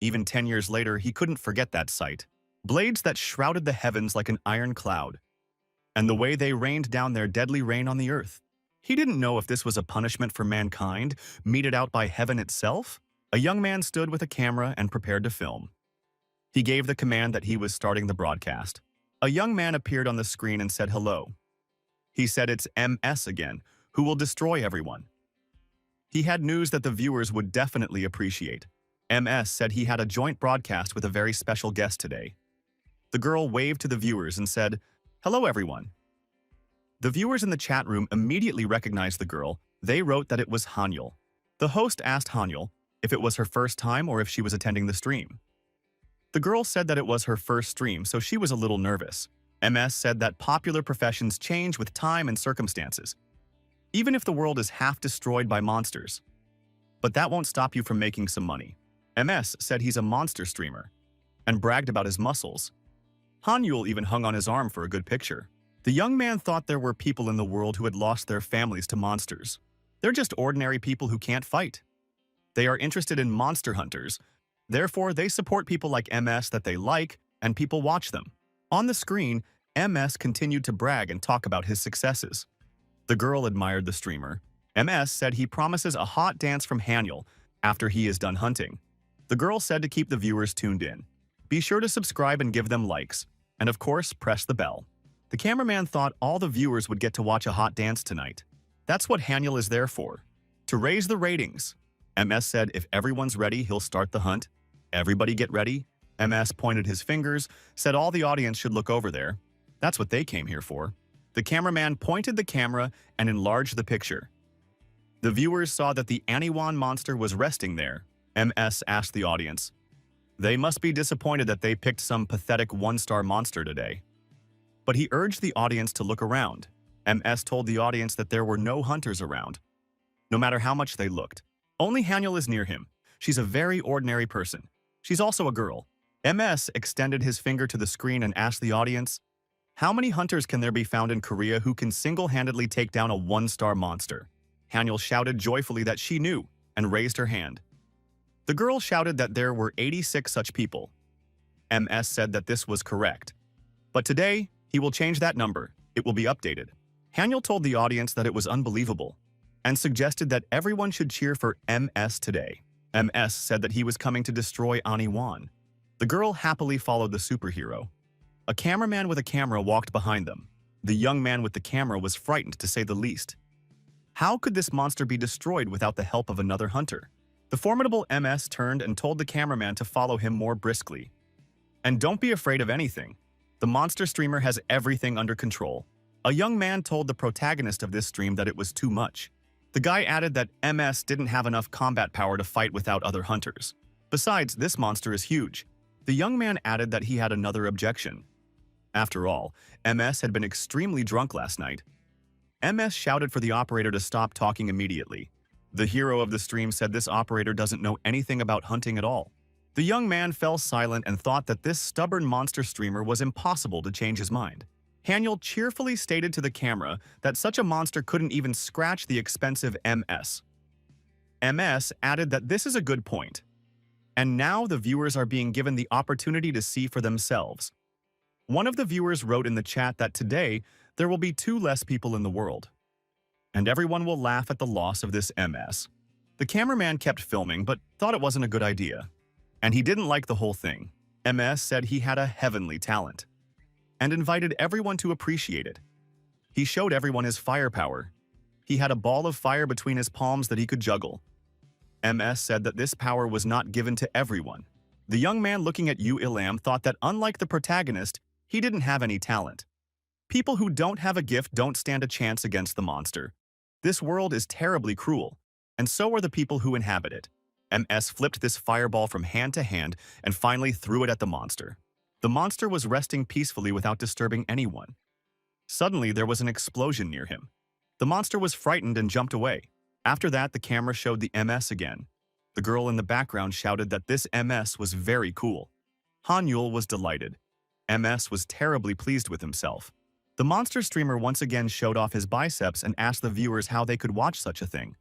Even 10 years later, he couldn't forget that sight. Blades that shrouded the heavens like an iron cloud, and the way they rained down their deadly rain on the earth. He didn't know if this was a punishment for mankind, meted out by heaven itself. A young man stood with a camera and prepared to film. He gave the command that he was starting the broadcast. A young man appeared on the screen and said hello. He said it's MS again, who will destroy everyone. He had news that the viewers would definitely appreciate. MS said he had a joint broadcast with a very special guest today. The girl waved to the viewers and said, "Hello everyone." The viewers in the chat room immediately recognized the girl. They wrote that it was Hanyul. The host asked Hanyul if it was her first time or if she was attending the stream. The girl said that it was her first stream, so she was a little nervous. MS said that popular professions change with time and circumstances, even if the world is half destroyed by monsters. But that won't stop you from making some money. MS said he's a monster streamer and bragged about his muscles. Hanyul even hung on his arm for a good picture. The young man thought there were people in the world who had lost their families to monsters. They're just ordinary people who can't fight. They are interested in monster hunters. Therefore, they support people like MS that they like, and people watch them. On the screen, MS continued to brag and talk about his successes. The girl admired the streamer. MS said he promises a hot dance from Hanyul after he is done hunting. The girl said to keep the viewers tuned in. Be sure to subscribe and give them likes, and of course, press the bell. The cameraman thought all the viewers would get to watch a hot dance tonight. That's what Hanyul is there for, to raise the ratings. MS said if everyone's ready, he'll start the hunt. Everybody get ready. MS pointed his fingers, said all the audience should look over there. That's what they came here for. The cameraman pointed the camera and enlarged the picture. The viewers saw that the Aniwan monster was resting there. MS asked the audience. They must be disappointed that they picked some pathetic one-star monster today. But he urged the audience to look around. MS told the audience that there were no hunters around, no matter how much they looked. Only Hanyul is near him. She's a very ordinary person. She's also a girl. MS extended his finger to the screen and asked the audience, how many hunters can there be found in Korea who can single-handedly take down a one-star monster? Hanyul shouted joyfully that she knew and raised her hand. The girl shouted that there were 86 such people. MS said that this was correct. But today, he will change that number. It will be updated. Hanyul told the audience that it was unbelievable and suggested that everyone should cheer for MS today. MS said that he was coming to destroy Aniwan. The girl happily followed the superhero. A cameraman with a camera walked behind them. The young man with the camera was frightened, to say the least. How could this monster be destroyed without the help of another hunter? The formidable MS turned and told the cameraman to follow him more briskly. And don't be afraid of anything. The monster streamer has everything under control. A young man told the protagonist of this stream that it was too much. The guy added that MS didn't have enough combat power to fight without other hunters. Besides, this monster is huge. The young man added that he had another objection. After all, MS had been extremely drunk last night. MS shouted for the operator to stop talking immediately. The hero of the stream said this operator doesn't know anything about hunting at all. The young man fell silent and thought that this stubborn monster streamer was impossible to change his mind. Hanyul cheerfully stated to the camera that such a monster couldn't even scratch the expensive MS. MS added that this is a good point. And now the viewers are being given the opportunity to see for themselves. One of the viewers wrote in the chat that today there will be 2 less people in the world, and everyone will laugh at the loss of this MS. The cameraman kept filming but thought it wasn't a good idea, and he didn't like the whole thing. MS said he had a heavenly talent and invited everyone to appreciate it. He showed everyone his firepower. He had a ball of fire between his palms that he could juggle. MS said that this power was not given to everyone. The young man looking at Yu Ilam thought that unlike the protagonist, he didn't have any talent. People who don't have a gift don't stand a chance against the monster. This world is terribly cruel, and so are the people who inhabit it. MS flipped this fireball from hand to hand and finally threw it at the monster. The monster was resting peacefully without disturbing anyone. Suddenly, there was an explosion near him. The monster was frightened and jumped away. After that, the camera showed the MS again. The girl in the background shouted that this MS was very cool. Hanyul was delighted. MS was terribly pleased with himself. The monster streamer once again showed off his biceps and asked the viewers how they could watch such a thing,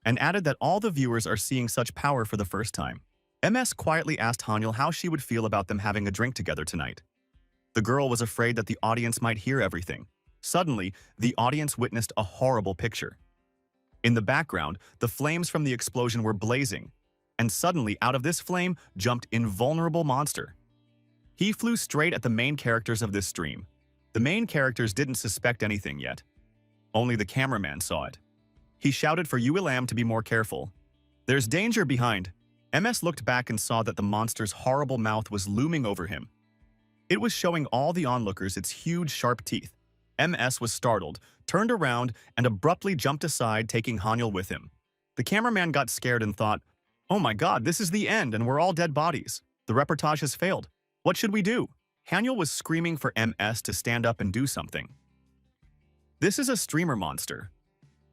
and added that all the viewers are seeing such power for the first time. MS quietly asked Hanyul how she would feel about them having a drink together tonight. The girl was afraid that the audience might hear everything. Suddenly, the audience witnessed a horrible picture. In the background, the flames from the explosion were blazing, and suddenly out of this flame jumped invulnerable monster. He flew straight at the main characters of this stream. The main characters didn't suspect anything yet. Only the cameraman saw it. He shouted for Yahello to be more careful. "There's danger behind." MS looked back and saw that the monster's horrible mouth was looming over him. It was showing all the onlookers its huge, sharp teeth. MS was startled, turned around, and abruptly jumped aside, taking Hanyul with him. The cameraman got scared and thought, "Oh my god, this is the end and we're all dead bodies. The reportage has failed. What should we do?" Hanyul was screaming for MS to stand up and do something. "This is a streamer monster."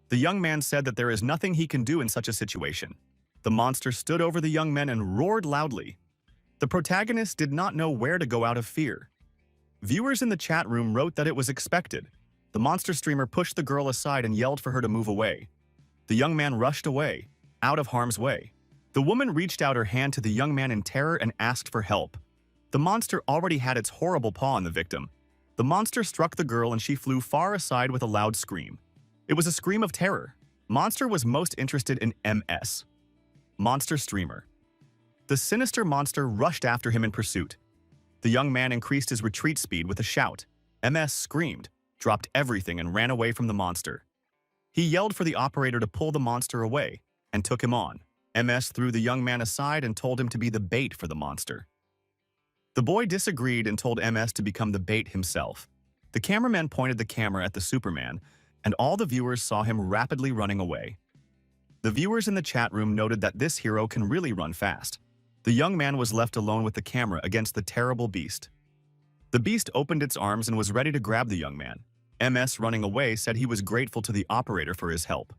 The young man said that there is nothing he can do in such a situation. The monster stood over the young men and roared loudly. The protagonist did not know where to go out of fear. Viewers in the chat room wrote that it was expected. The monster streamer pushed the girl aside and yelled for her to move away. The young man rushed away, out of harm's way. The woman reached out her hand to the young man in terror and asked for help. The monster already had its horrible paw on the victim. The monster struck the girl and she flew far aside with a loud scream. It was a scream of terror. Monster was most interested in MS. Monster streamer. The sinister monster rushed after him in pursuit. The young man increased his retreat speed with a shout. MS screamed, dropped everything and ran away from the monster. He yelled for the operator to pull the monster away and took him on. MS threw the young man aside and told him to be the bait for the monster. The boy disagreed and told MS to become the bait himself. The cameraman pointed the camera at the Superman, and all the viewers saw him rapidly running away. The viewers in the chat room noted that this hero can really run fast. The young man was left alone with the camera against the terrible beast. The beast opened its arms and was ready to grab the young man. MS, running away, said he was grateful to the operator for his help.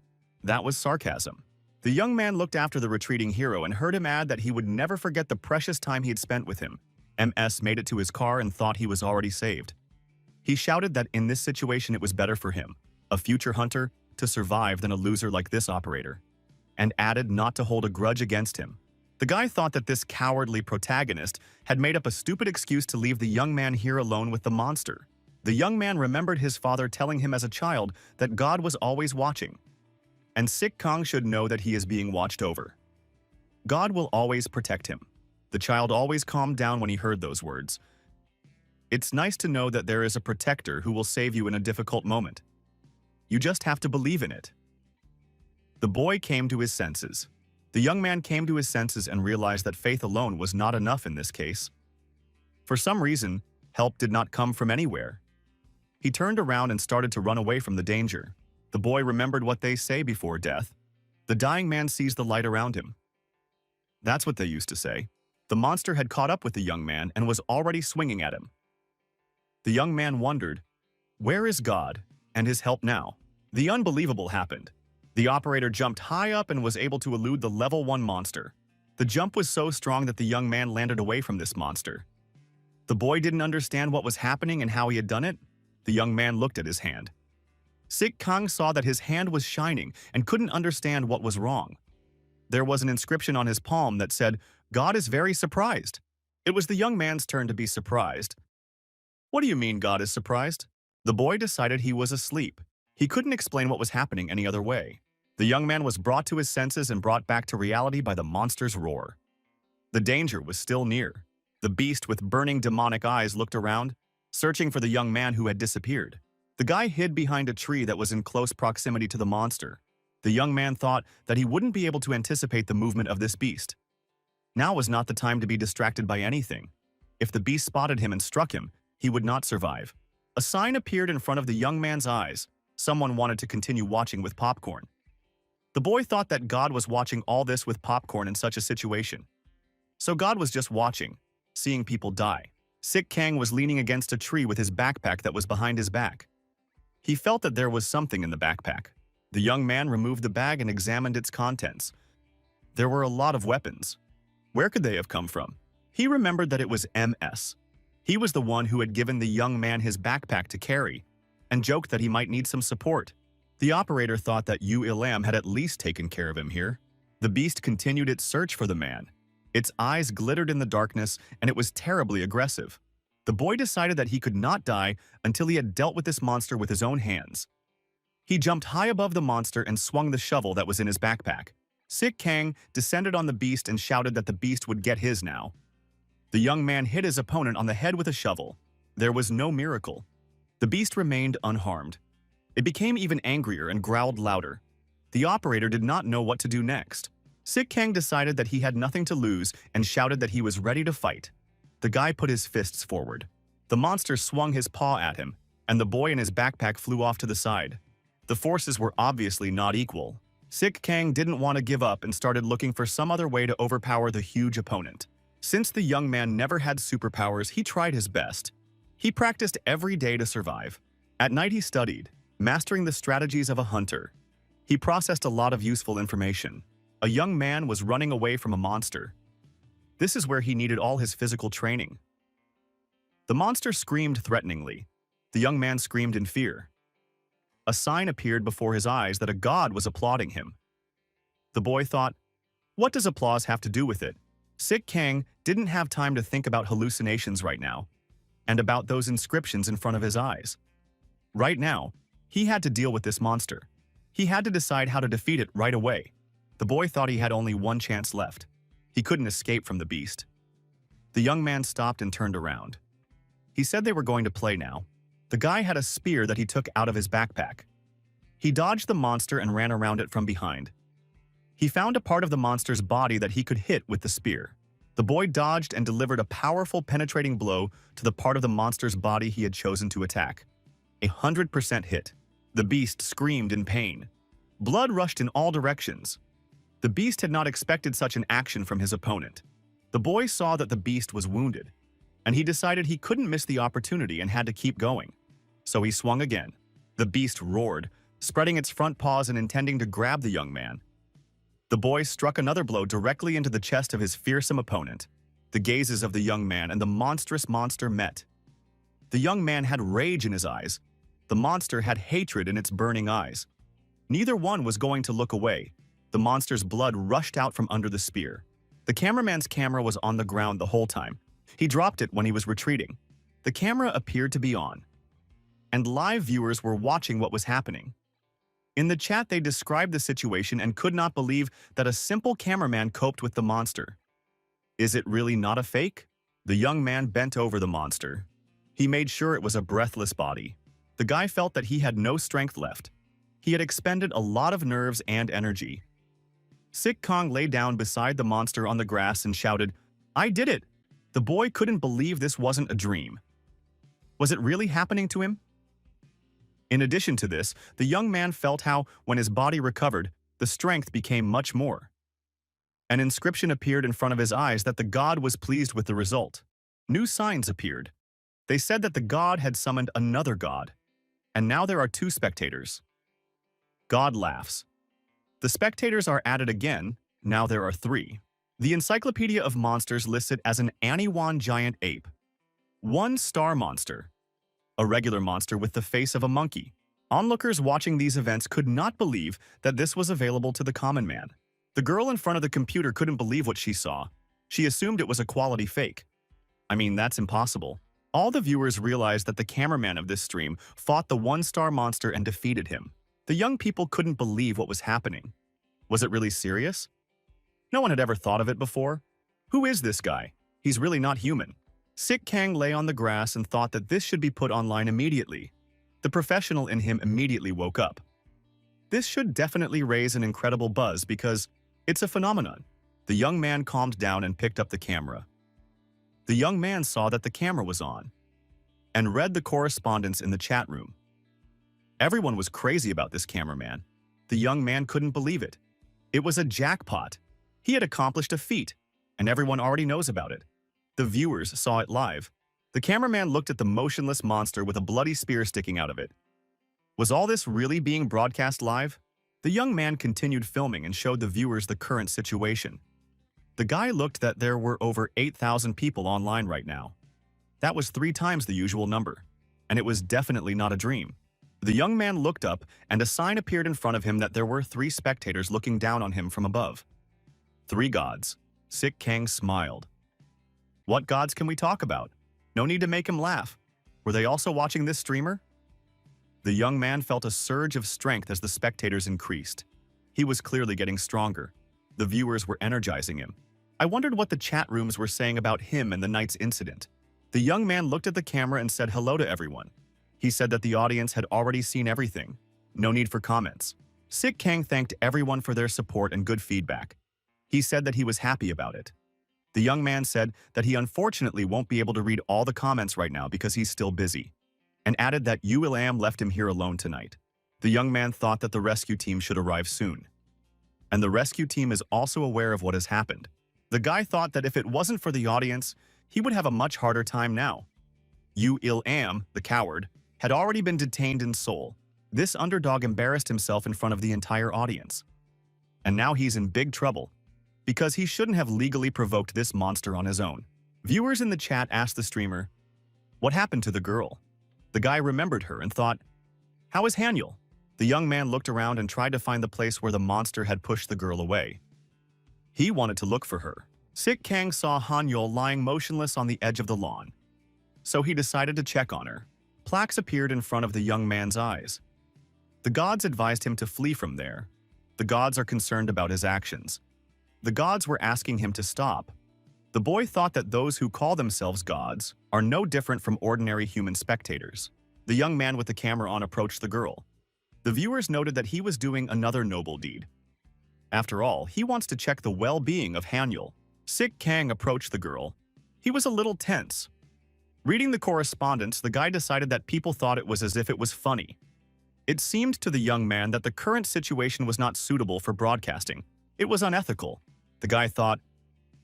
That was sarcasm. The young man looked after the retreating hero and heard him add that he would never forget the precious time he had spent with him. MS made it to his car and thought he was already saved. He shouted that in this situation it was better for him, a future hunter, to survive than a loser like this operator, and added not to hold a grudge against him. The guy thought that this cowardly protagonist had made up a stupid excuse to leave the young man here alone with the monster. The young man remembered his father telling him as a child that God was always watching, and Sik Kong should know that he is being watched over. God will always protect him. The child always calmed down when he heard those words. It's nice to know that there is a protector who will save you in a difficult moment. You just have to believe in it. The boy came to his senses. The young man came to his senses and realized that faith alone was not enough in this case. For some reason, help did not come from anywhere. He turned around and started to run away from the danger. The boy remembered what they say before death. The dying man sees the light around him. That's what they used to say. The monster had caught up with the young man and was already swinging at him. The young man wondered, where is God and his help now? The unbelievable happened. The operator jumped high up and was able to elude the level 1 monster. The jump was so strong that the young man landed away from this monster. The boy didn't understand what was happening and how he had done it. The young man looked at his hand. Sik Kong saw that his hand was shining and couldn't understand what was wrong. There was an inscription on his palm that said, "God is very surprised." It was the young man's turn to be surprised. What do you mean God is surprised? The boy decided he was asleep. He couldn't explain what was happening any other way. The young man was brought to his senses and brought back to reality by the monster's roar. The danger was still near. The beast with burning demonic eyes looked around, searching for the young man who had disappeared. The guy hid behind a tree that was in close proximity to the monster. The young man thought that he wouldn't be able to anticipate the movement of this beast. Now was not the time to be distracted by anything. If the beast spotted him and struck him, he would not survive. A sign appeared in front of the young man's eyes. Someone wanted to continue watching with popcorn. The boy thought that God was watching all this with popcorn in such a situation. So God was just watching, seeing people die. Sik Kang was leaning against a tree with his backpack that was behind his back. He felt that there was something in the backpack. The young man removed the bag and examined its contents. There were a lot of weapons. Where could they have come from? He remembered that it was MS. He was the one who had given the young man his backpack to carry, and joked that he might need some support. The operator thought that Yahello had at least taken care of him here. The beast continued its search for the man. Its eyes glittered in the darkness, and it was terribly aggressive. The boy decided that he could not die until he had dealt with this monster with his own hands. He jumped high above the monster and swung the shovel that was in his backpack. Sik Kang descended on the beast and shouted that the beast would get his now. The young man hit his opponent on the head with a shovel. There was no miracle. The beast remained unharmed. It became even angrier and growled louder. The operator did not know what to do next. Sik Kang decided that he had nothing to lose and shouted that he was ready to fight. The guy put his fists forward. The monster swung his paw at him, and the boy in his backpack flew off to the side. The forces were obviously not equal. Sik Kang didn't want to give up and started looking for some other way to overpower the huge opponent. Since the young man never had superpowers, he tried his best. He practiced every day to survive. At night he studied, mastering the strategies of a hunter. He processed a lot of useful information. A young man was running away from a monster. This is where he needed all his physical training. The monster screamed threateningly. The young man screamed in fear. A sign appeared before his eyes that a god was applauding him. The boy thought, what does applause have to do with it? Sik Kang didn't have time to think about hallucinations right now, and about those inscriptions in front of his eyes. Right now, he had to deal with this monster. He had to decide how to defeat it right away. The boy thought he had only one chance left. He couldn't escape from the beast. The young man stopped and turned around. He said they were going to play now. The guy had a spear that he took out of his backpack. He dodged the monster and ran around it from behind. He found a part of the monster's body that he could hit with the spear. The boy dodged and delivered a powerful penetrating blow to the part of the monster's body he had chosen to attack. 100% hit. The beast screamed in pain. Blood rushed in all directions. The beast had not expected such an action from his opponent. The boy saw that the beast was wounded, and he decided he couldn't miss the opportunity and had to keep going. So he swung again. The beast roared, spreading its front paws and intending to grab the young man. The boy struck another blow directly into the chest of his fearsome opponent. The gazes of the young man and the monstrous monster met. The young man had rage in his eyes. The monster had hatred in its burning eyes. Neither one was going to look away. The monster's blood rushed out from under the spear. The cameraman's camera was on the ground the whole time. He dropped it when he was retreating. The camera appeared to be on, and live viewers were watching what was happening. In the chat, they described the situation and could not believe that a simple cameraman coped with the monster. Is it really not a fake? The young man bent over the monster. He made sure it was a breathless body. The guy felt that he had no strength left. He had expended a lot of nerves and energy. Sik Kang lay down beside the monster on the grass and shouted, "I did it!" The boy couldn't believe this wasn't a dream. Was it really happening to him? In addition to this, the young man felt how, when his body recovered, the strength became much more. An inscription appeared in front of his eyes that the god was pleased with the result. New signs appeared. They said that the god had summoned another god, and now there are 2 spectators. God laughs. The spectators are added again, now there are 3. The Encyclopedia of Monsters lists it as an Aniwan giant ape. 1 star monster. A regular monster with the face of a monkey. Onlookers watching these events could not believe that this was available to the common man. The girl in front of the computer couldn't believe what she saw. She assumed it was a quality fake. I mean, that's impossible. All the viewers realized that the cameraman of this stream fought the 1-star monster and defeated him. The young people couldn't believe what was happening. Was it really serious? No one had ever thought of it before. Who is this guy? He's really not human. Sik Kang lay on the grass and thought that this should be put online immediately. The professional in him immediately woke up. This should definitely raise an incredible buzz because it's a phenomenon. The young man calmed down and picked up the camera. The young man saw that the camera was on and read the correspondence in the chat room. Everyone was crazy about this cameraman. The young man couldn't believe it. It was a jackpot. He had accomplished a feat, and everyone already knows about it. The viewers saw it live. The cameraman looked at the motionless monster with a bloody spear sticking out of it. Was all this really being broadcast live? The young man continued filming and showed the viewers the current situation. The guy looked that there were over 8,000 people online right now. That was 3 times the usual number, and it was definitely not a dream. The young man looked up, and a sign appeared in front of him that there were 3 spectators looking down on him from above. 3 gods. Sik Kang smiled. What gods can we talk about? No need to make him laugh. Were they also watching this streamer? The young man felt a surge of strength as the spectators increased. He was clearly getting stronger. The viewers were energizing him. I wondered what the chat rooms were saying about him and the night's incident. The young man looked at the camera and said hello to everyone. He said that the audience had already seen everything. No need for comments. Sik Kang thanked everyone for their support and good feedback. He said that he was happy about it. The young man said that he unfortunately won't be able to read all the comments right now because he's still busy, and added that Yahello left him here alone tonight. The young man thought that the rescue team should arrive soon. And the rescue team is also aware of what has happened. The guy thought that if it wasn't for the audience, he would have a much harder time now. Yahello, the coward, had already been detained in Seoul. This underdog embarrassed himself in front of the entire audience. And now he's in big trouble, because he shouldn't have legally provoked this monster on his own. Viewers in the chat asked the streamer, what happened to the girl? The guy remembered her and thought, how is Hanyul? The young man looked around and tried to find the place where the monster had pushed the girl away. He wanted to look for her. Sik Kang saw Hanyul lying motionless on the edge of the lawn, so he decided to check on her. Plaques appeared in front of the young man's eyes. The gods advised him to flee from there. The gods are concerned about his actions. The gods were asking him to stop. The boy thought that those who call themselves gods are no different from ordinary human spectators. The young man with the camera on approached the girl. The viewers noted that he was doing another noble deed. After all, he wants to check the well-being of Hanyul. Sik Kang approached the girl. He was a little tense. Reading the correspondence, the guy decided that people thought it was as if it was funny. It seemed to the young man that the current situation was not suitable for broadcasting. It was unethical. The guy thought,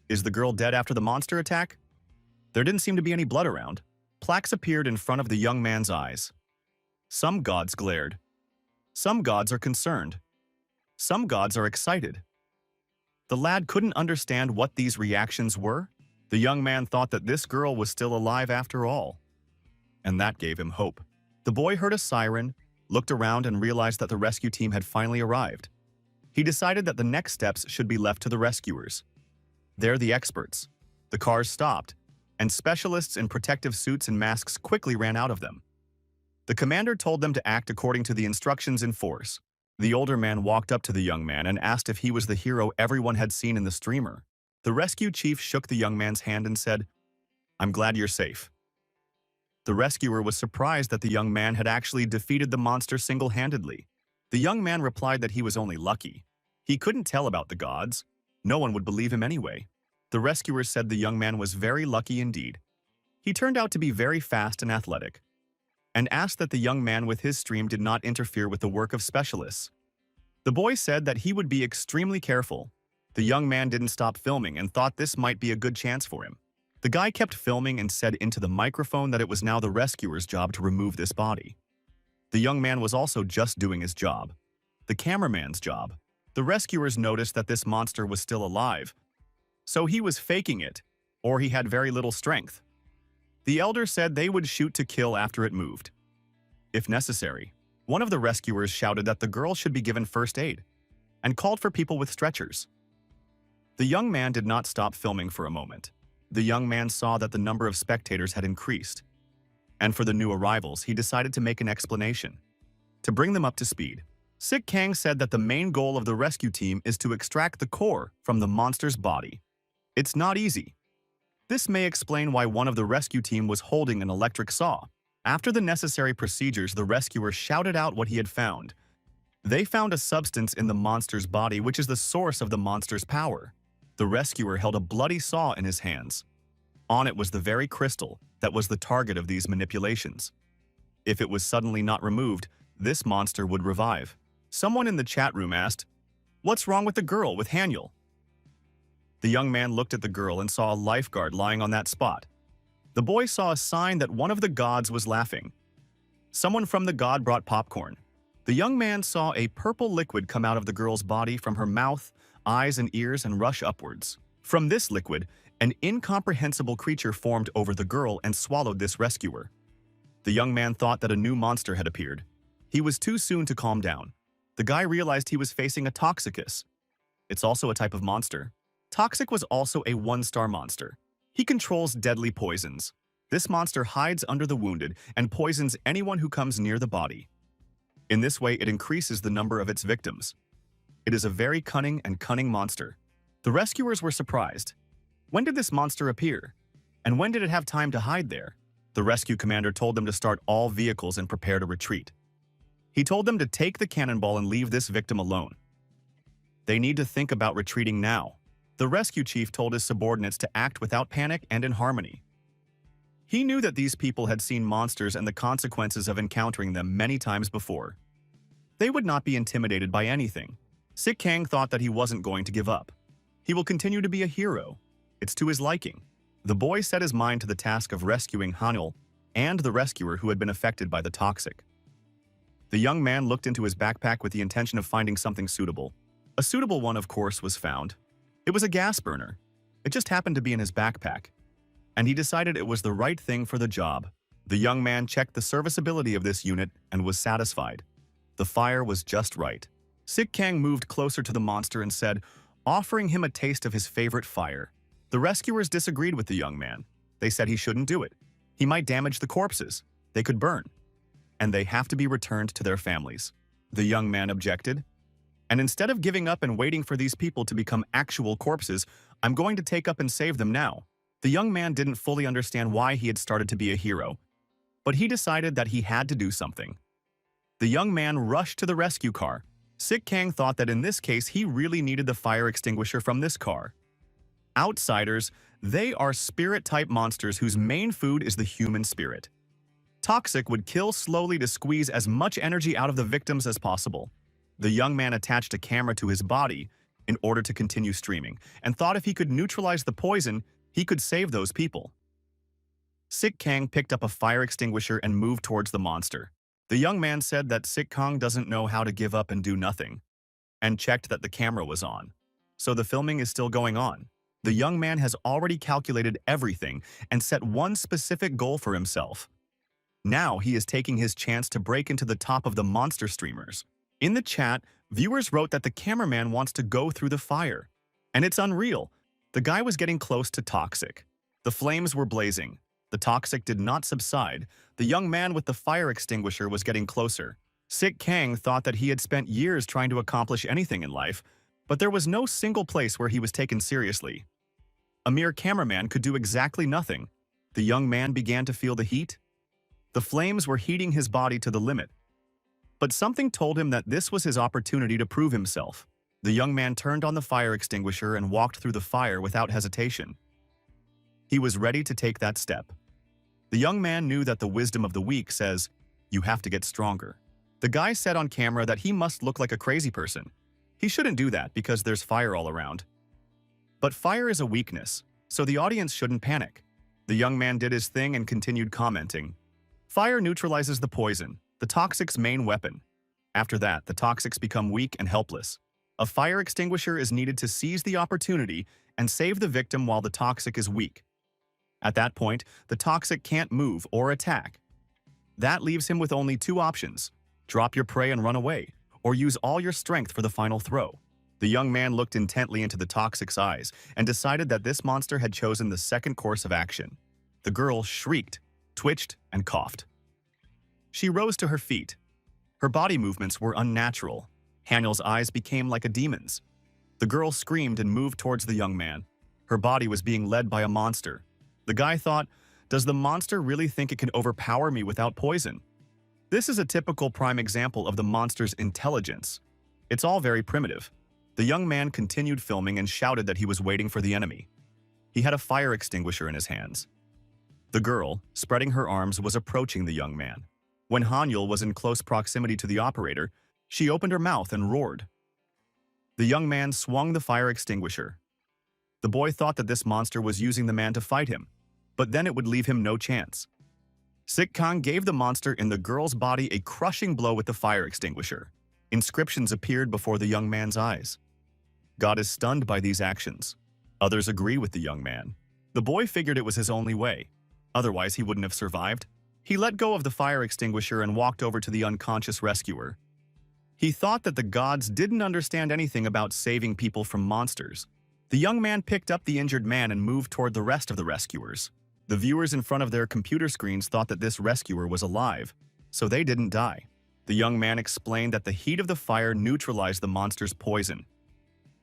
is the girl dead after the monster attack? There didn't seem to be any blood around. Plaques appeared in front of the young man's eyes. Some gods glared. Some gods are concerned. Some gods are excited. The lad couldn't understand what these reactions were. The young man thought that this girl was still alive after all. And that gave him hope. The boy heard a siren, looked around and realized that the rescue team had finally arrived. He decided that the next steps should be left to the rescuers. They're the experts. The cars stopped, and specialists in protective suits and masks quickly ran out of them. The commander told them to act according to the instructions in force. The older man walked up to the young man and asked if he was the hero everyone had seen in the streamer. The rescue chief shook the young man's hand and said, I'm glad you're safe. The rescuer was surprised that the young man had actually defeated the monster single-handedly. The young man replied that he was only lucky. He couldn't tell about the gods. No one would believe him anyway. The rescuer said the young man was very lucky indeed. He turned out to be very fast and athletic, and asked that the young man with his stream did not interfere with the work of specialists. The boy said that he would be extremely careful. The young man didn't stop filming and thought this might be a good chance for him. The guy kept filming and said into the microphone that it was now the rescuer's job to remove this body. The young man was also just doing his job, the cameraman's job. The rescuers noticed that this monster was still alive, so he was faking it, or he had very little strength. The elder said they would shoot to kill after it moved, if necessary. One of the rescuers shouted that the girl should be given first aid, and called for people with stretchers. The young man did not stop filming for a moment. The young man saw that the number of spectators had increased, and for the new arrivals, he decided to make an explanation, to bring them up to speed. Sik Kang said that the main goal of the rescue team is to extract the core from the monster's body. It's not easy. This may explain why one of the rescue team was holding an electric saw. After the necessary procedures, the rescuer shouted out what he had found. They found a substance in the monster's body which is the source of the monster's power. The rescuer held a bloody saw in his hands. On it was the very crystal that was the target of these manipulations. If it was suddenly not removed, this monster would revive. Someone in the chat room asked, "What's wrong with the girl with Hanyul?" The young man looked at the girl and saw a lifeguard lying on that spot. The boy saw a sign that one of the gods was laughing. Someone from the god brought popcorn. The young man saw a purple liquid come out of the girl's body from her mouth, eyes, and ears and rush upwards. From this liquid, an incomprehensible creature formed over the girl and swallowed this rescuer. The young man thought that a new monster had appeared. He was too soon to calm down. The guy realized he was facing a Toxicus. It's also a type of monster. Toxic was also a one-star monster. He controls deadly poisons. This monster hides under the wounded and poisons anyone who comes near the body. In this way, it increases the number of its victims. It is a very cunning monster. The rescuers were surprised. When did this monster appear? And when did it have time to hide there? The rescue commander told them to start all vehicles and prepare to retreat. He told them to take the cannonball and leave this victim alone. They need to think about retreating now. The rescue chief told his subordinates to act without panic and in harmony. He knew that these people had seen monsters and the consequences of encountering them many times before. They would not be intimidated by anything. Sik Kang thought that he wasn't going to give up. He will continue to be a hero. It's to his liking. The boy set his mind to the task of rescuing Hanyul and the rescuer who had been affected by the toxic. The young man looked into his backpack with the intention of finding something suitable. A suitable one, of course, was found. It was a gas burner. It just happened to be in his backpack, and he decided it was the right thing for the job. The young man checked the serviceability of this unit and was satisfied. The fire was just right. Sik Kang moved closer to the monster and said, offering him a taste of his favorite fire. The rescuers disagreed with the young man. They said he shouldn't do it. He might damage the corpses. They could burn. And they have to be returned to their families. The young man objected. And instead of giving up and waiting for these people to become actual corpses, I'm going to take up and save them now. The young man didn't fully understand why he had started to be a hero, but he decided that he had to do something. The young man rushed to the rescue car. Sik Kang thought that in this case he really needed the fire extinguisher from this car. Outsiders, they are spirit-type monsters whose main food is the human spirit. Toxic would kill slowly to squeeze as much energy out of the victims as possible. The young man attached a camera to his body in order to continue streaming, and thought if he could neutralize the poison, he could save those people. Sik Kang picked up a fire extinguisher and moved towards the monster. The young man said that Sik Kang doesn't know how to give up and do nothing, and checked that the camera was on. So the filming is still going on. The young man has already calculated everything and set one specific goal for himself. Now he is taking his chance to break into the top of the monster streamers. In the chat, viewers wrote that the cameraman wants to go through the fire. And it's unreal. The guy was getting close to Toxic. The flames were blazing. The Toxic did not subside. The young man with the fire extinguisher was getting closer. Sik Kang thought that he had spent years trying to accomplish anything in life, but there was no single place where he was taken seriously. A mere cameraman could do exactly nothing. The young man began to feel the heat. The flames were heating his body to the limit. But something told him that this was his opportunity to prove himself. The young man turned on the fire extinguisher and walked through the fire without hesitation. He was ready to take that step. The young man knew that the wisdom of the weak says, you have to get stronger. The guy said on camera that he must look like a crazy person. He shouldn't do that because there's fire all around. But fire is a weakness, so the audience shouldn't panic. The young man did his thing and continued commenting. Fire neutralizes the poison, the Toxic's main weapon. After that, the Toxics become weak and helpless. A fire extinguisher is needed to seize the opportunity and save the victim while the Toxic is weak. At that point, the Toxic can't move or attack. That leaves him with only two options: drop your prey and run away, or use all your strength for the final throw. The young man looked intently into the Toxic's eyes and decided that this monster had chosen the second course of action. The girl shrieked, twitched, and coughed. She rose to her feet. Her body movements were unnatural. Hanyul's eyes became like a demon's. The girl screamed and moved towards the young man. Her body was being led by a monster. The guy thought, does the monster really think it can overpower me without poison? This is a typical prime example of the monster's intelligence. It's all very primitive. The young man continued filming and shouted that he was waiting for the enemy. He had a fire extinguisher in his hands. The girl, spreading her arms, was approaching the young man. When Hanyul was in close proximity to the operator, she opened her mouth and roared. The young man swung the fire extinguisher. The boy thought that this monster was using the man to fight him, but then it would leave him no chance. Sik Kang gave the monster in the girl's body a crushing blow with the fire extinguisher. Inscriptions appeared before the young man's eyes. God is stunned by these actions. Others agree with the young man. The boy figured it was his only way. Otherwise, he wouldn't have survived. He let go of the fire extinguisher and walked over to the unconscious rescuer. He thought that the gods didn't understand anything about saving people from monsters. The young man picked up the injured man and moved toward the rest of the rescuers. The viewers in front of their computer screens thought that this rescuer was alive, so they didn't die. The young man explained that the heat of the fire neutralized the monster's poison,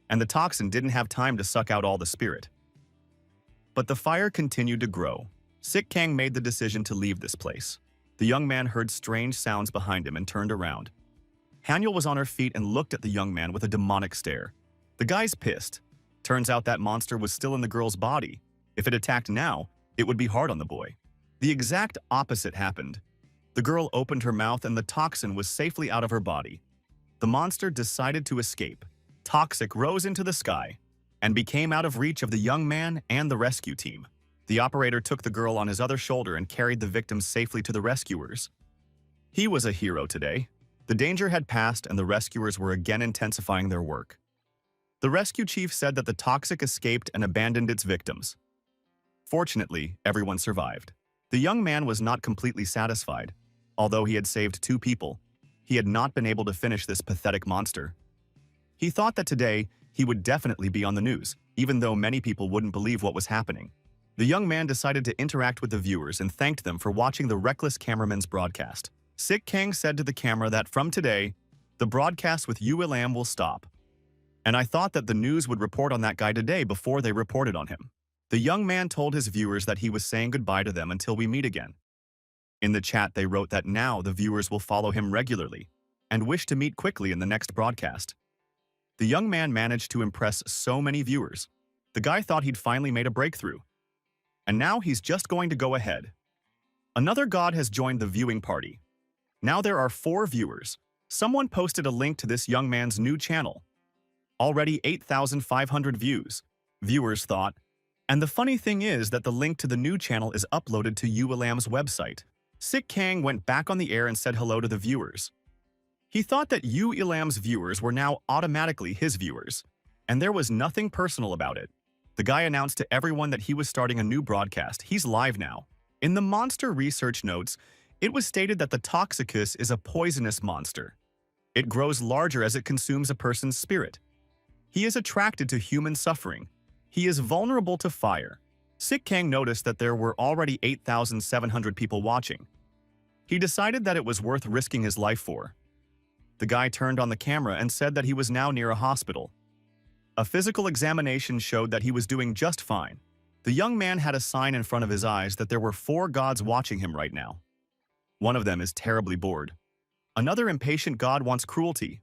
and the toxin didn't have time to suck out all the spirit. But the fire continued to grow. Sik Kang made the decision to leave this place. The young man heard strange sounds behind him and turned around. Hanyul was on her feet and looked at the young man with a demonic stare. The guy's pissed. Turns out that monster was still in the girl's body. If it attacked now, it would be hard on the boy. The exact opposite happened. The girl opened her mouth and the toxin was safely out of her body. The monster decided to escape. Toxic rose into the sky and became out of reach of the young man and the rescue team. The operator took the girl on his other shoulder and carried the victim safely to the rescuers. He was a hero today. The danger had passed and the rescuers were again intensifying their work. The rescue chief said that the toxic escaped and abandoned its victims. Fortunately, everyone survived. The young man was not completely satisfied. Although he had saved 2 people, he had not been able to finish this pathetic monster. He thought that today he would definitely be on the news, even though many people wouldn't believe what was happening. The young man decided to interact with the viewers and thanked them for watching the reckless cameraman's broadcast. Sik Kang said to the camera that from today, the broadcast with Yu Ilam will stop. And I thought that the news would report on that guy today before they reported on him. The young man told his viewers that he was saying goodbye to them until we meet again. In the chat, they wrote that now the viewers will follow him regularly and wish to meet quickly in the next broadcast. The young man managed to impress so many viewers. The guy thought he'd finally made a breakthrough. And now he's just going to go ahead. Another god has joined the viewing party. Now there are 4 viewers. Someone posted a link to this young man's new channel. Already 8,500 views, viewers thought. And the funny thing is that the link to the new channel is uploaded to Yu Ilam's website. Sik Kang went back on the air and said hello to the viewers. He thought that Yu Ilam's viewers were now automatically his viewers, and there was nothing personal about it. The guy announced to everyone that he was starting a new broadcast. He's live now. In the monster research notes, it was stated that the Toxicus is a poisonous monster. It grows larger as it consumes a person's spirit. He is attracted to human suffering. He is vulnerable to fire. Sik Kang noticed that there were already 8,700 people watching. He decided that it was worth risking his life for. The guy turned on the camera and said that he was now near a hospital. A physical examination showed that he was doing just fine. The young man had a sign in front of his eyes that there were 4 gods watching him right now. One of them is terribly bored. Another impatient god wants cruelty.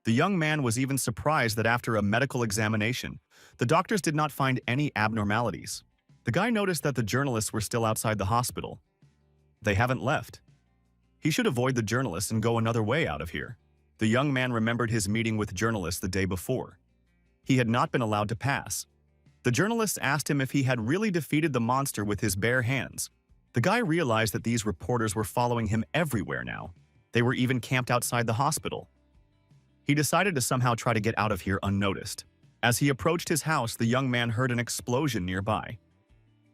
The young man was even surprised that after a medical examination, the doctors did not find any abnormalities. The guy noticed that the journalists were still outside the hospital. They haven't left. He should avoid the journalists and go another way out of here. The young man remembered his meeting with journalists the day before. He had not been allowed to pass. The journalists asked him if he had really defeated the monster with his bare hands. The guy realized that these reporters were following him everywhere now. They were even camped outside the hospital. He decided to somehow try to get out of here unnoticed. As he approached his house, the young man heard an explosion nearby.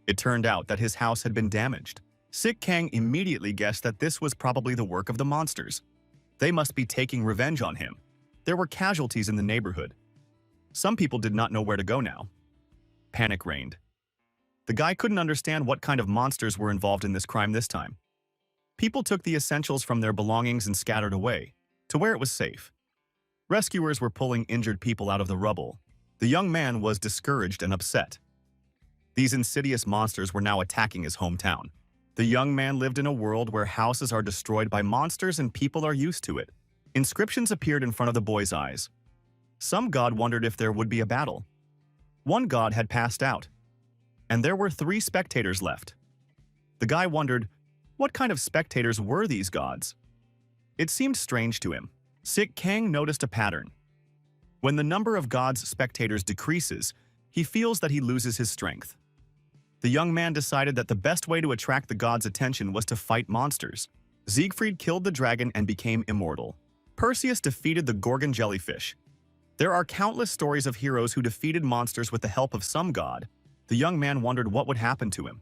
It turned out that his house had been damaged. Sik Kang immediately guessed that this was probably the work of the monsters. They must be taking revenge on him. There were casualties in the neighborhood. Some people did not know where to go now. Panic reigned. The guy couldn't understand what kind of monsters were involved in this crime this time. People took the essentials from their belongings and scattered away, to where it was safe. Rescuers were pulling injured people out of the rubble. The young man was discouraged and upset. These insidious monsters were now attacking his hometown. The young man lived in a world where houses are destroyed by monsters and people are used to it. Inscriptions appeared in front of the boy's eyes. Some god wondered if there would be a battle. One god had passed out, and there were 3 spectators left. The guy wondered, what kind of spectators were these gods? It seemed strange to him. Sik Kang noticed a pattern. When the number of gods' spectators decreases, he feels that he loses his strength. The young man decided that the best way to attract the gods' attention was to fight monsters. Siegfried killed the dragon and became immortal. Perseus defeated the Gorgon jellyfish. There are countless stories of heroes who defeated monsters with the help of some god. The young man wondered what would happen to him.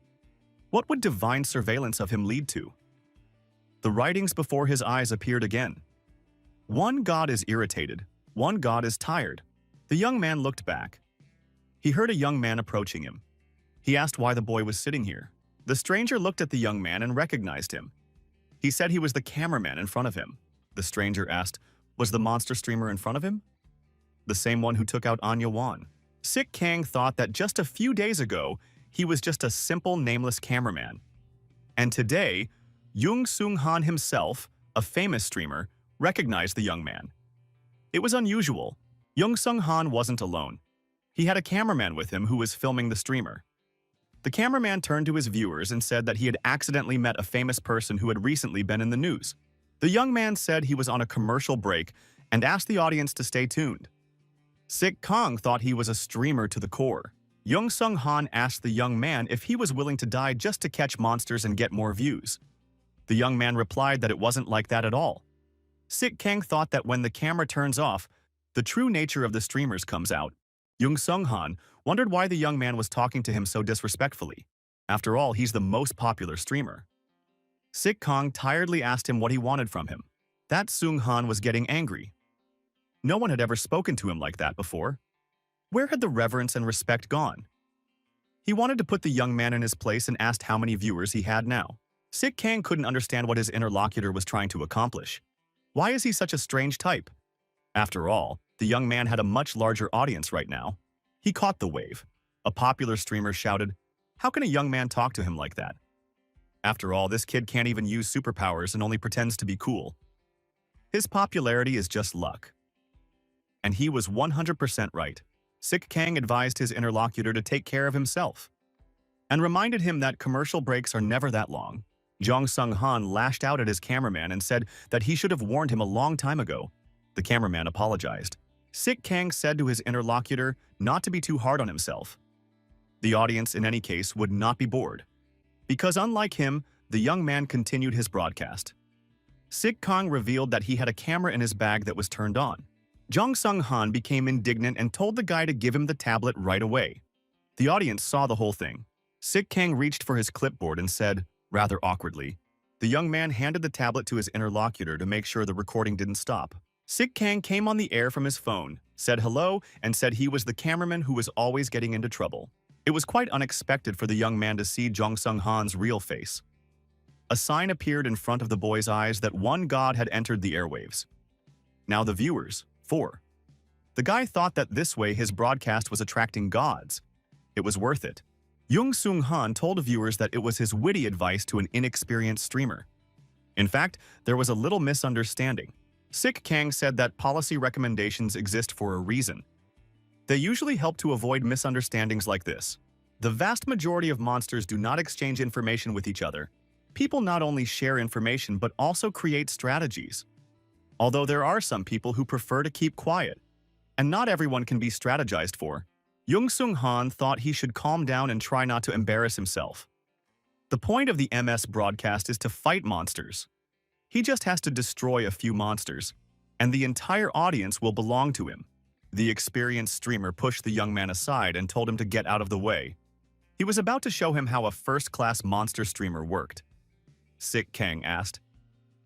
What would divine surveillance of him lead to? The writings before his eyes appeared again. One god is irritated, one god is tired. The young man looked back. He heard a young man approaching him. He asked why the boy was sitting here. The stranger looked at the young man and recognized him. He said he was the cameraman in front of him. The stranger asked, was the monster streamer in front of him? The same one who took out Anya Wan. Sik Kang thought that just a few days ago, he was just a simple nameless cameraman. And today, Jung Sung Han himself, a famous streamer, recognized the young man. It was unusual. Jung Sung Han wasn't alone. He had a cameraman with him who was filming the streamer. The cameraman turned to his viewers and said that he had accidentally met a famous person who had recently been in the news. The young man said he was on a commercial break and asked the audience to stay tuned. Sik Kang thought he was a streamer to the core. Jung Sung Han asked the young man if he was willing to die just to catch monsters and get more views. The young man replied that it wasn't like that at all. Sik Kang thought that when the camera turns off, the true nature of the streamers comes out. Jung Sung Han wondered why the young man was talking to him so disrespectfully. After all, he's the most popular streamer. Sik Kang tiredly asked him what he wanted from him. That Sung Han was getting angry. No one had ever spoken to him like that before. Where had the reverence and respect gone? He wanted to put the young man in his place and asked how many viewers he had now. Sik Kang couldn't understand what his interlocutor was trying to accomplish. Why is he such a strange type? After all, the young man had a much larger audience right now. He caught the wave. A popular streamer shouted, "How can a young man talk to him like that? After all, this kid can't even use superpowers and only pretends to be cool. His popularity is just luck." And he was 100% right. Sik Kang advised his interlocutor to take care of himself and reminded him that commercial breaks are never that long. Jung Sung Han lashed out at his cameraman and said that he should have warned him a long time ago. The cameraman apologized. Sik Kang said to his interlocutor not to be too hard on himself. The audience, in any case, would not be bored, because unlike him, the young man continued his broadcast. Sik Kang revealed that he had a camera in his bag that was turned on. Jung Sung Han became indignant and told the guy to give him the tablet right away. The audience saw the whole thing. Sik Kang reached for his clipboard and said, rather awkwardly, the young man handed the tablet to his interlocutor to make sure the recording didn't stop. Sik Kang came on the air from his phone, said hello, and said he was the cameraman who was always getting into trouble. It was quite unexpected for the young man to see Jung Sung Han's real face. A sign appeared in front of the boy's eyes that one god had entered the airwaves. Now the viewers, 4. The guy thought that this way his broadcast was attracting gods. It was worth it. Jung Sung Han told viewers that it was his witty advice to an inexperienced streamer. In fact, there was a little misunderstanding. Sik Kang said that policy recommendations exist for a reason. They usually help to avoid misunderstandings like this. The vast majority of monsters do not exchange information with each other. People not only share information but also create strategies. Although there are some people who prefer to keep quiet, and not everyone can be strategized for. Jung Sung Han thought he should calm down and try not to embarrass himself. The point of the MS broadcast is to fight monsters. He just has to destroy a few monsters, and the entire audience will belong to him. The experienced streamer pushed the young man aside and told him to get out of the way. He was about to show him how a first-class monster streamer worked. Sik Kang asked,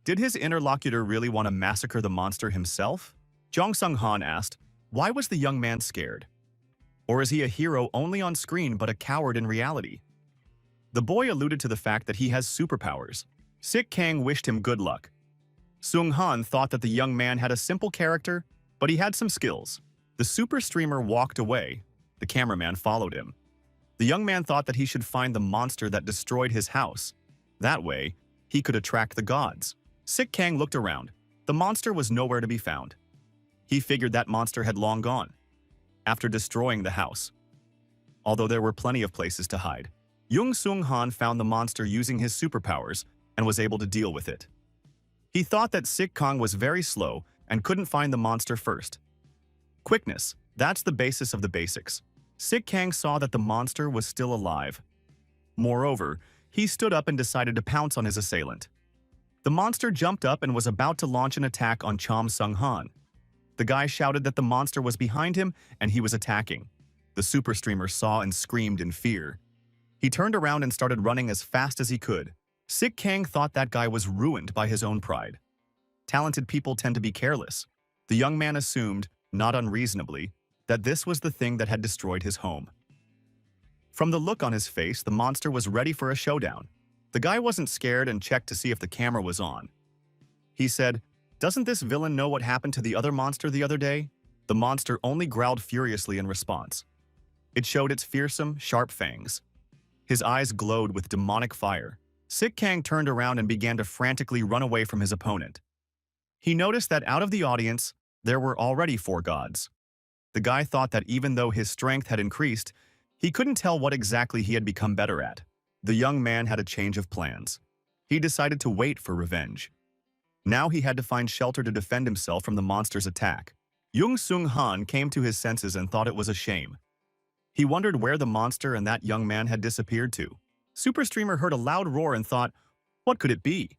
did his interlocutor really want to massacre the monster himself? Jung Sung Han asked, why was the young man scared? Or is he a hero only on screen but a coward in reality? The boy alluded to the fact that he has superpowers. Sik Kang wished him good luck. Sung Han thought that the young man had a simple character, but he had some skills. The super streamer walked away. The cameraman followed him. The young man thought that he should find the monster that destroyed his house. That way, he could attract the gods. Sik Kang looked around. The monster was nowhere to be found. He figured that monster had long gone after destroying the house. Although there were plenty of places to hide, Jung Sung Han found the monster using his superpowers and was able to deal with it. He thought that Sik Kang was very slow and couldn't find the monster first. Quickness, that's the basis of the basics. Sik Kang saw that the monster was still alive. Moreover, he stood up and decided to pounce on his assailant. The monster jumped up and was about to launch an attack on Jung Sung Han. The guy shouted that the monster was behind him and he was attacking. The super streamer saw and screamed in fear. He turned around and started running as fast as he could. Sik Kang thought that guy was ruined by his own pride. Talented people tend to be careless. The young man assumed, not unreasonably, that this was the thing that had destroyed his home. From the look on his face, the monster was ready for a showdown. The guy wasn't scared and checked to see if the camera was on. He said, "Doesn't this villain know what happened to the other monster the other day?" The monster only growled furiously in response. It showed its fearsome, sharp fangs. His eyes glowed with demonic fire. Sik Kang turned around and began to frantically run away from his opponent. He noticed that out of the audience, there were already 4 gods. The guy thought that even though his strength had increased, he couldn't tell what exactly he had become better at. The young man had a change of plans. He decided to wait for revenge. Now he had to find shelter to defend himself from the monster's attack. Jung Sung Han came to his senses and thought it was a shame. He wondered where the monster and that young man had disappeared to. Super Streamer heard a loud roar and thought, what could it be?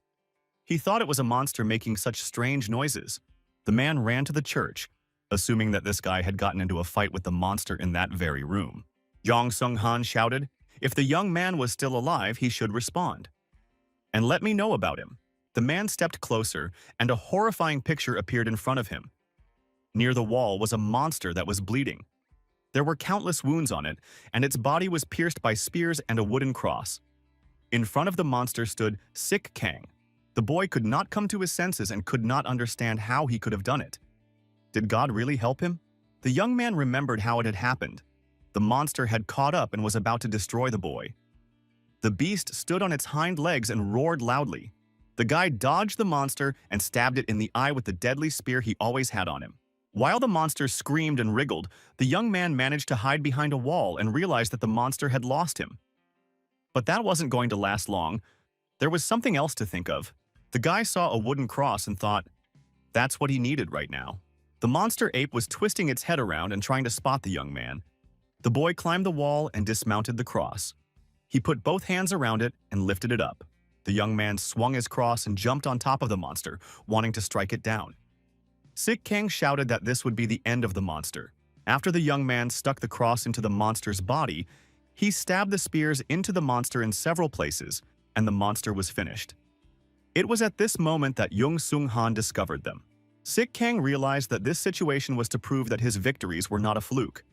He thought it was a monster making such strange noises. The man ran to the church, assuming that this guy had gotten into a fight with the monster in that very room. Jung Sung Han shouted, if the young man was still alive, he should respond. And let me know about him. The man stepped closer, and a horrifying picture appeared in front of him. Near the wall was a monster that was bleeding. There were countless wounds on it, and its body was pierced by spears and a wooden cross. In front of the monster stood Sik Kang. The boy could not come to his senses and could not understand how he could have done it. Did God really help him? The young man remembered how it had happened. The monster had caught up and was about to destroy the boy. The beast stood on its hind legs and roared loudly. The guy dodged the monster and stabbed it in the eye with the deadly spear he always had on him. While the monster screamed and wriggled, the young man managed to hide behind a wall and realized that the monster had lost him. But that wasn't going to last long. There was something else to think of. The guy saw a wooden cross and thought, that's what he needed right now. The monster ape was twisting its head around and trying to spot the young man. The boy climbed the wall and dismounted the cross. He put both hands around it and lifted it up. The young man swung his cross and jumped on top of the monster, wanting to strike it down. Sik Kang shouted that this would be the end of the monster. After the young man stuck the cross into the monster's body, he stabbed the spears into the monster in several places, and the monster was finished. It was at this moment that Jung Sung Han discovered them. Sik Kang realized that this situation was to prove that his victories were not a fluke.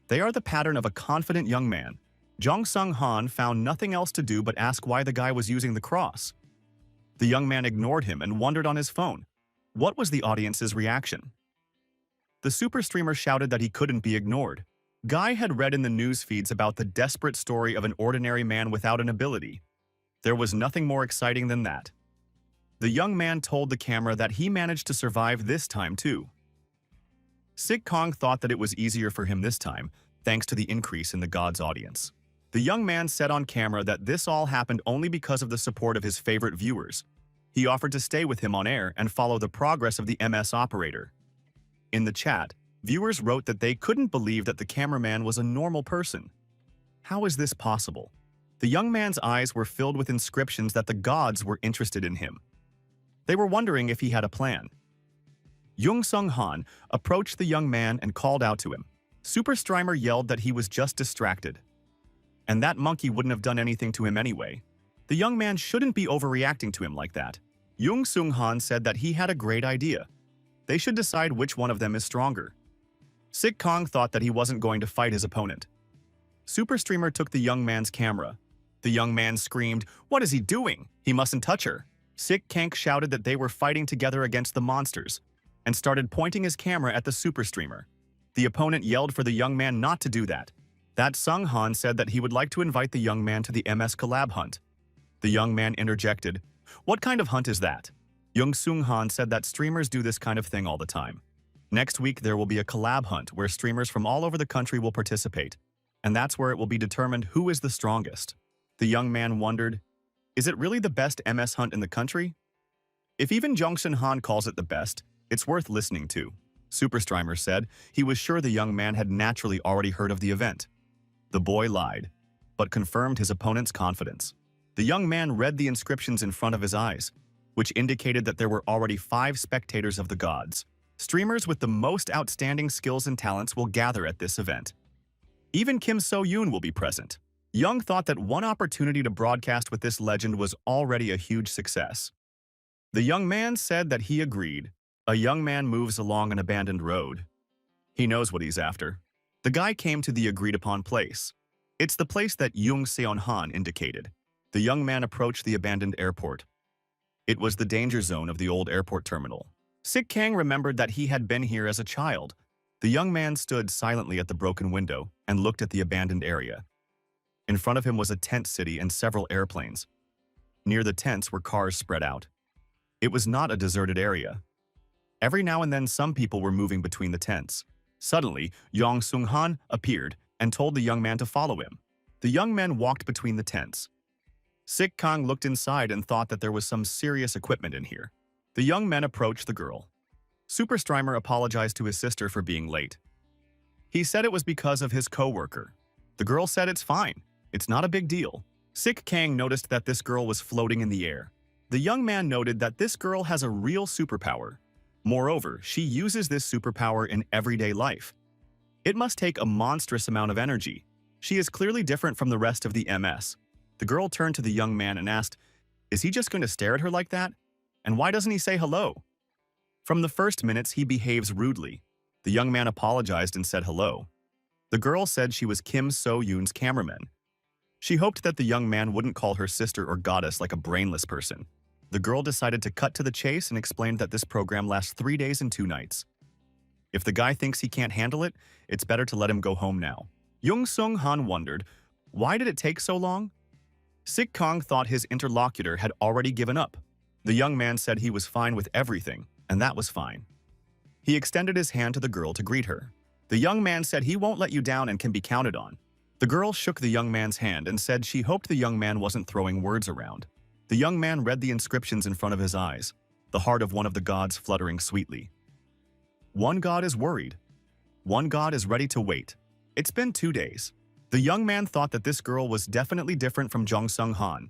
They are the pattern of a confident young man. Jung Sung Han found nothing else to do but ask why the guy was using the cross. The young man ignored him and wondered on his phone. What was the audience's reaction? The super streamer shouted that he couldn't be ignored. Guy had read in the news feeds about the desperate story of an ordinary man without an ability. There was nothing more exciting than that. The young man told the camera that he managed to survive this time too. Sik Kang thought that it was easier for him this time, thanks to the increase in the god's audience. The young man said on camera that this all happened only because of the support of his favorite viewers. He offered to stay with him on air and follow the progress of the MS operator. In the chat, viewers wrote that they couldn't believe that the cameraman was a normal person. How is this possible? The young man's eyes were filled with inscriptions that the gods were interested in him. They were wondering if he had a plan. Jung Sung Han approached the young man and called out to him. Super Streamer yelled that he was just distracted. And that monkey wouldn't have done anything to him anyway. The young man shouldn't be overreacting to him like that. Jung Sung Han said that he had a great idea. They should decide which one of them is stronger. Sik Kang thought that he wasn't going to fight his opponent. Super Streamer took the young man's camera. The young man screamed, "What is he doing? He mustn't touch her." Sik Kang shouted that they were fighting together against the monsters and started pointing his camera at the Super Streamer. The opponent yelled for the young man not to do that. That Sung Han said that he would like to invite the young man to the MS collab hunt. The young man interjected, "What kind of hunt is that?" Jung Sung Han said that streamers do this kind of thing all the time. Next week there will be a collab hunt where streamers from all over the country will participate, and that's where it will be determined who is the strongest. The young man wondered, is it really the best MS hunt in the country? If even Jung Sung Han calls it the best, it's worth listening to. Super Streamer said he was sure the young man had naturally already heard of the event. The boy lied, but confirmed his opponent's confidence. The young man read the inscriptions in front of his eyes, which indicated that there were already 5 spectators of the gods. Streamers with the most outstanding skills and talents will gather at this event. Even Kim So-yoon will be present. Young thought that one opportunity to broadcast with this legend was already a huge success. The young man said that he agreed. A young man moves along an abandoned road. He knows what he's after. The guy came to the agreed-upon place. It's the place that Jung Seon-han indicated. The young man approached the abandoned airport. It was the danger zone of the old airport terminal. Sik Kang remembered that he had been here as a child. The young man stood silently at the broken window and looked at the abandoned area. In front of him was a tent city and several airplanes. Near the tents were cars spread out. It was not a deserted area. Every now and then some people were moving between the tents. Suddenly, Yong Sung-han appeared and told the young man to follow him. The young man walked between the tents. Sik Kang looked inside and thought that there was some serious equipment in here. The young men approached the girl. Super Strymer apologized to his sister for being late. He said it was because of his co-worker. The girl said it's fine. It's not a big deal. Sik Kang noticed that this girl was floating in the air. The young man noted that this girl has a real superpower. Moreover, she uses this superpower in everyday life. It must take a monstrous amount of energy. She is clearly different from the rest of the MS. The girl turned to the young man and asked, "Is he just going to stare at her like that? And why doesn't he say hello?" From the first minutes, he behaves rudely. The young man apologized and said hello. The girl said she was Kim So-yoon's cameraman. She hoped that the young man wouldn't call her sister or goddess like a brainless person. The girl decided to cut to the chase and explained that this program lasts 3 days and 2 nights. If the guy thinks he can't handle it, it's better to let him go home now. Jung Sung-han wondered, why did it take so long? Sik Kang thought his interlocutor had already given up. The young man said he was fine with everything, and that was fine. He extended his hand to the girl to greet her. The young man said he won't let you down and can be counted on. The girl shook the young man's hand and said she hoped the young man wasn't throwing words around. The young man read the inscriptions in front of his eyes, the heart of one of the gods fluttering sweetly. One god is worried. One god is ready to wait. It's been 2 days. The young man thought that this girl was definitely different from Jong Sung-han.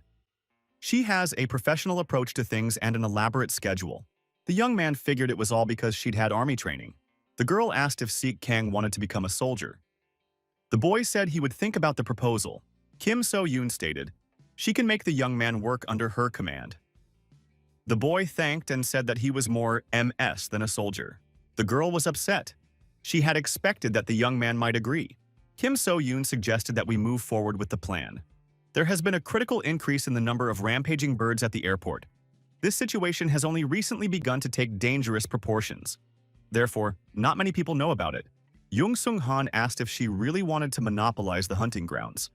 She has a professional approach to things and an elaborate schedule. The young man figured it was all because she'd had army training. The girl asked if Sik Kang wanted to become a soldier. The boy said he would think about the proposal. Kim So-yoon stated, she can make the young man work under her command. The boy thanked and said that he was more MS than a soldier. The girl was upset. She had expected that the young man might agree. Kim So-yoon suggested that we move forward with the plan. There has been a critical increase in the number of rampaging birds at the airport. This situation has only recently begun to take dangerous proportions. Therefore, not many people know about it. Jung Sung-han asked if she really wanted to monopolize the hunting grounds.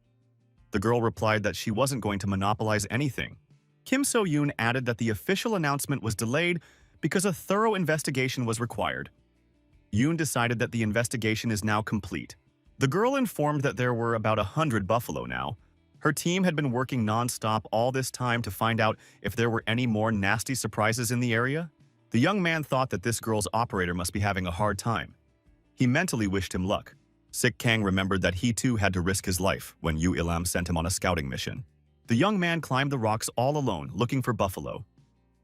The girl replied that she wasn't going to monopolize anything. Kim So-yoon added that the official announcement was delayed because a thorough investigation was required. Yoon decided that the investigation is now complete. The girl informed that there were about 100 buffalo now. Her team had been working non-stop all this time to find out if there were any more nasty surprises in the area. The young man thought that this girl's operator must be having a hard time. He mentally wished him luck. Sik Kang remembered that he too had to risk his life when Yu Ilam sent him on a scouting mission. The young man climbed the rocks all alone looking for buffalo.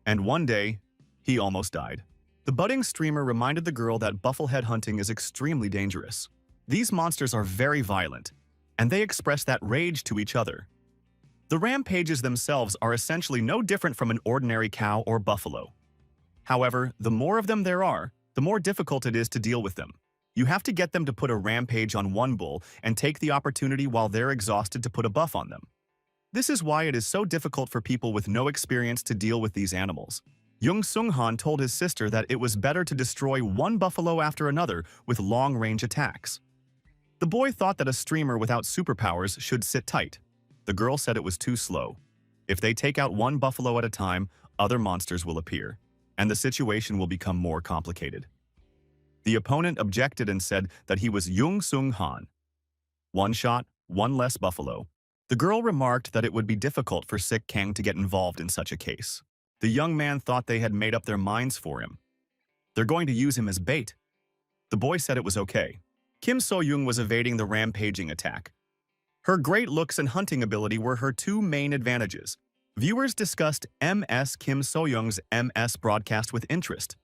And one day, he almost died. The budding streamer reminded the girl that bufflehead hunting is extremely dangerous. These monsters are very violent, and they express that rage to each other. The rampages themselves are essentially no different from an ordinary cow or buffalo. However, the more of them there are, the more difficult it is to deal with them. You have to get them to put a rampage on one bull and take the opportunity while they're exhausted to put a buff on them. This is why it is so difficult for people with no experience to deal with these animals. Jung Sung-han told his sister that it was better to destroy one buffalo after another with long-range attacks. The boy thought that a streamer without superpowers should sit tight. The girl said it was too slow. If they take out one buffalo at a time, other monsters will appear, and the situation will become more complicated. The opponent objected and said that he was Jung Sung-han. One shot, one less buffalo. The girl remarked that it would be difficult for Sik Kang to get involved in such a case. The young man thought they had made up their minds for him. They're going to use him as bait. The boy said it was okay. Kim So-yoon was evading the rampaging attack. Her great looks and hunting ability were her 2 main advantages. Viewers discussed MS Kim So-yoon's MS broadcast with interest,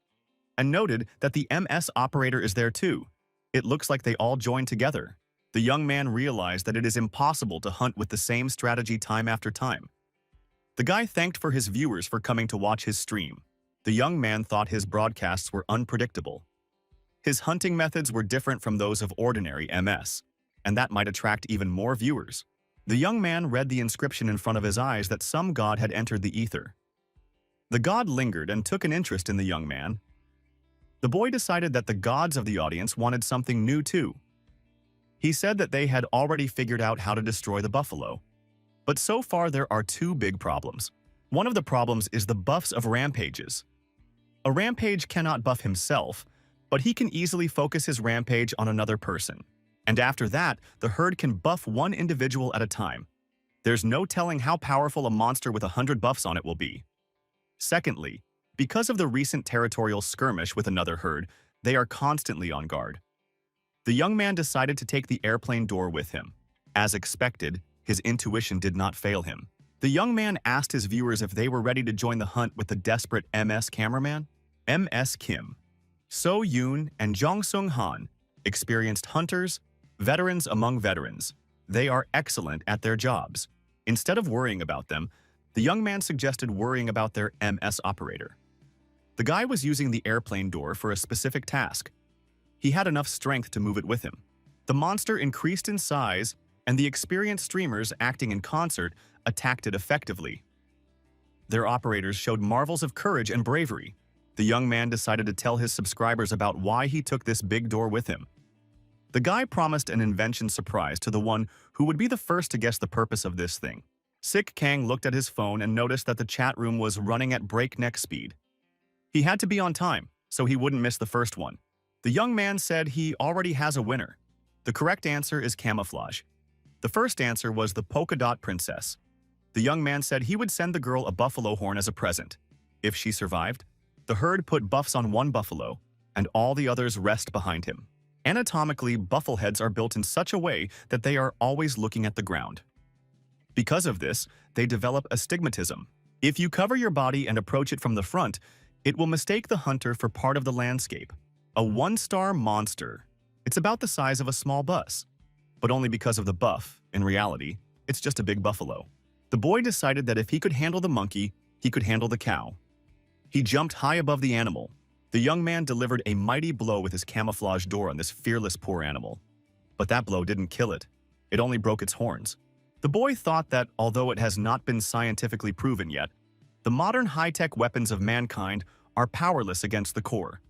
and noted that the MS operator is there too. It looks like they all joined together. The young man realized that it is impossible to hunt with the same strategy time after time. The guy thanked for his viewers for coming to watch his stream. The young man thought his broadcasts were unpredictable. His hunting methods were different from those of ordinary MS, and that might attract even more viewers. The young man read the inscription in front of his eyes that some god had entered the ether. The god lingered and took an interest in the young man. The boy decided that the gods of the audience wanted something new too. He said that they had already figured out how to destroy the buffalo. But so far there are two big problems. One of the problems is the buffs of rampages. A rampage cannot buff himself, but he can easily focus his rampage on another person. And after that, the herd can buff one individual at a time. There's no telling how powerful a monster with 100 buffs on it will be. Secondly, because of the recent territorial skirmish with another herd, they are constantly on guard. The young man decided to take the airplane door with him. As expected, his intuition did not fail him. The young man asked his viewers if they were ready to join the hunt with the desperate MS cameraman. MS Kim, So Yoon, and Jong Sung Han, experienced hunters, veterans among veterans. They are excellent at their jobs. Instead of worrying about them, the young man suggested worrying about their MS operator. The guy was using the airplane door for a specific task. He had enough strength to move it with him. The monster increased in size, and the experienced streamers acting in concert attacked it effectively. Their operators showed marvels of courage and bravery. The young man decided to tell his subscribers about why he took this big door with him. The guy promised an invention surprise to the one who would be the first to guess the purpose of this thing. Sik Kang looked at his phone and noticed that the chat room was running at breakneck speed. He had to be on time, so he wouldn't miss the first one. The young man said he already has a winner. The correct answer is camouflage. The first answer was the polka dot princess. The young man said he would send the girl a buffalo horn as a present. If she survived, the herd put buffs on one buffalo, and all the others rest behind him. Anatomically, buffalo heads are built in such a way that they are always looking at the ground. Because of this, they develop astigmatism. If you cover your body and approach it from the front, it will mistake the hunter for part of the landscape. A one-star monster. It's about the size of a small bus. But only because of the buff, in reality, it's just a big buffalo. The boy decided that if he could handle the monkey, he could handle the cow. He jumped high above the animal. The young man delivered a mighty blow with his camouflage door on this fearless poor animal. But that blow didn't kill it. It only broke its horns. The boy thought that, although it has not been scientifically proven yet, the modern high-tech weapons of mankind are powerless against the core.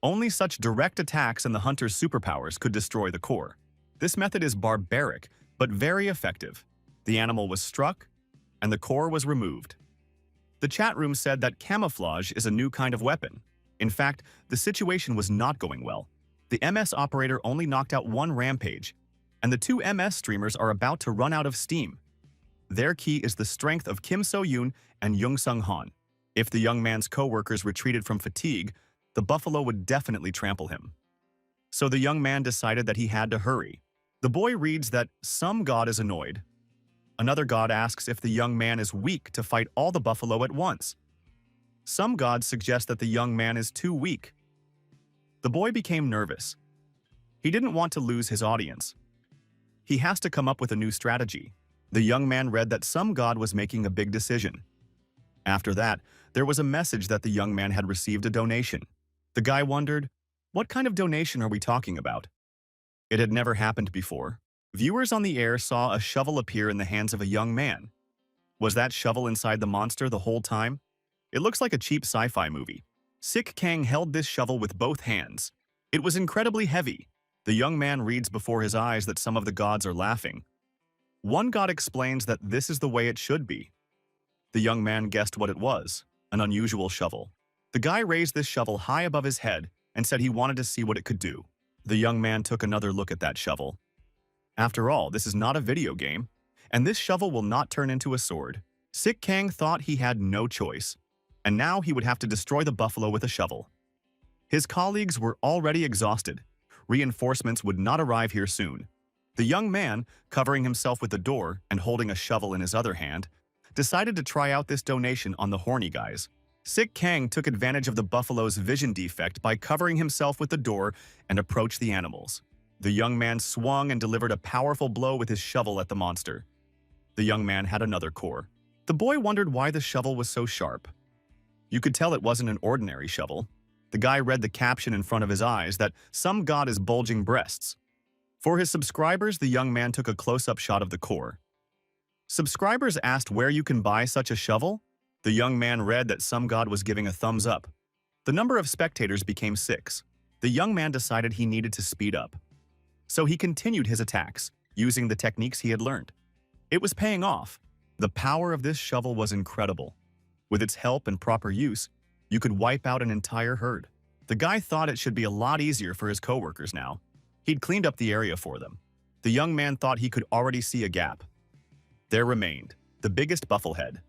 Only such direct attacks and the hunter's superpowers could destroy the core. This method is barbaric, but very effective. The animal was struck, and the core was removed. The chat room said that camouflage is a new kind of weapon. In fact, the situation was not going well. The MS operator only knocked out one rampage, and the two MS streamers are about to run out of steam. Their key is the strength of Kim So-yoon and Jung Sung-han. If the young man's co-workers retreated from fatigue, the buffalo would definitely trample him. So the young man decided that he had to hurry. The boy reads that some god is annoyed. Another god asks if the young man is weak to fight all the buffalo at once. Some gods suggest that the young man is too weak. The boy became nervous. He didn't want to lose his audience. He has to come up with a new strategy. The young man read that some god was making a big decision. After that, there was a message that the young man had received a donation. The guy wondered, what kind of donation are we talking about? It had never happened before. Viewers on the air saw a shovel appear in the hands of a young man. Was that shovel inside the monster the whole time? It looks like a cheap sci-fi movie. Sik Kang held this shovel with both hands. It was incredibly heavy. The young man reads before his eyes that some of the gods are laughing. One god explains that this is the way it should be. The young man guessed what it was, an unusual shovel. The guy raised this shovel high above his head and said he wanted to see what it could do. The young man took another look at that shovel. After all, this is not a video game, and this shovel will not turn into a sword. Sik Kang thought he had no choice, and now he would have to destroy the buffalo with a shovel. His colleagues were already exhausted. Reinforcements would not arrive here soon. The young man, covering himself with the door and holding a shovel in his other hand, decided to try out this donation on the horny guys. Sik Kang took advantage of the buffalo's vision defect by covering himself with the door and approached the animals. The young man swung and delivered a powerful blow with his shovel at the monster. The young man had another core. The boy wondered why the shovel was so sharp. You could tell it wasn't an ordinary shovel. The guy read the caption in front of his eyes that some god is bulging breasts. For his subscribers, the young man took a close-up shot of the core. Subscribers asked where you can buy such a shovel. The young man read that some god was giving a thumbs up. The number of spectators became 6. The young man decided he needed to speed up. So he continued his attacks, using the techniques he had learned. It was paying off. The power of this shovel was incredible. With its help and proper use, you could wipe out an entire herd. The guy thought it should be a lot easier for his coworkers now. He'd cleaned up the area for them. The young man thought he could already see a gap. There remained the biggest bufflehead.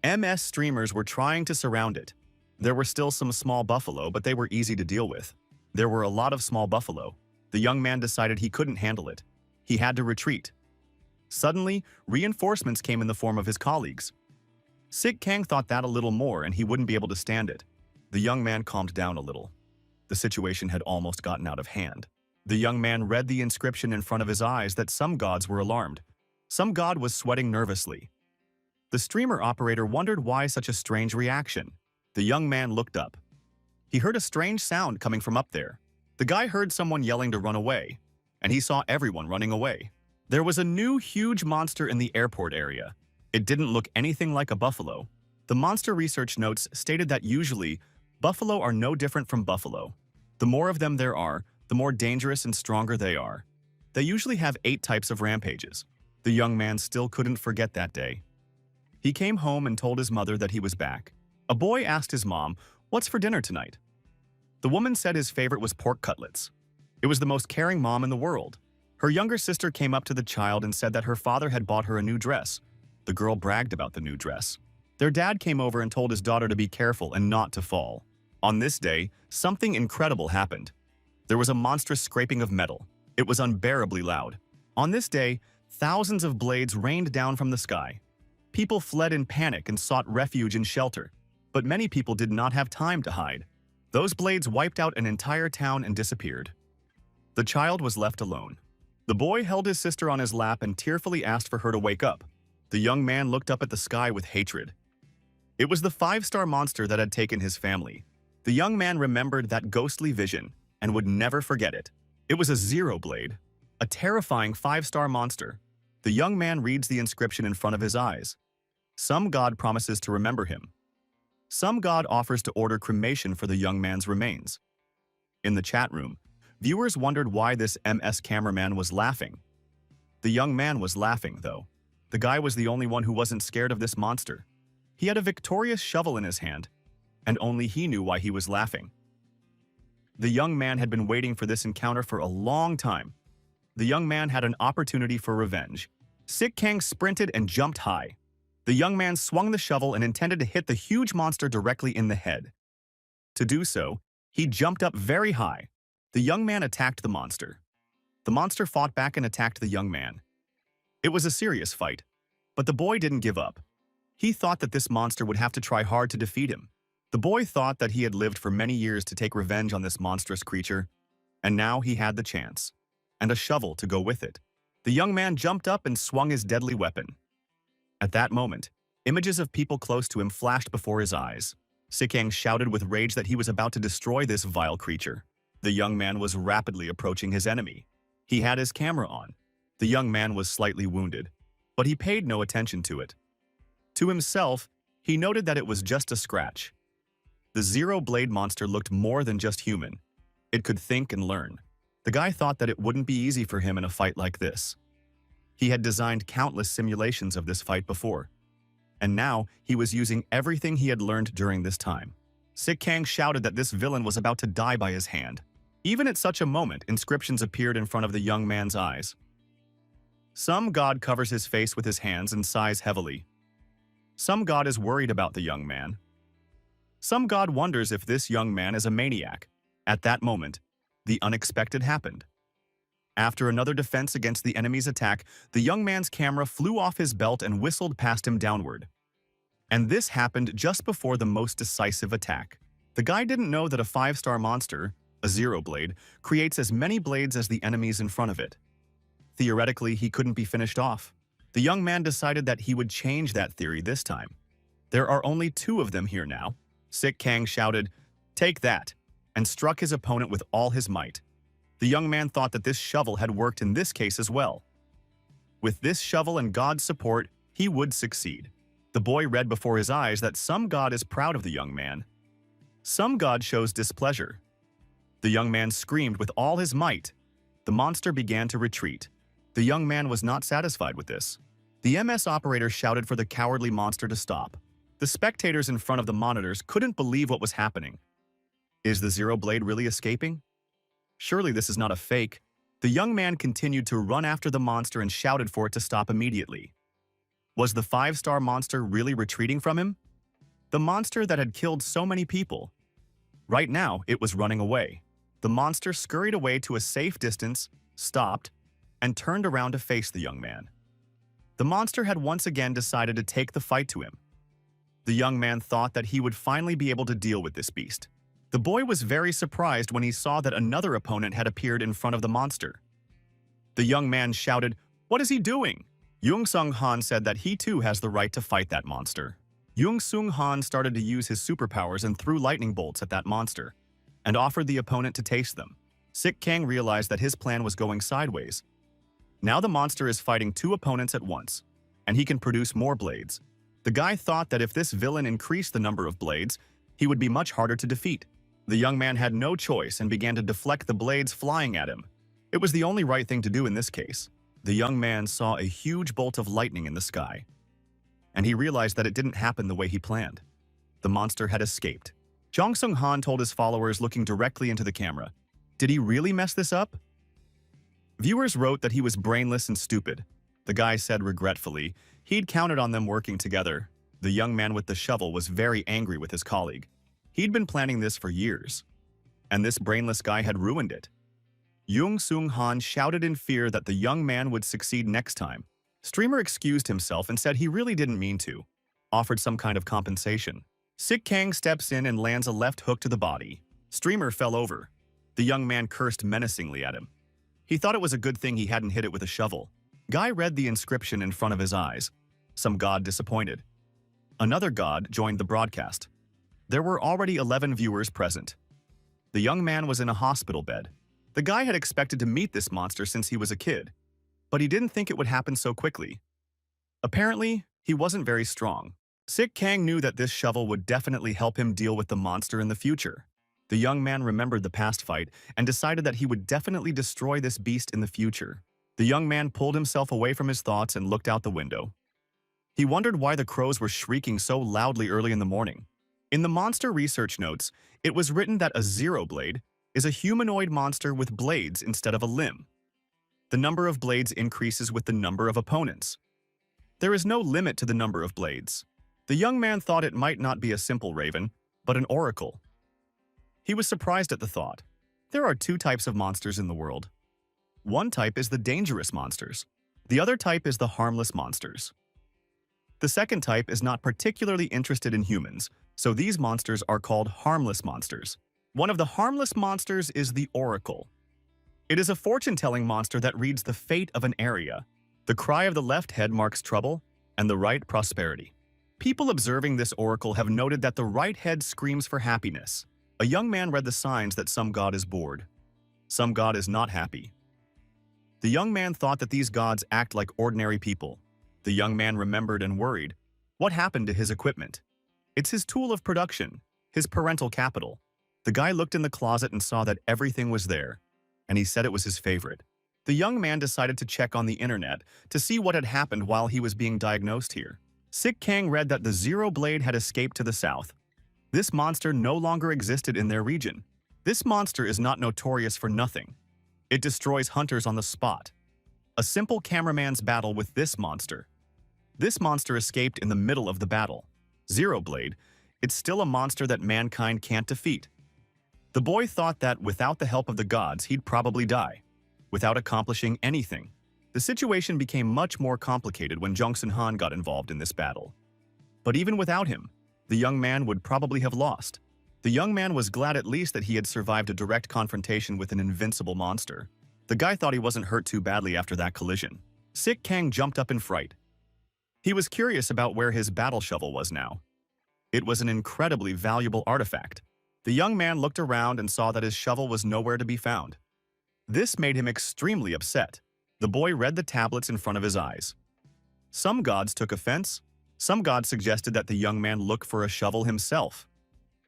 MS streamers were trying to surround it. There were still some small buffalo, but they were easy to deal with. There were a lot of small buffalo. The young man decided he couldn't handle it. He had to retreat. Suddenly, reinforcements came in the form of his colleagues. Sik Kang thought that a little more and he wouldn't be able to stand it. The young man calmed down a little. The situation had almost gotten out of hand. The young man read the inscription in front of his eyes that some gods were alarmed. Some god was sweating nervously. The streamer operator wondered why such a strange reaction. The young man looked up. He heard a strange sound coming from up there. The guy heard someone yelling to run away, and he saw everyone running away. There was a new huge monster in the airport area. It didn't look anything like a buffalo. The monster research notes stated that usually, buffalo are no different from buffalo. The more of them there are, the more dangerous and stronger they are. They usually have 8 types of rampages. The young man still couldn't forget that day. He came home and told his mother that he was back. A boy asked his mom, "What's for dinner tonight?" The woman said his favorite was pork cutlets. It was the most caring mom in the world. Her younger sister came up to the child and said that her father had bought her a new dress. The girl bragged about the new dress. Their dad came over and told his daughter to be careful and not to fall. On this day, something incredible happened. There was a monstrous scraping of metal. It was unbearably loud. On this day, thousands of blades rained down from the sky. People fled in panic and sought refuge and shelter, but many people did not have time to hide. Those blades wiped out an entire town and disappeared. The child was left alone. The boy held his sister on his lap and tearfully asked for her to wake up. The young man looked up at the sky with hatred. It was the 5-star monster that had taken his family. The young man remembered that ghostly vision and would never forget it. It was a Zero Blade, a terrifying 5-star monster. The young man reads the inscription in front of his eyes. Some god promises to remember him. Some god offers to order cremation for the young man's remains. In the chat room, viewers wondered why this MS cameraman was laughing. The young man was laughing, though. The guy was the only one who wasn't scared of this monster. He had a victorious shovel in his hand, and only he knew why he was laughing. The young man had been waiting for this encounter for a long time. The young man had an opportunity for revenge. Sik Kang sprinted and jumped high. The young man swung the shovel and intended to hit the huge monster directly in the head. To do so, he jumped up very high. The young man attacked the monster. The monster fought back and attacked the young man. It was a serious fight, but the boy didn't give up. He thought that this monster would have to try hard to defeat him. The boy thought that he had lived for many years to take revenge on this monstrous creature, and now he had the chance, and a shovel to go with it. The young man jumped up and swung his deadly weapon. At that moment, images of people close to him flashed before his eyes. Sik Kang shouted with rage that he was about to destroy this vile creature. The young man was rapidly approaching his enemy. He had his camera on. The young man was slightly wounded, but he paid no attention to it. To himself, he noted that it was just a scratch. The Zero-Blade monster looked more than just human. It could think and learn. The guy thought that it wouldn't be easy for him in a fight like this. He had designed countless simulations of this fight before, and now he was using everything he had learned during this time. Sik Kang shouted that this villain was about to die by his hand. Even at such a moment, inscriptions appeared in front of the young man's eyes. Some god covers his face with his hands and sighs heavily. Some god is worried about the young man. Some god wonders if this young man is a maniac. At that moment, the unexpected happened. After another defense against the enemy's attack, the young man's camera flew off his belt and whistled past him downward. And this happened just before the most decisive attack. The guy didn't know that a 5-star monster, a Zero Blade, creates as many blades as the enemies in front of it. Theoretically, he couldn't be finished off. The young man decided that he would change that theory this time. There are only 2 of them here now. Sik Kang shouted, "Take that!" and struck his opponent with all his might. The young man thought that this shovel had worked in this case as well. With this shovel and God's support, he would succeed. The boy read before his eyes that some god is proud of the young man. Some god shows displeasure. The young man screamed with all his might. The monster began to retreat. The young man was not satisfied with this. The MS operator shouted for the cowardly monster to stop. The spectators in front of the monitors couldn't believe what was happening. Is the Zero Blade really escaping? Surely this is not a fake. The young man continued to run after the monster and shouted for it to stop immediately. Was the 5-star monster really retreating from him? The monster that had killed so many people. Right now, it was running away. The monster scurried away to a safe distance, stopped, and turned around to face the young man. The monster had once again decided to take the fight to him. The young man thought that he would finally be able to deal with this beast. The boy was very surprised when he saw that another opponent had appeared in front of the monster. The young man shouted, "What is he doing?" Jung Sung Han said that he too has the right to fight that monster. Jung Sung Han started to use his superpowers and threw lightning bolts at that monster, and offered the opponent to taste them. Sik Kang realized that his plan was going sideways. Now the monster is fighting 2 opponents at once, and he can produce more blades. The guy thought that if this villain increased the number of blades, he would be much harder to defeat. The young man had no choice and began to deflect the blades flying at him. It was the only right thing to do in this case. The young man saw a huge bolt of lightning in the sky, and he realized that it didn't happen the way he planned. The monster had escaped. Jong Sung Han told his followers, looking directly into the camera, "Did he really mess this up?" Viewers wrote that he was brainless and stupid. The guy said regretfully, he'd counted on them working together. The young man with the shovel was very angry with his colleague. He'd been planning this for years, and this brainless guy had ruined it. Jung Sung Han shouted in fear that the young man would succeed next time. Streamer excused himself and said he really didn't mean to, offered some kind of compensation. Sik Kang steps in and lands a left hook to the body. Streamer fell over. The young man cursed menacingly at him. He thought it was a good thing he hadn't hit it with a shovel. Guy read the inscription in front of his eyes. Some god disappointed. Another god joined the broadcast. There were already 11 viewers present. The young man was in a hospital bed. The guy had expected to meet this monster since he was a kid, but he didn't think it would happen so quickly. Apparently, he wasn't very strong. Sik Kang knew that this shovel would definitely help him deal with the monster in the future. The young man remembered the past fight and decided that he would definitely destroy this beast in the future. The young man pulled himself away from his thoughts and looked out the window. He wondered why the crows were shrieking so loudly early in the morning. In the monster research notes, it was written that a Zero Blade is a humanoid monster with blades instead of a limb. The number of blades increases with the number of opponents. There is no limit to the number of blades. The young man thought it might not be a simple raven, but an oracle. He was surprised at the thought. There are 2 types of monsters in the world. One type is the dangerous monsters. The other type is the harmless monsters. The second type is not particularly interested in humans, so these monsters are called harmless monsters. One of the harmless monsters is the oracle. It is a fortune-telling monster that reads the fate of an area. The cry of the left head marks trouble, and the right prosperity. People observing this oracle have noted that the right head screams for happiness. A young man read the signs that some god is bored. Some god is not happy. The young man thought that these gods act like ordinary people. The young man remembered and worried. What happened to his equipment? It's his tool of production, his parental capital. The guy looked in the closet and saw that everything was there, and he said it was his favorite. The young man decided to check on the internet to see what had happened while he was being diagnosed here. Sik Kang read that the Zero Blade had escaped to the south. This monster no longer existed in their region. This monster is not notorious for nothing. It destroys hunters on the spot. A simple cameraman's battle with this monster. This monster escaped in the middle of the battle. Zero Blade, it's still a monster that mankind can't defeat. The boy thought that without the help of the gods, he'd probably die, without accomplishing anything. The situation became much more complicated when Jongsun Han got involved in this battle. But even without him, the young man would probably have lost. The young man was glad at least that he had survived a direct confrontation with an invincible monster. The guy thought he wasn't hurt too badly after that collision. Sik Kang jumped up in fright. He was curious about where his battle shovel was now. It was an incredibly valuable artifact. The young man looked around and saw that his shovel was nowhere to be found. This made him extremely upset. The boy read the tablets in front of his eyes. Some gods took offense. Some gods suggested that the young man look for a shovel himself.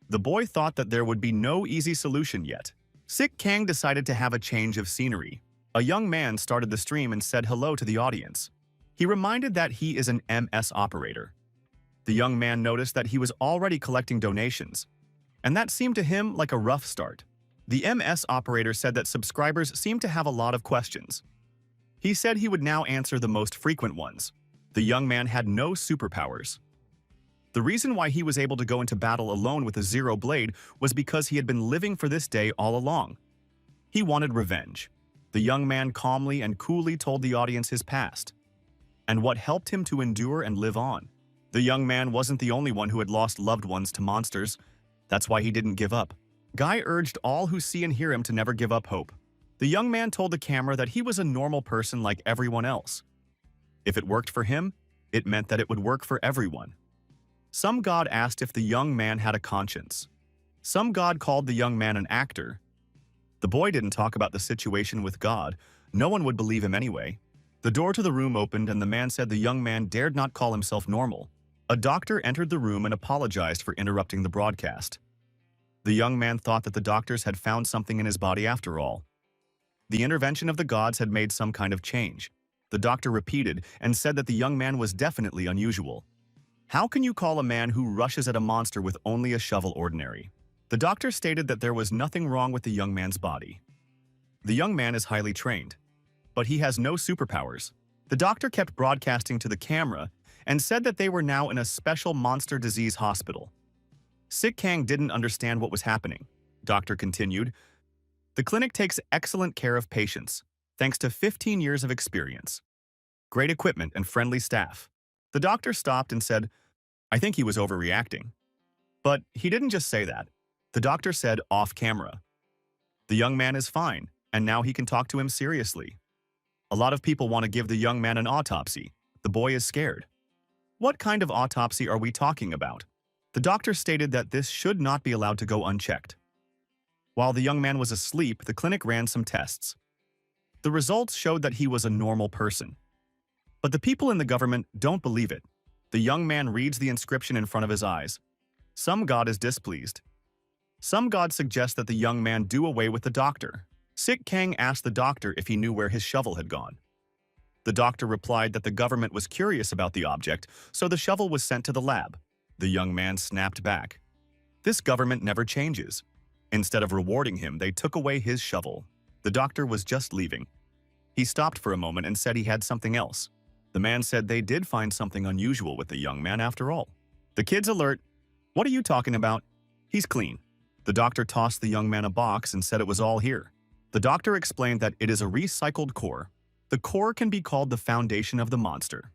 The boy thought that there would be no easy solution yet. Sik Kang decided to have a change of scenery. A young man started the stream and said hello to the audience. He reminded that he is an MS operator. The young man noticed that he was already collecting donations, and that seemed to him like a rough start. The MS operator said that subscribers seemed to have a lot of questions. He said he would now answer the most frequent ones. The young man had no superpowers. The reason why he was able to go into battle alone with a zero blade was because he had been living for this day all along. He wanted revenge. The young man calmly and coolly told the audience his past, and what helped him to endure and live on. The young man wasn't the only one who had lost loved ones to monsters. That's why he didn't give up. Guy urged all who see and hear him to never give up hope. The young man told the camera that he was a normal person like everyone else. If it worked for him, it meant that it would work for everyone. Some god asked if the young man had a conscience. Some god called the young man an actor. The boy didn't talk about the situation with God. No one would believe him anyway. The door to the room opened and the man said the young man dared not call himself normal. A doctor entered the room and apologized for interrupting the broadcast. The young man thought that the doctors had found something in his body after all. The intervention of the gods had made some kind of change. The doctor repeated and said that the young man was definitely unusual. How can you call a man who rushes at a monster with only a shovel ordinary? The doctor stated that there was nothing wrong with the young man's body. The young man is highly trained, but he has no superpowers. The doctor kept broadcasting to the camera and said that they were now in a special monster disease hospital. Sik Kang didn't understand what was happening. Doctor continued, "The clinic takes excellent care of patients, thanks to 15 years of experience, great equipment and friendly staff." The doctor stopped and said, "I think he was overreacting." But he didn't just say that. The doctor said off camera, "The young man is fine, and now he can talk to him seriously. A lot of people want to give the young man an autopsy. The boy is scared." What kind of autopsy are we talking about? The doctor stated that this should not be allowed to go unchecked. While the young man was asleep, the clinic ran some tests. The results showed that he was a normal person. But the people in the government don't believe it. The young man reads the inscription in front of his eyes. Some god is displeased. Some gods suggest that the young man do away with the doctor. Sik Kang asked the doctor if he knew where his shovel had gone. The doctor replied that the government was curious about the object, so the shovel was sent to the lab. The young man snapped back. This government never changes. Instead of rewarding him, they took away his shovel. The doctor was just leaving. He stopped for a moment and said he had something else. The man said they did find something unusual with the young man after all. The kids alert, "What are you talking about? He's clean." The doctor tossed the young man a box and said it was all here. The doctor explained that it is a recycled core. The core can be called the foundation of the monster.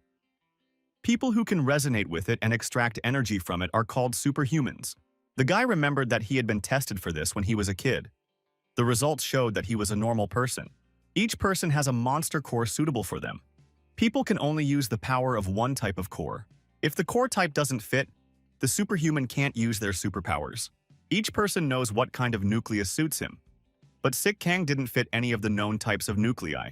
People who can resonate with it and extract energy from it are called superhumans. The guy remembered that he had been tested for this when he was a kid. The results showed that he was a normal person. Each person has a monster core suitable for them. People can only use the power of one type of core. If the core type doesn't fit, the superhuman can't use their superpowers. Each person knows what kind of nucleus suits him. But Sik Kang didn't fit any of the known types of nuclei.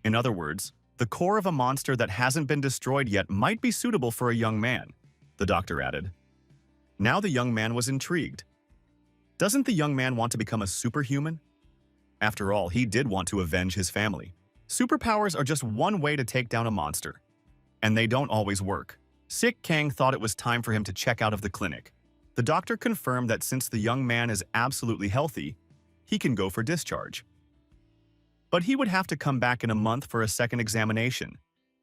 In other words, the core of a monster that hasn't been destroyed yet might be suitable for a young man, the doctor added. Now the young man was intrigued. Doesn't the young man want to become a superhuman? After all, he did want to avenge his family. Superpowers are just one way to take down a monster, and they don't always work. Sik Kang thought it was time for him to check out of the clinic. The doctor confirmed that since the young man is absolutely healthy, he can go for discharge. But he would have to come back in a month for a second examination.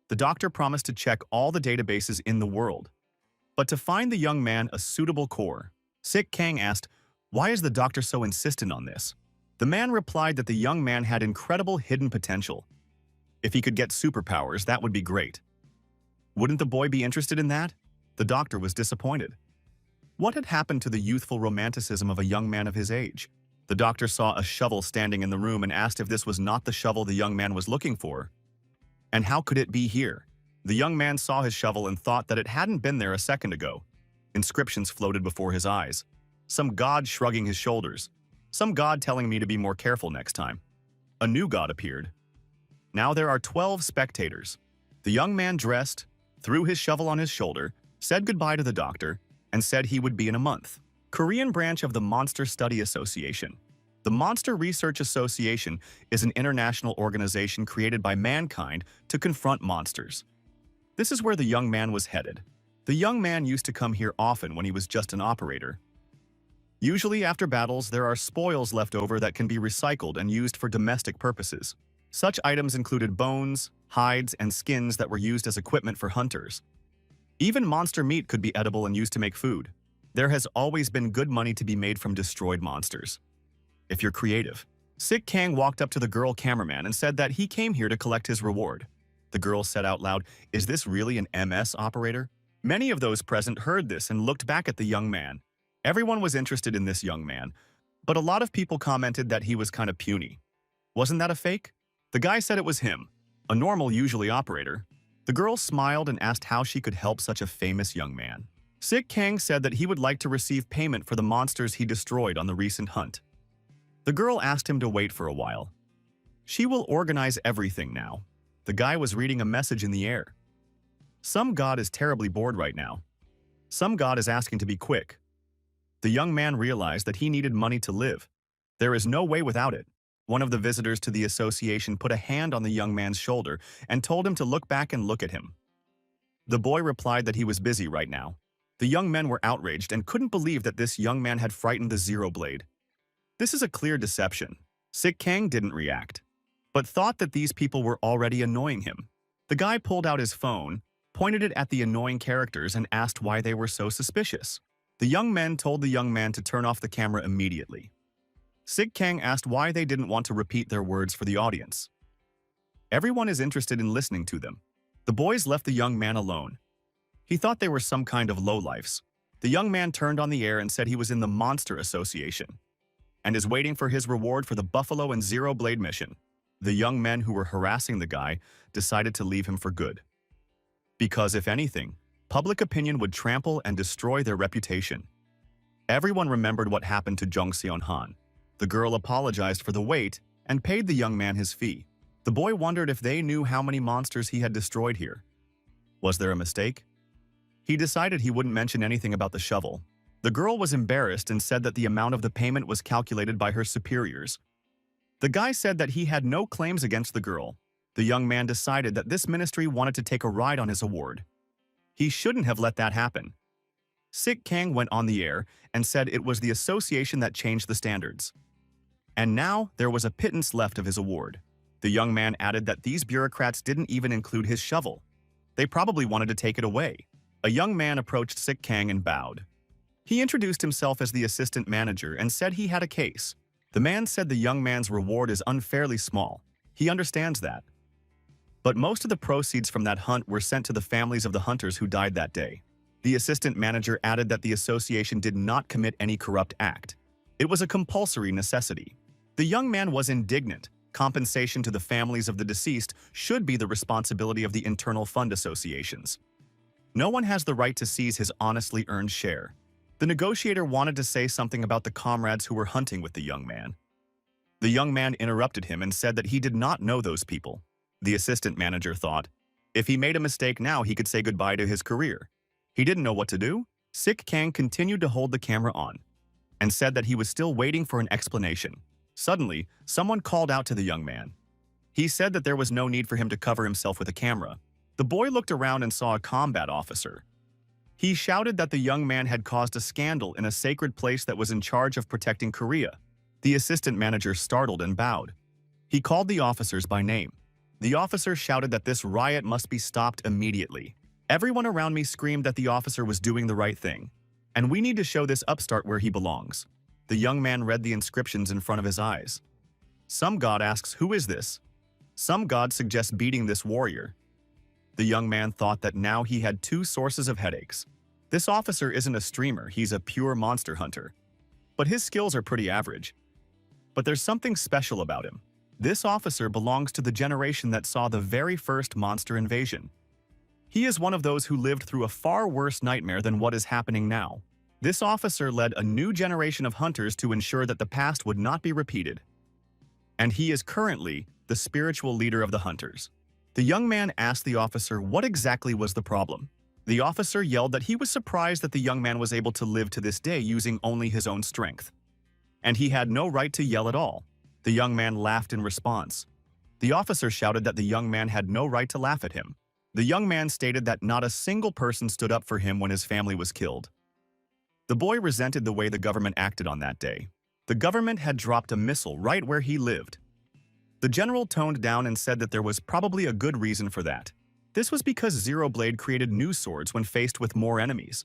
The doctor promised to check all the databases in the world. But to find the young man a suitable core, Sik Kang asked, "Why is the doctor so insistent on this?" The man replied that the young man had incredible hidden potential. If he could get superpowers, that would be great. Wouldn't the boy be interested in that? The doctor was disappointed. What had happened to the youthful romanticism of a young man of his age? The doctor saw a shovel standing in the room and asked if this was not the shovel the young man was looking for. And how could it be here? The young man saw his shovel and thought that it hadn't been there a second ago. Inscriptions floated before his eyes. Some god shrugging his shoulders. Some god telling me to be more careful next time. A new god appeared. Now there are 12 spectators. The young man dressed, threw his shovel on his shoulder, said goodbye to the doctor, and said he would be in a month. Korean branch of the Monster Study Association. The Monster Research Association is an international organization created by mankind to confront monsters. This is where the young man was headed. The young man used to come here often when he was just an operator. Usually after battles, there are spoils left over that can be recycled and used for domestic purposes. Such items included bones, hides, and skins that were used as equipment for hunters. Even monster meat could be edible and used to make food. There has always been good money to be made from destroyed monsters. If you're creative. Sik Kang walked up to the girl cameraman and said that he came here to collect his reward. The girl said out loud, "Is this really an MS operator?" Many of those present heard this and looked back at the young man. Everyone was interested in this young man, but a lot of people commented that he was kind of puny. Wasn't that a fake? The guy said it was him, a normal usually operator. The girl smiled and asked how she could help such a famous young man. Sik Kang said that he would like to receive payment for the monsters he destroyed on the recent hunt. The girl asked him to wait for a while. She will organize everything now. The guy was reading a message in the air. Some god is terribly bored right now. Some god is asking to be quick. The young man realized that he needed money to live. There is no way without it. One of the visitors to the association put a hand on the young man's shoulder and told him to look back and look at him. The boy replied that he was busy right now. The young men were outraged and couldn't believe that this young man had frightened the Zero Blade. This is a clear deception. Sik Kang didn't react, but thought that these people were already annoying him. The guy pulled out his phone, pointed it at the annoying characters, and asked why they were so suspicious. The young men told the young man to turn off the camera immediately. Sik Kang asked why they didn't want to repeat their words for the audience. Everyone is interested in listening to them. The boys left the young man alone. He thought they were some kind of lowlifes. The young man turned on the air and said he was in the Monster Association and is waiting for his reward for the Buffalo and Zero Blade mission. The young men who were harassing the guy decided to leave him for good. Because if anything, public opinion would trample and destroy their reputation. Everyone remembered what happened to Jung Seon-han. The girl apologized for the wait and paid the young man his fee. The boy wondered if they knew how many monsters he had destroyed here. Was there a mistake? He decided he wouldn't mention anything about the shovel. The girl was embarrassed and said that the amount of the payment was calculated by her superiors. The guy said that he had no claims against the girl. The young man decided that this ministry wanted to take a ride on his award. He shouldn't have let that happen. Sik Kang went on the air and said it was the association that changed the standards. And now there was a pittance left of his award. The young man added that these bureaucrats didn't even include his shovel. They probably wanted to take it away. A young man approached Sik Kang and bowed. He introduced himself as the assistant manager and said he had a case. The man said the young man's reward is unfairly small. He understands that. But most of the proceeds from that hunt were sent to the families of the hunters who died that day. The assistant manager added that the association did not commit any corrupt act. It was a compulsory necessity. The young man was indignant. Compensation to the families of the deceased should be the responsibility of the internal fund associations. No one has the right to seize his honestly earned share. The negotiator wanted to say something about the comrades who were hunting with the young man. The young man interrupted him and said that he did not know those people. The assistant manager thought, if he made a mistake now, he could say goodbye to his career. He didn't know what to do. Sik Kang continued to hold the camera on and said that he was still waiting for an explanation. Suddenly, someone called out to the young man. He said that there was no need for him to cover himself with a camera. The boy looked around and saw a combat officer. He shouted that the young man had caused a scandal in a sacred place that was in charge of protecting Korea. The assistant manager startled and bowed. He called the officers by name. The officer shouted that this riot must be stopped immediately. Everyone around me screamed that the officer was doing the right thing, and we need to show this upstart where he belongs. The young man read the inscriptions in front of his eyes. Some god asks, "Who is this?" Some god suggests beating this warrior. The young man thought that now he had two sources of headaches. This officer isn't a streamer, he's a pure monster hunter. But his skills are pretty average. But there's something special about him. This officer belongs to the generation that saw the very first monster invasion. He is one of those who lived through a far worse nightmare than what is happening now. This officer led a new generation of hunters to ensure that the past would not be repeated. And he is currently the spiritual leader of the hunters. The young man asked the officer what exactly was the problem. The officer yelled that he was surprised that the young man was able to live to this day using only his own strength. And he had no right to yell at all. The young man laughed in response. The officer shouted that the young man had no right to laugh at him. The young man stated that not a single person stood up for him when his family was killed. The boy resented the way the government acted on that day. The government had dropped a missile right where he lived. The general toned down and said that there was probably a good reason for that. This was because Zero Blade created new swords when faced with more enemies.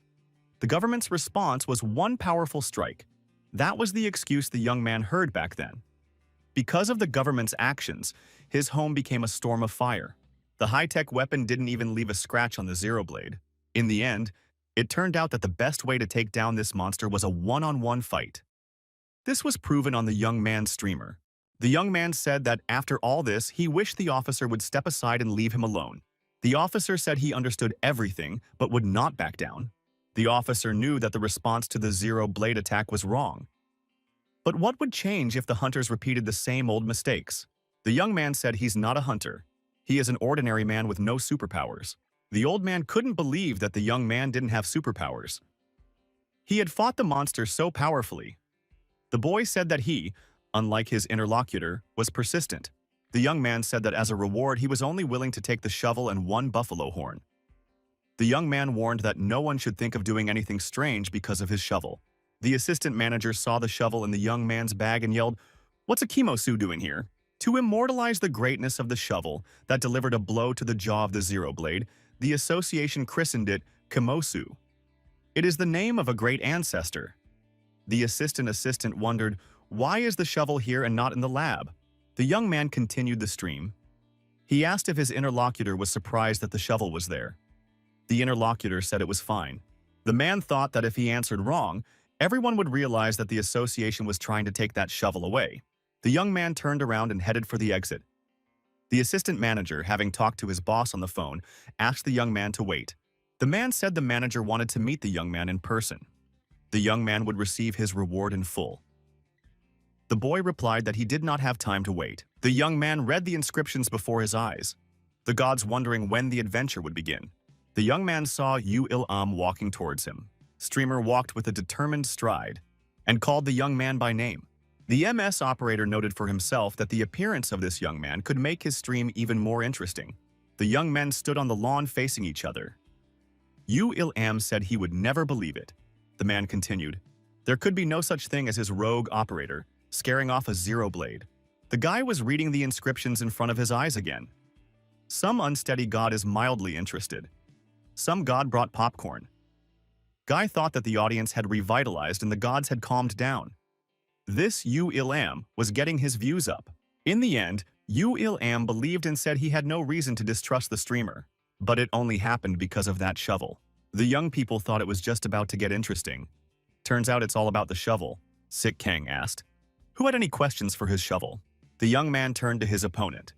The government's response was one powerful strike. That was the excuse the young man heard back then. Because of the government's actions, his home became a storm of fire. The high-tech weapon didn't even leave a scratch on the Zero Blade. In the end, it turned out that the best way to take down this monster was a one-on-one fight. This was proven on the young man's streamer. The young man said that after all this, he wished the officer would step aside and leave him alone. The officer said he understood everything, but would not back down. The officer knew that the response to the Zero Blade attack was wrong. But what would change if the hunters repeated the same old mistakes? The young man said he's not a hunter. He is an ordinary man with no superpowers. The old man couldn't believe that the young man didn't have superpowers. He had fought the monster so powerfully. The boy said that he, unlike his interlocutor, was persistent. The young man said that as a reward he was only willing to take the shovel and one buffalo horn. The young man warned that no one should think of doing anything strange because of his shovel. The assistant manager saw the shovel in the young man's bag and yelled, "What's a Kimosu doing here?" To immortalize the greatness of the shovel that delivered a blow to the jaw of the Zero Blade, the association christened it Kimosu. It is the name of a great ancestor. The assistant wondered, why is the shovel here and not in the lab? The young man continued the stream. He asked if his interlocutor was surprised that the shovel was there. The interlocutor said it was fine. The man thought that if he answered wrong, everyone would realize that the association was trying to take that shovel away. The young man turned around and headed for the exit. The assistant manager, having talked to his boss on the phone, asked the young man to wait. The man said the manager wanted to meet the young man in person. The young man would receive his reward in full. The boy replied that he did not have time to wait. The young man read the inscriptions before his eyes, the gods wondering when the adventure would begin. The young man saw Yu-Il-Am walking towards him. Streamer walked with a determined stride and called the young man by name. The MS operator noted for himself that the appearance of this young man could make his stream even more interesting. The young men stood on the lawn facing each other. Yu-Il-Am said he would never believe it. The man continued, "There could be no such thing as his rogue operator, scaring off a Zero Blade." The guy was reading the inscriptions in front of his eyes again. Some unsteady god is mildly interested. Some god brought popcorn. Guy thought that the audience had revitalized and the gods had calmed down. This Yu-Il-Am was getting his views up. In the end, Yu-Il-Am believed and said he had no reason to distrust the streamer. But it only happened because of that shovel. The young people thought it was just about to get interesting. Turns out it's all about the shovel, Sik Kang asked. Who had any questions for his shovel? The young man turned to his opponent.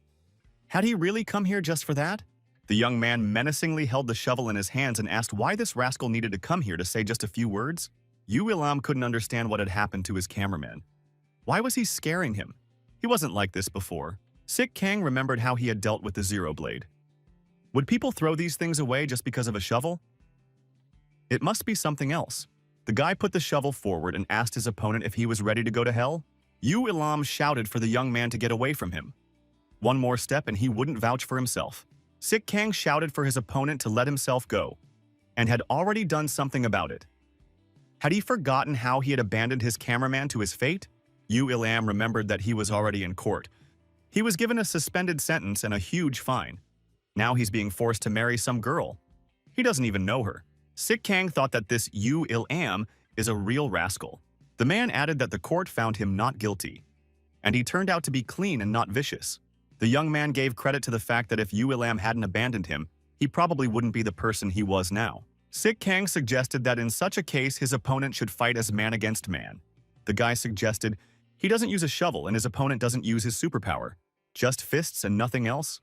Had he really come here just for that? The young man menacingly held the shovel in his hands and asked why this rascal needed to come here to say just a few words. Yu-Il-Am couldn't understand what had happened to his cameraman. Why was he scaring him? He wasn't like this before. Sik Kang remembered how he had dealt with the Zero Blade. Would people throw these things away just because of a shovel? It must be something else. The guy put the shovel forward and asked his opponent if he was ready to go to hell. Yu-Il-Am shouted for the young man to get away from him. One more step and he wouldn't vouch for himself. Sik Kang shouted for his opponent to let himself go, and had already done something about it. Had he forgotten how he had abandoned his cameraman to his fate? Yu-Il-Am remembered that he was already in court. He was given a suspended sentence and a huge fine. Now he's being forced to marry some girl. He doesn't even know her. Sik Kang thought that this Yu-Il-Am is a real rascal. The man added that the court found him not guilty, and he turned out to be clean and not vicious. The young man gave credit to the fact that if Yu-Il-Am hadn't abandoned him, he probably wouldn't be the person he was now. Sik Kang suggested that in such a case his opponent should fight as man against man. The guy suggested he doesn't use a shovel and his opponent doesn't use his superpower. Just fists and nothing else?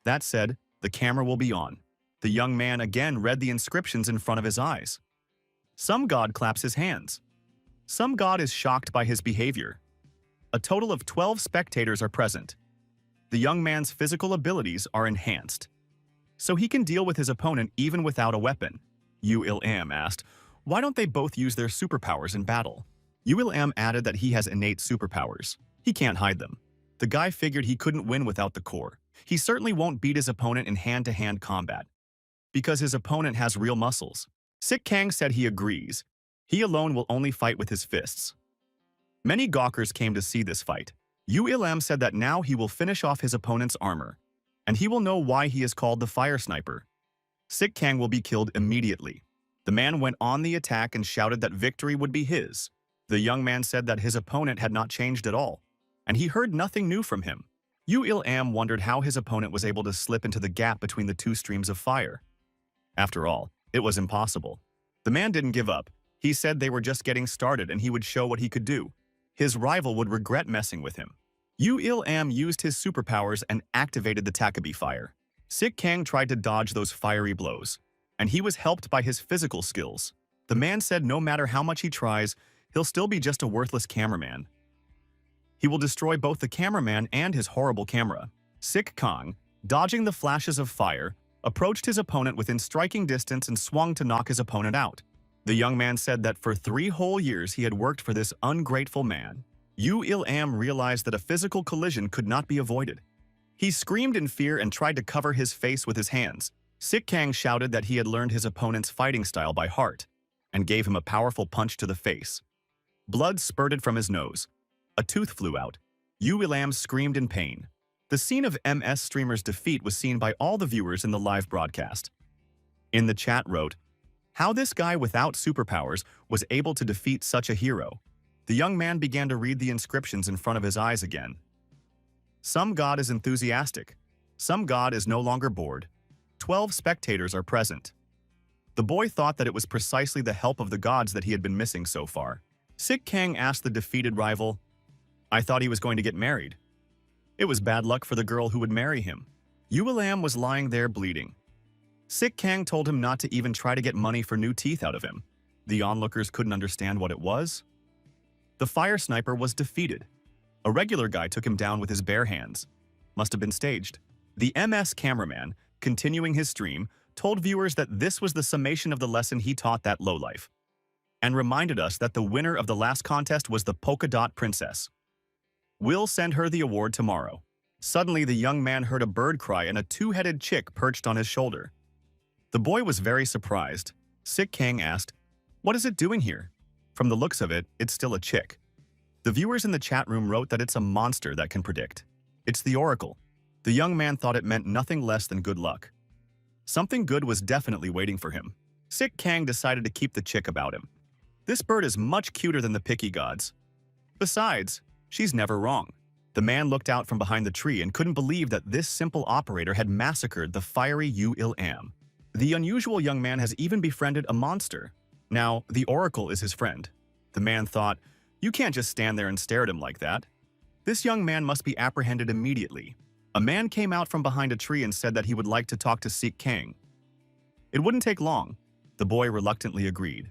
That said, the camera will be on. The young man again read the inscriptions in front of his eyes. Some god claps his hands. Some god is shocked by his behavior. A total of 12 spectators are present. The young man's physical abilities are enhanced, so he can deal with his opponent even without a weapon. Yu-Il-Am asked, why don't they both use their superpowers in battle? Yu-Il-Am added that he has innate superpowers. He can't hide them. The guy figured he couldn't win without the core. He certainly won't beat his opponent in hand-to-hand combat, because his opponent has real muscles. Sik Kang said he agrees. He alone will only fight with his fists. Many gawkers came to see this fight. Yu-Il-Am said that now he will finish off his opponent's armor, and he will know why he is called the Fire Sniper. Sik Kang will be killed immediately. The man went on the attack and shouted that victory would be his. The young man said that his opponent had not changed at all, and he heard nothing new from him. Yu-Il-Am wondered how his opponent was able to slip into the gap between the two streams of fire. After all, it was impossible. The man didn't give up. He said they were just getting started and he would show what he could do. His rival would regret messing with him. Yu-Il-Am used his superpowers and activated the Takabe fire. Sik Kang tried to dodge those fiery blows, and he was helped by his physical skills. The man said no matter how much he tries, he'll still be just a worthless cameraman. He will destroy both the cameraman and his horrible camera. Sik Kang, dodging the flashes of fire, approached his opponent within striking distance and swung to knock his opponent out. The young man said that for 3 whole years he had worked for this ungrateful man. Yu-Il-Am realized that a physical collision could not be avoided. He screamed in fear and tried to cover his face with his hands. Sik Kang shouted that he had learned his opponent's fighting style by heart and gave him a powerful punch to the face. Blood spurted from his nose. A tooth flew out. Yu-Il-Am screamed in pain. The scene of MS streamer's defeat was seen by all the viewers in the live broadcast. In the chat wrote, how this guy without superpowers was able to defeat such a hero. The young man began to read the inscriptions in front of his eyes again. Some god is enthusiastic. Some god is no longer bored. 12 spectators are present. The boy thought that it was precisely the help of the gods that he had been missing so far. Sik Kang asked the defeated rival, I thought he was going to get married. It was bad luck for the girl who would marry him. Yu-Il-Am was lying there bleeding. Sik Kang told him not to even try to get money for new teeth out of him. The onlookers couldn't understand what it was. The fire sniper was defeated. A regular guy took him down with his bare hands. Must have been staged. The MS cameraman, continuing his stream, told viewers that this was the summation of the lesson he taught that lowlife, and reminded us that the winner of the last contest was the polka dot princess. We'll send her the award tomorrow. Suddenly, the young man heard a bird cry and a 2-headed chick perched on his shoulder. The boy was very surprised. Sik Kang asked, what is it doing here? From the looks of it, it's still a chick. The viewers in the chat room wrote that it's a monster that can predict. It's the oracle. The young man thought it meant nothing less than good luck. Something good was definitely waiting for him. Sik Kang decided to keep the chick about him. This bird is much cuter than the picky gods. Besides, she's never wrong. The man looked out from behind the tree and couldn't believe that this simple operator had massacred the fiery Yu-Il-Am. The unusual young man has even befriended a monster. Now, the oracle is his friend. The man thought, you can't just stand there and stare at him like that. This young man must be apprehended immediately. A man came out from behind a tree and said that he would like to talk to Sik Kang. It wouldn't take long. The boy reluctantly agreed.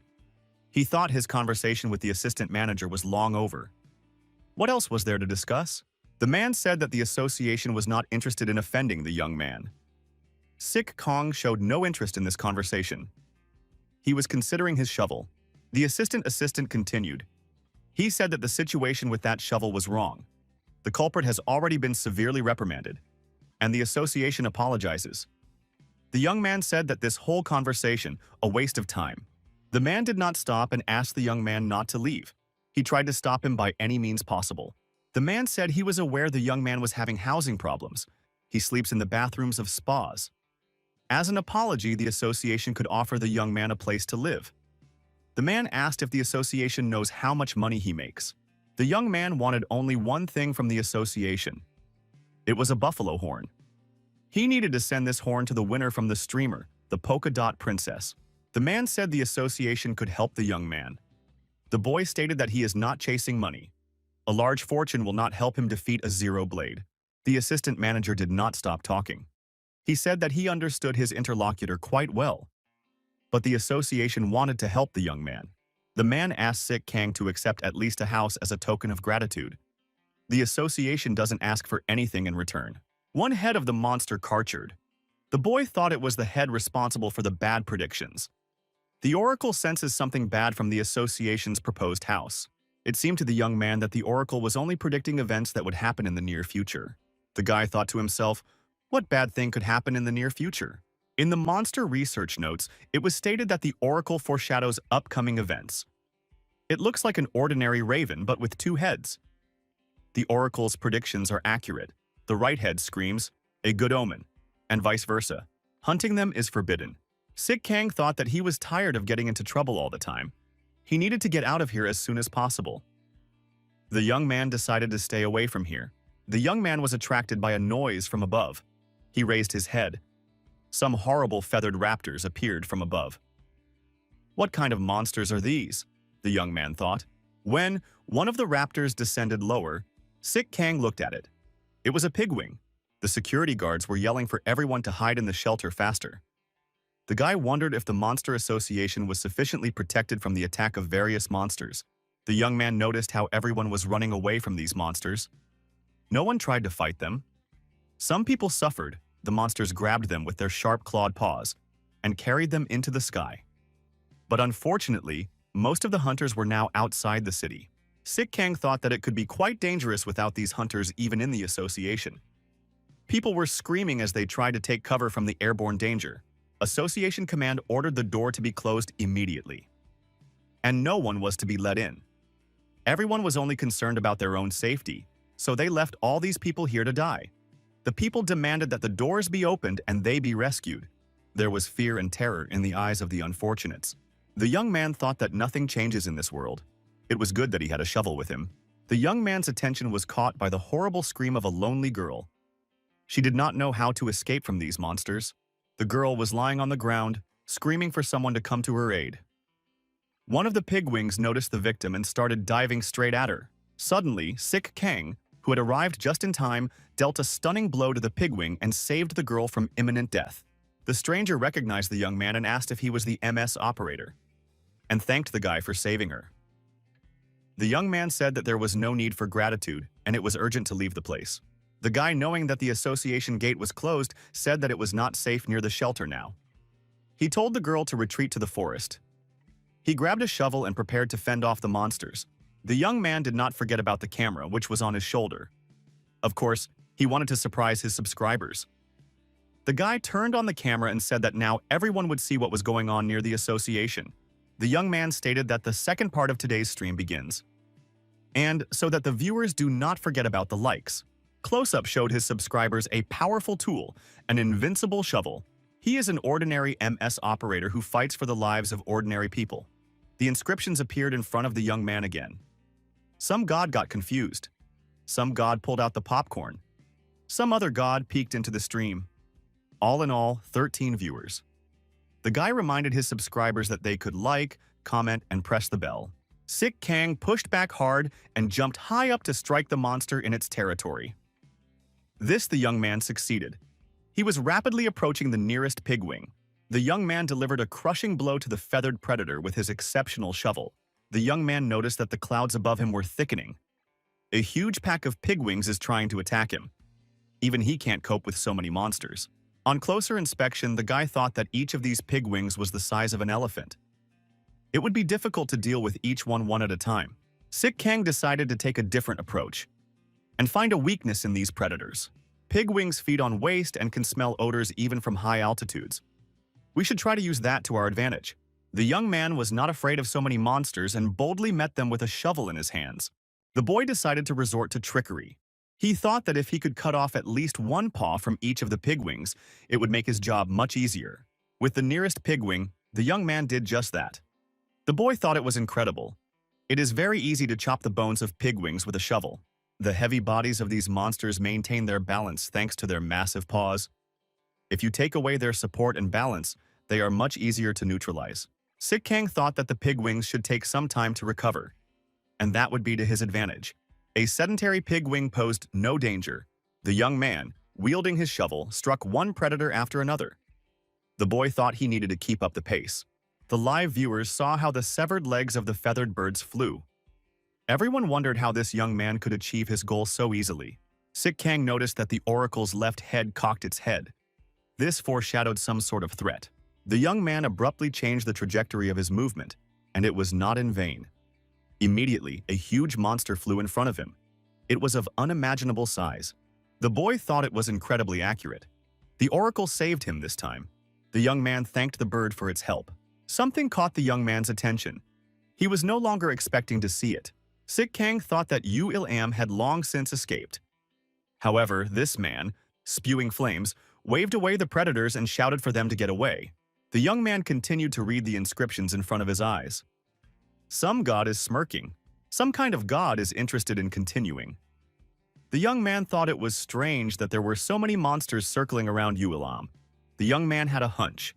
He thought his conversation with the assistant manager was long over. What else was there to discuss? The man said that the association was not interested in offending the young man. Sik Kang showed no interest in this conversation. He was considering his shovel. The assistant continued. He said that the situation with that shovel was wrong. The culprit has already been severely reprimanded, and the association apologizes. The young man said that this whole conversation, a waste of time. The man did not stop and asked the young man not to leave. He tried to stop him by any means possible. The man said he was aware the young man was having housing problems. He sleeps in the bathrooms of spas. As an apology, the association could offer the young man a place to live. The man asked if the association knows how much money he makes. The young man wanted only one thing from the association. It was a buffalo horn. He needed to send this horn to the winner from the streamer, the polka dot princess. The man said the association could help the young man. The boy stated that he is not chasing money. A large fortune will not help him defeat a zero blade. The assistant manager did not stop talking. He said that he understood his interlocutor quite well. but the association wanted to help the young man. The man asked Sik Kang to accept at least a house as a token of gratitude. The association doesn't ask for anything in return. One head of the monster cartured. The boy thought it was the head responsible for the bad predictions. The oracle senses something bad from the association's proposed house. It seemed to the young man that the oracle was only predicting events that would happen in the near future. The guy thought to himself, what bad thing could happen in the near future? In the monster research notes, it was stated that the oracle foreshadows upcoming events. It looks like an ordinary raven, but with two heads. The oracle's predictions are accurate. The right head screams, a good omen, and vice versa. Hunting them is forbidden. Sik Kang thought that he was tired of getting into trouble all the time. He needed to get out of here as soon as possible. The young man decided to stay away from here. The young man was attracted by a noise from above. He raised his head. Some horrible feathered raptors appeared from above. What kind of monsters are these? The young man thought. When one of the raptors descended lower, Sik Kang looked at it. It was a pigwing. The security guards were yelling for everyone to hide in the shelter faster. The guy wondered if the Monster Association was sufficiently protected from the attack of various monsters. The young man noticed how everyone was running away from these monsters. No one tried to fight them. Some people suffered. The monsters grabbed them with their sharp clawed paws and carried them into the sky. But unfortunately, most of the hunters were now outside the city. Sik Kang thought that it could be quite dangerous without these hunters even in the association. People were screaming as they tried to take cover from the airborne danger. Association command ordered the door to be closed immediately. And no one was to be let in. Everyone was only concerned about their own safety, so they left all these people here to die. The people demanded that the doors be opened and they be rescued. There was fear and terror in the eyes of the unfortunates. The young man thought that nothing changes in this world. It was good that he had a shovel with him. The young man's attention was caught by the horrible scream of a lonely girl. She did not know how to escape from these monsters. The girl was lying on the ground, screaming for someone to come to her aid. One of the pigwings noticed the victim and started diving straight at her. Suddenly, Sik Kang, who had arrived just in time, dealt a stunning blow to the pigwing and saved the girl from imminent death. The stranger recognized the young man and asked if he was the MS operator, and thanked the guy for saving her. The young man said that there was no need for gratitude, and it was urgent to leave the place. The guy, knowing that the association gate was closed, said that it was not safe near the shelter now. He told the girl to retreat to the forest. He grabbed a shovel and prepared to fend off the monsters. The young man did not forget about the camera, which was on his shoulder. Of course, he wanted to surprise his subscribers. The guy turned on the camera and said that now everyone would see what was going on near the association. The young man stated that the second part of today's stream begins. And so that the viewers do not forget about the likes. Close-up showed his subscribers a powerful tool, an invincible shovel. He is an ordinary MS operator who fights for the lives of ordinary people. The inscriptions appeared in front of the young man again. Some god got confused. Some god pulled out the popcorn. Some other god peeked into the stream. All in all, 13 viewers. The guy reminded his subscribers that they could like, comment, and press the bell. Sik Kang pushed back hard and jumped high up to strike the monster in its territory. This the young man succeeded. He was rapidly approaching the nearest pigwing. The young man delivered a crushing blow to the feathered predator with his exceptional shovel. The young man noticed that the clouds above him were thickening. A huge pack of pigwings is trying to attack him. Even he can't cope with so many monsters. On closer inspection, the guy thought that each of these pigwings was the size of an elephant. It would be difficult to deal with each one at a time. Sik Kang decided to take a different approach and find a weakness in these predators. Pigwings feed on waste and can smell odors even from high altitudes. We should try to use that to our advantage. The young man was not afraid of so many monsters and boldly met them with a shovel in his hands. The boy decided to resort to trickery. He thought that if he could cut off at least one paw from each of the pigwings, it would make his job much easier. With the nearest pigwing, the young man did just that. The boy thought it was incredible. It is very easy to chop the bones of pigwings with a shovel. The heavy bodies of these monsters maintain their balance thanks to their massive paws. If you take away their support and balance, they are much easier to neutralize. Sik Kang thought that the pigwings should take some time to recover, and that would be to his advantage. A sedentary pigwing posed no danger. The young man, wielding his shovel, struck one predator after another. The boy thought he needed to keep up the pace. The live viewers saw how the severed legs of the feathered birds flew. Everyone wondered how this young man could achieve his goal so easily. Sik Kang noticed that the oracle's left head cocked its head. This foreshadowed some sort of threat. The young man abruptly changed the trajectory of his movement, and it was not in vain. Immediately, a huge monster flew in front of him. It was of unimaginable size. The boy thought it was incredibly accurate. The oracle saved him this time. The young man thanked the bird for its help. Something caught the young man's attention. He was no longer expecting to see it. Sik Kang thought that Yu Il-am had long since escaped. However, this man, spewing flames, waved away the predators and shouted for them to get away. The young man continued to read the inscriptions in front of his eyes. Some god is smirking. Some kind of god is interested in continuing. The young man thought it was strange that there were so many monsters circling around Yu Il-am. The young man had a hunch.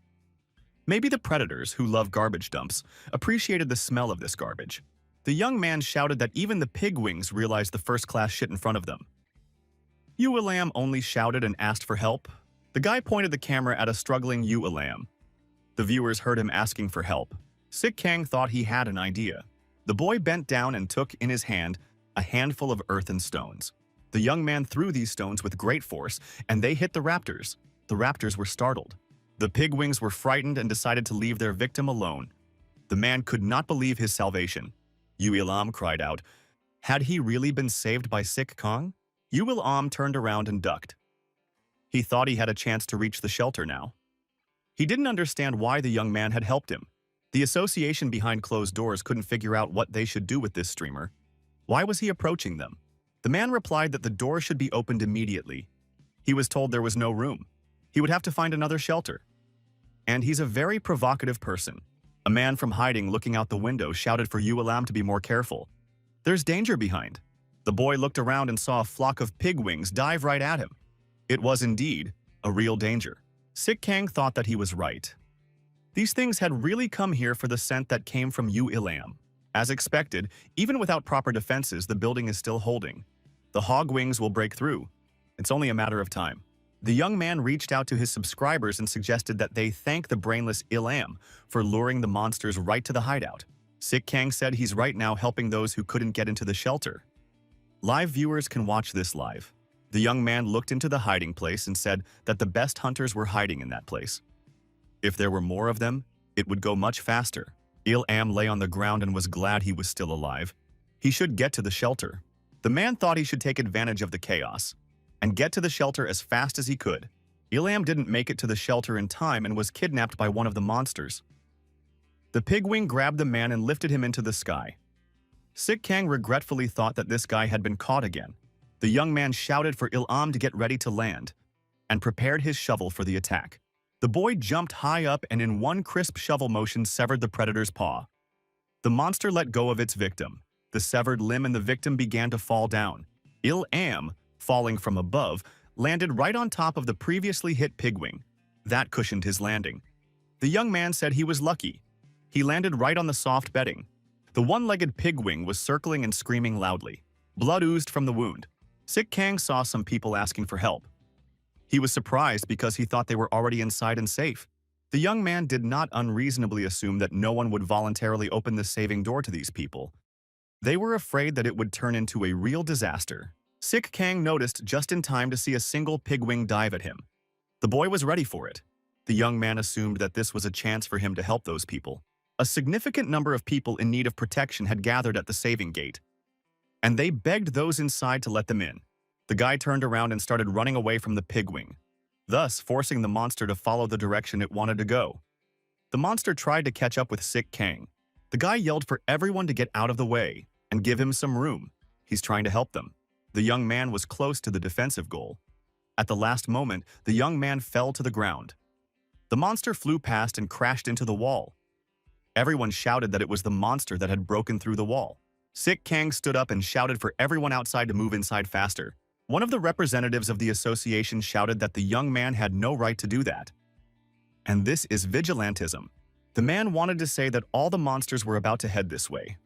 Maybe the predators, who love garbage dumps, appreciated the smell of this garbage. The young man shouted that even the pigwings realized the first-class shit in front of them. Yu Il-am only shouted and asked for help. The guy pointed the camera at a struggling Yu Il-am. The viewers heard him asking for help. Sik Kang thought he had an idea. The boy bent down and took in his hand a handful of earth and stones. The young man threw these stones with great force, and they hit the raptors. The raptors were startled. The pigwings were frightened and decided to leave their victim alone. The man could not believe his salvation. Yu Il-am cried out. Had he really been saved by Sik Kang? Yu Il-am turned around and ducked. He thought he had a chance to reach the shelter now. He didn't understand why the young man had helped him. The association behind closed doors couldn't figure out what they should do with this streamer. Why was he approaching them? The man replied that the door should be opened immediately. He was told there was no room. He would have to find another shelter. And he's a very provocative person. A man from hiding looking out the window shouted for Yu Il-am to be more careful. There's danger behind. The boy looked around and saw a flock of pigwings dive right at him. It was indeed a real danger. Sik Kang thought that he was right. These things had really come here for the scent that came from Yu Il-am. As expected, even without proper defenses, the building is still holding. The hog wings will break through. It's only a matter of time. The young man reached out to his subscribers and suggested that they thank the brainless Il-am for luring the monsters right to the hideout. Sik Kang said he's right now helping those who couldn't get into the shelter. Live viewers can watch this live. The young man looked into the hiding place and said that the best hunters were hiding in that place. If there were more of them, it would go much faster. Il-am lay on the ground and was glad he was still alive. He should get to the shelter. The man thought he should take advantage of the chaos and get to the shelter as fast as he could. Il-am didn't make it to the shelter in time and was kidnapped by one of the monsters. The pigwing grabbed the man and lifted him into the sky. Sik Kang regretfully thought that this guy had been caught again. The young man shouted for Il-am to get ready to land and prepared his shovel for the attack. The boy jumped high up and in one crisp shovel motion severed the predator's paw. The monster let go of its victim. The severed limb and the victim began to fall down. Il-am, falling from above, landed right on top of the previously hit pigwing. That cushioned his landing. The young man said he was lucky. He landed right on the soft bedding. The one-legged pigwing was circling and screaming loudly. Blood oozed from the wound. Sik Kang saw some people asking for help. He was surprised because he thought they were already inside and safe. The young man did not unreasonably assume that no one would voluntarily open the saving door to these people. They were afraid that it would turn into a real disaster. Sik Kang noticed just in time to see a single pigwing dive at him. The boy was ready for it. The young man assumed that this was a chance for him to help those people. A significant number of people in need of protection had gathered at the saving gate, and they begged those inside to let them in. The guy turned around and started running away from the pigwing, thus forcing the monster to follow the direction it wanted to go. The monster tried to catch up with Sik Kang. The guy yelled for everyone to get out of the way and give him some room. He's trying to help them. The young man was close to the defensive goal. At the last moment, the young man fell to the ground. The monster flew past and crashed into the wall. Everyone shouted that it was the monster that had broken through the wall. Sik Kang stood up and shouted for everyone outside to move inside faster. One of the representatives of the association shouted that the young man had no right to do that. And this is vigilantism. The man wanted to say that all the monsters were about to head this way.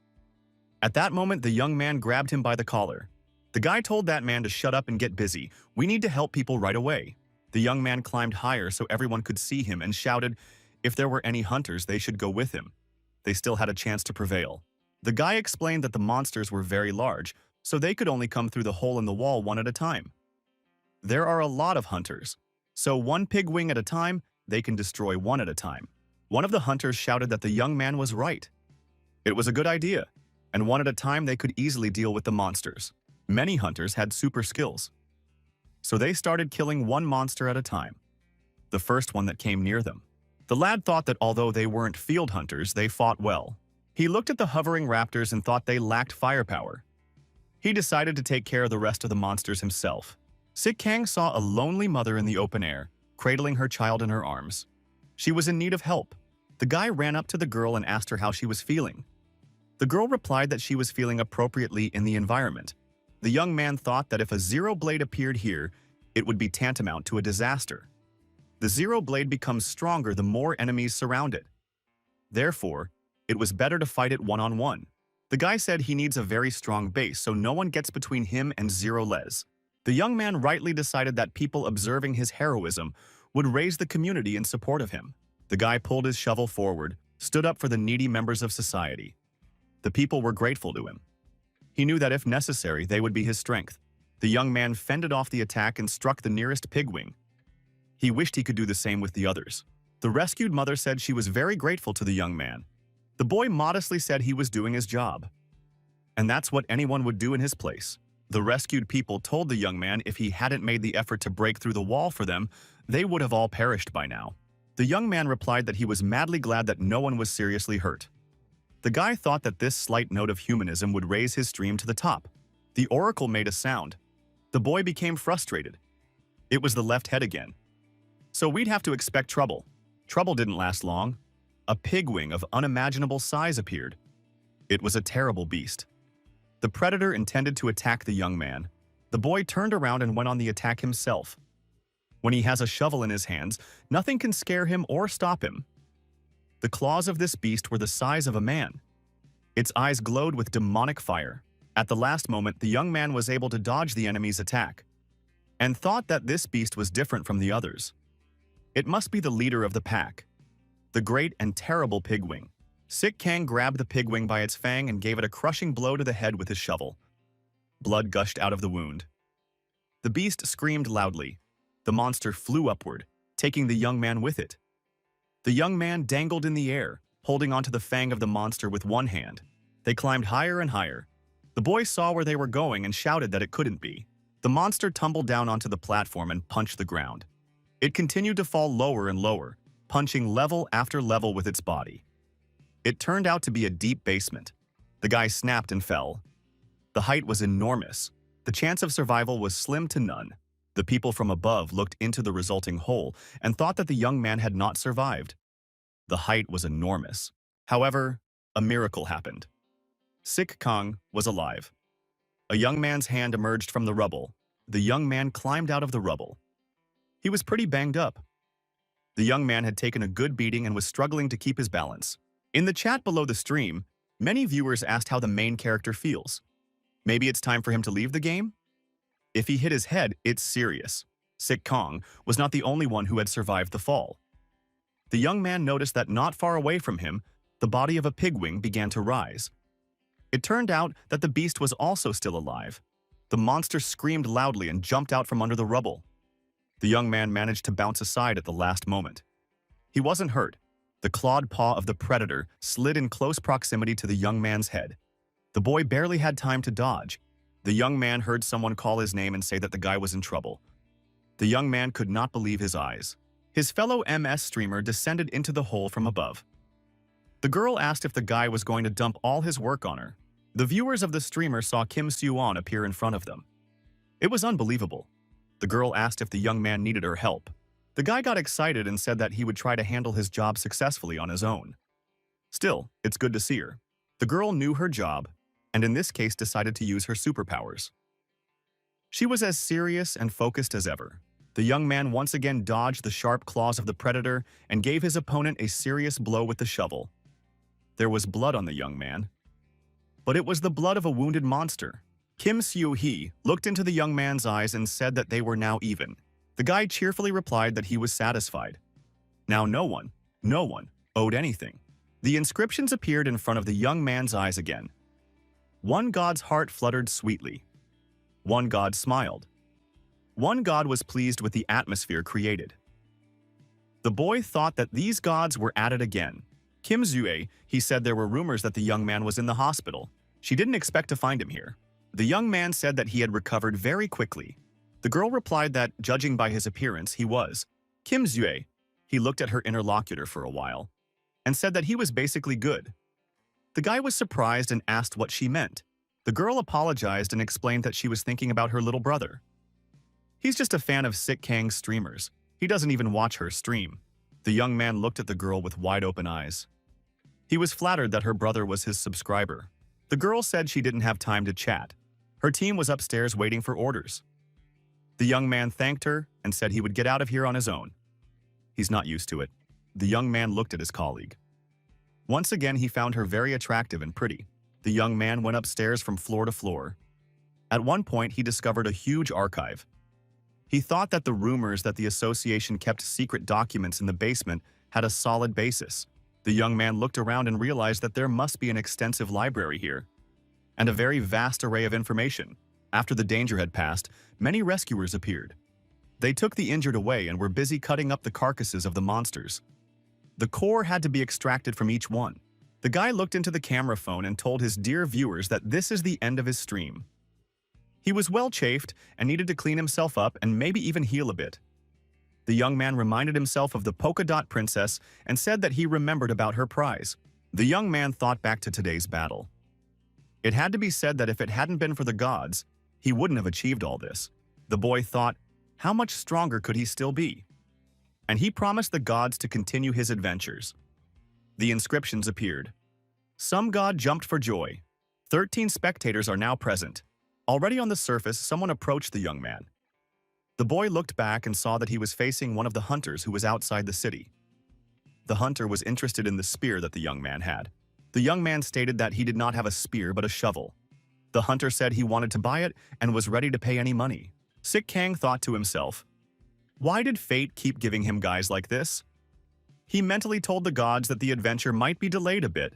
At that moment, the young man grabbed him by the collar. The guy told that man to shut up and get busy. We need to help people right away. The young man climbed higher so everyone could see him and shouted, If there were any hunters, they should go with him. They still had a chance to prevail. The guy explained that the monsters were very large, so they could only come through the hole in the wall one at a time. There are a lot of hunters, so one pig wing at a time, they can destroy one at a time. One of the hunters shouted that the young man was right. It was a good idea, and one at a time they could easily deal with the monsters. Many hunters had super skills, so they started killing one monster at a time, the first one that came near them. The lad thought that although they weren't field hunters, they fought well. He looked at the hovering raptors and thought they lacked firepower. He decided to take care of the rest of the monsters himself. Sik Kang saw a lonely mother in the open air, cradling her child in her arms. She was in need of help. The guy ran up to the girl and asked her how she was feeling. The girl replied that she was feeling appropriately in the environment. The young man thought that if a zero blade appeared here, it would be tantamount to a disaster. The zero blade becomes stronger the more enemies surround it. Therefore, it was better to fight it one-on-one. The guy said he needs a very strong base so no one gets between him and zero les. The young man rightly decided that people observing his heroism would raise the community in support of him. The guy pulled his shovel forward, stood up for the needy members of society. The people were grateful to him. He knew that if necessary, they would be his strength. The young man fended off the attack and struck the nearest pigwing. He wished he could do the same with the others. The rescued mother said she was very grateful to the young man. The boy modestly said he was doing his job. And that's what anyone would do in his place. The rescued people told the young man if he hadn't made the effort to break through the wall for them, they would have all perished by now. The young man replied that he was madly glad that no one was seriously hurt. The guy thought that this slight note of humanism would raise his stream to the top. The oracle made a sound. The boy became frustrated. It was the left head again. So we'd have to expect trouble. Trouble didn't last long. A pigwing of unimaginable size appeared. It was a terrible beast. The predator intended to attack the young man. The boy turned around and went on the attack himself. When he has a shovel in his hands, nothing can scare him or stop him. The claws of this beast were the size of a man. Its eyes glowed with demonic fire. At the last moment, the young man was able to dodge the enemy's attack, and thought that this beast was different from the others. It must be the leader of the pack, the great and terrible pigwing. Sik Kang grabbed the pigwing by its fang and gave it a crushing blow to the head with his shovel. Blood gushed out of the wound. The beast screamed loudly. The monster flew upward, taking the young man with it. The young man dangled in the air, holding onto the fang of the monster with one hand. They climbed higher and higher. The boy saw where they were going and shouted that it couldn't be. The monster tumbled down onto the platform and punched the ground. It continued to fall lower and lower, punching level after level with its body. It turned out to be a deep basement. The guy snapped and fell. The height was enormous. The chance of survival was slim to none. The people from above looked into the resulting hole and thought that the young man had not survived. The height was enormous. However, a miracle happened. Sik Kang was alive. A young man's hand emerged from the rubble. The young man climbed out of the rubble. He was pretty banged up. The young man had taken a good beating and was struggling to keep his balance. In the chat below the stream, many viewers asked how the main character feels. Maybe it's time for him to leave the game? If he hit his head, it's serious. Sik Kang was not the only one who had survived the fall. The young man noticed that not far away from him, the body of a pigwing began to rise. It turned out that the beast was also still alive. The monster screamed loudly and jumped out from under the rubble. The young man managed to bounce aside at the last moment. He wasn't hurt. The clawed paw of the predator slid in close proximity to the young man's head. The boy barely had time to dodge. The young man heard someone call his name and say that the guy was in trouble. The young man could not believe his eyes. His fellow MS streamer descended into the hole from above. The girl asked if the guy was going to dump all his work on her. The viewers of the streamer saw Kim Soo-won appear in front of them. It was unbelievable. The girl asked if the young man needed her help. The guy got excited and said that he would try to handle his job successfully on his own. Still, it's good to see her. The girl knew her job, and in this case decided to use her superpowers. She was as serious and focused as ever. The young man once again dodged the sharp claws of the predator and gave his opponent a serious blow with the shovel. There was blood on the young man, but it was the blood of a wounded monster. Kim Soo-hee looked into the young man's eyes and said that they were now even. The guy cheerfully replied that he was satisfied. Now no one, No one owed anything. The inscriptions appeared in front of the young man's eyes again. One god's heart fluttered sweetly. One god smiled. One god was pleased with the atmosphere created. The boy thought that these gods were at it again. Kim Zue, he said there were rumors that the young man was in the hospital. She didn't expect to find him here. The young man said that he had recovered very quickly. The girl replied that, judging by his appearance, he was. Kim Zue, he looked at her interlocutor for a while, and said that he was basically good. The guy was surprised and asked what she meant. The girl apologized and explained that she was thinking about her little brother. He's just a fan of Sik Kang's streamers. He doesn't even watch her stream. The young man looked at the girl with wide-open eyes. He was flattered that her brother was his subscriber. The girl said she didn't have time to chat. Her team was upstairs waiting for orders. The young man thanked her and said he would get out of here on his own. He's not used to it. The young man looked at his colleague. Once again, he found her very attractive and pretty. The young man went upstairs from floor to floor. At one point, he discovered a huge archive. He thought that the rumors that the association kept secret documents in the basement had a solid basis. The young man looked around and realized that there must be an extensive library here, and a very vast array of information. After the danger had passed, many rescuers appeared. They took the injured away and were busy cutting up the carcasses of the monsters. The core had to be extracted from each one. The guy looked into the camera phone and told his dear viewers that this is the end of his stream. He was well chafed and needed to clean himself up and maybe even heal a bit. The young man reminded himself of the polka dot princess and said that he remembered about her prize. The young man thought back to today's battle. It had to be said that if it hadn't been for the gods, he wouldn't have achieved all this. The boy thought, how much stronger could he still be? And he promised the gods to continue his adventures. The inscriptions appeared. Some god jumped for joy. 13 spectators are now present. Already on the surface, someone approached the young man. The boy looked back and saw that he was facing one of the hunters who was outside the city. The hunter was interested in the spear that the young man had. The young man stated that he did not have a spear but a shovel. The hunter said he wanted to buy it and was ready to pay any money. Sik Kang thought to himself, why did fate keep giving him guys like this? He mentally told the gods that the adventure might be delayed a bit.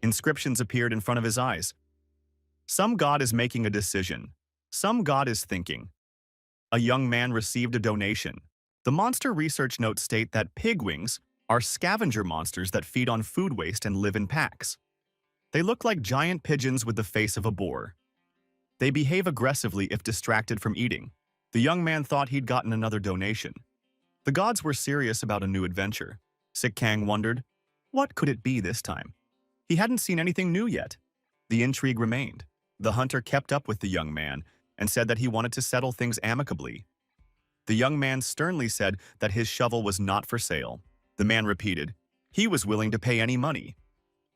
Inscriptions appeared in front of his eyes. Some god is making a decision. Some god is thinking. A young man received a donation. The monster research notes state that pigwings are scavenger monsters that feed on food waste and live in packs. They look like giant pigeons with the face of a boar. They behave aggressively if distracted from eating. The young man thought he'd gotten another donation. The gods were serious about a new adventure. Sik Kang wondered, what could it be this time? He hadn't seen anything new yet. The intrigue remained. The hunter kept up with the young man and said that he wanted to settle things amicably. The young man sternly said that his shovel was not for sale. The man repeated, he was willing to pay any money,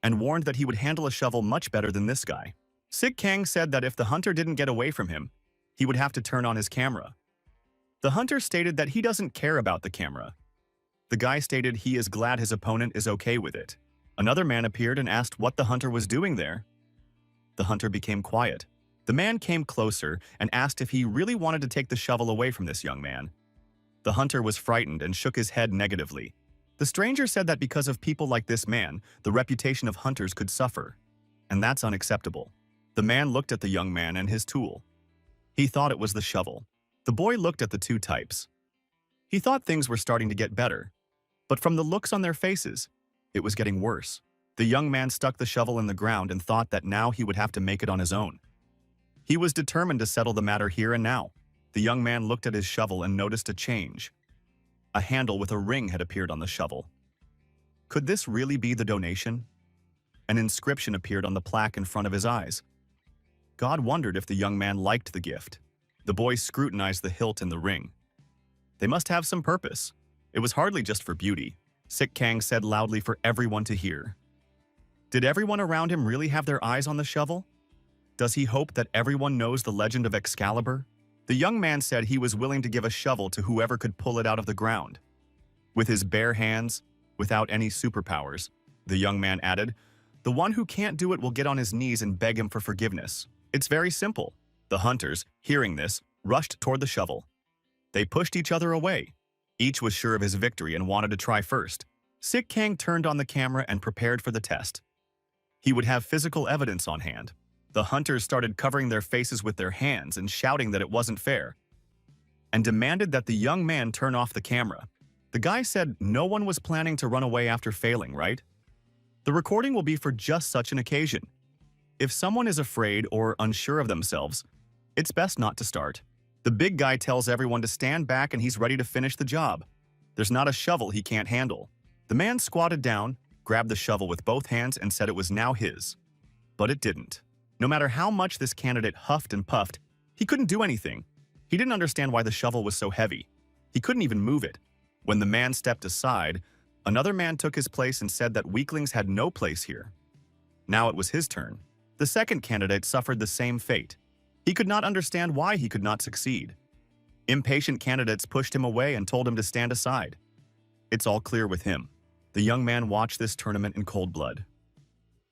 and warned that he would handle a shovel much better than this guy. Sik Kang said that if the hunter didn't get away from him, he would have to turn on his camera. The hunter stated that he doesn't care about the camera. The guy stated he is glad his opponent is okay with it. Another man appeared and asked what the hunter was doing there. The hunter became quiet. The man came closer and asked if he really wanted to take the shovel away from this young man. The hunter was frightened and shook his head negatively. The stranger said that because of people like this man, the reputation of hunters could suffer, and that's unacceptable. The man looked at the young man and his tool. He thought it was the shovel. The boy looked at the two types. He thought things were starting to get better, but from the looks on their faces, it was getting worse. The young man stuck the shovel in the ground and thought that now he would have to make it on his own. He was determined to settle the matter here and now. The young man looked at his shovel and noticed a change. A handle with a ring had appeared on the shovel. Could this really be the donation? An inscription appeared on the plaque in front of his eyes. God wondered if the young man liked the gift. The boy scrutinized the hilt and the ring. They must have some purpose. It was hardly just for beauty. Sik Kang said loudly for everyone to hear. Did everyone around him really have their eyes on the shovel? Does he hope that everyone knows the legend of Excalibur? The young man said he was willing to give a shovel to whoever could pull it out of the ground. With his bare hands, without any superpowers, the young man added, the one who can't do it will get on his knees and beg him for forgiveness. It's very simple. The hunters, hearing this, rushed toward the shovel. They pushed each other away. Each was sure of his victory and wanted to try first. Sik Kang turned on the camera and prepared for the test. He would have physical evidence on hand. The hunters started covering their faces with their hands and shouting that it wasn't fair, and demanded that the young man turn off the camera. The guy said no one was planning to run away after failing, right? The recording will be for just such an occasion. If someone is afraid or unsure of themselves, it's best not to start. The big guy tells everyone to stand back and he's ready to finish the job. There's not a shovel he can't handle. The man squatted down, grabbed the shovel with both hands and said it was now his. But it didn't. No matter how much this candidate huffed and puffed, he couldn't do anything. He didn't understand why the shovel was so heavy. He couldn't even move it. When the man stepped aside, another man took his place and said that weaklings had no place here. Now it was his turn. The second candidate suffered the same fate. He could not understand why he could not succeed. Impatient candidates pushed him away and told him to stand aside. It's all clear with him. The young man watched this tournament in cold blood.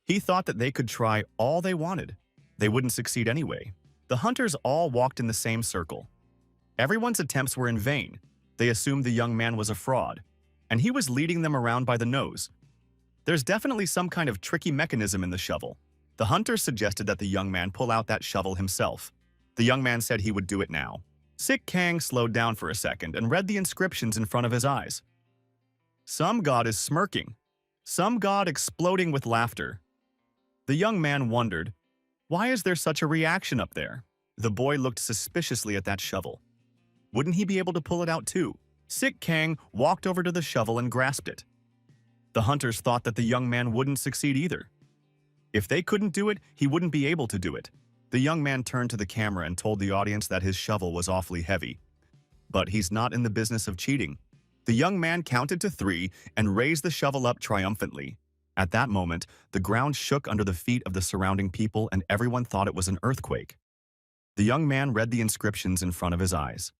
He thought that they could try all they wanted. They wouldn't succeed anyway. The hunters all walked in the same circle. Everyone's attempts were in vain. They assumed the young man was a fraud, and he was leading them around by the nose. There's definitely some kind of tricky mechanism in the shovel. The hunters suggested that the young man pull out that shovel himself. The young man said he would do it now. Sik Kang slowed down for a second and read the inscriptions in front of his eyes. Some god is smirking. Some god exploding with laughter. The young man wondered, why is there such a reaction up there? The boy looked suspiciously at that shovel. Wouldn't he be able to pull it out too? Sik Kang walked over to the shovel and grasped it. The hunters thought that the young man wouldn't succeed either. If they couldn't do it, he wouldn't be able to do it. The young man turned to the camera and told the audience that his shovel was awfully heavy. But he's not in the business of cheating. The young man counted to 3 and raised the shovel up triumphantly. At that moment, the ground shook under the feet of the surrounding people and everyone thought it was an earthquake. The young man read the inscriptions in front of his eyes.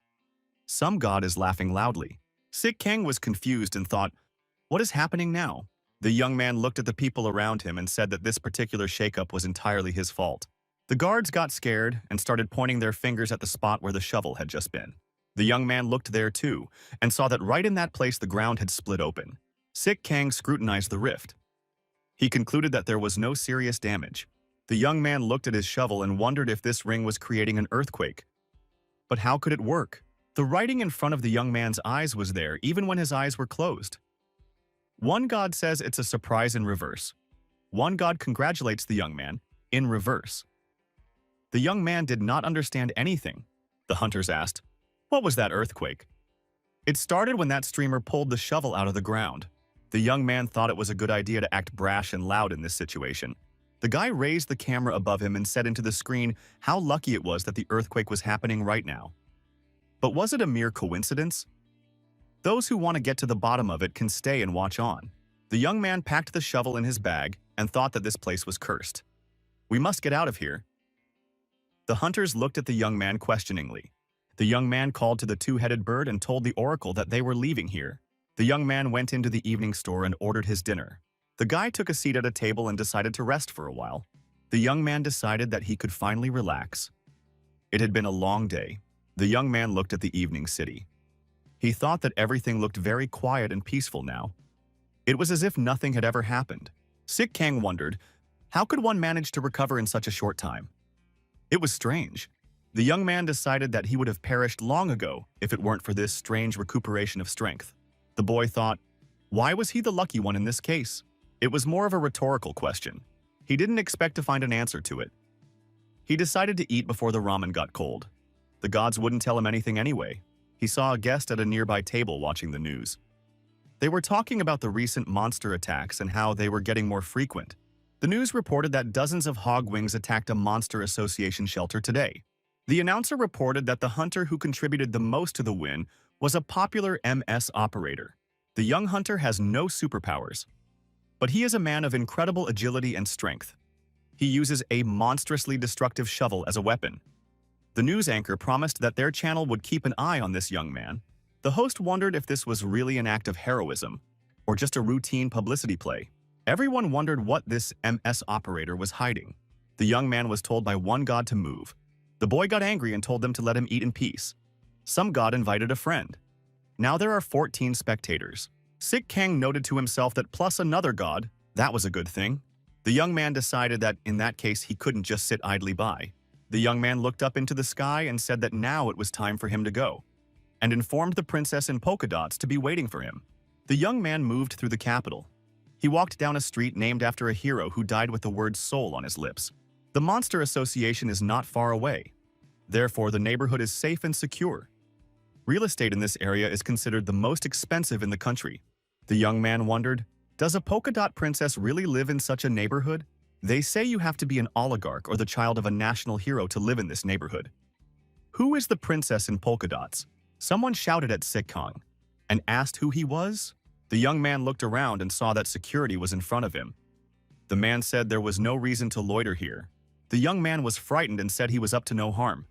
Some god is laughing loudly. Sik Kang was confused and thought, what is happening now? The young man looked at the people around him and said that this particular shakeup was entirely his fault. The guards got scared and started pointing their fingers at the spot where the shovel had just been. The young man looked there too and saw that right in that place the ground had split open. Sik Kang scrutinized the rift. He concluded that there was no serious damage. The young man looked at his shovel and wondered if this ring was creating an earthquake. But how could it work? The writing in front of the young man's eyes was there even when his eyes were closed. One god says it's a surprise in reverse. One god congratulates the young man in reverse. The young man did not understand anything. The hunters asked, what was that earthquake? It started when that streamer pulled the shovel out of the ground. The young man thought it was a good idea to act brash and loud in this situation. The guy raised the camera above him and said into the screen how lucky it was that the earthquake was happening right now. But was it a mere coincidence? Those who want to get to the bottom of it can stay and watch on. The young man packed the shovel in his bag and thought that this place was cursed. We must get out of here. The hunters looked at the young man questioningly. The young man called to the two-headed bird and told the oracle that they were leaving here. The young man went into the evening store and ordered his dinner. The guy took a seat at a table and decided to rest for a while. The young man decided that he could finally relax. It had been a long day. The young man looked at the evening city. He thought that everything looked very quiet and peaceful now. It was as if nothing had ever happened. Sik Kang wondered, how could one manage to recover in such a short time? It was strange. The young man decided that he would have perished long ago if it weren't for this strange recuperation of strength. The boy thought, why was he the lucky one in this case? It was more of a rhetorical question. He didn't expect to find an answer to it. He decided to eat before the ramen got cold. The gods wouldn't tell him anything anyway. He saw a guest at a nearby table watching the news. They were talking about the recent monster attacks and how they were getting more frequent. The news reported that dozens of hogwings attacked a monster association shelter today. The announcer reported that the hunter who contributed the most to the win was a popular MS operator. The young hunter has no superpowers, but he is a man of incredible agility and strength. He uses a monstrously destructive shovel as a weapon. The news anchor promised that their channel would keep an eye on this young man. The host wondered if this was really an act of heroism or just a routine publicity play. Everyone wondered what this MS operator was hiding. The young man was told by one god to move. The boy got angry and told them to let him eat in peace. Some god invited a friend. Now there are 14 spectators. Sik Kang noted to himself that plus another god, that was a good thing. The young man decided that in that case he couldn't just sit idly by. The young man looked up into the sky and said that now it was time for him to go, and informed the princess in polka dots to be waiting for him. The young man moved through the capital. He walked down a street named after a hero who died with the word soul on his lips. The Monster Association is not far away. Therefore, the neighborhood is safe and secure. Real estate in this area is considered the most expensive in the country. The young man wondered, does a polka dot princess really live in such a neighborhood? They say you have to be an oligarch or the child of a national hero to live in this neighborhood. Who is the princess in polka dots? Someone shouted at Sik Kang and asked who he was. The young man looked around and saw that security was in front of him. The man said there was no reason to loiter here. The young man was frightened and said he was up to no harm.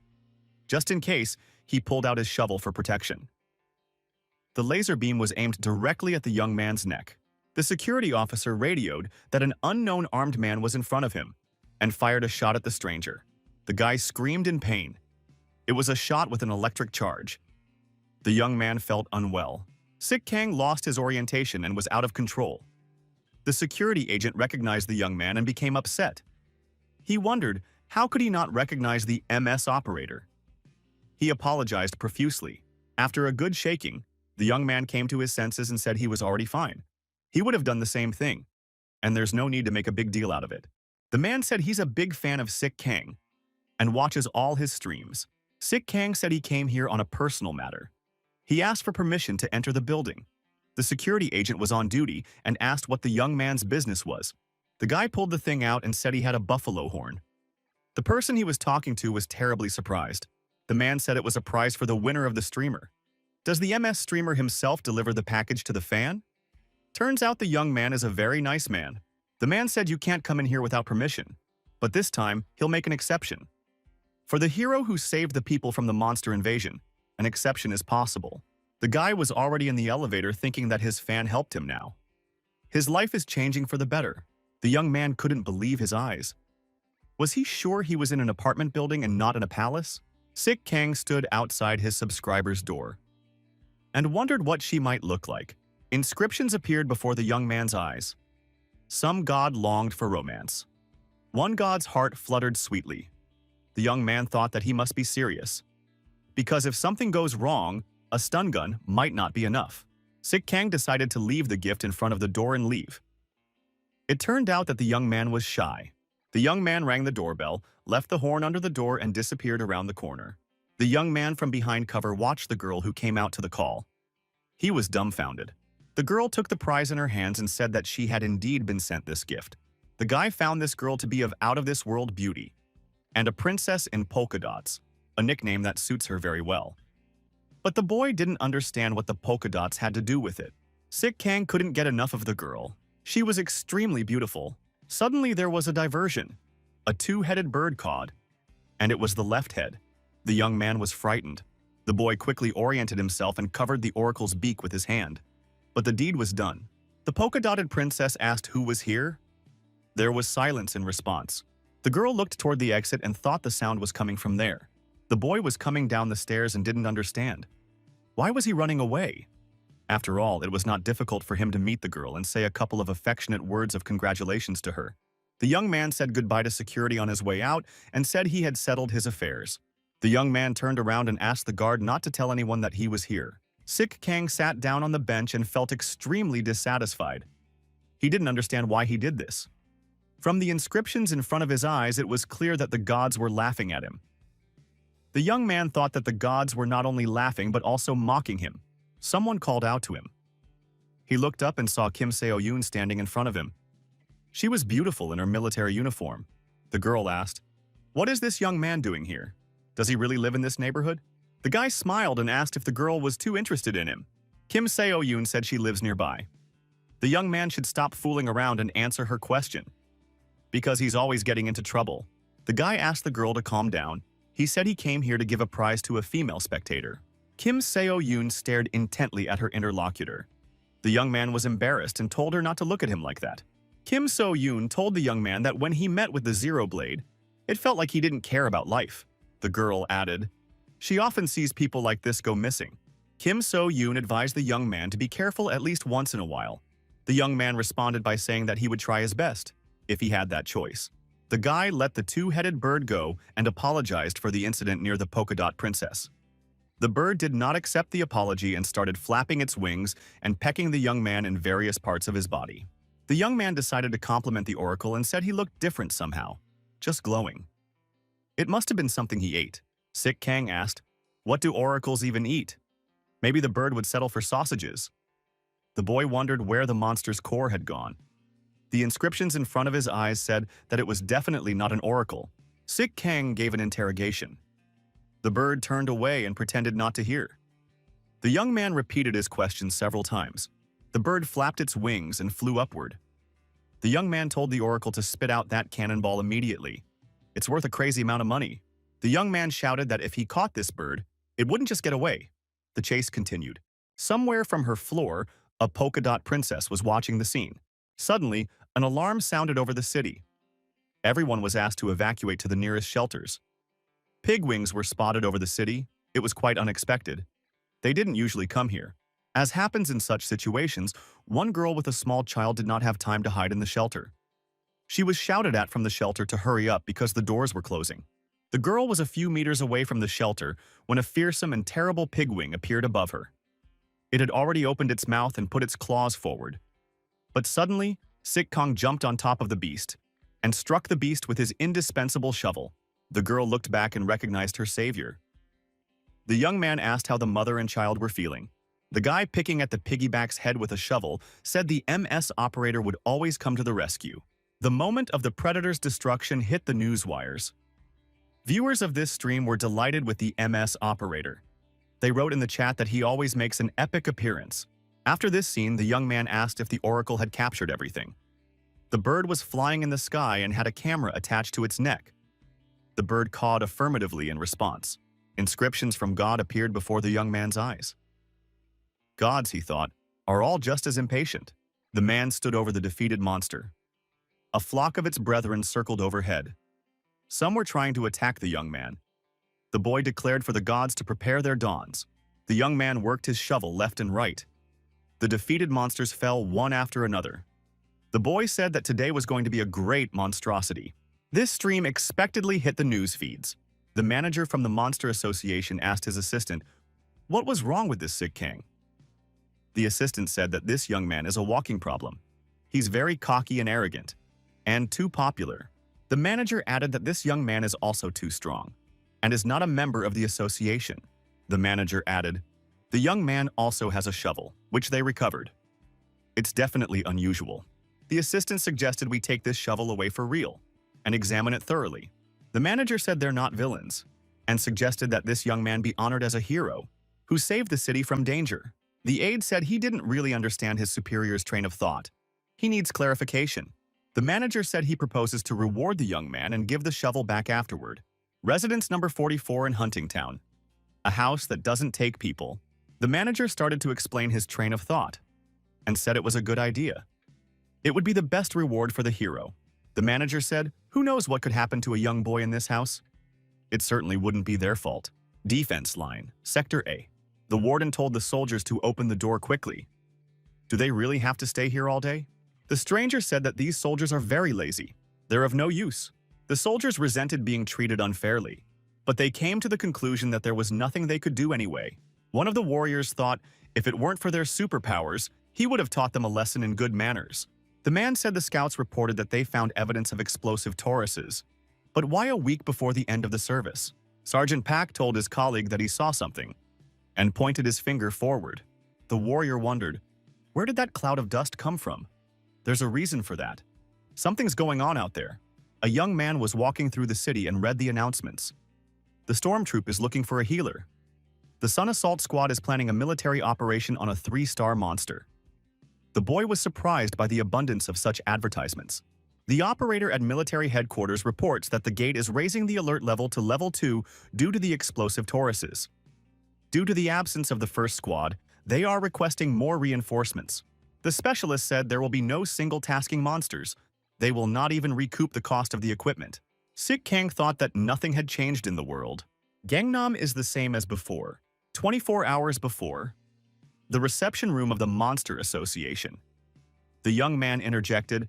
Just in case, he pulled out his shovel for protection. The laser beam was aimed directly at the young man's neck. The security officer radioed that an unknown armed man was in front of him and fired a shot at the stranger. The guy screamed in pain. It was a shot with an electric charge. The young man felt unwell. Sik Kang lost his orientation and was out of control. The security agent recognized the young man and became upset. He wondered, how could he not recognize the MS operator? He apologized profusely. After a good shaking, the young man came to his senses and said he was already fine. He would have done the same thing, and there's no need to make a big deal out of it. The man said he's a big fan of Sik Kang and watches all his streams. Sik Kang said he came here on a personal matter. He asked for permission to enter the building. The security agent was on duty and asked what the young man's business was. The guy pulled the thing out and said he had a buffalo horn. The person he was talking to was terribly surprised. The man said it was a prize for the winner of the streamer. Does the MS streamer himself deliver the package to the fan? Turns out the young man is a very nice man. The man said you can't come in here without permission, but this time he'll make an exception. For the hero who saved the people from the monster invasion, an exception is possible. The guy was already in the elevator thinking that his fan helped him now. His life is changing for the better. The young man couldn't believe his eyes. Was he sure he was in an apartment building and not in a palace? Sik Kang stood outside his subscriber's door and wondered what she might look like. Inscriptions appeared before the young man's eyes. Some god longed for romance. One god's heart fluttered sweetly. The young man thought that he must be serious, because if something goes wrong, a stun gun might not be enough. Sik Kang decided to leave the gift in front of the door and leave. It turned out that the young man was shy. The young man rang the doorbell, left the horn under the door, and disappeared around the corner. The young man from behind cover watched the girl who came out to the call. He was dumbfounded. The girl took the prize in her hands and said that she had indeed been sent this gift. The guy found this girl to be of out-of-this-world beauty and a princess in polka dots, a nickname that suits her very well. But the boy didn't understand what the polka dots had to do with it. Sik Kang couldn't get enough of the girl. She was extremely beautiful. Suddenly there was a diversion. A two-headed bird cawed, and it was the left head. The young man was frightened. The boy quickly oriented himself and covered the oracle's beak with his hand. But the deed was done. The polka-dotted princess asked who was here. There was silence in response. The girl looked toward the exit and thought the sound was coming from there. The boy was coming down the stairs and didn't understand. Why was he running away? After all, it was not difficult for him to meet the girl and say a couple of affectionate words of congratulations to her. The young man said goodbye to security on his way out and said he had settled his affairs. The young man turned around and asked the guard not to tell anyone that he was here. Sik Kang sat down on the bench and felt extremely dissatisfied. He didn't understand why he did this. From the inscriptions in front of his eyes, it was clear that the gods were laughing at him. The young man thought that the gods were not only laughing but also mocking him. Someone called out to him. He looked up and saw Kim Seo-yoon standing in front of him. She was beautiful in her military uniform. The girl asked, "What is this young man doing here? Does he really live in this neighborhood?" The guy smiled and asked if the girl was too interested in him. Kim Seo-yoon said she lives nearby. The young man should stop fooling around and answer her question, because he's always getting into trouble. The guy asked the girl to calm down. He said he came here to give a prize to a female spectator. Kim Seo-yoon stared intently at her interlocutor. The young man was embarrassed and told her not to look at him like that. Kim Seo-yoon told the young man that when he met with the Zero Blade, it felt like he didn't care about life. The girl added, "She often sees people like this go missing. Kim So-yoon advised the young man to be careful at least once in a while. The young man responded by saying that he would try his best, if he had that choice. The guy let the two-headed bird go and apologized for the incident near the polka dot princess. The bird did not accept the apology and started flapping its wings and pecking the young man in various parts of his body. The young man decided to compliment the oracle and said he looked different somehow, just glowing. It must have been something he ate. Sik Kang asked, "What do oracles even eat? Maybe the bird would settle for sausages." The boy wondered where the monster's core had gone. The inscriptions in front of his eyes said that it was definitely not an oracle. Sik Kang gave an interrogation. The bird turned away and pretended not to hear. The young man repeated his question several times. The bird flapped its wings and flew upward. The young man told the oracle to spit out that cannonball immediately. It's worth a crazy amount of money. The young man shouted that if he caught this bird, it wouldn't just get away. The chase continued. Somewhere from her floor, a polka dot princess was watching the scene. Suddenly, an alarm sounded over the city. Everyone was asked to evacuate to the nearest shelters. Pigwings were spotted over the city. It was quite unexpected. They didn't usually come here. As happens in such situations, one girl with a small child did not have time to hide in the shelter. She was shouted at from the shelter to hurry up because the doors were closing. The girl was a few meters away from the shelter when a fearsome and terrible pigwing appeared above her. It had already opened its mouth and put its claws forward. But suddenly, Sik Kang jumped on top of the beast and struck the beast with his indispensable shovel. The girl looked back and recognized her savior. The young man asked how the mother and child were feeling. The guy picking at the piggyback's head with a shovel said the MS operator would always come to the rescue. The moment of the predator's destruction hit the news wires. Viewers of this stream were delighted with the MS operator. They wrote in the chat that he always makes an epic appearance. After this scene, the young man asked if the oracle had captured everything. The bird was flying in the sky and had a camera attached to its neck. The bird cawed affirmatively in response. Inscriptions from God appeared before the young man's eyes. Gods, he thought, are all just as impatient. The man stood over the defeated monster. A flock of its brethren circled overhead. Some were trying to attack the young man. The boy declared for the gods to prepare their dawns. The young man worked his shovel left and right. The defeated monsters fell one after another. The boy said that today was going to be a great monstrosity. This stream expectedly hit the news feeds. The manager from the Monster Association asked his assistant, "What was wrong with this Sik Kang?" The assistant said that this young man is a walking problem. He's very cocky and arrogant, and too popular. The manager added that this young man is also too strong, and is not a member of the association. The manager added, "The young man also has a shovel, which they recovered. It's definitely unusual." The assistant suggested we take this shovel away for real and examine it thoroughly. The manager said they're not villains, and suggested that this young man be honored as a hero who saved the city from danger. The aide said he didn't really understand his superior's train of thought. He needs clarification. The manager said he proposes to reward the young man and give the shovel back afterward. Residence number 44 in Huntingtown. A house that doesn't take people. The manager started to explain his train of thought and said it was a good idea. It would be the best reward for the hero. The manager said, "Who knows what could happen to a young boy in this house? It certainly wouldn't be their fault." Defense line, Sector A. The warden told the soldiers to open the door quickly. Do they really have to stay here all day? The stranger said that these soldiers are very lazy. They're of no use. The soldiers resented being treated unfairly, but they came to the conclusion that there was nothing they could do anyway. One of the warriors thought if it weren't for their superpowers, he would have taught them a lesson in good manners. The man said the scouts reported that they found evidence of explosive Tauruses. But why a week before the end of the service? Sergeant Pack told his colleague that he saw something and pointed his finger forward. The warrior wondered, where did that cloud of dust come from? There's a reason for that. Something's going on out there. A young man was walking through the city and read the announcements. The storm troop is looking for a healer. The Sun Assault Squad is planning a military operation on a 3-star monster. The boy was surprised by the abundance of such advertisements. The operator at military headquarters reports that the gate is raising the alert level to level 2 due to the explosive Tauruses. Due to the absence of the first squad, they are requesting more reinforcements. The specialist said there will be no single-tasking monsters. They will not even recoup the cost of the equipment. Sik Kang thought that nothing had changed in the world. Gangnam is the same as before. 24 hours before, the reception room of the Monster Association. The young man interjected,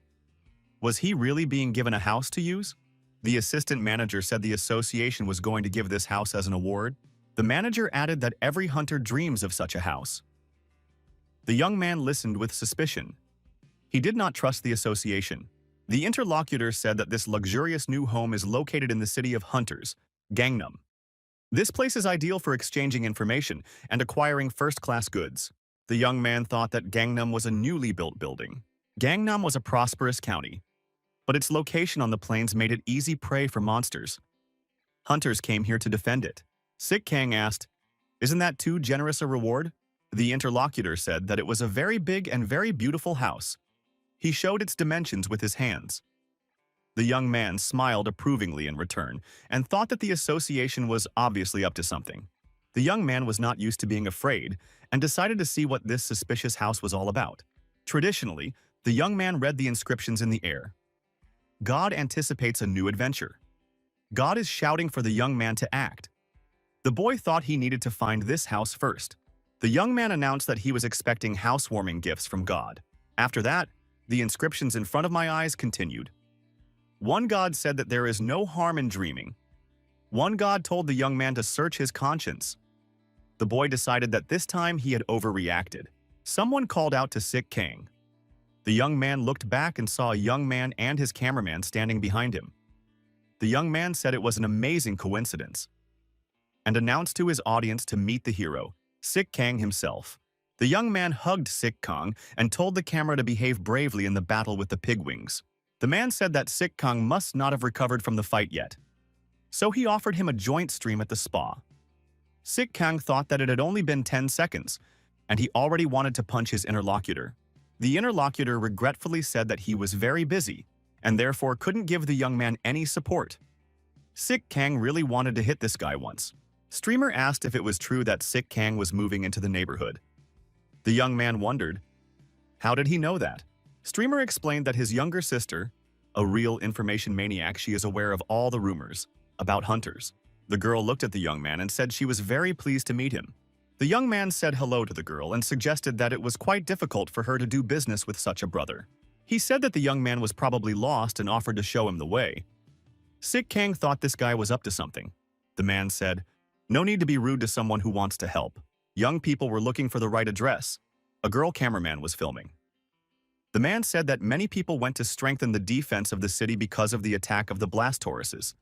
"Was he really being given a house to use?" The assistant manager said the association was going to give this house as an award. The manager added that every hunter dreams of such a house. The young man listened with suspicion. He did not trust the association. The interlocutor said that this luxurious new home is located in the city of Hunters, Gangnam. This place is ideal for exchanging information and acquiring first-class goods. The young man thought that Gangnam was a newly built building. Gangnam was a prosperous county, but its location on the plains made it easy prey for monsters. Hunters came here to defend it. Sik Kang asked, "Isn't that too generous a reward?" The interlocutor said that it was a very big and very beautiful house. He showed its dimensions with his hands. The young man smiled approvingly in return and thought that the association was obviously up to something. The young man was not used to being afraid and decided to see what this suspicious house was all about. Traditionally, the young man read the inscriptions in the air. God anticipates a new adventure. God is shouting for the young man to act. The boy thought he needed to find this house first. The young man announced that he was expecting housewarming gifts from God. After that, the inscriptions in front of my eyes continued. One God said that there is no harm in dreaming. One God told the young man to search his conscience. The boy decided that this time he had overreacted. Someone called out to Sik Kang. The young man looked back and saw a young man and his cameraman standing behind him. The young man said it was an amazing coincidence and announced to his audience to meet the hero, Sik Kang himself. The young man hugged Sik Kang and told the camera to behave bravely in the battle with the pigwings. The man said that Sik Kang must not have recovered from the fight yet, so he offered him a joint stream at the spa. Sik Kang thought that it had only been 10 seconds, and he already wanted to punch his interlocutor. The interlocutor regretfully said that he was very busy, and therefore couldn't give the young man any support. Sik Kang really wanted to hit this guy once. Streamer asked if it was true that Sik Kang was moving into the neighborhood. The young man wondered, how did he know that? Streamer explained that his younger sister, a real information maniac, she is aware of all the rumors about hunters. The girl looked at the young man and said she was very pleased to meet him. The young man said hello to the girl and suggested that it was quite difficult for her to do business with such a brother. He said that the young man was probably lost and offered to show him the way. Sik Kang thought this guy was up to something. The man said, "No need to be rude to someone who wants to help." Young people were looking for the right address. A girl cameraman was filming. The man said that many people went to strengthen the defense of the city because of the attack of the Blastauruses.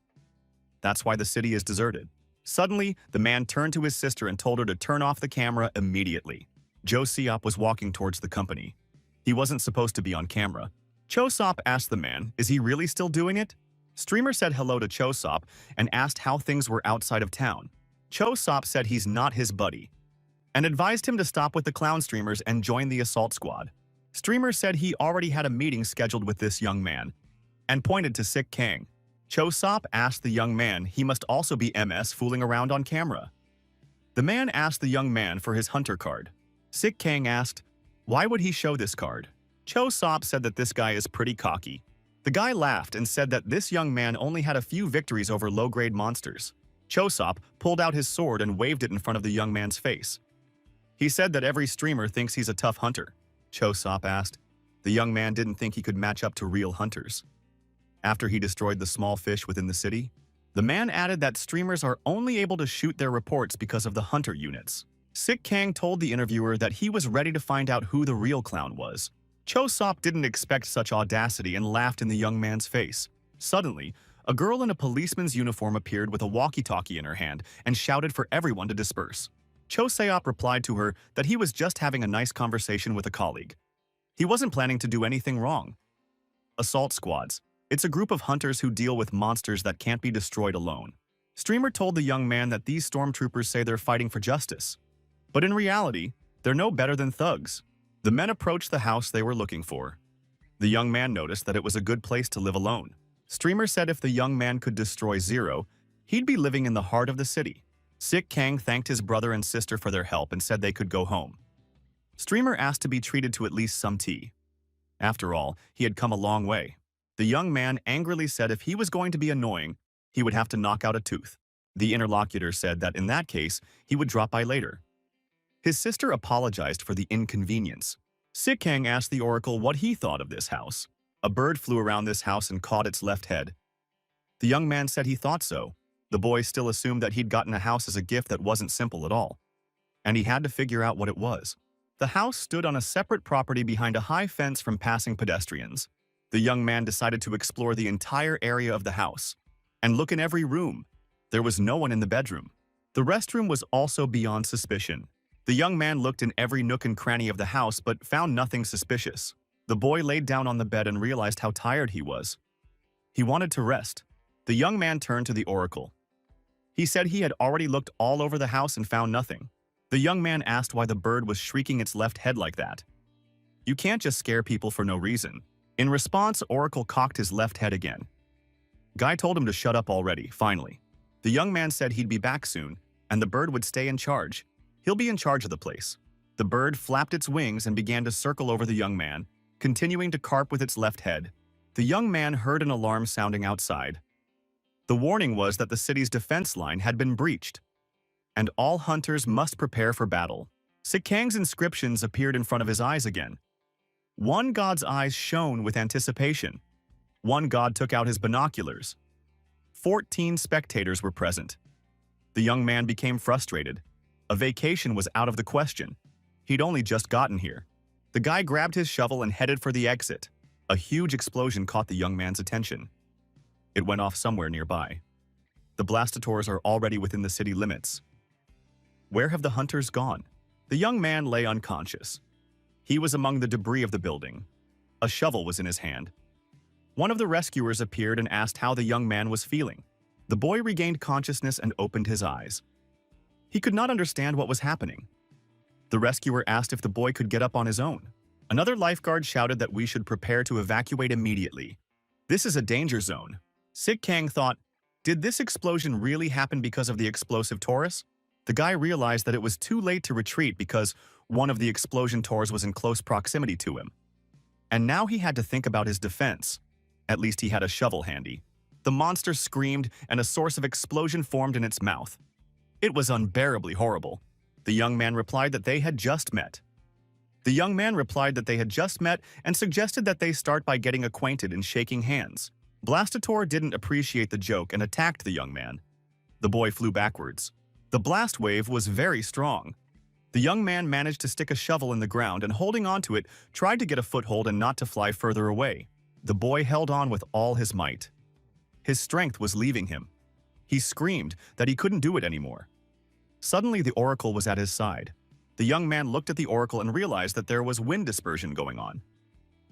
That's why the city is deserted. Suddenly, the man turned to his sister and told her to turn off the camera immediately. Jo Seop was walking towards the company. He wasn't supposed to be on camera. Cho Sop asked the man, is he really still doing it? Streamer said hello to Cho Sop and asked how things were outside of town. Cho Sop said he's not his buddy and advised him to stop with the clown streamers and join the assault squad. Streamer said he already had a meeting scheduled with this young man and pointed to Sik Kang. Cho Sop asked the young man he must also be MS fooling around on camera. The man asked the young man for his hunter card. Sik Kang asked, why would he show this card? Cho Sop said that this guy is pretty cocky. The guy laughed and said that this young man only had a few victories over low-grade monsters. Cho Sop pulled out his sword and waved it in front of the young man's face. He said that every streamer thinks he's a tough hunter. Cho Sop asked. The young man didn't think he could match up to real hunters. After he destroyed the small fish within the city, the man added that streamers are only able to shoot their reports because of the hunter units. Sik Kang told the interviewer that he was ready to find out who the real clown was. Cho Sop didn't expect such audacity and laughed in the young man's face. Suddenly, a girl in a policeman's uniform appeared with a walkie-talkie in her hand and shouted for everyone to disperse. Cho Seop replied to her that he was just having a nice conversation with a colleague. He wasn't planning to do anything wrong. Assault squads. It's a group of hunters who deal with monsters that can't be destroyed alone. Streamer told the young man that these stormtroopers say they're fighting for justice. But in reality, they're no better than thugs. The men approached the house they were looking for. The young man noticed that it was a good place to live alone. Streamer said if the young man could destroy Zero, he'd be living in the heart of the city. Sik Kang thanked his brother and sister for their help and said they could go home. Streamer asked to be treated to at least some tea. After all, he had come a long way. The young man angrily said if he was going to be annoying, he would have to knock out a tooth. The interlocutor said that in that case, he would drop by later. His sister apologized for the inconvenience. Sikang asked the oracle what he thought of this house. A bird flew around this house and caught its left head. The young man said he thought so. The boy still assumed that he'd gotten a house as a gift that wasn't simple at all. And he had to figure out what it was. The house stood on a separate property behind a high fence from passing pedestrians. The young man decided to explore the entire area of the house and look in every room. There was no one in the bedroom. The restroom was also beyond suspicion. The young man looked in every nook and cranny of the house but found nothing suspicious. The boy laid down on the bed and realized how tired he was. He wanted to rest. The young man turned to the oracle. He said he had already looked all over the house and found nothing. The young man asked why the bird was shrieking its left head like that. You can't just scare people for no reason. In response, Oracle cocked his left head again. Guy told him to shut up already, finally. The young man said he'd be back soon, and the bird would stay in charge. He'll be in charge of the place. The bird flapped its wings and began to circle over the young man, continuing to carp with its left head. The young man heard an alarm sounding outside. The warning was that the city's defense line had been breached, and all hunters must prepare for battle. Sikang's inscriptions appeared in front of his eyes again. One god's eyes shone with anticipation. One god took out his binoculars. 14 spectators were present. The young man became frustrated. A vacation was out of the question. He'd only just gotten here. The guy grabbed his shovel and headed for the exit. A huge explosion caught the young man's attention. It went off somewhere nearby. The blastators are already within the city limits. Where have the hunters gone? The young man lay unconscious. He was among the debris of the building. A shovel was in his hand. One of the rescuers appeared and asked how the young man was feeling. The boy regained consciousness and opened his eyes. He could not understand what was happening. The rescuer asked if the boy could get up on his own. Another lifeguard shouted that we should prepare to evacuate immediately. This is a danger zone. Sikang thought, did this explosion really happen because of the explosive Taurus? The guy realized that it was too late to retreat because one of the explosion Taurs was in close proximity to him. And now he had to think about his defense. At least he had a shovel handy. The monster screamed and a source of explosion formed in its mouth. It was unbearably horrible. The young man replied that they had just met. And suggested that they start by getting acquainted and shaking hands. Blastator didn't appreciate the joke and attacked the young man. The boy flew backwards. The blast wave was very strong. The young man managed to stick a shovel in the ground and, holding onto it, tried to get a foothold and not to fly further away. The boy held on with all his might. His strength was leaving him. He screamed that he couldn't do it anymore. Suddenly, the oracle was at his side. The young man looked at the oracle and realized that there was wind dispersion going on.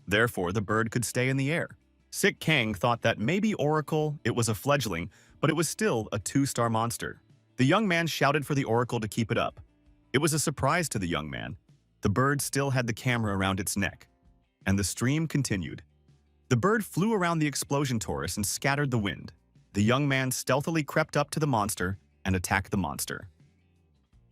Therefore, the bird could stay in the air. Sikang thought that maybe oracle, it was a fledgling, but it was still a 2-star monster. The young man shouted for the oracle to keep it up. It was a surprise to the young man. The bird still had the camera around its neck. And the stream continued. The bird flew around the explosion Taurus and scattered the wind. The young man stealthily crept up to the monster and attacked the monster.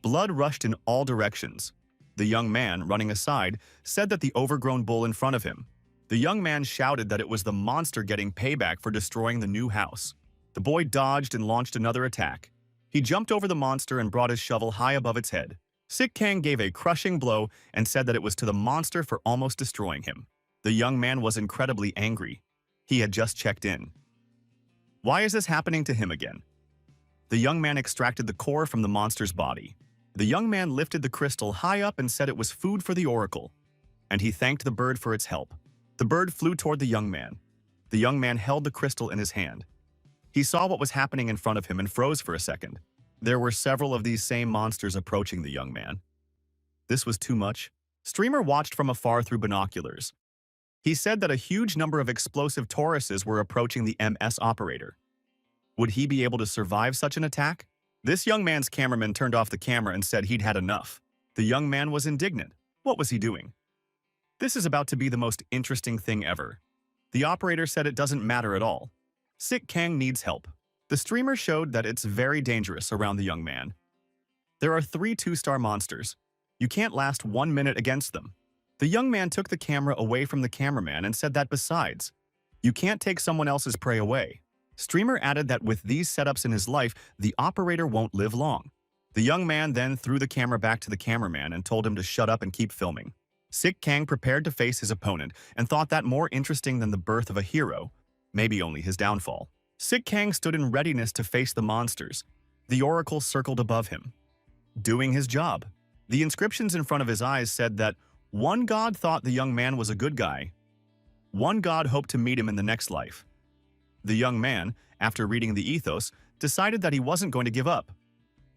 Blood rushed in all directions. The young man, running aside, said that the overgrown bull in front of him. The young man shouted that it was the monster getting payback for destroying the new house. The boy dodged and launched another attack. He jumped over the monster and brought his shovel high above its head. Sikang gave a crushing blow and said that it was to the monster for almost destroying him. The young man was incredibly angry. He had just checked in. Why is this happening to him again? The young man extracted the core from the monster's body. The young man lifted the crystal high up and said it was food for the oracle. And he thanked the bird for its help. The bird flew toward the young man. The young man held the crystal in his hand. He saw what was happening in front of him and froze for a second. There were several of these same monsters approaching the young man. This was too much. Streamer watched from afar through binoculars. He said that a huge number of explosive Tauruses were approaching the MS operator. Would he be able to survive such an attack? This young man's cameraman turned off the camera and said he'd had enough. The young man was indignant. What was he doing? This is about to be the most interesting thing ever. The operator said it doesn't matter at all. Sikang needs help. The streamer showed that it's very dangerous around the young man. There are 3 2-star monsters. You can't last 1 minute against them. The young man took the camera away from the cameraman and said that besides, you can't take someone else's prey away. Streamer added that with these setups in his life, the operator won't live long. The young man then threw the camera back to the cameraman and told him to shut up and keep filming. Sik Kang prepared to face his opponent and thought that more interesting than the birth of a hero, maybe only his downfall. Sik Kang stood in readiness to face the monsters. The oracle circled above him, doing his job. The inscriptions in front of his eyes said that one god thought the young man was a good guy. One god hoped to meet him in the next life. The young man, after reading the ethos, decided that he wasn't going to give up,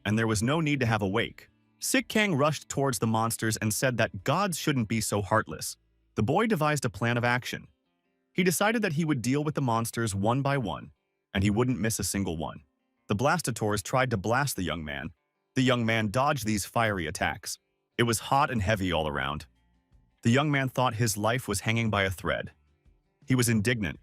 and there was no need to have a wake. Sik Kang rushed towards the monsters and said that gods shouldn't be so heartless. The boy devised a plan of action. He decided that he would deal with the monsters one by one, and he wouldn't miss a single one. The blastators tried to blast the young man. The young man dodged these fiery attacks. It was hot and heavy all around. The young man thought his life was hanging by a thread. He was indignant.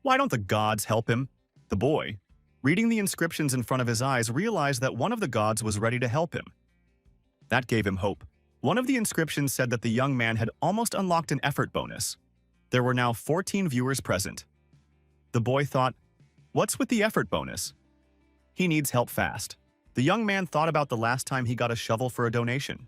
Why don't the gods help him? The boy, reading the inscriptions in front of his eyes, realized that one of the gods was ready to help him. That gave him hope. One of the inscriptions said that the young man had almost unlocked an effort bonus. There were now 14 viewers present. The boy thought, what's with the effort bonus? He needs help fast. The young man thought about the last time he got a shovel for a donation.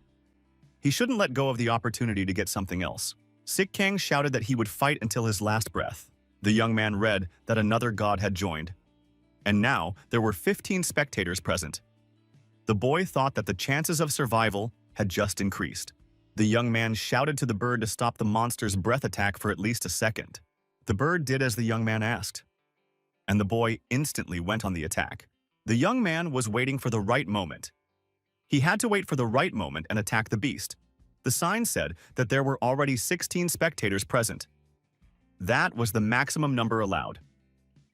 He shouldn't let go of the opportunity to get something else. Sik Kang shouted that he would fight until his last breath. The young man read that another god had joined. And now there were 15 spectators present. The boy thought that the chances of survival had just increased. The young man shouted to the bird to stop the monster's breath attack for at least a second. The bird did as the young man asked, and the boy instantly went on the attack. The young man was waiting for the right moment. He had to wait for the right moment and attack the beast. The sign said that there were already 16 spectators present. That was the maximum number allowed.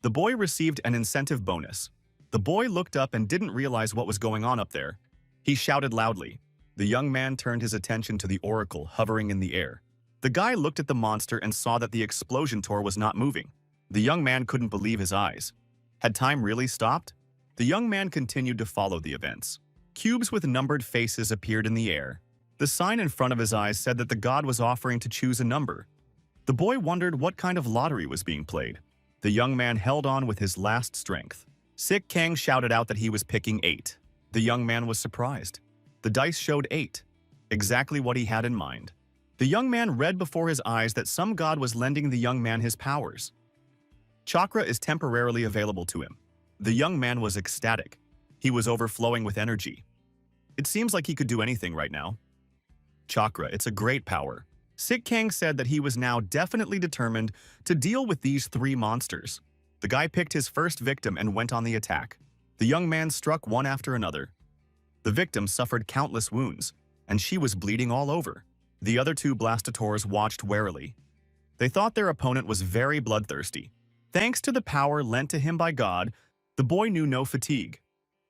The boy received an incentive bonus. The boy looked up and didn't realize what was going on up there. He shouted loudly. The young man turned his attention to the oracle hovering in the air. The guy looked at the monster and saw that the explosion tour was not moving. The young man couldn't believe his eyes. Had time really stopped? The young man continued to follow the events. Cubes with numbered faces appeared in the air. The sign in front of his eyes said that the god was offering to choose a number. The boy wondered what kind of lottery was being played. The young man held on with his last strength. Sik Kang shouted out that he was picking 8. The young man was surprised. The dice showed 8, exactly what he had in mind. The young man read before his eyes that some god was lending the young man his powers. Chakra is temporarily available to him. The young man was ecstatic. He was overflowing with energy. It seems like he could do anything right now. Chakra, it's a great power. Sik Kang said that he was now definitely determined to deal with these 3 monsters. The guy picked his first victim and went on the attack. The young man struck one after another. The victim suffered countless wounds, and she was bleeding all over. The other 2 blastators watched warily. They thought their opponent was very bloodthirsty. Thanks to the power lent to him by God, the boy knew no fatigue.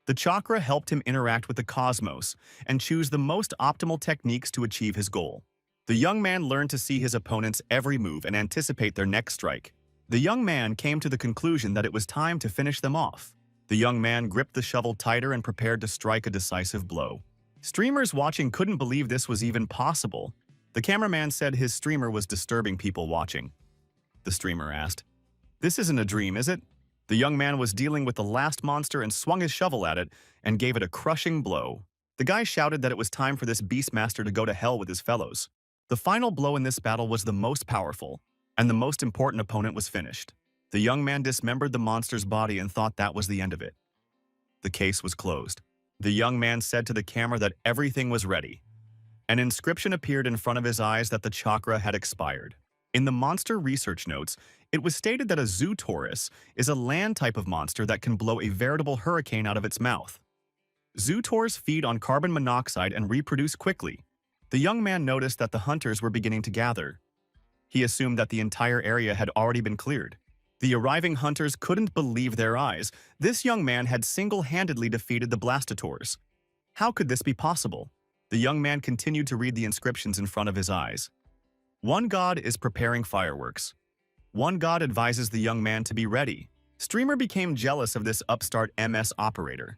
The chakra helped him interact with the cosmos and choose the most optimal techniques to achieve his goal. The young man learned to see his opponent's every move and anticipate their next strike. The young man came to the conclusion that it was time to finish them off. The young man gripped the shovel tighter and prepared to strike a decisive blow. Streamers watching couldn't believe this was even possible. The cameraman said his streamer was disturbing people watching. The streamer asked, "This isn't a dream, is it?" The young man was dealing with the last monster and swung his shovel at it and gave it a crushing blow. The guy shouted that it was time for this beastmaster to go to hell with his fellows. The final blow in this battle was the most powerful, and the most important opponent was finished. The young man dismembered the monster's body and thought that was the end of it. The case was closed. The young man said to the camera that everything was ready. An inscription appeared in front of his eyes that the chakra had expired. In the monster research notes, it was stated that a Zootaurus is a land type of monster that can blow a veritable hurricane out of its mouth. Zootaurs feed on carbon monoxide and reproduce quickly. The young man noticed that the hunters were beginning to gather. He assumed that the entire area had already been cleared. The arriving hunters couldn't believe their eyes. This young man had single-handedly defeated the blastators. How could this be possible? The young man continued to read the inscriptions in front of his eyes. One god is preparing fireworks. One god advises the young man to be ready. Streamer became jealous of this upstart MS operator.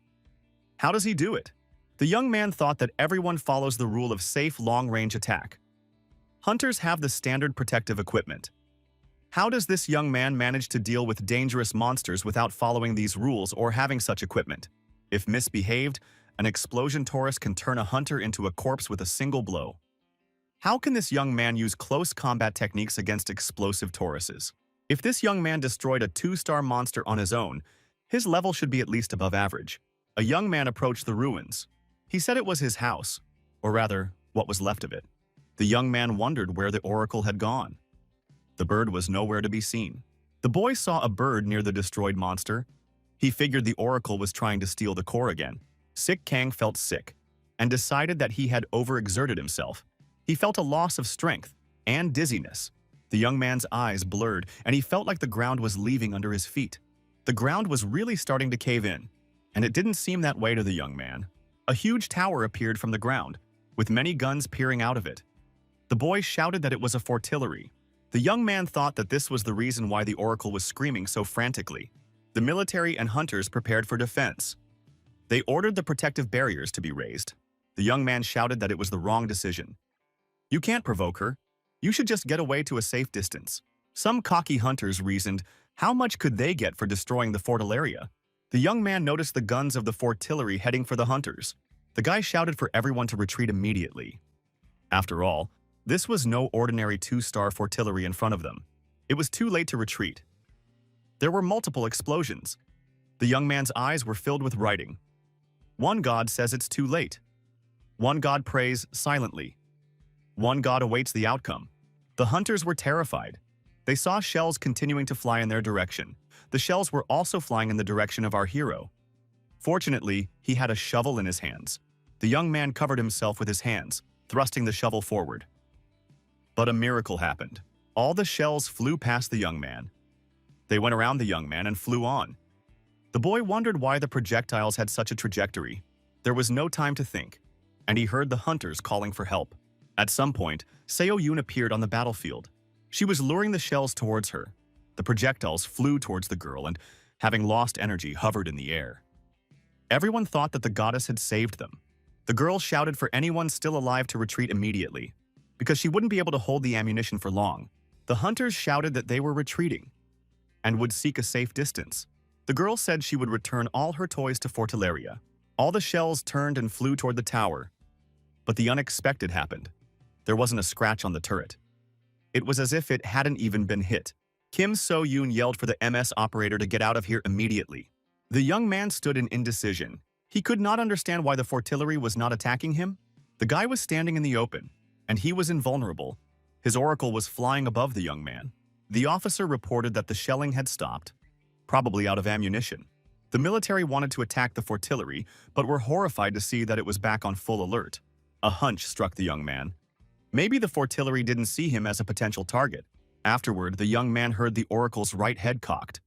How does he do it? The young man thought that everyone follows the rule of safe long-range attack. Hunters have the standard protective equipment. How does this young man manage to deal with dangerous monsters without following these rules or having such equipment? If misbehaved, an explosion Taurus can turn a hunter into a corpse with a single blow. How can this young man use close combat techniques against explosive Tauruses? If this young man destroyed a 2-star monster on his own, his level should be at least above average. A young man approached the ruins. He said it was his house, or rather, what was left of it. The young man wondered where the oracle had gone. The bird was nowhere to be seen. The boy saw a bird near the destroyed monster. He figured the oracle was trying to steal the core again. Sick Kang felt sick and decided that he had overexerted himself. He felt a loss of strength and dizziness. The young man's eyes blurred and he felt like the ground was leaving under his feet. The ground was really starting to cave in, and it didn't seem that way to the young man. A huge tower appeared from the ground, with many guns peering out of it. The boy shouted that it was a fortillery. The young man thought that this was the reason why the oracle was screaming so frantically. The military and hunters prepared for defense. They ordered the protective barriers to be raised. The young man shouted that it was the wrong decision. "You can't provoke her. You should just get away to a safe distance." Some cocky hunters reasoned, how much could they get for destroying the fortilleria? The young man noticed the guns of the fortillery heading for the hunters. The guy shouted for everyone to retreat immediately. After all, this was no ordinary 2-star fortillery in front of them. It was too late to retreat. There were multiple explosions. The young man's eyes were filled with writing. One god says it's too late. One god prays silently. One god awaits the outcome. The hunters were terrified. They saw shells continuing to fly in their direction. The shells were also flying in the direction of our hero. Fortunately, he had a shovel in his hands. The young man covered himself with his hands, thrusting the shovel forward. But a miracle happened. All the shells flew past the young man. They went around the young man and flew on. The boy wondered why the projectiles had such a trajectory. There was no time to think, and he heard the hunters calling for help. At some point, Seo Yoon appeared on the battlefield. She was luring the shells towards her. The projectiles flew towards the girl and, having lost energy, hovered in the air. Everyone thought that the goddess had saved them. The girl shouted for anyone still alive to retreat immediately, because she wouldn't be able to hold the ammunition for long. The hunters shouted that they were retreating and would seek a safe distance. The girl said she would return all her toys to Fortilleria. All the shells turned and flew toward the tower. But the unexpected happened. There wasn't a scratch on the turret. It was as if it hadn't even been hit. Kim So-yoon yelled for the MS operator to get out of here immediately. The young man stood in indecision. He could not understand why the Fortillery was not attacking him. The guy was standing in the open, and he was invulnerable. His oracle was flying above the young man. The officer reported that the shelling had stopped, probably out of ammunition. The military wanted to attack the Fortillery, but were horrified to see that it was back on full alert. A hunch struck the young man. Maybe the Fortillery didn't see him as a potential target. Afterward, the young man heard the oracle's right head cocked.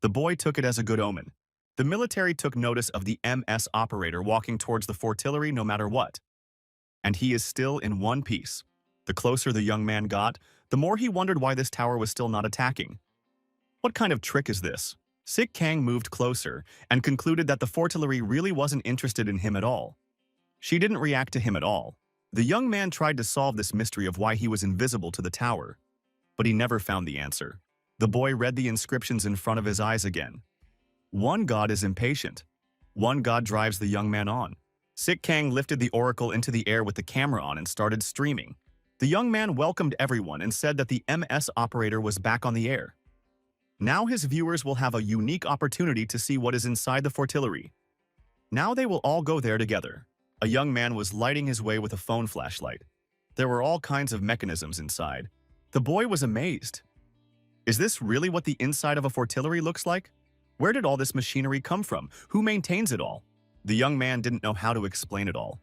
The boy took it as a good omen. The military took notice of the MS operator walking towards the Fortillery no matter what. And he is still in one piece. The closer the young man got, the more he wondered why this tower was still not attacking. What kind of trick is this? Sick Kang moved closer and concluded that the Fortillery really wasn't interested in him at all. She didn't react to him at all. The young man tried to solve this mystery of why he was invisible to the tower, but he never found the answer. The boy read the inscriptions in front of his eyes again. One god is impatient. One god drives the young man on. Sick Kang lifted the oracle into the air with the camera on and started streaming. The young man welcomed everyone and said that the MS operator was back on the air. Now his viewers will have a unique opportunity to see what is inside the Fortillery. Now they will all go there together. A young man was lighting his way with a phone flashlight. There were all kinds of mechanisms inside. The boy was amazed. Is this really what the inside of a Fortillery looks like? Where did all this machinery come from? Who maintains it all? The young man didn't know how to explain it all.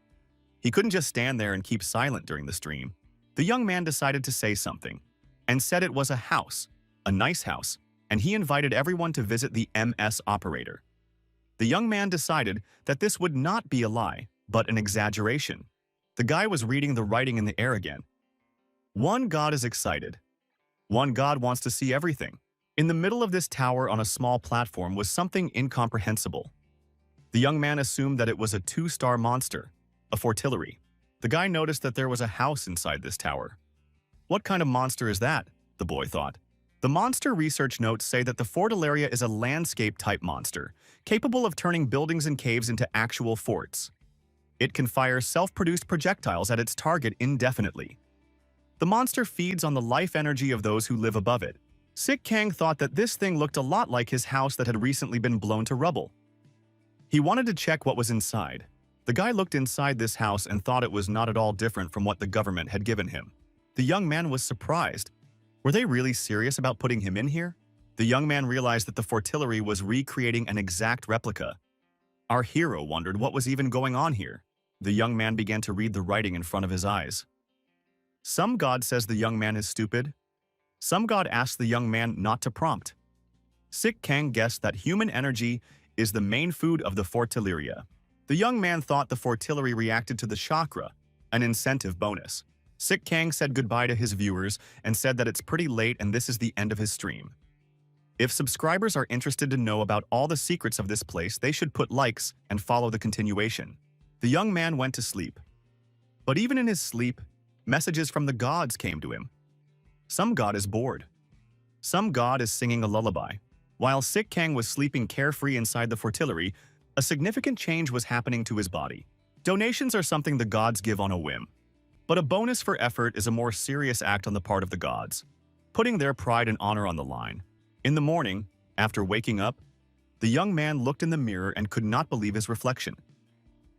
He couldn't just stand there and keep silent during the stream. The young man decided to say something and said it was a house, a nice house, and he invited everyone to visit the MS operator. The young man decided that this would not be a lie, but an exaggeration. The guy was reading the writing in the air again. One god is excited. One god wants to see everything. In the middle of this tower on a small platform was something incomprehensible. The young man assumed that it was a 2-star monster, a Fortillery. The guy noticed that there was a house inside this tower. What kind of monster is that? The boy thought. The monster research notes say that the Fortillaria is a landscape-type monster, capable of turning buildings and caves into actual forts. It can fire self-produced projectiles at its target indefinitely. The monster feeds on the life energy of those who live above it. Sik Kang thought that this thing looked a lot like his house that had recently been blown to rubble. He wanted to check what was inside. The guy looked inside this house and thought it was not at all different from what the government had given him. The young man was surprised. Were they really serious about putting him in here? The young man realized that the Fortillery was recreating an exact replica. Our hero wondered what was even going on here. The young man began to read the writing in front of his eyes. Some god says the young man is stupid. Some god asks the young man not to prompt. Sik Kang guessed that human energy is the main food of the Fortilleria. The young man thought the Fortillery reacted to the chakra, an incentive bonus. Sik Kang said goodbye to his viewers and said that it's pretty late and this is the end of his stream. If subscribers are interested to know about all the secrets of this place, they should put likes and follow the continuation. The young man went to sleep. But even in his sleep, messages from the gods came to him. Some god is bored. Some god is singing a lullaby. While Sik Kang was sleeping carefree inside the Fortillery, a significant change was happening to his body. Donations are something the gods give on a whim. But a bonus for effort is a more serious act on the part of the gods, putting their pride and honor on the line. In the morning, after waking up, the young man looked in the mirror and could not believe his reflection.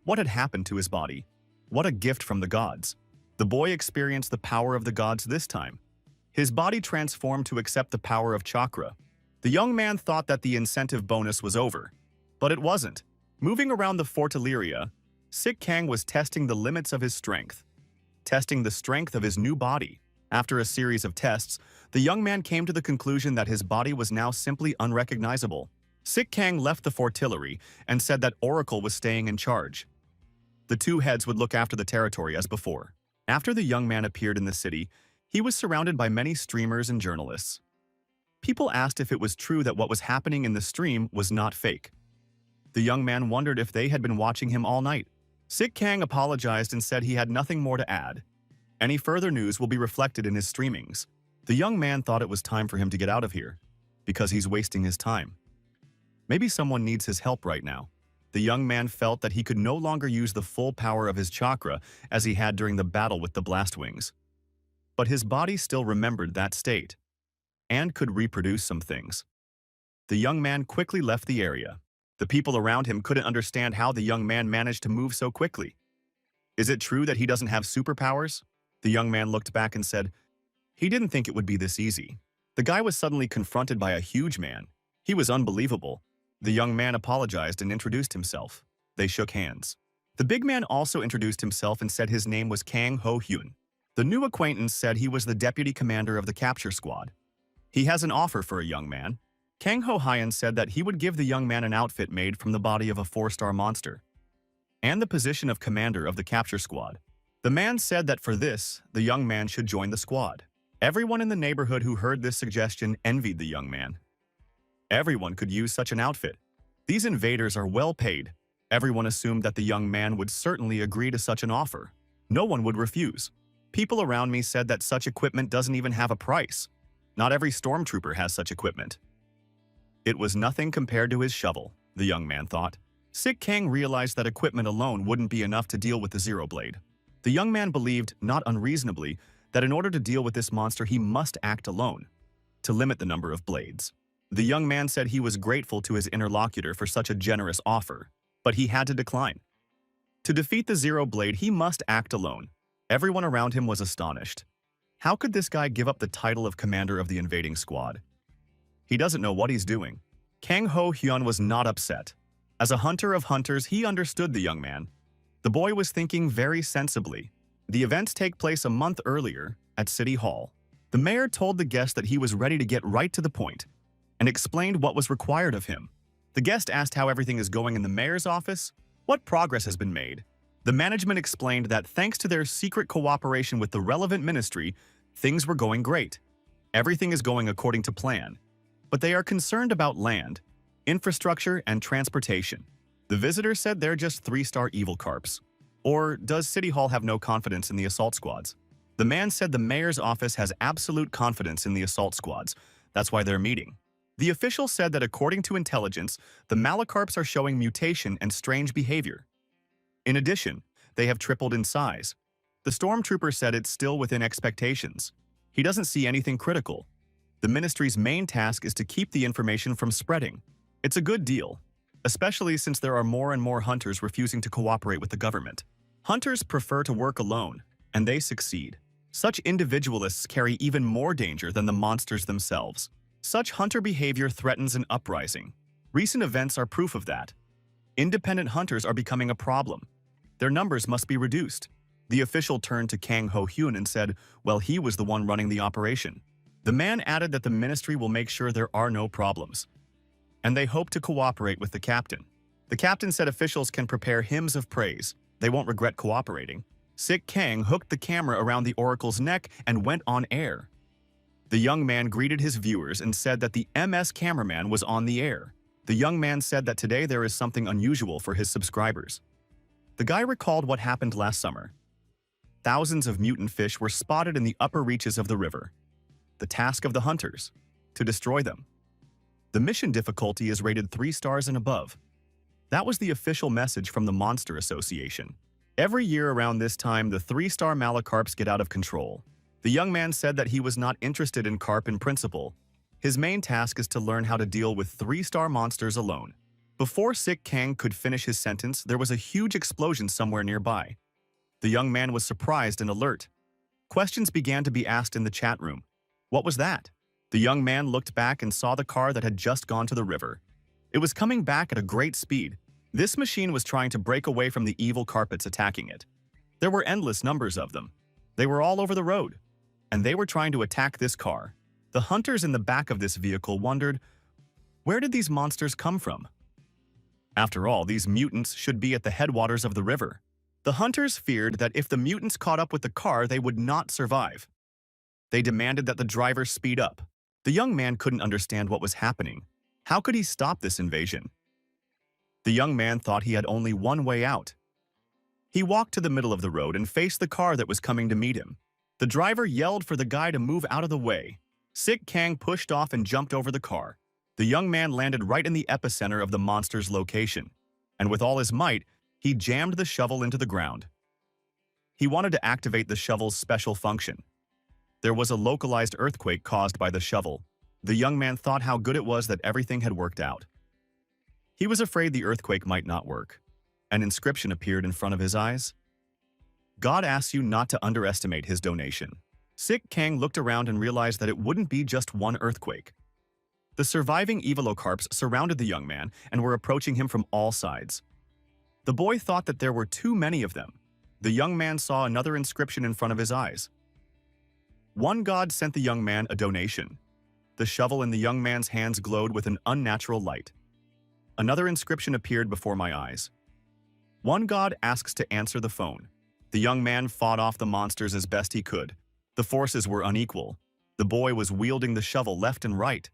What had happened to his body? What a gift from the gods. The boy experienced the power of the gods this time. His body transformed to accept the power of chakra. The young man thought that the incentive bonus was over, but it wasn't. Moving around the Fortilleria, Sik Kang was testing the limits of his strength, testing the strength of his new body. After a series of tests, the young man came to the conclusion that his body was now simply unrecognizable. Sik Kang left the Fortillery and said that Oracle was staying in charge. The two heads would look after the territory as before. After the young man appeared in the city, he was surrounded by many streamers and journalists. People asked if it was true that what was happening in the stream was not fake. The young man wondered if they had been watching him all night. Sik Kang apologized and said he had nothing more to add. Any further news will be reflected in his streamings. The young man thought it was time for him to get out of here, because he's wasting his time. Maybe someone needs his help right now. The young man felt that he could no longer use the full power of his chakra as he had during the battle with the blast wings. But his body still remembered that state, and could reproduce some things. The young man quickly left the area. The people around him couldn't understand how the young man managed to move so quickly. Is it true that he doesn't have superpowers? The young man looked back and said, he didn't think it would be this easy. The guy was suddenly confronted by a huge man. He was unbelievable. The young man apologized and introduced himself. They shook hands. The big man also introduced himself and said his name was Kang Ho-hyun. The new acquaintance said he was the deputy commander of the capture squad. He has an offer for a young man. Kang Ho-hyun said that he would give the young man an outfit made from the body of a 4-star monster, and the position of commander of the capture squad. The man said that for this, the young man should join the squad. Everyone in the neighborhood who heard this suggestion envied the young man. Everyone could use such an outfit. These invaders are well paid. Everyone assumed that the young man would certainly agree to such an offer. No one would refuse. People around me said that such equipment doesn't even have a price. Not every stormtrooper has such equipment. It was nothing compared to his shovel, the young man thought. Sik Kang realized that equipment alone wouldn't be enough to deal with the Zero Blade. The young man believed, not unreasonably, that in order to deal with this monster he must act alone, to limit the number of blades. The young man said he was grateful to his interlocutor for such a generous offer, but he had to decline. To defeat the Zero Blade, he must act alone. Everyone around him was astonished. How could this guy give up the title of commander of the invading squad? He doesn't know what he's doing. Kang Ho-hyun was not upset. As a hunter of hunters, he understood the young man. The boy was thinking very sensibly. The events take place a month earlier at City Hall. The mayor told the guest that he was ready to get right to the point and explained what was required of him. The guest asked how everything is going in the mayor's office, what progress has been made. The management explained that thanks to their secret cooperation with the relevant ministry, things were going great. Everything is going according to plan, but they are concerned about land, infrastructure, and transportation. The visitor said they're just 3-star evil carps. Or does City Hall have no confidence in the assault squads? The man said the mayor's office has absolute confidence in the assault squads. That's why they're meeting. The official said that according to intelligence, the mangacaps are showing mutation and strange behavior. In addition, they have tripled in size. The stormtrooper said it's still within expectations. He doesn't see anything critical. The ministry's main task is to keep the information from spreading. It's a good deal, especially since there are more and more hunters refusing to cooperate with the government. Hunters prefer to work alone, and they succeed. Such individualists carry even more danger than the monsters themselves. Such hunter behavior threatens an uprising. Recent events are proof of that. Independent hunters are becoming a problem. Their numbers must be reduced. The official turned to Kang Ho-hyun and said, well, he was the one running the operation. The man added that the ministry will make sure there are no problems, and they hope to cooperate with the captain. The captain said officials can prepare hymns of praise. They won't regret cooperating. Sick Kang hooked the camera around the oracle's neck and went on air. The young man greeted his viewers and said that the MS cameraman was on the air. The young man said that today there is something unusual for his subscribers. The guy recalled what happened last summer. Thousands of mutant fish were spotted in the upper reaches of the river. The task of the hunters: to destroy them. The mission difficulty is rated 3 stars and above. That was the official message from the Monster Association. Every year around this time, the 3-star mangacaps get out of control. The young man said that he was not interested in carp in principle. His main task is to learn how to deal with 3-star monsters alone. Before Sick Kang could finish his sentence, there was a huge explosion somewhere nearby. The young man was surprised and alert. Questions began to be asked in the chat room. What was that? The young man looked back and saw the car that had just gone to the river. It was coming back at a great speed. This machine was trying to break away from the evil carpets attacking it. There were endless numbers of them. They were all over the road, and they were trying to attack this car. The hunters in the back of this vehicle wondered, where did these monsters come from? After all, these mutants should be at the headwaters of the river. The hunters feared that if the mutants caught up with the car, they would not survive. They demanded that the driver speed up. The young man couldn't understand what was happening. How could he stop this invasion? The young man thought he had only one way out. He walked to the middle of the road and faced the car that was coming to meet him. The driver yelled for the guy to move out of the way. Sick Kang pushed off and jumped over the car. The young man landed right in the epicenter of the monster's location, and with all his might, he jammed the shovel into the ground. He wanted to activate the shovel's special function. There was a localized earthquake caused by the shovel. The young man thought how good it was that everything had worked out. He was afraid the earthquake might not work. An inscription appeared in front of his eyes. God asks you not to underestimate his donation. Sick Kang looked around and realized that it wouldn't be just one earthquake. The surviving evilocarps surrounded the young man and were approaching him from all sides. The boy thought that there were too many of them. The young man saw another inscription in front of his eyes. One god sent the young man a donation. The shovel in the young man's hands glowed with an unnatural light. Another inscription appeared before my eyes. One god asks to answer the phone. The young man fought off the monsters as best he could. The forces were unequal. The boy was wielding the shovel left and right.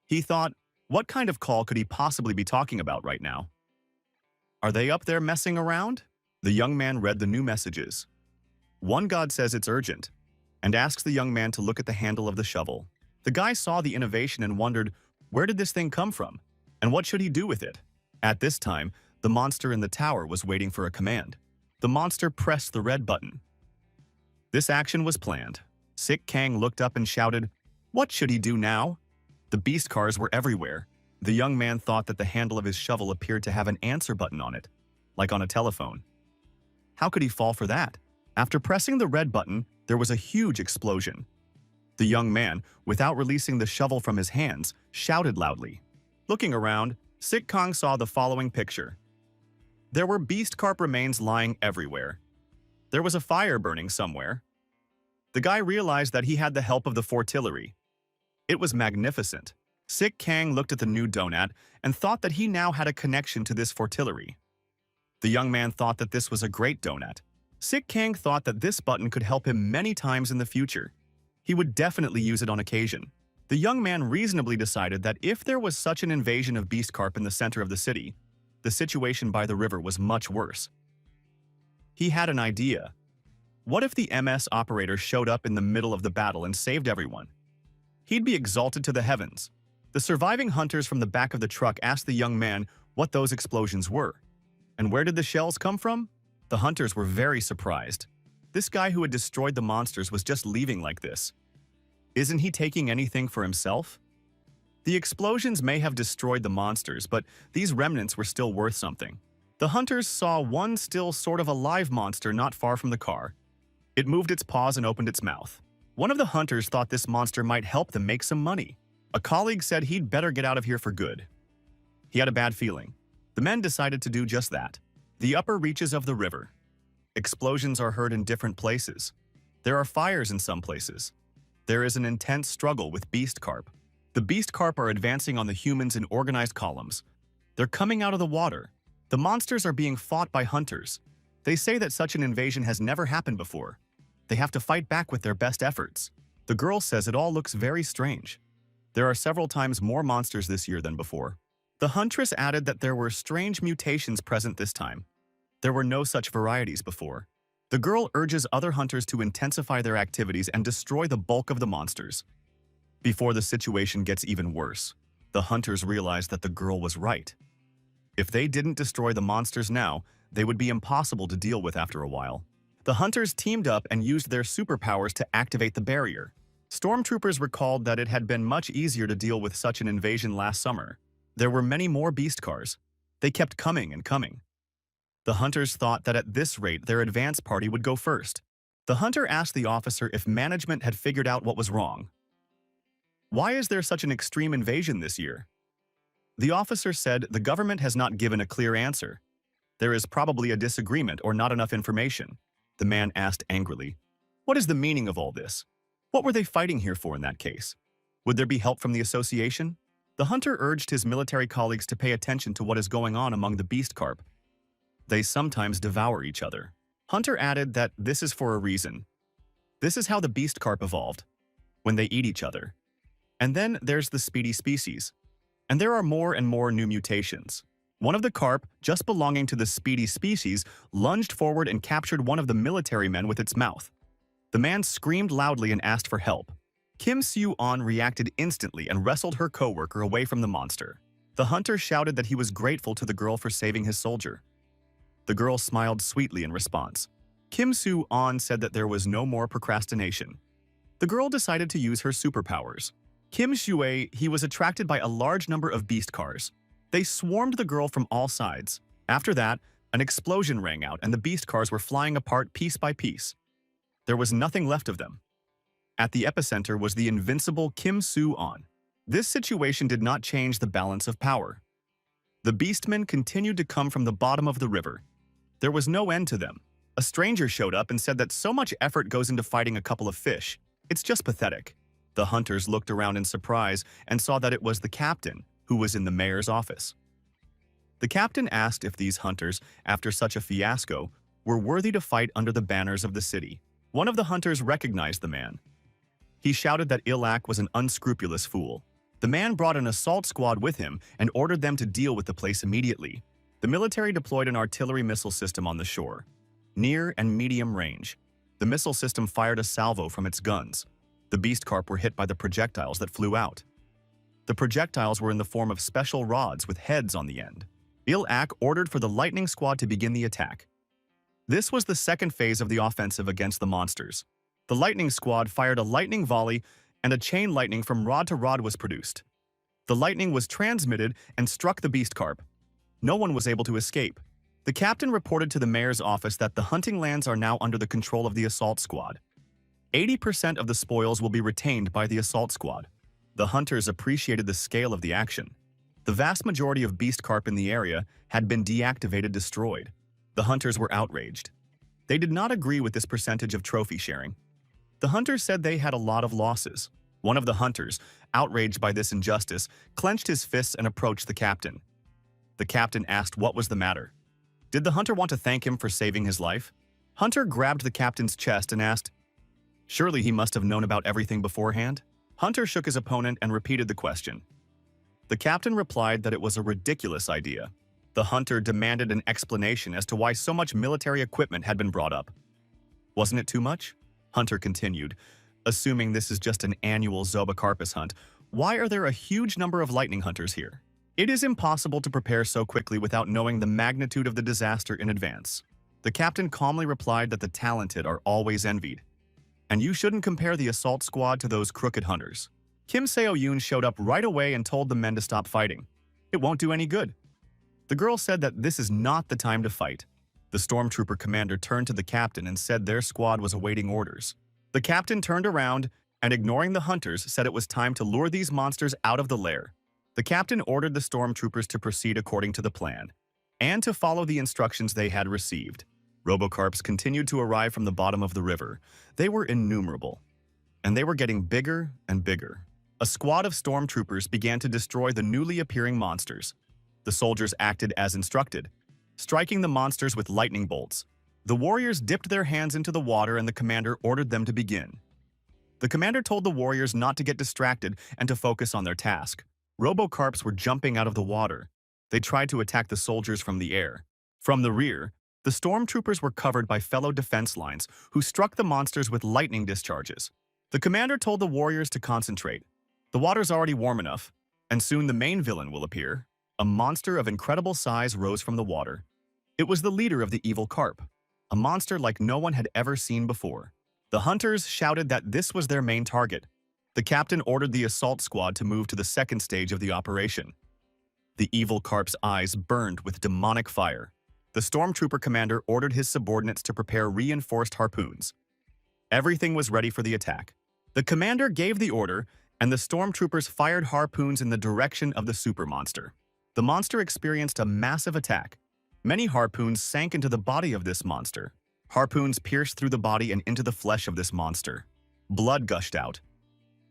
He thought, what kind of call could he possibly be talking about right now? Are they up there messing around? The young man read the new messages. One god says it's urgent, and asks the young man to look at the handle of the shovel. The guy saw the innovation and wondered, where did this thing come from? And what should he do with it? At this time, the monster in the tower was waiting for a command. The monster pressed the red button. This action was planned. Sick Kang looked up and shouted, what should he do now? The beast cars were everywhere. The young man thought that the handle of his shovel appeared to have an answer button on it, like on a telephone. How could he fall for that? After pressing the red button, there was a huge explosion. The young man, without releasing the shovel from his hands, shouted loudly. Looking around, Sick Kang saw the following picture. There were beast carp remains lying everywhere. There was a fire burning somewhere. The guy realized that he had the help of the fortillery. It was magnificent. Sick Kang looked at the new donut and thought that he now had a connection to this fortillery. The young man thought that this was a great donut. Sick Kang thought that this button could help him many times in the future. He would definitely use it on occasion. The young man reasonably decided that if there was such an invasion of beast carp in the center of the city, the situation by the river was much worse. He had an idea. What if the MS operator showed up in the middle of the battle and saved everyone? he'd be exalted to the heavens. The surviving hunters from the back of the truck asked the young man what those explosions were. And where did the shells come from? The hunters were very surprised. This guy who had destroyed the monsters was just leaving like this. Isn't he taking anything for himself? The explosions may have destroyed the monsters, but these remnants were still worth something. The hunters saw one still sort of alive monster not far from the car. It moved its paws and opened its mouth. One of the hunters thought this monster might help them make some money. A colleague said he'd better get out of here for good. He had a bad feeling. The men decided to do just that. The upper reaches of the river. Explosions are heard in different places. There are fires in some places. There is an intense struggle with beast carp. The beast carp are advancing on the humans in organized columns. They're coming out of the water. The monsters are being fought by hunters. They say that such an invasion has never happened before. They have to fight back with their best efforts. The girl says it all looks very strange. There are several times more monsters this year than before. The huntress added that there were strange mutations present this time. There were no such varieties before. The girl urges other hunters to intensify their activities and destroy the bulk of the monsters. Before the situation gets even worse, the hunters realize that the girl was right. If they didn't destroy the monsters now, they would be impossible to deal with after a while. The hunters teamed up and used their superpowers to activate the barrier. Stormtroopers recalled that it had been much easier to deal with such an invasion last summer. There were many more beast cars. They kept coming and coming. The hunters thought that at this rate their advance party would go first. The hunter asked the officer if management had figured out what was wrong. Why is there such an extreme invasion this year? The officer said the government has not given a clear answer. There is probably a disagreement or not enough information. The man asked angrily, "What is the meaning of all this? What were they fighting here for in that case? Would there be help from the association?" The hunter urged his military colleagues to pay attention to what is going on among the beast carp. They sometimes devour each other. Hunter added that this is for a reason. This is how the beast carp evolved, when they eat each other. And then there's the speedy species. And there are more and more new mutations. One of the carp, just belonging to the speedy species, lunged forward and captured one of the military men with its mouth. The man screamed loudly and asked for help. Kim Soo-on reacted instantly and wrestled her co-worker away from the monster. The hunter shouted that he was grateful to the girl for saving his soldier. The girl smiled sweetly in response. Kim Soo-on said that there was no more procrastination. The girl decided to use her superpowers. Kim Shuei, he was attracted by a large number of beast cars. They swarmed the girl from all sides. After that, an explosion rang out and the beast cars were flying apart piece by piece. There was nothing left of them. At the epicenter was the invincible Kim Soo-on. This situation did not change the balance of power. The beastmen continued to come from the bottom of the river. There was no end to them. A stranger showed up and said that so much effort goes into fighting a couple of fish. It's just pathetic. The hunters looked around in surprise and saw that it was the captain, who was in the mayor's office. The captain asked if these hunters, after such a fiasco, were worthy to fight under the banners of the city. One of the hunters recognized the man. He shouted that Ilak was an unscrupulous fool. The man brought an assault squad with him and ordered them to deal with the place immediately. The military deployed an artillery missile system on the shore, near and medium range. The missile system fired a salvo from its guns. The beast carp were hit by the projectiles that flew out. The projectiles were in the form of special rods with heads on the end. Ilak ordered for the lightning squad to begin the attack. This was the second phase of the offensive against the monsters. The lightning squad fired a lightning volley and a chain lightning from rod to rod was produced. The lightning was transmitted and struck the beast carp. No one was able to escape. The captain reported to the mayor's office that the hunting lands are now under the control of the assault squad. 80% of the spoils will be retained by the assault squad. The hunters appreciated the scale of the action. The vast majority of beast carp in the area had been destroyed. The hunters were outraged. They did not agree with this percentage of trophy sharing. The hunters said they had a lot of losses. One of the hunters, outraged by this injustice, clenched his fists and approached the captain. The captain asked what was the matter. Did the hunter want to thank him for saving his life? Hunter grabbed the captain's chest and asked, "Surely he must have known about everything beforehand?" Hunter shook his opponent and repeated the question. The captain replied that it was a ridiculous idea. The hunter demanded an explanation as to why so much military equipment had been brought up. Wasn't it too much? Hunter continued, Assuming this is just an annual Zobocarpus hunt, why are there a huge number of lightning hunters here? It is impossible to prepare so quickly without knowing the magnitude of the disaster in advance. The captain calmly replied that the talented are always envied. And you shouldn't compare the assault squad to those crooked hunters. Kim Seo-yoon showed up right away and told the men to stop fighting. It won't do any good. The girl said that this is not the time to fight. The stormtrooper commander turned to the captain and said their squad was awaiting orders. The captain turned around and, ignoring the hunters, said it was time to lure these monsters out of the lair. The captain ordered the stormtroopers to proceed according to the plan and to follow the instructions they had received. Robocarps continued to arrive from the bottom of the river. They were innumerable, and they were getting bigger and bigger. A squad of stormtroopers began to destroy the newly appearing monsters. The soldiers acted as instructed, striking the monsters with lightning bolts. The warriors dipped their hands into the water and the commander ordered them to begin. The commander told the warriors not to get distracted and to focus on their task. Robocarps were jumping out of the water. They tried to attack the soldiers from the air. From the rear, the stormtroopers were covered by fellow defense lines who struck the monsters with lightning discharges. The commander told the warriors to concentrate. The water's already warm enough, and soon the main villain will appear. A monster of incredible size rose from the water. It was the leader of the evil carp, a monster like no one had ever seen before. The hunters shouted that this was their main target. The captain ordered the assault squad to move to the second stage of the operation. The evil carp's eyes burned with demonic fire. The stormtrooper commander ordered his subordinates to prepare reinforced harpoons. Everything was ready for the attack. The commander gave the order, and the stormtroopers fired harpoons in the direction of the super monster. The monster experienced a massive attack. Many harpoons sank into the body of this monster. Harpoons pierced through the body and into the flesh of this monster. Blood gushed out.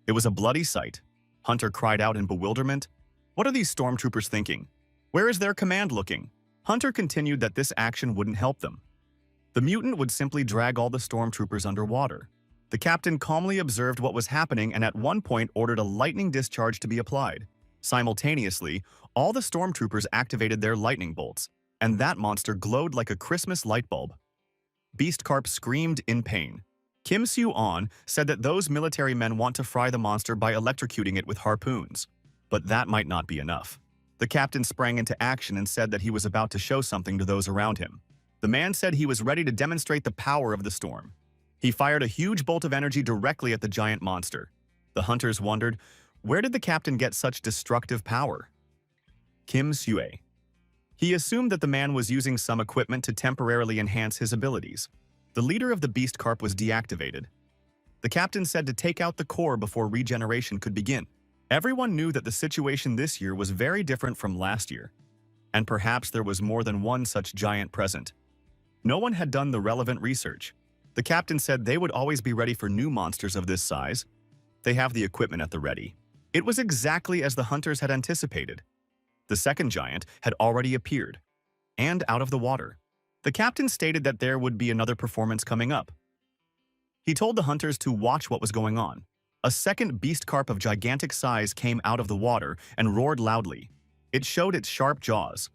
It was a bloody sight. Hunter cried out in bewilderment. What are these stormtroopers thinking? Where is their command looking? Hunter continued that this action wouldn't help them. The mutant would simply drag all the stormtroopers underwater. The captain calmly observed what was happening and at one point ordered a lightning discharge to be applied. Simultaneously, all the stormtroopers activated their lightning bolts, and that monster glowed like a Christmas light bulb. Beastcarp screamed in pain. Kim Seo-on said that those military men want to fry the monster by electrocuting it with harpoons. But that might not be enough. The captain sprang into action and said that he was about to show something to those around him. The man said he was ready to demonstrate the power of the storm. He fired a huge bolt of energy directly at the giant monster. The hunters wondered, where did the captain get such destructive power? Kim Seo. He assumed that the man was using some equipment to temporarily enhance his abilities. The leader of the Beastcarp was deactivated. The captain said to take out the core before regeneration could begin. Everyone knew that the situation this year was very different from last year, and perhaps there was more than one such giant present. No one had done the relevant research. The captain said they would always be ready for new monsters of this size. They have the equipment at the ready. It was exactly as the hunters had anticipated. The second giant had already appeared, and out of the water. The captain stated that there would be another performance coming up. He told the hunters to watch what was going on. A second beastcarp of gigantic size came out of the water and roared loudly. It showed its sharp jaws.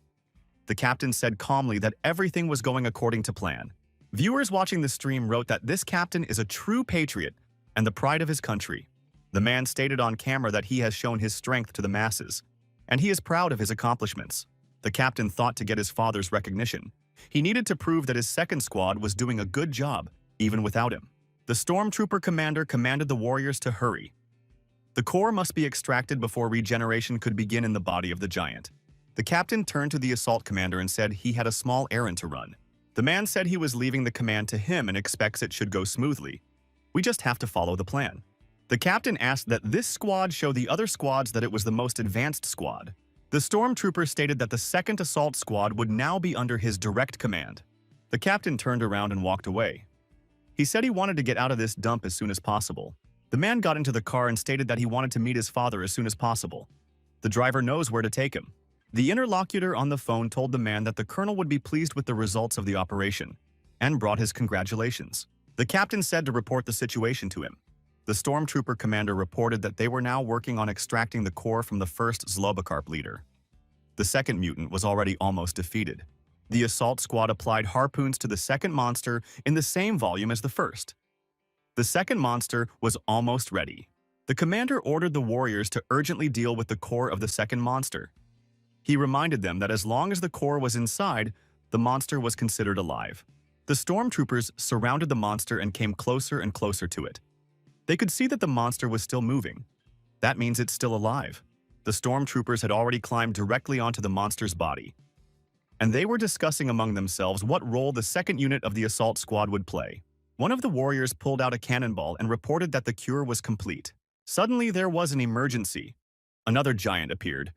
The captain said calmly that everything was going according to plan. Viewers watching the stream wrote that this captain is a true patriot and the pride of his country. The man stated on camera that he has shown his strength to the masses, and he is proud of his accomplishments. The captain thought to get his father's recognition. He needed to prove that his second squad was doing a good job, even without him. The stormtrooper commander commanded the warriors to hurry. The core must be extracted before regeneration could begin in the body of the giant. The captain turned to the assault commander and said he had a small errand to run. The man said he was leaving the command to him and expects it should go smoothly. We just have to follow the plan. The captain asked that this squad show the other squads that it was the most advanced squad. The stormtrooper stated that the second assault squad would now be under his direct command. The captain turned around and walked away. He said he wanted to get out of this dump as soon as possible. The man got into the car and stated that he wanted to meet his father as soon as possible. The driver knows where to take him. The interlocutor on the phone told the man that the colonel would be pleased with the results of the operation and brought his congratulations. The captain said to report the situation to him. The stormtrooper commander reported that they were now working on extracting the core from the first Zlobocarp leader. The second mutant was already almost defeated. The assault squad applied harpoons to the second monster in the same volume as the first. The second monster was almost ready. The commander ordered the warriors to urgently deal with the core of the second monster. He reminded them that as long as the core was inside, the monster was considered alive. The stormtroopers surrounded the monster and came closer and closer to it. They could see that the monster was still moving. That means it's still alive. The stormtroopers had already climbed directly onto the monster's body, and they were discussing among themselves what role the second unit of the assault squad would play. One of the warriors pulled out a cannonball and reported that the cure was complete. Suddenly, there was an emergency. Another giant appeared.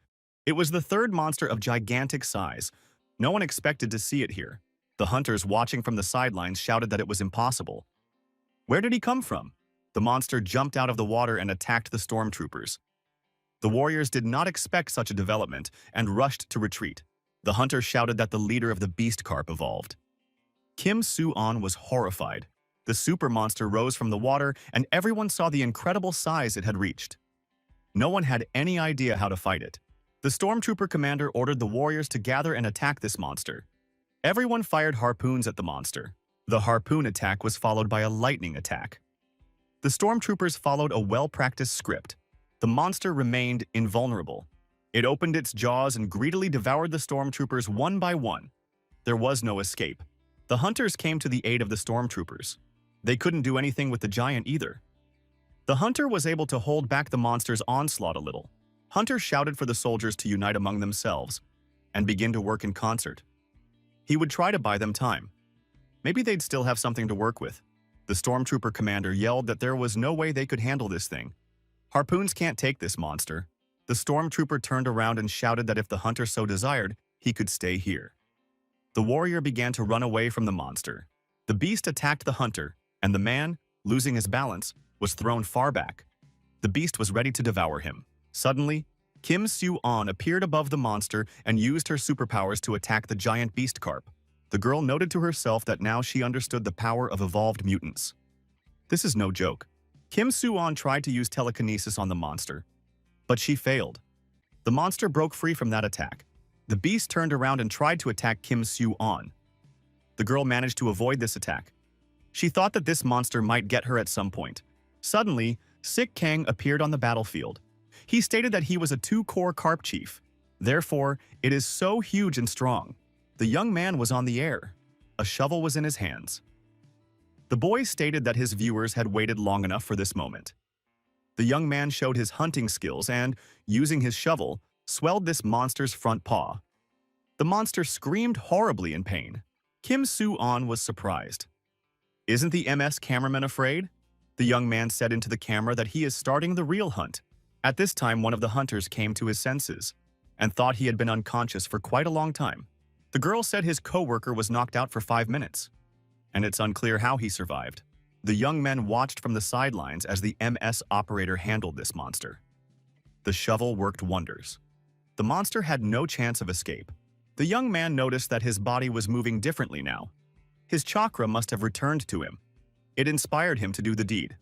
It was the third monster of gigantic size. No one expected to see it here. The hunters watching from the sidelines shouted that it was impossible. Where did he come from? The monster jumped out of the water and attacked the stormtroopers. The warriors did not expect such a development and rushed to retreat. The hunter shouted that the leader of the beast carp evolved. Kim Soo-on was horrified. The super monster rose from the water, and everyone saw the incredible size it had reached. No one had any idea how to fight it. The stormtrooper commander ordered the warriors to gather and attack this monster. Everyone fired harpoons at the monster. The harpoon attack was followed by a lightning attack. The stormtroopers followed a well-practiced script. The monster remained invulnerable. It opened its jaws and greedily devoured the stormtroopers one by one. There was no escape. The hunters came to the aid of the stormtroopers. They couldn't do anything with the giant either. The hunter was able to hold back the monster's onslaught a little. Hunter shouted for the soldiers to unite among themselves and begin to work in concert. He would try to buy them time. Maybe they'd still have something to work with. The stormtrooper commander yelled that there was no way they could handle this thing. Harpoons can't take this monster. The stormtrooper turned around and shouted that if the hunter so desired, he could stay here. The warrior began to run away from the monster. The beast attacked the hunter, and the man, losing his balance, was thrown far back. The beast was ready to devour him. Suddenly, Kim Soo-on appeared above the monster and used her superpowers to attack the giant beast carp. The girl noted to herself that now she understood the power of evolved mutants. This is no joke. Kim Soo-on tried to use telekinesis on the monster, but she failed. The monster broke free from that attack. The beast turned around and tried to attack Kim Soo-on. The girl managed to avoid this attack. She thought that this monster might get her at some point. Suddenly, Sik Kang appeared on the battlefield. He stated that he was a two-core carp chief. Therefore, it is so huge and strong. The young man was on the air. A shovel was in his hands. The boy stated that his viewers had waited long enough for this moment. The young man showed his hunting skills and, using his shovel, swelled this monster's front paw. The monster screamed horribly in pain. Kim Soo-on was surprised. "Isn't the MS cameraman afraid?" The young man said into the camera that he is starting the real hunt. At this time, one of the hunters came to his senses and thought he had been unconscious for quite a long time. The girl said his co-worker was knocked out for 5 minutes, and it's unclear how he survived. The young men watched from the sidelines as the MS operator handled this monster. The shovel worked wonders. The monster had no chance of escape. The young man noticed that his body was moving differently now. His chakra must have returned to him. It inspired him to do the deed.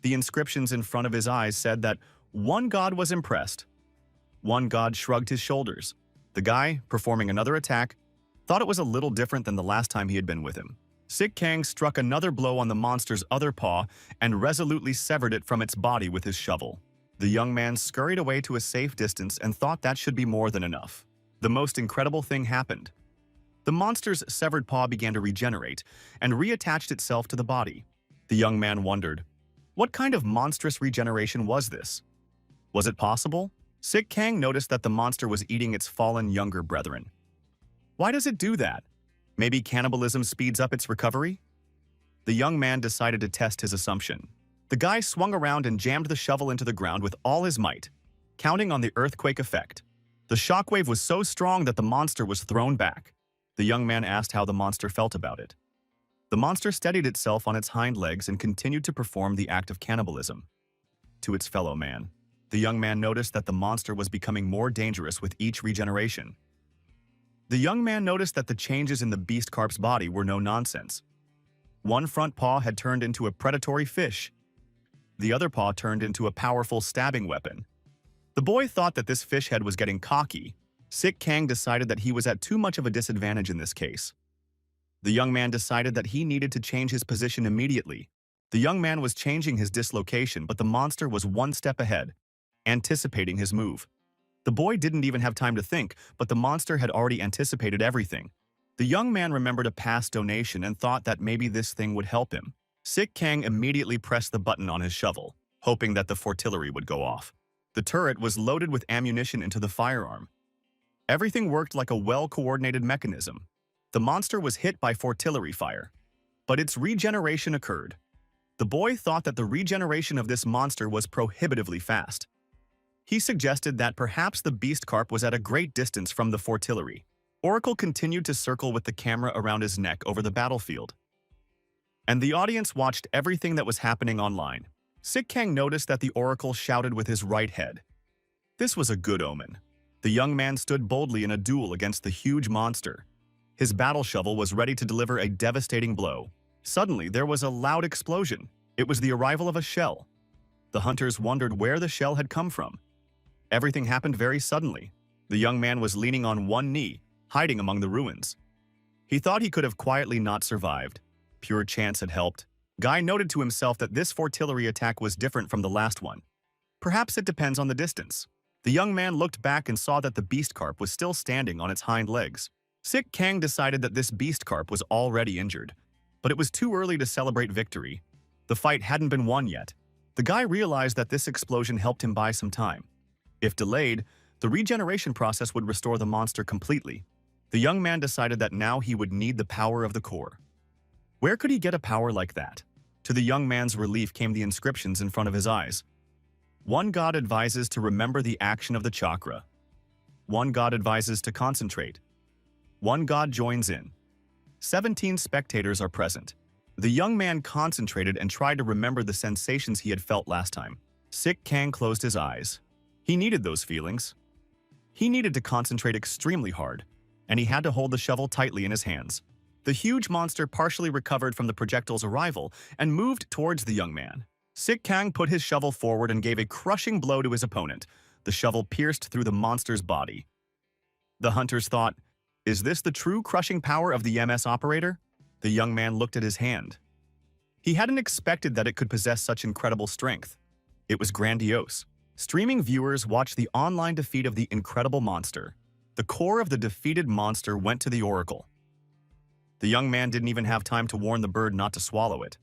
The inscriptions in front of his eyes said that one god was impressed. One god shrugged his shoulders. The guy, performing another attack, thought it was a little different than the last time he had been with him. Sik Kang struck another blow on the monster's other paw and resolutely severed it from its body with his shovel. The young man scurried away to a safe distance and thought that should be more than enough. The most incredible thing happened. The monster's severed paw began to regenerate and reattached itself to the body. The young man wondered, what kind of monstrous regeneration was this? Was it possible? Sik Kang noticed that the monster was eating its fallen younger brethren. Why does it do that? Maybe cannibalism speeds up its recovery? The young man decided to test his assumption. The guy swung around and jammed the shovel into the ground with all his might, counting on the earthquake effect. The shockwave was so strong that the monster was thrown back. The young man asked how the monster felt about it. The monster steadied itself on its hind legs and continued to perform the act of cannibalism to its fellow man. The young man noticed that the monster was becoming more dangerous with each regeneration. The young man noticed that the changes in the beast carp's body were no nonsense. One front paw had turned into a predatory fish. The other paw turned into a powerful stabbing weapon. The boy thought that this fish head was getting cocky. Sik Kang decided that he was at too much of a disadvantage in this case. The young man decided that he needed to change his position immediately. The young man was changing his dislocation, but the monster was one step ahead, anticipating his move. The boy didn't even have time to think, but the monster had already anticipated everything. The young man remembered a past donation and thought that maybe this thing would help him. Sik Kang immediately pressed the button on his shovel, hoping that the fortillery would go off. The turret was loaded with ammunition into the firearm. Everything worked like a well-coordinated mechanism. The monster was hit by fortillery fire, but its regeneration occurred. The boy thought that the regeneration of this monster was prohibitively fast. He suggested that perhaps the beast carp was at a great distance from the fortillery. Oracle continued to circle with the camera around his neck over the battlefield. And the audience watched everything that was happening online. Sik Kang noticed that the Oracle shouted with his right head. This was a good omen. The young man stood boldly in a duel against the huge monster. His battle shovel was ready to deliver a devastating blow. Suddenly, there was a loud explosion. It was the arrival of a shell. The hunters wondered where the shell had come from. Everything happened very suddenly. The young man was leaning on one knee, hiding among the ruins. He thought he could have quietly not survived. Pure chance had helped. Guy noted to himself that this fortillery attack was different from the last one. Perhaps it depends on the distance. The young man looked back and saw that the beast carp was still standing on its hind legs. Sik Kang decided that this beast carp was already injured. But it was too early to celebrate victory. The fight hadn't been won yet. The guy realized that this explosion helped him buy some time. If delayed, the regeneration process would restore the monster completely. The young man decided that now he would need the power of the core. Where could he get a power like that? To the young man's relief came the inscriptions in front of his eyes. One god advises to remember the action of the chakra. One god advises to concentrate. One god joins in. 17 spectators are present. The young man concentrated and tried to remember the sensations he had felt last time. Sik Kang closed his eyes. He needed those feelings. He needed to concentrate extremely hard, and he had to hold the shovel tightly in his hands. The huge monster partially recovered from the projectile's arrival and moved towards the young man. Sik Kang put his shovel forward and gave a crushing blow to his opponent. The shovel pierced through the monster's body. The hunters thought, "Is this the true crushing power of the MS operator?" The young man looked at his hand. He hadn't expected that it could possess such incredible strength. It was grandiose. Streaming viewers watched the online defeat of the incredible monster. The core of the defeated monster went to the Oracle. The young man didn't even have time to warn the bird not to swallow it.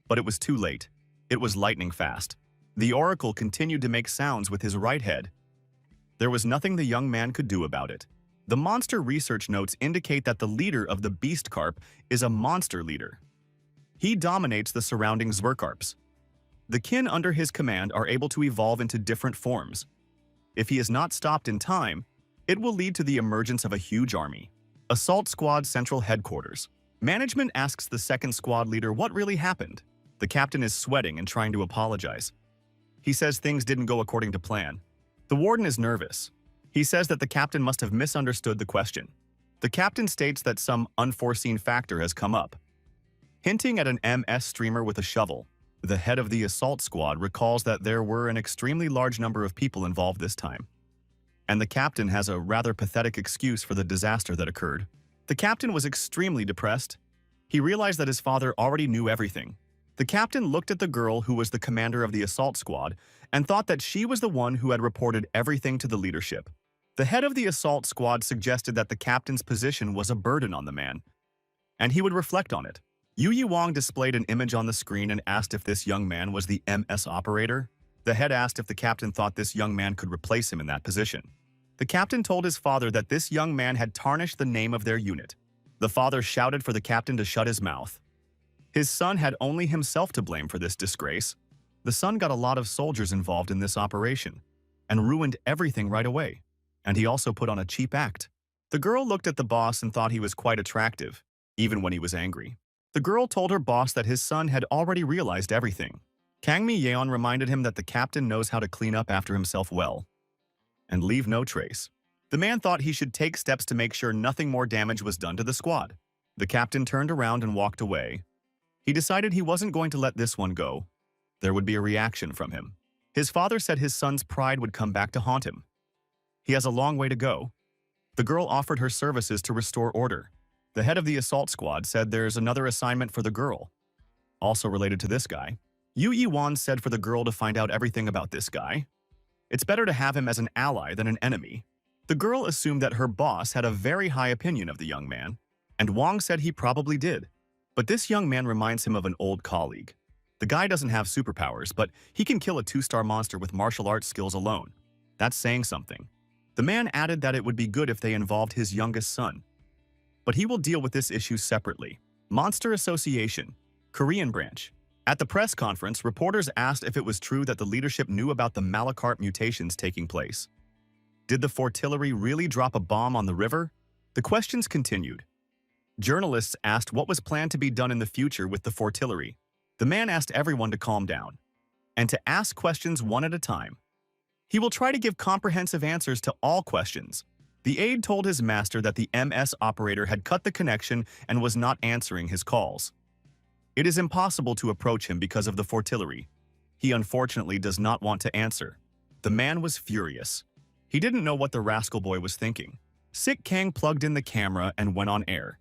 But it was too late. It was lightning fast. The Oracle continued to make sounds with his right head. There was nothing the young man could do about it. The monster research notes indicate that the leader of the beast carp is a monster leader. He dominates the surrounding zwercarps. The kin under his command are able to evolve into different forms. If he is not stopped in time, it will lead to the emergence of a huge army. Assault Squad Central Headquarters. Management asks the second squad leader what really happened. The captain is sweating and trying to apologize. He says things didn't go according to plan. The warden is nervous. He says that the captain must have misunderstood the question. The captain states that some unforeseen factor has come up. Hinting at an MS streamer with a shovel, the head of the assault squad recalls that there were an extremely large number of people involved this time. And the captain has a rather pathetic excuse for the disaster that occurred. The captain was extremely depressed. He realized that his father already knew everything. The captain looked at the girl who was the commander of the assault squad and thought that she was the one who had reported everything to the leadership. The head of the assault squad suggested that the captain's position was a burden on the man, and he would reflect on it. Yu Wang displayed an image on the screen and asked if this young man was the MS operator. The head asked if the captain thought this young man could replace him in that position. The captain told his father that this young man had tarnished the name of their unit. The father shouted for the captain to shut his mouth. His son had only himself to blame for this disgrace. The son got a lot of soldiers involved in this operation and ruined everything right away. And he also put on a cheap act. The girl looked at the boss and thought he was quite attractive, even when he was angry. The girl told her boss that his son had already realized everything. Kang Mi-yeon reminded him that the captain knows how to clean up after himself well and leave no trace. The man thought he should take steps to make sure nothing more damage was done to the squad. The captain turned around and walked away. He decided he wasn't going to let this one go. There would be a reaction from him. His father said his son's pride would come back to haunt him. He has a long way to go. The girl offered her services to restore order. The head of the assault squad said there's another assignment for the girl. also related to this guy. Yu Yiwan said for the girl to find out everything about this guy. It's better to have him as an ally than an enemy. The girl assumed that her boss had a very high opinion of the young man, and Wang said he probably did. But this young man reminds him of an old colleague. The guy doesn't have superpowers, but he can kill a 2-star monster with martial arts skills alone. That's saying something. The man added that it would be good if they involved his youngest son. But he will deal with this issue separately. Monster Association, Korean branch. At the press conference, reporters asked if it was true that the leadership knew about the mangacap mutations taking place. Did the Fortillery really drop a bomb on the river? The questions continued. Journalists asked what was planned to be done in the future with the Fortillery. The man asked everyone to calm down and to ask questions one at a time. He will try to give comprehensive answers to all questions. The aide told his master that the MS operator had cut the connection and was not answering his calls. It is impossible to approach him because of the Fortillery. He unfortunately does not want to answer. The man was furious. He didn't know what the rascal boy was thinking. Sik Kang plugged in the camera and went on air.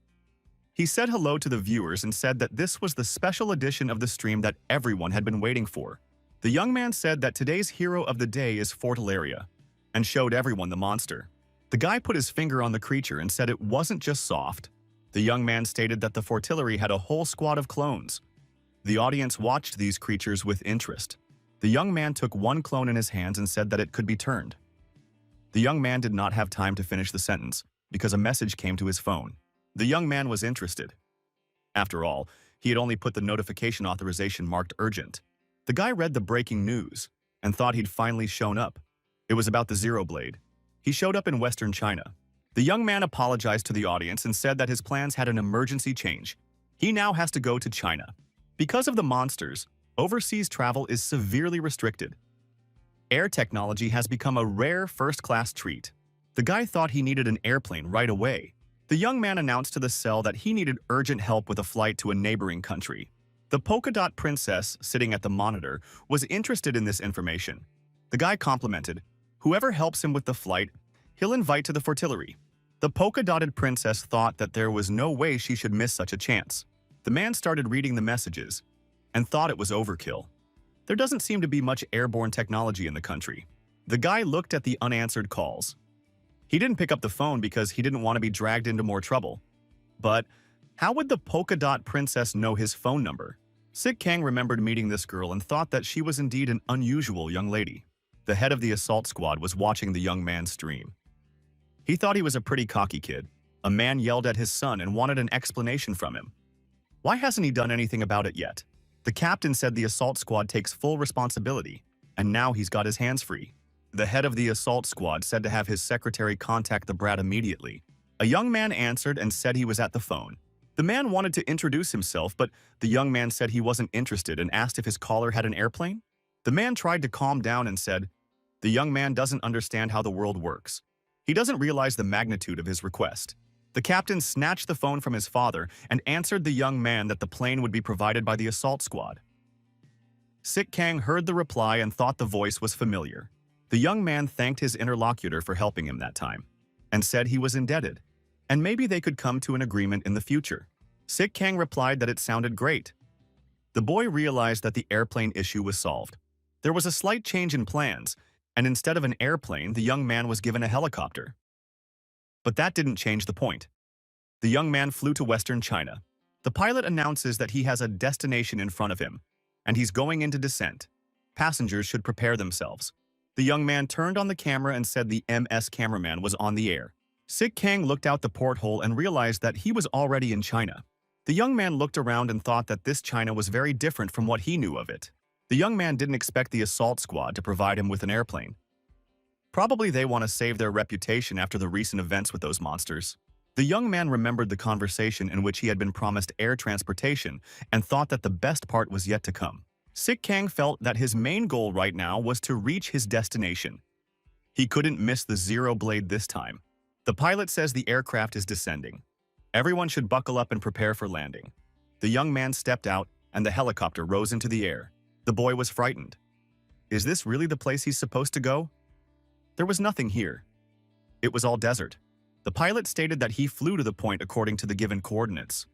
He said hello to the viewers and said that this was the special edition of the stream that everyone had been waiting for. The young man said that today's hero of the day is Fortilleria and showed everyone the monster. The guy put his finger on the creature and said it wasn't just soft. The young man stated that the Fortillery had a whole squad of clones. The audience watched these creatures with interest. The young man took one clone in his hands and said that it could be turned. The young man did not have time to finish the sentence because a message came to his phone. The young man was interested. After all, he had only put the notification authorization marked urgent. The guy read the breaking news and thought he'd finally shown up. It was about the Zero Blade. He showed up in Western China. The young man apologized to the audience and said that his plans had an emergency change. He now has to go to China. Because of the monsters, overseas travel is severely restricted. Air technology has become a rare first-class treat. The guy thought he needed an airplane right away. The young man announced to the cell that he needed urgent help with a flight to a neighboring country. The polka dot princess, sitting at the monitor, was interested in this information. The guy complimented, "Whoever helps him with the flight, he'll invite to the Fortillery." The polka-dotted princess thought that there was no way she should miss such a chance. The man started reading the messages and thought it was overkill. There doesn't seem to be much airborne technology in the country. The guy looked at the unanswered calls. He didn't pick up the phone because he didn't want to be dragged into more trouble. But how would the polka-dot princess know his phone number? Sik Kang remembered meeting this girl and thought that she was indeed an unusual young lady. The head of the assault squad was watching the young man's stream. He thought he was a pretty cocky kid. A man yelled at his son and wanted an explanation from him. Why hasn't he done anything about it yet? The captain said the assault squad takes full responsibility, and now he's got his hands free. The head of the assault squad said to have his secretary contact the brat immediately. A young man answered and said he was at the phone. The man wanted to introduce himself, but the young man said he wasn't interested and asked if his caller had an airplane. The man tried to calm down and said, "The young man doesn't understand how the world works. He doesn't realize the magnitude of his request." The captain snatched the phone from his father and answered the young man that the plane would be provided by the assault squad. Sik Kang heard the reply and thought the voice was familiar. The young man thanked his interlocutor for helping him that time and said he was indebted, and maybe they could come to an agreement in the future. Sik Kang replied that it sounded great. The boy realized that the airplane issue was solved. There was a slight change in plans, and instead of an airplane, the young man was given a helicopter. But that didn't change the point. The young man flew to Western China. The pilot announces that he has a destination in front of him, and he's going into descent. Passengers should prepare themselves. The young man turned on the camera and said the MS cameraman was on the air. Sik Kang looked out the porthole and realized that he was already in China. The young man looked around and thought that this China was very different from what he knew of it. The young man didn't expect the assault squad to provide him with an airplane. Probably they want to save their reputation after the recent events with those monsters. The young man remembered the conversation in which he had been promised air transportation and thought that the best part was yet to come. Sik Kang felt that his main goal right now was to reach his destination. He couldn't miss the Zero Blade this time. The pilot says the aircraft is descending. Everyone should buckle up and prepare for landing. The young man stepped out and the helicopter rose into the air. The boy was frightened. Is this really the place he's supposed to go? There was nothing here. It was all desert. The pilot stated that he flew to the point according to the given coordinates.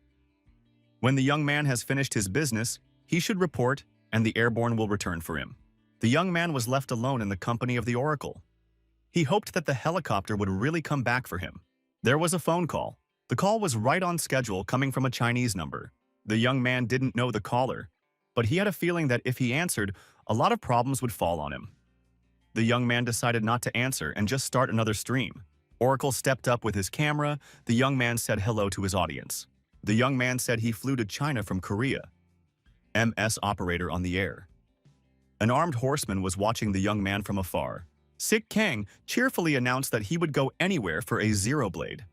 When the young man has finished his business, He should report, and the airborne will return for him. The young man was left alone in the company of the oracle. He hoped that the helicopter would really come back for him. There was a phone call. The call was right on schedule, coming from a Chinese number. The young man didn't know the caller, but he had a feeling that if he answered, a lot of problems would fall on him. The young man decided not to answer and just start another stream. Oracle stepped up with his camera. The young man said hello to his audience. The young man said he flew to China from Korea. MS operator on the air. An armed horseman was watching the young man from afar. Sik Kang cheerfully announced that he would go anywhere for a zero blade.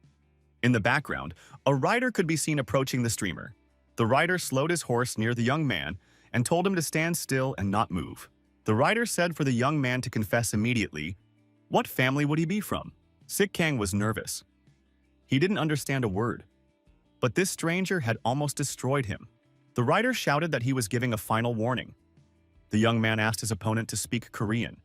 In the background, a rider could be seen approaching the streamer. The rider slowed his horse near the young man and told him to stand still and not move. The rider said for the young man to confess immediately. What family would he be from? Sik Kang was nervous. He didn't understand a word. But this stranger had almost destroyed him. The rider shouted that he was giving a final warning. The young man asked his opponent to speak Korean.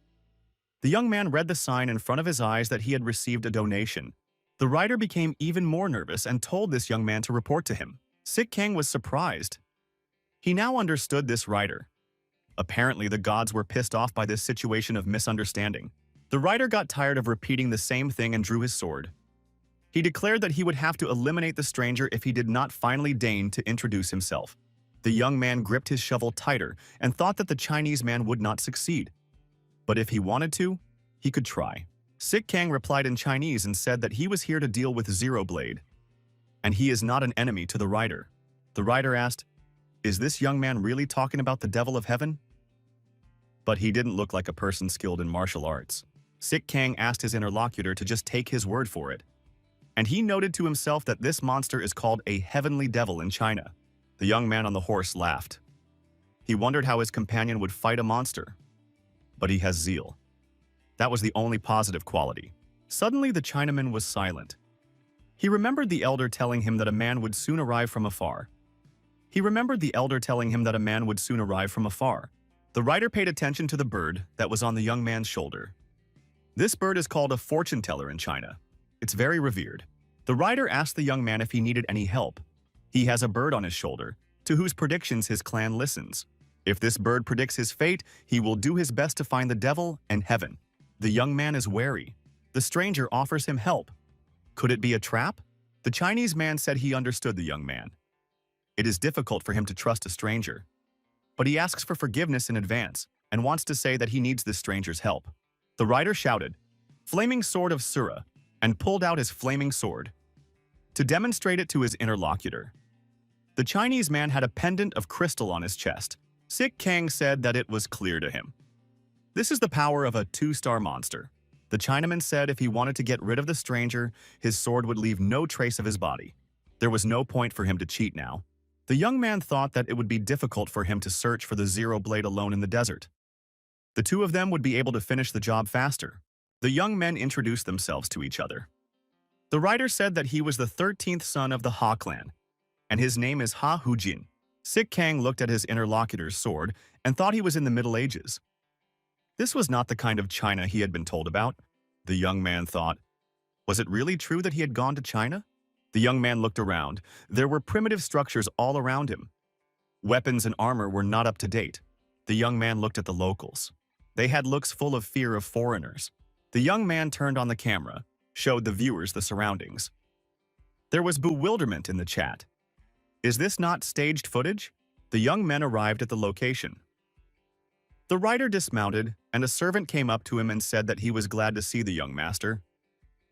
The young man read the sign in front of his eyes that he had received a donation. The rider became even more nervous and told this young man to report to him. Sik Kang was surprised. He now understood this rider. Apparently, the gods were pissed off by this situation of misunderstanding. The rider got tired of repeating the same thing and drew his sword. He declared that he would have to eliminate the stranger if he did not finally deign to introduce himself. The young man gripped his shovel tighter and thought that the Chinese man would not succeed. But if he wanted to, he could try. Sik Kang replied in Chinese and said that he was here to deal with Zero Blade, and he is not an enemy to the rider. The rider asked, "Is this young man really talking about the devil of heaven?" But he didn't look like a person skilled in martial arts. Sik Kang asked his interlocutor to just take his word for it. And he noted to himself that this monster is called a heavenly devil in China. The young man on the horse laughed. He wondered how his companion would fight a monster. But he has zeal. That was the only positive quality. Suddenly, the Chinaman was silent. He remembered the elder telling him that a man would soon arrive from afar. The rider paid attention to the bird that was on the young man's shoulder. This bird is called a fortune teller in China. It's very revered. The rider asked the young man if he needed any help. He has a bird on his shoulder, to whose predictions his clan listens. If this bird predicts his fate, he will do his best to find the devil and heaven. The young man is wary. The stranger offers him help. Could it be a trap? The Chinese man said he understood the young man. It is difficult for him to trust a stranger. But he asks for forgiveness in advance and wants to say that he needs this stranger's help. The rider shouted, "Flaming sword of Asura," and pulled out his flaming sword to demonstrate it to his interlocutor. The Chinese man had a pendant of crystal on his chest. Sik Kang said that it was clear to him. This is the power of a 2-star monster. The Chinaman said if he wanted to get rid of the stranger, his sword would leave no trace of his body. There was no point for him to cheat now. The young man thought that it would be difficult for him to search for the Zero Blade alone in the desert. The two of them would be able to finish the job faster. The young men introduced themselves to each other. The writer said that he was the 13th son of the Ha clan, and his name is Ha Hujin. Sik Kang looked at his interlocutor's sword and thought he was in the Middle Ages. This was not the kind of China he had been told about. The young man thought, was it really true that he had gone to China? The young man looked around. There were primitive structures all around him. Weapons and armor were not up to date. The young man looked at the locals. They had looks full of fear of foreigners. The young man turned on the camera, showed the viewers the surroundings. There was bewilderment in the chat. Is this not staged footage? The young men arrived at the location. The rider dismounted, and a servant came up to him and said that he was glad to see the young master.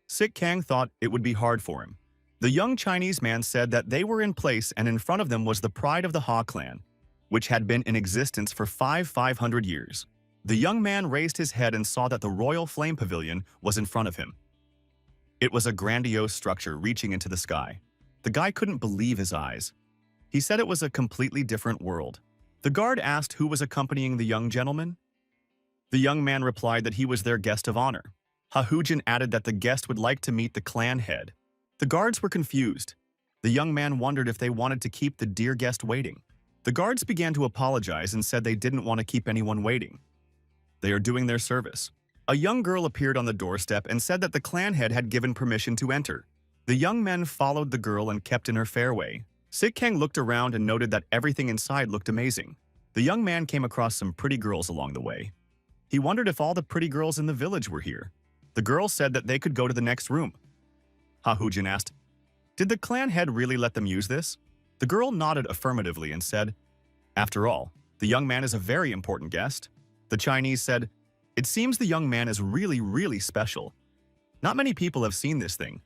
Sik Kang thought it would be hard for him. The young Chinese man said that they were in place and in front of them was the pride of the Ha clan, which had been in existence for 500 years. The young man raised his head and saw that the royal flame pavilion was in front of him. It was a grandiose structure reaching into the sky. The guy couldn't believe his eyes. He said it was a completely different world. The guard asked who was accompanying the young gentleman. The young man replied that he was their guest of honor. Ha Hujin added that the guest would like to meet the clan head. The guards were confused. The young man wondered if they wanted to keep the dear guest waiting. The guards began to apologize and said they didn't want to keep anyone waiting. They are doing their service. A young girl appeared on the doorstep and said that the clan head had given permission to enter. The young men followed the girl and kept in her fairway. Sik Kang looked around and noted that everything inside looked amazing. The young man came across some pretty girls along the way. He wondered if all the pretty girls in the village were here. The girls said that they could go to the next room. Ha Hujin asked, "Did the clan head really let them use this?" The girl nodded affirmatively and said, "After all, the young man is a very important guest." The Chinese said, "It seems the young man is really special. Not many people have seen this thing.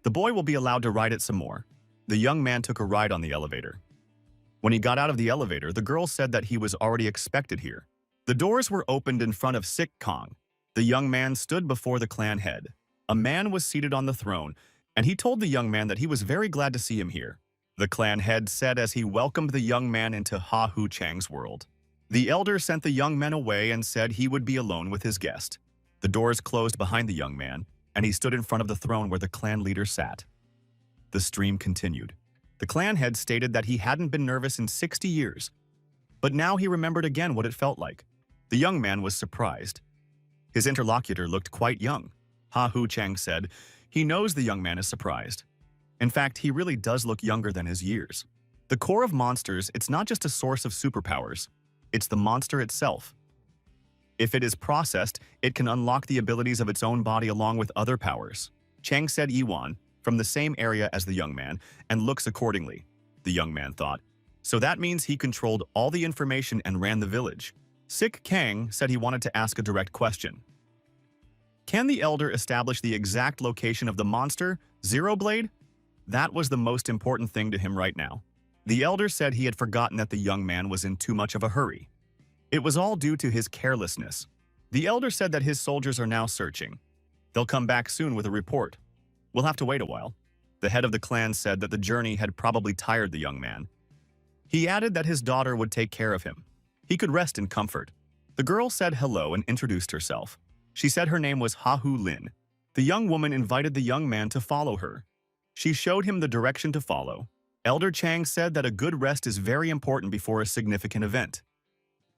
The boy will be allowed to ride it some more." The young man took a ride on the elevator. When he got out of the elevator, the girl said that he was already expected here. The doors were opened in front of Sik Kong. The young man stood before the clan head. A man was seated on the throne, and he told the young man that he was very glad to see him here. The clan head said as he welcomed the young man into Ha Hu Chang's world. The elder sent the young man away and said he would be alone with his guest. The doors closed behind the young man, and he stood in front of the throne where the clan leader sat. The stream continued. The clan head stated that he hadn't been nervous in 60 years, but now he remembered again what it felt like. The young man was surprised. His interlocutor looked quite young. Ha Hu Chang said, he knows the young man is surprised. In fact, he really does look younger than his years. The core of monsters, it's not just a source of superpowers. It's the monster itself. If it is processed, it can unlock the abilities of its own body along with other powers. Chang said Iwan, from the same area as the young man, and looks accordingly. The young man thought. So that means he controlled all the information and ran the village. Sik Kang said he wanted to ask a direct question. Can the elder establish the exact location of the monster, Zero Blade? That was the most important thing to him right now. The elder said he had forgotten that the young man was in too much of a hurry. It was all due to his carelessness. The elder said that his soldiers are now searching. They'll come back soon with a report. We'll have to wait a while. The head of the clan said that the journey had probably tired the young man. He added that his daughter would take care of him. He could rest in comfort. The girl said hello and introduced herself. She said her name was Ha Hu Lin. The young woman invited the young man to follow her. She showed him the direction to follow. Elder Chang said that a good rest is very important before a significant event.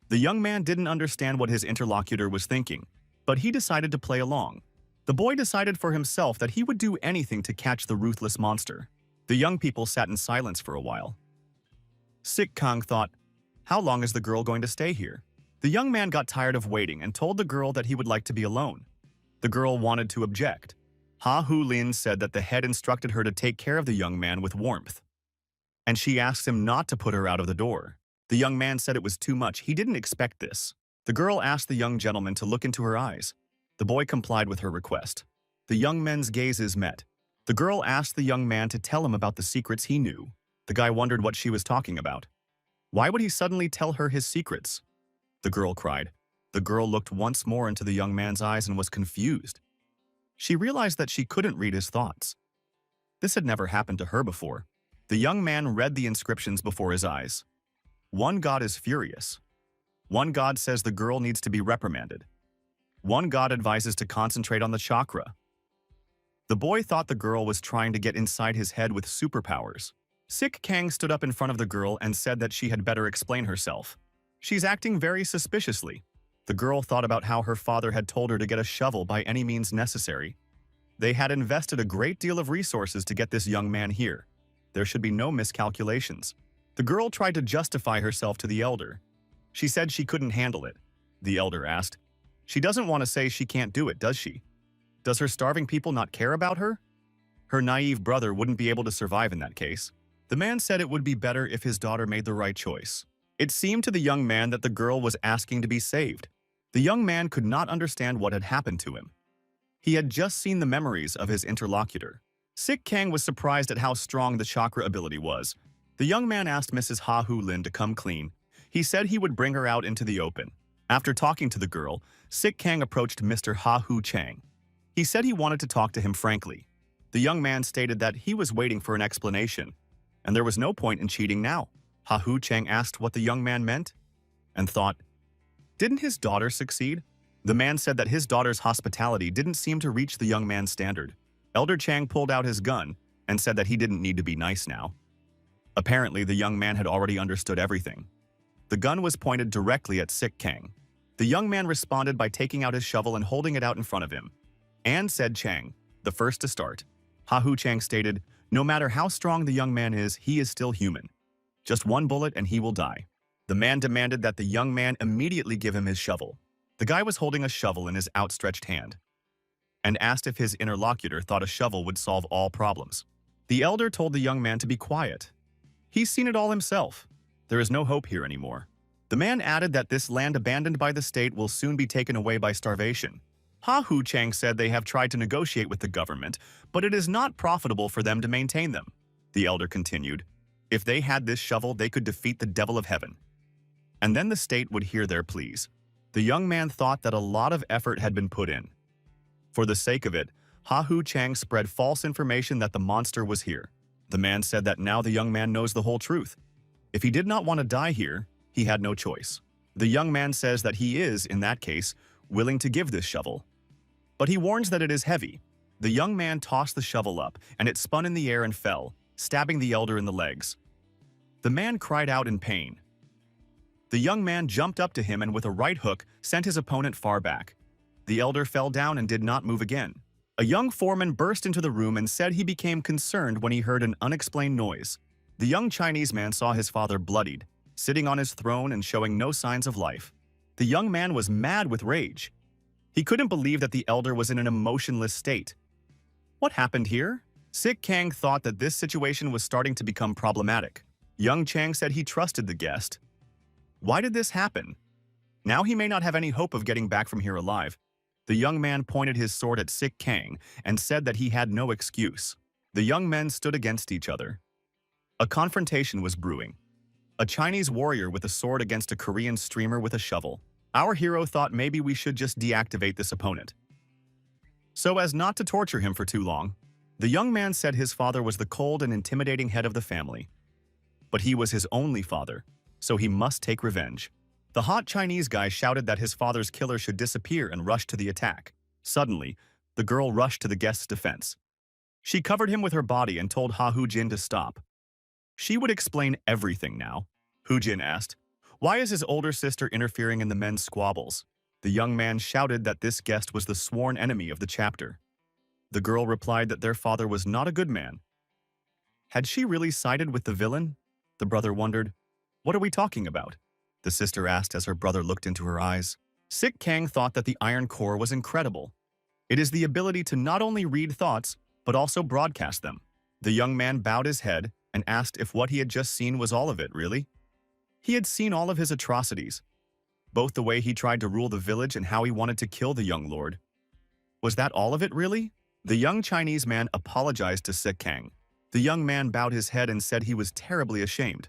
The young man didn't understand what his interlocutor was thinking, but he decided to play along. The boy decided for himself that he would do anything to catch the ruthless monster. The young people sat in silence for a while. Sik Kang thought, how long is the girl going to stay here? The young man got tired of waiting and told the girl that he would like to be alone. The girl wanted to object. Ha Hu Lin said that the head instructed her to take care of the young man with warmth. And she asked him not to put her out of the door. The young man said it was too much. He didn't expect this. The girl asked the young gentleman to look into her eyes. The boy complied with her request. The young men's gazes met. The girl asked the young man to tell him about the secrets he knew. The guy wondered what she was talking about. Why would he suddenly tell her his secrets? The girl cried. The girl looked once more into the young man's eyes and was confused. She realized that she couldn't read his thoughts. This had never happened to her before. The young man read the inscriptions before his eyes. One god is furious. One god says the girl needs to be reprimanded. One god advises to concentrate on the chakra. The boy thought the girl was trying to get inside his head with superpowers. Sik Kang stood up in front of the girl and said that she had better explain herself. She's acting very suspiciously. The girl thought about how her father had told her to get a shovel by any means necessary. They had invested a great deal of resources to get this young man here. There should be no miscalculations. The girl tried to justify herself to the elder. She said she couldn't handle it. The elder asked, she doesn't want to say she can't do it, does she? Does her starving people not care about her? Her naive brother wouldn't be able to survive in that case. The man said it would be better if his daughter made the right choice. It seemed to the young man that the girl was asking to be saved. The young man could not understand what had happened to him. He had just seen the memories of his interlocutor. Sik Kang was surprised at how strong the chakra ability was. The young man asked Mrs. Ha Hu Lin to come clean. He said he would bring her out into the open. After talking to the girl, Sik Kang approached Mr. Ha Hu Chang. He said he wanted to talk to him frankly. The young man stated that he was waiting for an explanation, and there was no point in cheating now. Ha Hu Chang asked what the young man meant, and thought, didn't his daughter succeed? The man said that his daughter's hospitality didn't seem to reach the young man's standard. Elder Chang pulled out his gun and said that he didn't need to be nice now. Apparently, the young man had already understood everything. The gun was pointed directly at Sik Kang. The young man responded by taking out his shovel and holding it out in front of him. And said Chang, the first to start. Ha Hu Chang stated, no matter how strong the young man is, he is still human. Just one bullet and he will die. The man demanded that the young man immediately give him his shovel. The guy was holding a shovel in his outstretched hand and asked if his interlocutor thought a shovel would solve all problems. The elder told the young man to be quiet. He's seen it all himself. There is no hope here anymore. The man added that this land abandoned by the state will soon be taken away by starvation. Ha Hu Chang said they have tried to negotiate with the government, but it is not profitable for them to maintain them. The elder continued, if they had this shovel, they could defeat the devil of heaven. And then the state would hear their pleas. The young man thought that a lot of effort had been put in. For the sake of it, Ha Hu Chang spread false information that the monster was here. The man said that now the young man knows the whole truth. If he did not want to die here, he had no choice. The young man says that he is, in that case, willing to give this shovel. But he warns that it is heavy. The young man tossed the shovel up, and it spun in the air and fell, stabbing the elder in the legs. The man cried out in pain. The young man jumped up to him and with a right hook sent his opponent far back. The elder fell down and did not move again. A young foreman burst into the room and said he became concerned when he heard an unexplained noise. The young Chinese man saw his father bloodied, sitting on his throne and showing no signs of life. The young man was mad with rage. He couldn't believe that the elder was in an emotionless state. What happened here? Sik Kang thought that this situation was starting to become problematic. Young Chang said he trusted the guest. Why did this happen? Now he may not have any hope of getting back from here alive. The young man pointed his sword at Sik Kang and said that he had no excuse. The young men stood against each other. A confrontation was brewing. A Chinese warrior with a sword against a Korean streamer with a shovel. Our hero thought maybe we should just deactivate this opponent, so as not to torture him for too long. The young man said his father was the cold and intimidating head of the family. But he was his only father, so he must take revenge. The hot Chinese guy shouted that his father's killer should disappear and rushed to the attack. Suddenly, the girl rushed to the guest's defense. She covered him with her body and told Ha Hu Jin to stop. She would explain everything now. Hu Jin asked, why is his older sister interfering in the men's squabbles? The young man shouted that this guest was the sworn enemy of the chapter. The girl replied that their father was not a good man. Had she really sided with the villain? The brother wondered, what are we talking about? The sister asked as her brother looked into her eyes. Sik Kang thought that the Iron Core was incredible. It is the ability to not only read thoughts, but also broadcast them. The young man bowed his head and asked if what he had just seen was all of it, really? He had seen all of his atrocities, both the way he tried to rule the village and how he wanted to kill the young lord. Was that all of it, really? The young Chinese man apologized to Sik Kang. The young man bowed his head and said he was terribly ashamed,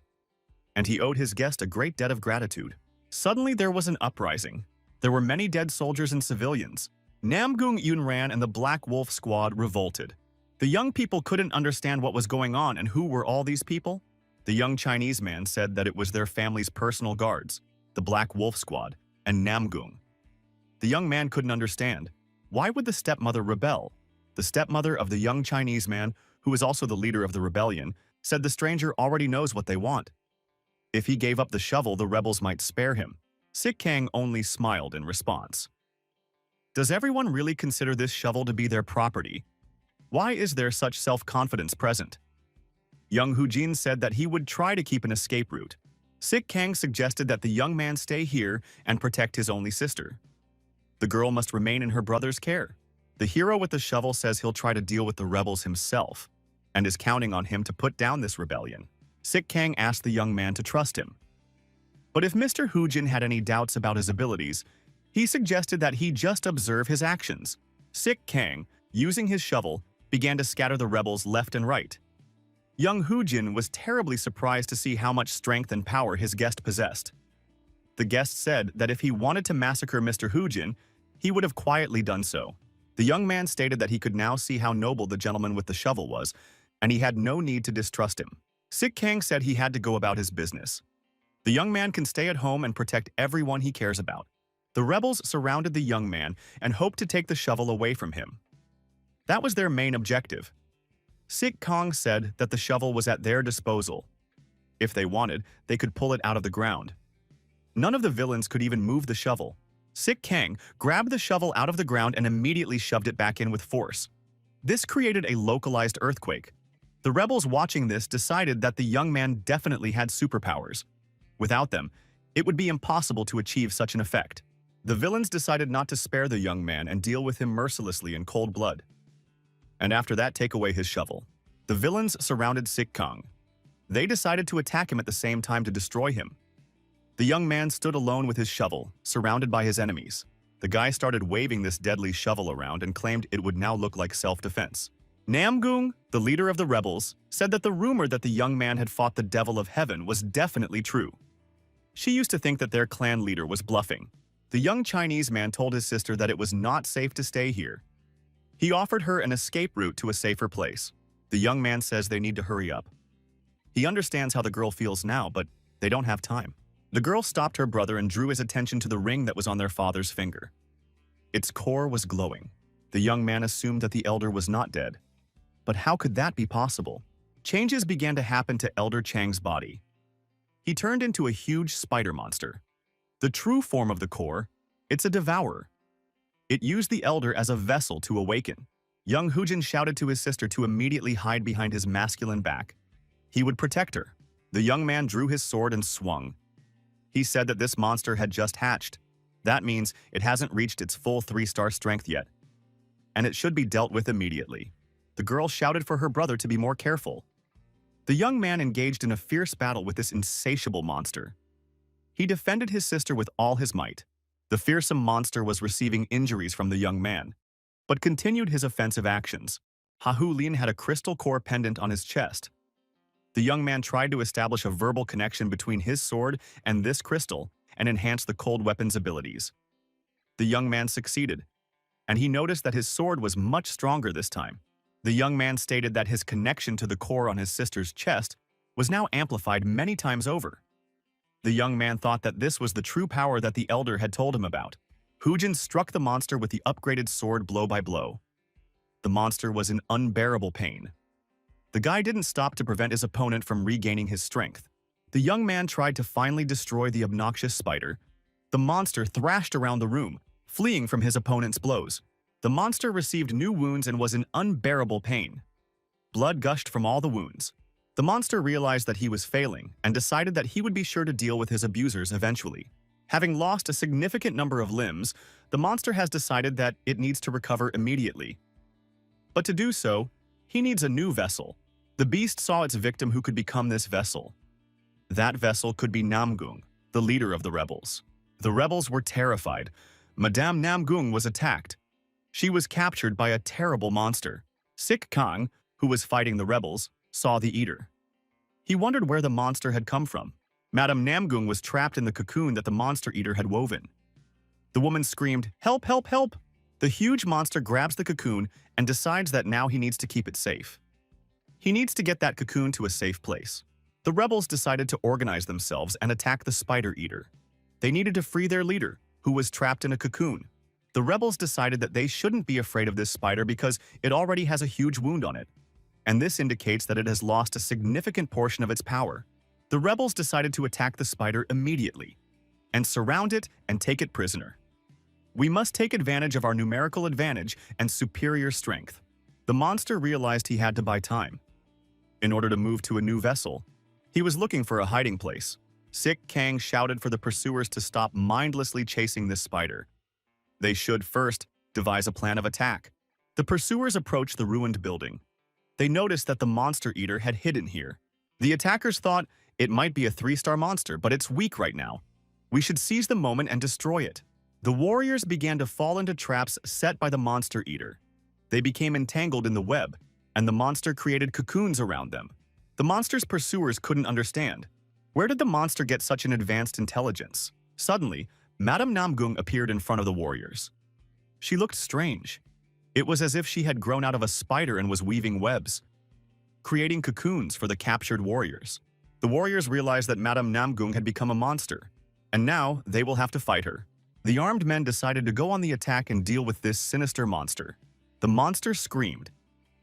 and he owed his guest a great debt of gratitude. Suddenly there was an uprising. There were many dead soldiers and civilians. Namgung Yunran and the Black Wolf Squad revolted. The young people couldn't understand what was going on and who were all these people. The young Chinese man said that it was their family's personal guards, the Black Wolf Squad, and Namgung. The young man couldn't understand. Why would the stepmother rebel? The stepmother of the young Chinese man, who is also the leader of the rebellion, said the stranger already knows what they want. If he gave up the shovel, the rebels might spare him. Sik Kang only smiled in response. Does everyone really consider this shovel to be their property? Why is there such self-confidence present? Young Hu Jin said that he would try to keep an escape route. Sik Kang suggested that the young man stay here and protect his only sister. The girl must remain in her brother's care. The hero with the shovel says he'll try to deal with the rebels himself and is counting on him to put down this rebellion. Sik Kang asked the young man to trust him. But if Mr. Hu Jin had any doubts about his abilities, he suggested that he just observe his actions. Sik Kang, using his shovel, began to scatter the rebels left and right. Young Hu Jin was terribly surprised to see how much strength and power his guest possessed. The guest said that if he wanted to massacre Mr. Hu Jin, he would have quietly done so. The young man stated that he could now see how noble the gentleman with the shovel was, and he had no need to distrust him. Sik Kang said he had to go about his business. The young man can stay at home and protect everyone he cares about. The rebels surrounded the young man and hoped to take the shovel away from him. That was their main objective. Sik Kang said that the shovel was at their disposal. If they wanted, they could pull it out of the ground. None of the villains could even move the shovel. Sik Kang grabbed the shovel out of the ground and immediately shoved it back in with force. This created a localized earthquake. The rebels watching this decided that the young man definitely had superpowers. Without them, it would be impossible to achieve such an effect. The villains decided not to spare the young man and deal with him mercilessly in cold blood. And after that, take away his shovel. The villains surrounded Sik Kang. They decided to attack him at the same time to destroy him. The young man stood alone with his shovel, surrounded by his enemies. The guy started waving this deadly shovel around and claimed it would now look like self-defense. Namgung, the leader of the rebels, said that the rumor that the young man had fought the devil of heaven was definitely true. She used to think that their clan leader was bluffing. The young Chinese man told his sister that it was not safe to stay here. He offered her an escape route to a safer place. The young man says they need to hurry up. He understands how the girl feels now, but they don't have time. The girl stopped her brother and drew his attention to the ring that was on their father's finger. Its core was glowing. The young man assumed that the elder was not dead. But how could that be possible? Changes began to happen to Elder Chang's body. He turned into a huge spider monster. The true form of the core, it's a devourer. It used the elder as a vessel to awaken. Young Hujin shouted to his sister to immediately hide behind his masculine back. He would protect her. The young man drew his sword and swung. He said that this monster had just hatched. That means it hasn't reached its full 3-star strength yet. And it should be dealt with immediately. The girl shouted for her brother to be more careful. The young man engaged in a fierce battle with this insatiable monster. He defended his sister with all his might. The fearsome monster was receiving injuries from the young man, but continued his offensive actions. Hahu Lin had a crystal core pendant on his chest. The young man tried to establish a verbal connection between his sword and this crystal and enhance the cold weapon's abilities. The young man succeeded, and he noticed that his sword was much stronger this time. The young man stated that his connection to the core on his sister's chest was now amplified many times over. The young man thought that this was the true power that the elder had told him about. Hujin struck the monster with the upgraded sword blow by blow. The monster was in unbearable pain. The guy didn't stop to prevent his opponent from regaining his strength. The young man tried to finally destroy the obnoxious spider. The monster thrashed around the room, fleeing from his opponent's blows. The monster received new wounds and was in unbearable pain. Blood gushed from all the wounds. The monster realized that he was failing and decided that he would be sure to deal with his abusers eventually. Having lost a significant number of limbs, the monster has decided that it needs to recover immediately. But to do so, he needs a new vessel. The beast saw its victim who could become this vessel. That vessel could be Namgung, the leader of the rebels. The rebels were terrified. Madame Namgung was attacked. She was captured by a terrible monster. Sik Kang, who was fighting the rebels, saw the eater. He wondered where the monster had come from. Madame Namgung was trapped in the cocoon that the monster eater had woven. The woman screamed, "Help, help, help!" The huge monster grabs the cocoon and decides that now he needs to keep it safe. He needs to get that cocoon to a safe place. The rebels decided to organize themselves and attack the spider eater. They needed to free their leader, who was trapped in a cocoon. The rebels decided that they shouldn't be afraid of this spider because it already has a huge wound on it, and this indicates that it has lost a significant portion of its power. The rebels decided to attack the spider immediately and surround it and take it prisoner. We must take advantage of our numerical advantage and superior strength. The monster realized he had to buy time. In order to move to a new vessel, he was looking for a hiding place. Sik Kang shouted for the pursuers to stop mindlessly chasing this spider. They should first devise a plan of attack. The pursuers approached the ruined building. They noticed that the monster eater had hidden here. The attackers thought it might be a 3-star monster, but it's weak right now. We should seize the moment and destroy it. The warriors began to fall into traps set by the monster eater. They became entangled in the web, and the monster created cocoons around them. The monster's pursuers couldn't understand. Where did the monster get such an advanced intelligence? Suddenly, Madame Namgung appeared in front of the warriors. She looked strange. It was as if she had grown out of a spider and was weaving webs, creating cocoons for the captured warriors. The warriors realized that Madame Namgung had become a monster, and now they will have to fight her. The armed men decided to go on the attack and deal with this sinister monster. The monster screamed,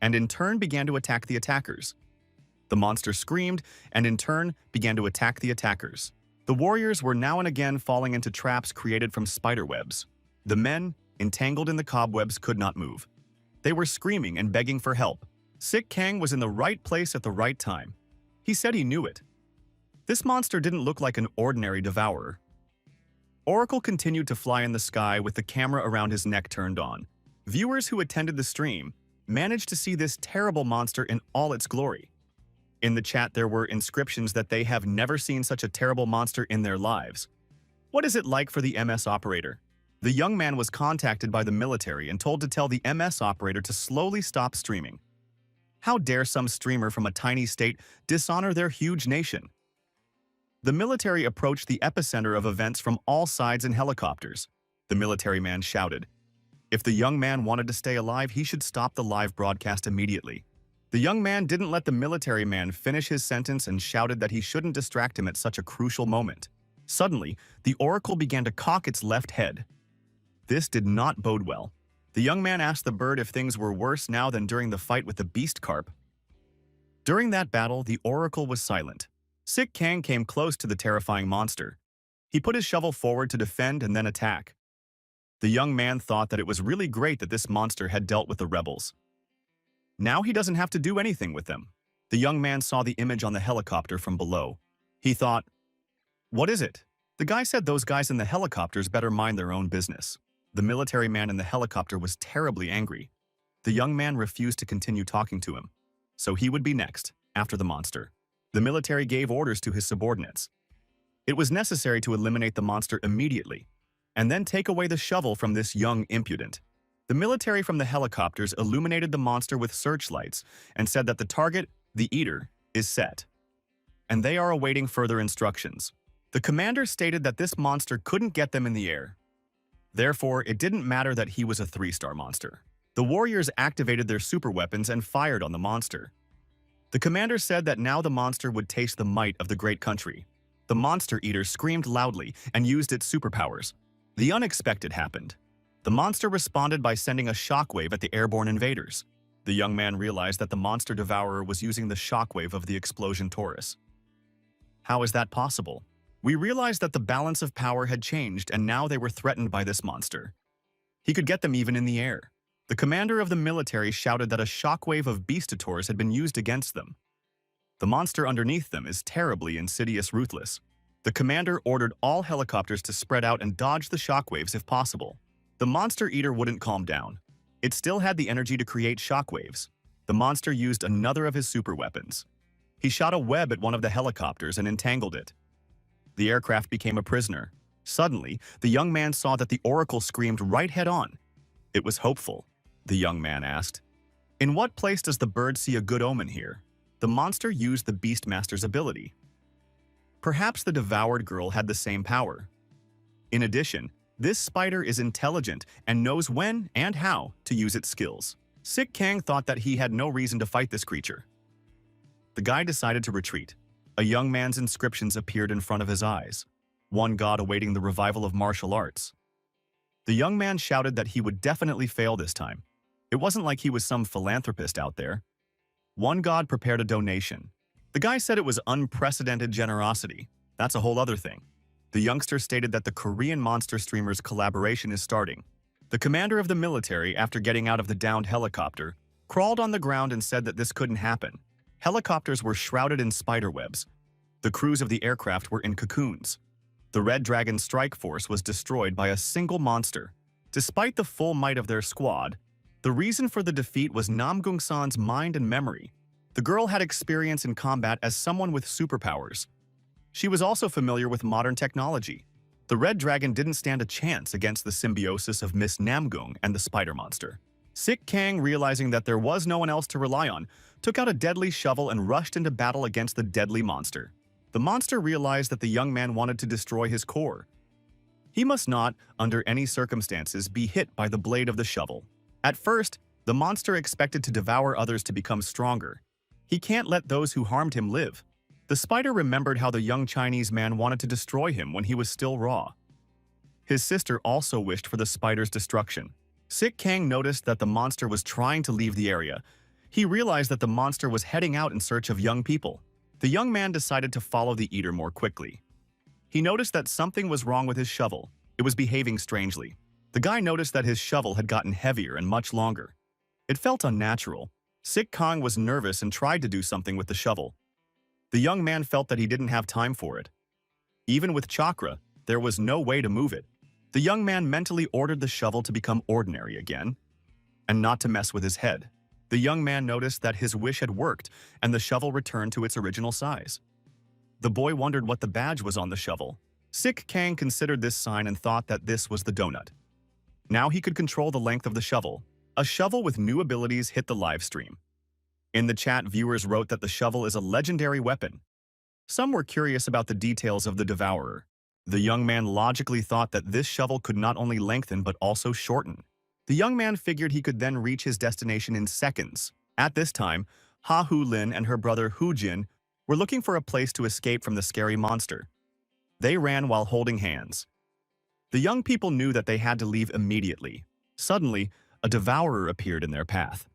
and in turn began to attack the attackers. The monster screamed, and in turn began to attack the attackers. The warriors were now and again falling into traps created from spider webs. The men, entangled in the cobwebs, could not move. They were screaming and begging for help. Sik Kang was in the right place at the right time. He said he knew it. This monster didn't look like an ordinary devourer. Oracle continued to fly in the sky with the camera around his neck turned on. Viewers who attended the stream managed to see this terrible monster in all its glory. In the chat, there were inscriptions that they have never seen such a terrible monster in their lives. What is it like for the MS operator? The young man was contacted by the military and told to tell the MS operator to slowly stop streaming. How dare some streamer from a tiny state dishonor their huge nation? The military approached the epicenter of events from all sides in helicopters. The military man shouted, if the young man wanted to stay alive, he should stop the live broadcast immediately. The young man didn't let the military man finish his sentence and shouted that he shouldn't distract him at such a crucial moment. Suddenly, the oracle began to cock its left head. This did not bode well. The young man asked the bird if things were worse now than during the fight with the beast carp. During that battle, the oracle was silent. Sik Kang came close to the terrifying monster. He put his shovel forward to defend and then attack. The young man thought that it was really great that this monster had dealt with the rebels. Now he doesn't have to do anything with them. The young man saw the image on the helicopter from below. He thought, what is it? The guy said those guys in the helicopters better mind their own business. The military man in the helicopter was terribly angry. The young man refused to continue talking to him, so he would be next, after the monster. The military gave orders to his subordinates. It was necessary to eliminate the monster immediately, and then take away the shovel from this young impudent. The military from the helicopters illuminated the monster with searchlights and said that the target, the eater, is set, and they are awaiting further instructions. The commander stated that this monster couldn't get them in the air. Therefore, it didn't matter that he was a 3-star monster. The warriors activated their super weapons and fired on the monster. The commander said that now the monster would taste the might of the great country. The monster eater screamed loudly and used its superpowers. The unexpected happened. The monster responded by sending a shockwave at the airborne invaders. The young man realized that the monster devourer was using the shockwave of the explosion Taurus. How is that possible? We realized that the balance of power had changed and now they were threatened by this monster. He could get them even in the air. The commander of the military shouted that a shockwave of beastators had been used against them. The monster underneath them is terribly insidious, ruthless. The commander ordered all helicopters to spread out and dodge the shockwaves if possible. The monster eater wouldn't calm down. It still had the energy to create shockwaves. The monster used another of his super weapons. He shot a web at one of the helicopters and entangled it. The aircraft became a prisoner. Suddenly, the young man saw that the oracle screamed right head-on. It was hopeful. The young man asked, in what place does the bird see a good omen here? The monster used the Beastmaster's ability. Perhaps the devoured girl had the same power. In addition, this spider is intelligent and knows when and how to use its skills. Sik Kang thought that he had no reason to fight this creature. The guy decided to retreat. A young man's inscriptions appeared in front of his eyes. One god awaiting the revival of martial arts. The young man shouted that he would definitely fail this time. It wasn't like he was some philanthropist out there. One god prepared a donation. The guy said it was unprecedented generosity. That's a whole other thing. The youngster stated that the Korean monster streamers collaboration is starting. The commander of the military, after getting out of the downed helicopter, crawled on the ground and said that this couldn't happen. Helicopters were shrouded in spider webs. The crews of the aircraft were in cocoons. The Red Dragon strike force was destroyed by a single monster. Despite the full might of their squad, the reason for the defeat was Namgung-san's mind and memory. The girl had experience in combat as someone with superpowers. She was also familiar with modern technology. The Red Dragon didn't stand a chance against the symbiosis of Miss Namgung and the spider monster. Sik Kang, realizing that there was no one else to rely on, took out a deadly shovel and rushed into battle against the deadly monster. The monster realized that the young man wanted to destroy his core. He must not, under any circumstances, be hit by the blade of the shovel. At first, the monster expected to devour others to become stronger. He can't let those who harmed him live. The spider remembered how the young Chinese man wanted to destroy him when he was still raw. His sister also wished for the spider's destruction. Sik Kang noticed that the monster was trying to leave the area. He realized that the monster was heading out in search of young people. The young man decided to follow the eater more quickly. He noticed that something was wrong with his shovel. It was behaving strangely. The guy noticed that his shovel had gotten heavier and much longer. It felt unnatural. Sik Kang was nervous and tried to do something with the shovel. The young man felt that he didn't have time for it. Even with chakra, there was no way to move it. The young man mentally ordered the shovel to become ordinary again, and not to mess with his head. The young man noticed that his wish had worked, and the shovel returned to its original size. The boy wondered what the badge was on the shovel. Sick Kang considered this sign and thought that this was the donut. Now he could control the length of the shovel. A shovel with new abilities hit the live stream. In the chat, viewers wrote that the shovel is a legendary weapon. Some were curious about the details of the Devourer. The young man logically thought that this shovel could not only lengthen but also shorten. The young man figured he could then reach his destination in seconds. At this time, Ha Hu Lin and her brother Hu Jin were looking for a place to escape from the scary monster. They ran while holding hands. The young people knew that they had to leave immediately. Suddenly, a devourer appeared in their path.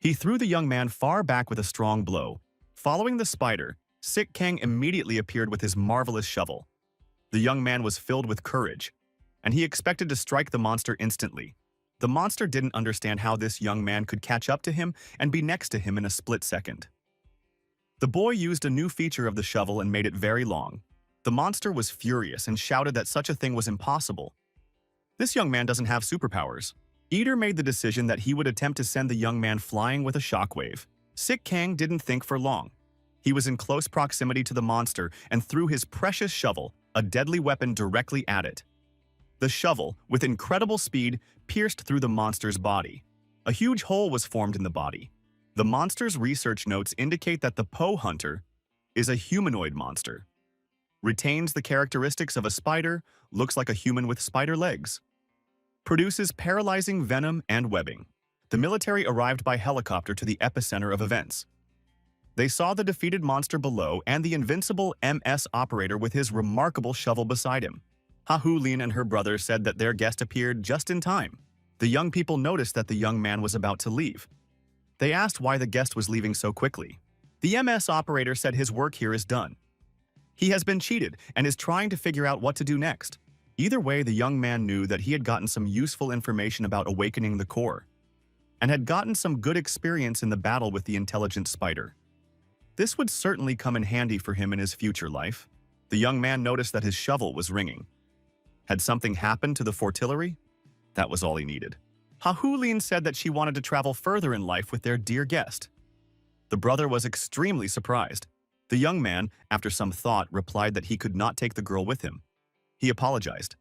He threw the young man far back with a strong blow. Following the spider, Sick Kang immediately appeared with his marvelous shovel. The young man was filled with courage, and he expected to strike the monster instantly. The monster didn't understand how this young man could catch up to him and be next to him in a split second. The boy used a new feature of the shovel and made it very long. The monster was furious and shouted that such a thing was impossible. This young man doesn't have superpowers. Eater made the decision that he would attempt to send the young man flying with a shockwave. Sick Kang didn't think for long. He was in close proximity to the monster and threw his precious shovel, a deadly weapon, directly at it. The shovel, with incredible speed, pierced through the monster's body. A huge hole was formed in the body. The monster's research notes indicate that the Poe Hunter is a humanoid monster. Retains the characteristics of a spider, looks like a human with spider legs. Produces paralyzing venom and webbing. The military arrived by helicopter to the epicenter of events. They saw the defeated monster below and the invincible MS operator with his remarkable shovel beside him. Ha Hu Lin and her brother said that their guest appeared just in time. The young people noticed that the young man was about to leave. They asked why the guest was leaving so quickly. The MS operator said his work here is done. He has been cheated and is trying to figure out what to do next. Either way, the young man knew that he had gotten some useful information about awakening the core, and had gotten some good experience in the battle with the intelligent spider. This would certainly come in handy for him in his future life. The young man noticed that his shovel was ringing. Had something happened to the fortillery? That was all he needed. Ha Hu Lin said that she wanted to travel further in life with their dear guest. The brother was extremely surprised. The young man, after some thought, replied that he could not take the girl with him. He apologized.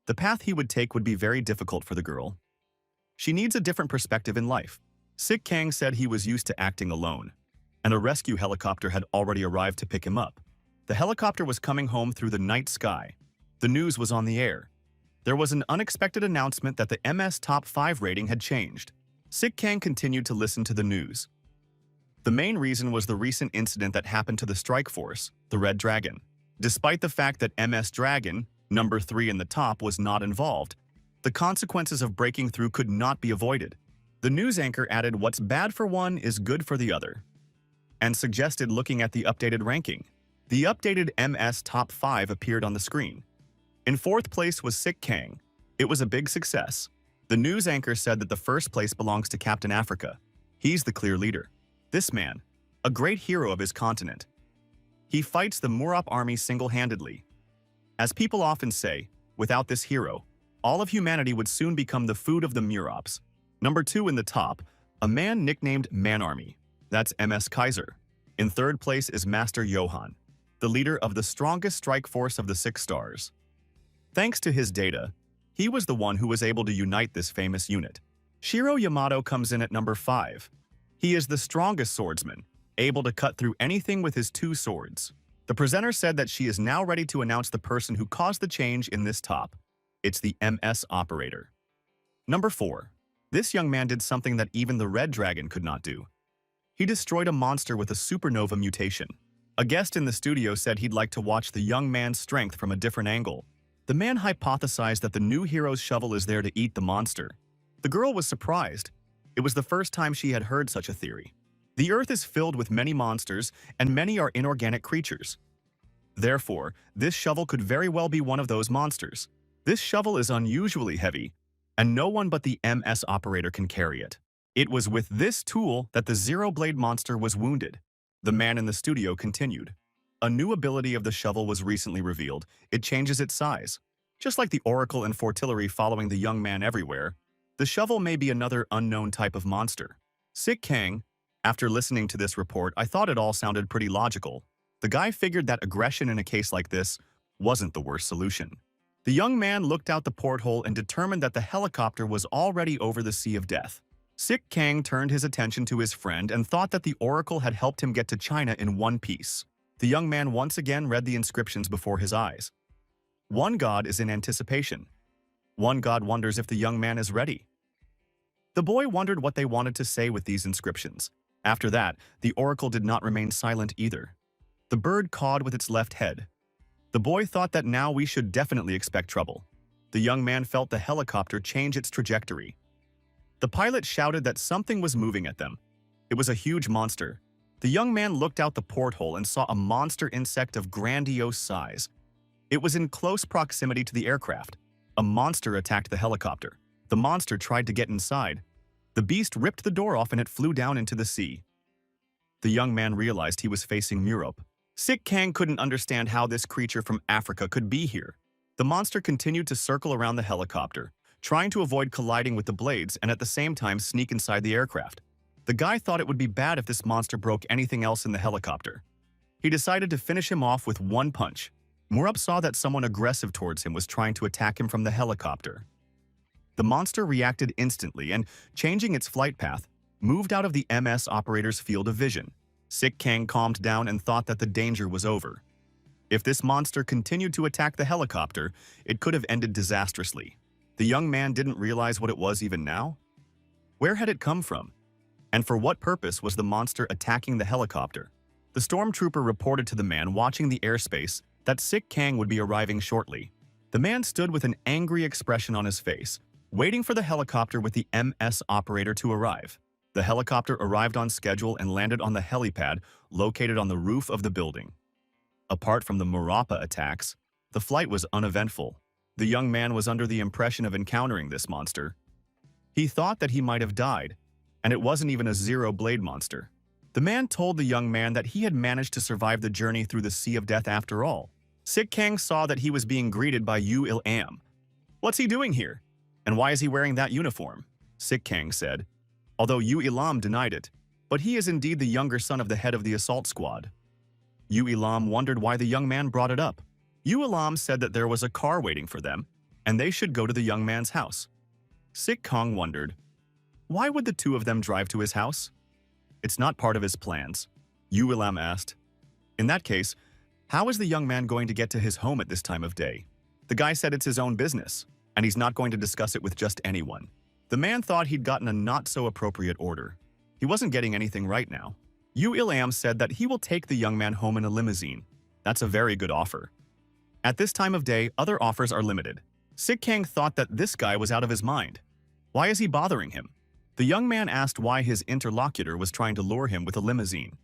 The path he would take would be very difficult for the girl. She needs a different perspective in life. Sick Kang said he was used to acting alone, and a rescue helicopter had already arrived to pick him up. The helicopter was coming home through the night sky. The news was on the air. There was an unexpected announcement that the MS Top 5 rating had changed. Sick Kang continued to listen to the news. The main reason was the recent incident that happened to the strike force, the Red Dragon. Despite the fact that MS Dragon, number 3 in the top, was not involved, the consequences of breaking through could not be avoided. The news anchor added what's bad for one is good for the other, and suggested looking at the updated ranking. The updated MS Top 5 appeared on the screen. In 4th place was Sick Kang. It was a big success. The news anchor said that the first place belongs to Captain Africa. He's the clear leader. This man, a great hero of his continent. He fights the Murop army single-handedly. As people often say, without this hero, all of humanity would soon become the food of the Murops. Number 2 in the top, a man nicknamed Man-Army. That's MS Kaiser. In 3rd place is Master Johan, the leader of the strongest strike force of the 6 stars. Thanks to his data, he was the one who was able to unite this famous unit. Shiro Yamato comes in at number 5. He is the strongest swordsman, able to cut through anything with his 2 swords. The presenter said that she is now ready to announce the person who caused the change in this top. It's the MS operator. Number 4. This young man did something that even the Red Dragon could not do. He destroyed a monster with a supernova mutation. A guest in the studio said he'd like to watch the young man's strength from a different angle. The man hypothesized that the new hero's shovel is there to eat the monster. The girl was surprised. It was the first time she had heard such a theory. The Earth is filled with many monsters, and many are inorganic creatures. Therefore, this shovel could very well be one of those monsters. This shovel is unusually heavy, and no one but the MS operator can carry it. It was with this tool that the Zero Blade monster was wounded. The man in the studio continued. A new ability of the shovel was recently revealed. It changes its size. Just like the oracle and fortillery following the young man everywhere, the shovel may be another unknown type of monster. Sick Kang, after listening to this report, I thought it all sounded pretty logical. The guy figured that aggression in a case like this wasn't the worst solution. The young man looked out the porthole and determined that the helicopter was already over the sea of death. Sick Kang turned his attention to his friend and thought that the oracle had helped him get to China in one piece. The young man once again read the inscriptions before his eyes. One god is in anticipation. One god wonders if the young man is ready. The boy wondered what they wanted to say with these inscriptions. After that, the oracle did not remain silent either. The bird cawed with its left head. The boy thought that now we should definitely expect trouble. The young man felt the helicopter change its trajectory. The pilot shouted that something was moving at them. It was a huge monster. The young man looked out the porthole and saw a monster insect of grandiose size. It was in close proximity to the aircraft. A monster attacked the helicopter. The monster tried to get inside. The beast ripped the door off and it flew down into the sea. The young man realized he was facing Europe. Sick Kang couldn't understand how this creature from Africa could be here. The monster continued to circle around the helicopter, trying to avoid colliding with the blades and at the same time sneak inside the aircraft. The guy thought it would be bad if this monster broke anything else in the helicopter. He decided to finish him off with one punch. Murup saw that someone aggressive towards him was trying to attack him from the helicopter. The monster reacted instantly and, changing its flight path, moved out of the MS operator's field of vision. Sick Kang calmed down and thought that the danger was over. If this monster continued to attack the helicopter, it could have ended disastrously. The young man didn't realize what it was even now. Where had it come from? And for what purpose was the monster attacking the helicopter? The stormtrooper reported to the man watching the airspace that Sick Kang would be arriving shortly. The man stood with an angry expression on his face, waiting for the helicopter with the MS operator to arrive. The helicopter arrived on schedule and landed on the helipad located on the roof of the building. Apart from the Murappa attacks, the flight was uneventful. The young man was under the impression of encountering this monster. He thought that he might have died, and it wasn't even a zero-blade monster. The man told the young man that he had managed to survive the journey through the Sea of Death after all. Sick Kang saw that he was being greeted by Yu Il-am. "What's he doing here? And why is he wearing that uniform?" Sick Kang said, although Yu Il-am denied it, but he is indeed the younger son of the head of the assault squad. Yu Il-am wondered why the young man brought it up. Yu Il-am said that there was a car waiting for them, and they should go to the young man's house. Sick Kang wondered, why would the two of them drive to his house? It's not part of his plans. Yu Il-am asked. In that case, how is the young man going to get to his home at this time of day? The guy said it's his own business, and he's not going to discuss it with just anyone. The man thought he'd gotten a not-so-appropriate order. He wasn't getting anything right now. Yu Il-am said that he will take the young man home in a limousine. That's a very good offer. At this time of day, other offers are limited. Sick Kang thought that this guy was out of his mind. Why is he bothering him? The young man asked why his interlocutor was trying to lure him with a limousine.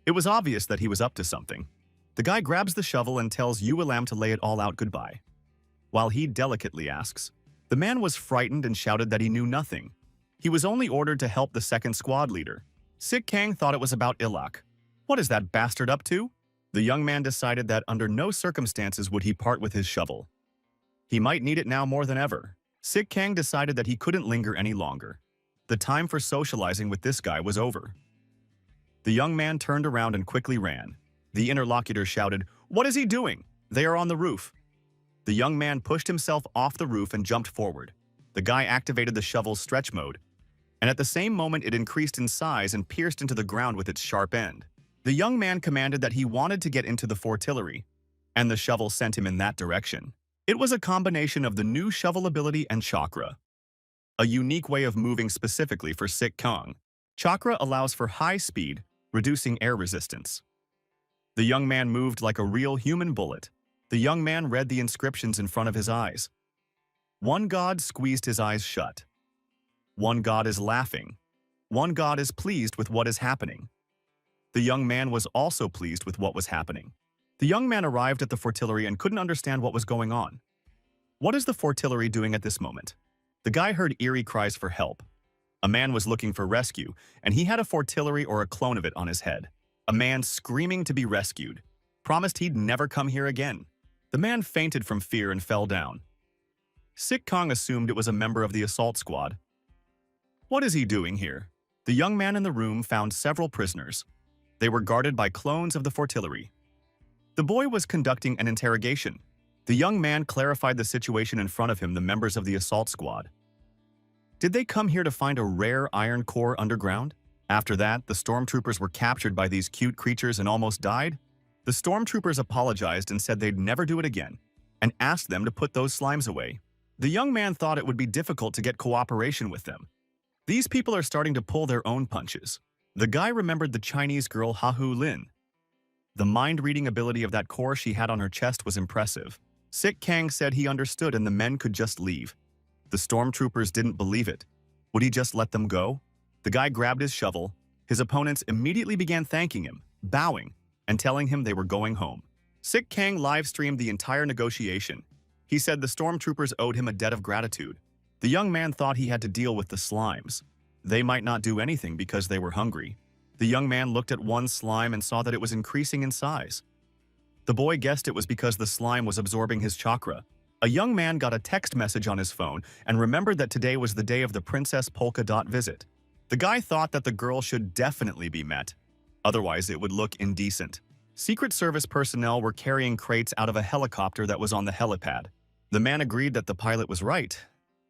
It was obvious that he was up to something. The guy grabs the shovel and tells Yu Il-am to lay it all out goodbye. While he delicately asks, the man was frightened and shouted that he knew nothing. He was only ordered to help the second squad leader. Sick Kang thought it was about Ilak. What is that bastard up to? The young man decided that under no circumstances would he part with his shovel. He might need it now more than ever. Sick Kang decided that he couldn't linger any longer. The time for socializing with this guy was over. The young man turned around and quickly ran. The interlocutor shouted, "What is he doing? They are on the roof." The young man pushed himself off the roof and jumped forward. The guy activated the shovel's stretch mode, and at the same moment it increased in size and pierced into the ground with its sharp end. The young man commanded that he wanted to get into the fortillery, and the shovel sent him in that direction. It was a combination of the new shovel ability and chakra, a unique way of moving specifically for Sick Kang. Chakra allows for high speed, reducing air resistance. The young man moved like a real human bullet. The young man read the inscriptions in front of his eyes. One god squeezed his eyes shut. One god is laughing. One god is pleased with what is happening. The young man was also pleased with what was happening. The young man arrived at the fortillery and couldn't understand what was going on. What is the fortillery doing at this moment? The guy heard eerie cries for help. A man was looking for rescue, and he had a fortillery or a clone of it on his head. A man screaming to be rescued, promised he'd never come here again. The man fainted from fear and fell down. Sik Kong assumed it was a member of the assault squad. What is he doing here? The young man in the room found several prisoners. They were guarded by clones of the Fortillery. The boy was conducting an interrogation. The young man clarified the situation in front of him, the members of the assault squad. Did they come here to find a rare iron core underground? After that, the stormtroopers were captured by these cute creatures and almost died. The stormtroopers apologized and said they'd never do it again, and asked them to put those slimes away. The young man thought it would be difficult to get cooperation with them. These people are starting to pull their own punches. The guy remembered the Chinese girl Hahu Lin. The mind-reading ability of that core she had on her chest was impressive. Sik Kang said he understood and the men could just leave. The stormtroopers didn't believe it. Would he just let them go? The guy grabbed his shovel. His opponents immediately began thanking him, bowing, and telling him they were going home. Sik Kang live-streamed the entire negotiation. He said the stormtroopers owed him a debt of gratitude. The young man thought he had to deal with the slimes. They might not do anything because they were hungry. The young man looked at one slime and saw that it was increasing in size. The boy guessed it was because the slime was absorbing his chakra. A young man got a text message on his phone and remembered that today was the day of the Princess Polka Dot visit. The guy thought that the girl should definitely be met. Otherwise, it would look indecent. Secret Service personnel were carrying crates out of a helicopter that was on the helipad. The man agreed that the pilot was right.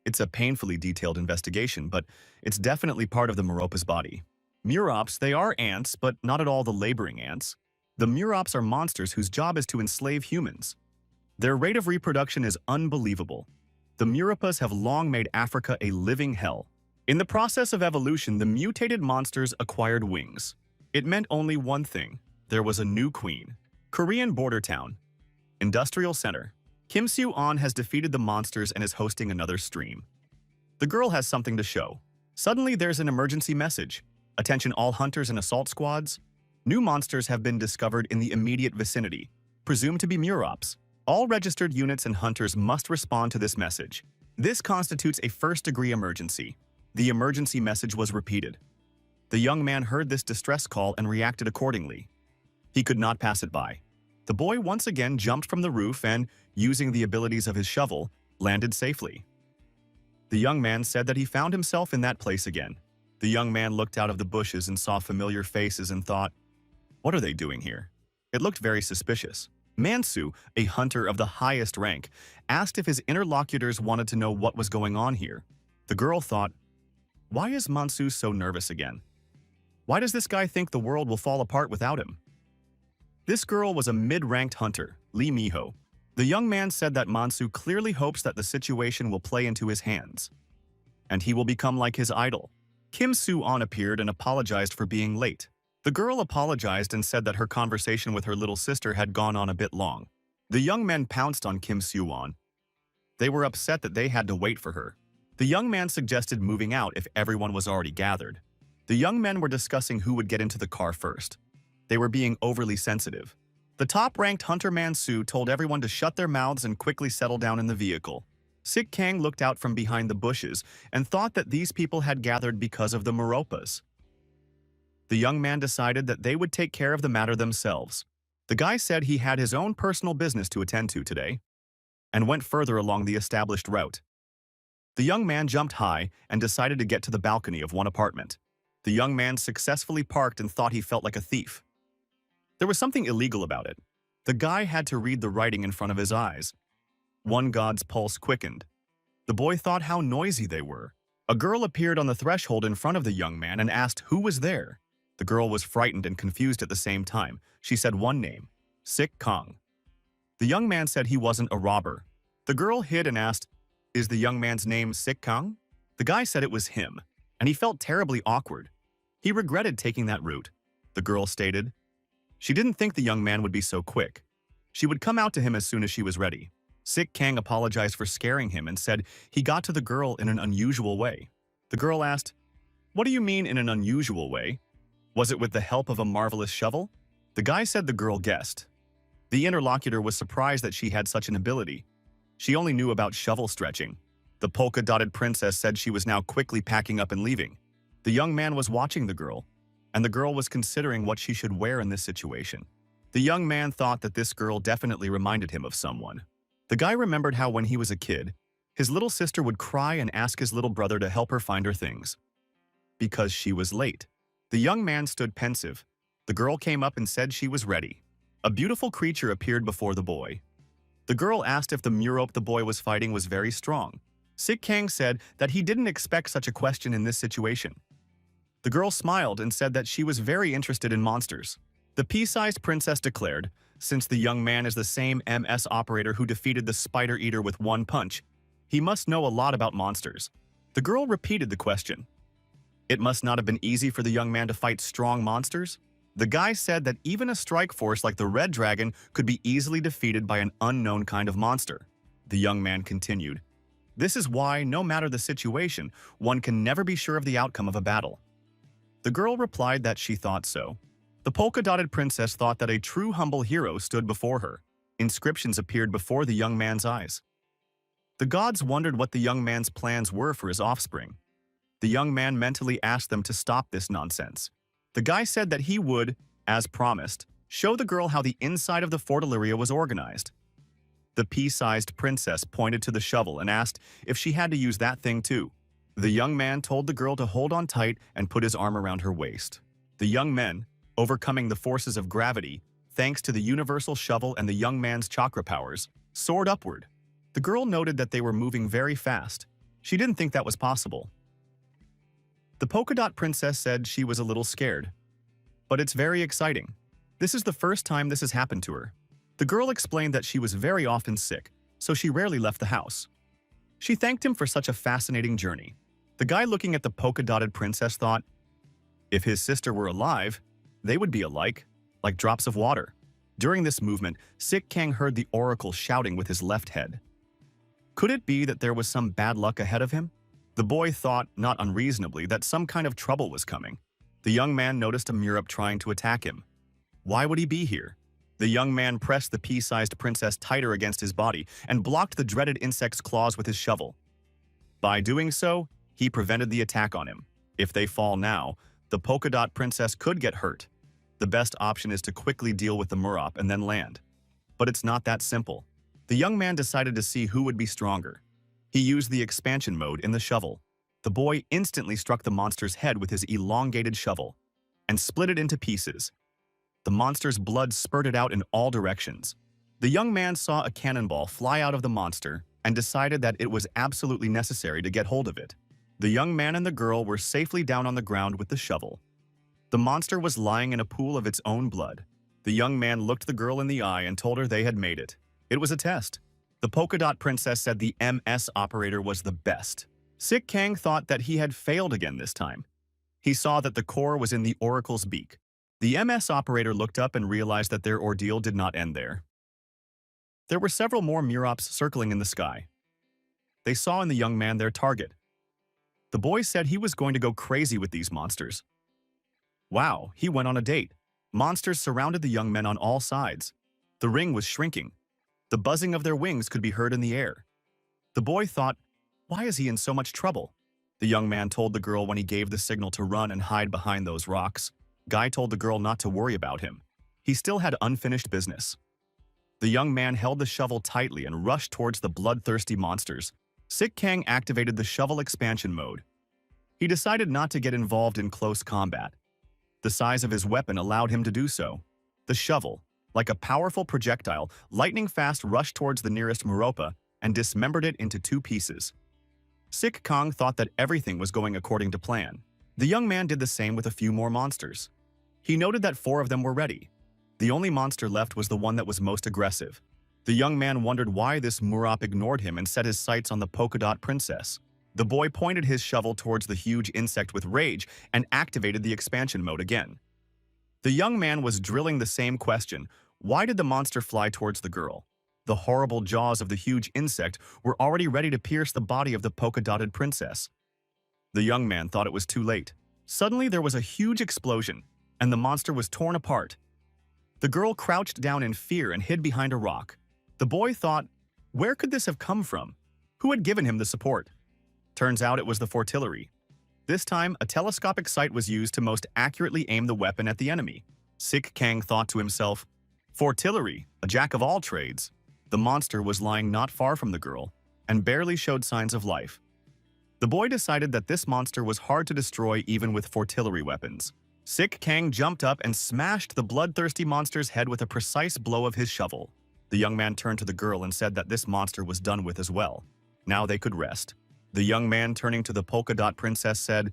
It's a painfully detailed investigation, but it's definitely part of the Meropa's body. Murops, they are ants, but not at all the laboring ants. The Murops are monsters whose job is to enslave humans. Their rate of reproduction is unbelievable. The Meropas have long made Africa a living hell. In the process of evolution, the mutated monsters acquired wings. It meant only one thing. There was a new queen. Korean border town. Industrial center. Kim Soo-on has defeated the monsters and is hosting another stream. The girl has something to show. Suddenly, there's an emergency message. Attention all hunters and assault squads. New monsters have been discovered in the immediate vicinity, presumed to be Murops. All registered units and hunters must respond to this message. This constitutes a first-degree emergency. The emergency message was repeated. The young man heard this distress call and reacted accordingly. He could not pass it by. The boy once again jumped from the roof and, using the abilities of his shovel, landed safely. The young man said that he found himself in that place again. The young man looked out of the bushes and saw familiar faces and thought, what are they doing here? It looked very suspicious. Mansu, a hunter of the highest rank, asked if his interlocutors wanted to know what was going on here. The girl thought, why is Mansu so nervous again? Why does this guy think the world will fall apart without him? This girl was a mid-ranked hunter, Lee Miho. The young man said that Mansu clearly hopes that the situation will play into his hands, and he will become like his idol. Kim Soo-on appeared and apologized for being late. The girl apologized and said that her conversation with her little sister had gone on a bit long. The young men pounced on Kim Soo-on. They were upset that they had to wait for her. The young man suggested moving out if everyone was already gathered. The young men were discussing who would get into the car first. They were being overly sensitive. The top-ranked hunter Mansu told everyone to shut their mouths and quickly settle down in the vehicle. Sik Kang looked out from behind the bushes and thought that these people had gathered because of the Meropas. The young man decided that they would take care of the matter themselves. The guy said he had his own personal business to attend to today, and went further along the established route. The young man jumped high and decided to get to the balcony of one apartment. The young man successfully parked and thought he felt like a thief. There was something illegal about it. The guy had to read the writing in front of his eyes. One god's pulse quickened. The boy thought how noisy they were. A girl appeared on the threshold in front of the young man and asked who was there. The girl was frightened and confused at the same time. She said one name, Sik Kong. The young man said he wasn't a robber. The girl hid and asked, is the young man's name Sik Kong? The guy said it was him, and he felt terribly awkward. He regretted taking that route. The girl stated, she didn't think the young man would be so quick. She would come out to him as soon as she was ready. Sik Kang apologized for scaring him and said he got to the girl in an unusual way. The girl asked, what do you mean in an unusual way? Was it with the help of a marvelous shovel? The guy said the girl guessed. The interlocutor was surprised that she had such an ability. She only knew about shovel stretching. The polka-dotted princess said she was now quickly packing up and leaving. The young man was watching the girl, and the girl was considering what she should wear in this situation. The young man thought that this girl definitely reminded him of someone. The guy remembered how when he was a kid, his little sister would cry and ask his little brother to help her find her things because she was late. The young man stood pensive. The girl came up and said she was ready. A beautiful creature appeared before the boy. The girl asked if the murope the boy was fighting was very strong. Sik Kang said that he didn't expect such a question in this situation. The girl smiled and said that she was very interested in monsters. The pea-sized princess declared, since the young man is the same MS operator who defeated the spider eater with one punch, he must know a lot about monsters. The girl repeated the question. It must not have been easy for the young man to fight strong monsters. The guy said that even a strike force like the Red Dragon could be easily defeated by an unknown kind of monster. The young man continued, this is why, no matter the situation, one can never be sure of the outcome of a battle. The girl replied that she thought so. The polka-dotted princess thought that a true humble hero stood before her. Inscriptions appeared before the young man's eyes. The gods wondered what the young man's plans were for his offspring. The young man mentally asked them to stop this nonsense. The guy said that he would, as promised, show the girl how the inside of the fortaleria was organized. The pea-sized princess pointed to the shovel and asked if she had to use that thing too. The young man told the girl to hold on tight and put his arm around her waist. The young men, overcoming the forces of gravity, thanks to the universal shovel and the young man's chakra powers, soared upward. The girl noted that they were moving very fast. She didn't think that was possible. The polka dot princess said she was a little scared. But it's very exciting. This is the first time this has happened to her. The girl explained that she was very often sick, so she rarely left the house. She thanked him for such a fascinating journey. The guy looking at the polka-dotted princess thought, if his sister were alive, they would be alike, like drops of water. During this movement, Sik Kang heard the oracle shouting with his left head. Could it be that there was some bad luck ahead of him? The boy thought, not unreasonably, that some kind of trouble was coming. The young man noticed a murope trying to attack him. Why would he be here? The young man pressed the pea-sized princess tighter against his body and blocked the dreaded insect's claws with his shovel. By doing so, he prevented the attack on him. If they fall now, the polka dot princess could get hurt. The best option is to quickly deal with the murope and then land. But it's not that simple. The young man decided to see who would be stronger. He used the expansion mode in the shovel. The boy instantly struck the monster's head with his elongated shovel and split it into pieces. The monster's blood spurted out in all directions. The young man saw a cannonball fly out of the monster and decided that it was absolutely necessary to get hold of it. The young man and the girl were safely down on the ground with the shovel. The monster was lying in a pool of its own blood. The young man looked the girl in the eye and told her they had made it. It was a test. The polka dot princess said the MS operator was the best. Sik Kang thought that he had failed again this time. He saw that the core was in the oracle's beak. The MS operator looked up and realized that their ordeal did not end there. There were several more muropes circling in the sky. They saw in the young man their target. The boy said he was going to go crazy with these monsters. Wow, he went on a date. Monsters surrounded the young men on all sides. The ring was shrinking. The buzzing of their wings could be heard in the air. The boy thought, why is he in so much trouble? The young man told the girl when he gave the signal to run and hide behind those rocks. Guy told the girl not to worry about him. He still had unfinished business. The young man held the shovel tightly and rushed towards the bloodthirsty monsters. Sik Kang activated the shovel expansion mode. He decided not to get involved in close combat. The size of his weapon allowed him to do so. The shovel, like a powerful projectile, lightning fast rushed towards the nearest murope and dismembered it into 2 pieces. Sik Kang thought that everything was going according to plan. The young man did the same with a few more monsters. He noted that 4 of them were ready. The only monster left was the one that was most aggressive. The young man wondered why this murope ignored him and set his sights on the polka dot princess. The boy pointed his shovel towards the huge insect with rage and activated the expansion mode again. The young man was drilling the same question. Why did the monster fly towards the girl? The horrible jaws of the huge insect were already ready to pierce the body of the polka-dotted princess. The young man thought it was too late. Suddenly there was a huge explosion, and the monster was torn apart. The girl crouched down in fear and hid behind a rock. The boy thought, where could this have come from? Who had given him the support? Turns out it was the fortillery. This time, a telescopic sight was used to most accurately aim the weapon at the enemy. Sik Kang thought to himself, "Fortillery, a jack of all trades." The monster was lying not far from the girl and barely showed signs of life. The boy decided that this monster was hard to destroy even with fortillery weapons. Sik Kang jumped up and smashed the bloodthirsty monster's head with a precise blow of his shovel. The young man turned to the girl and said that this monster was done with as well. Now they could rest. The young man, turning to the polka dot princess, said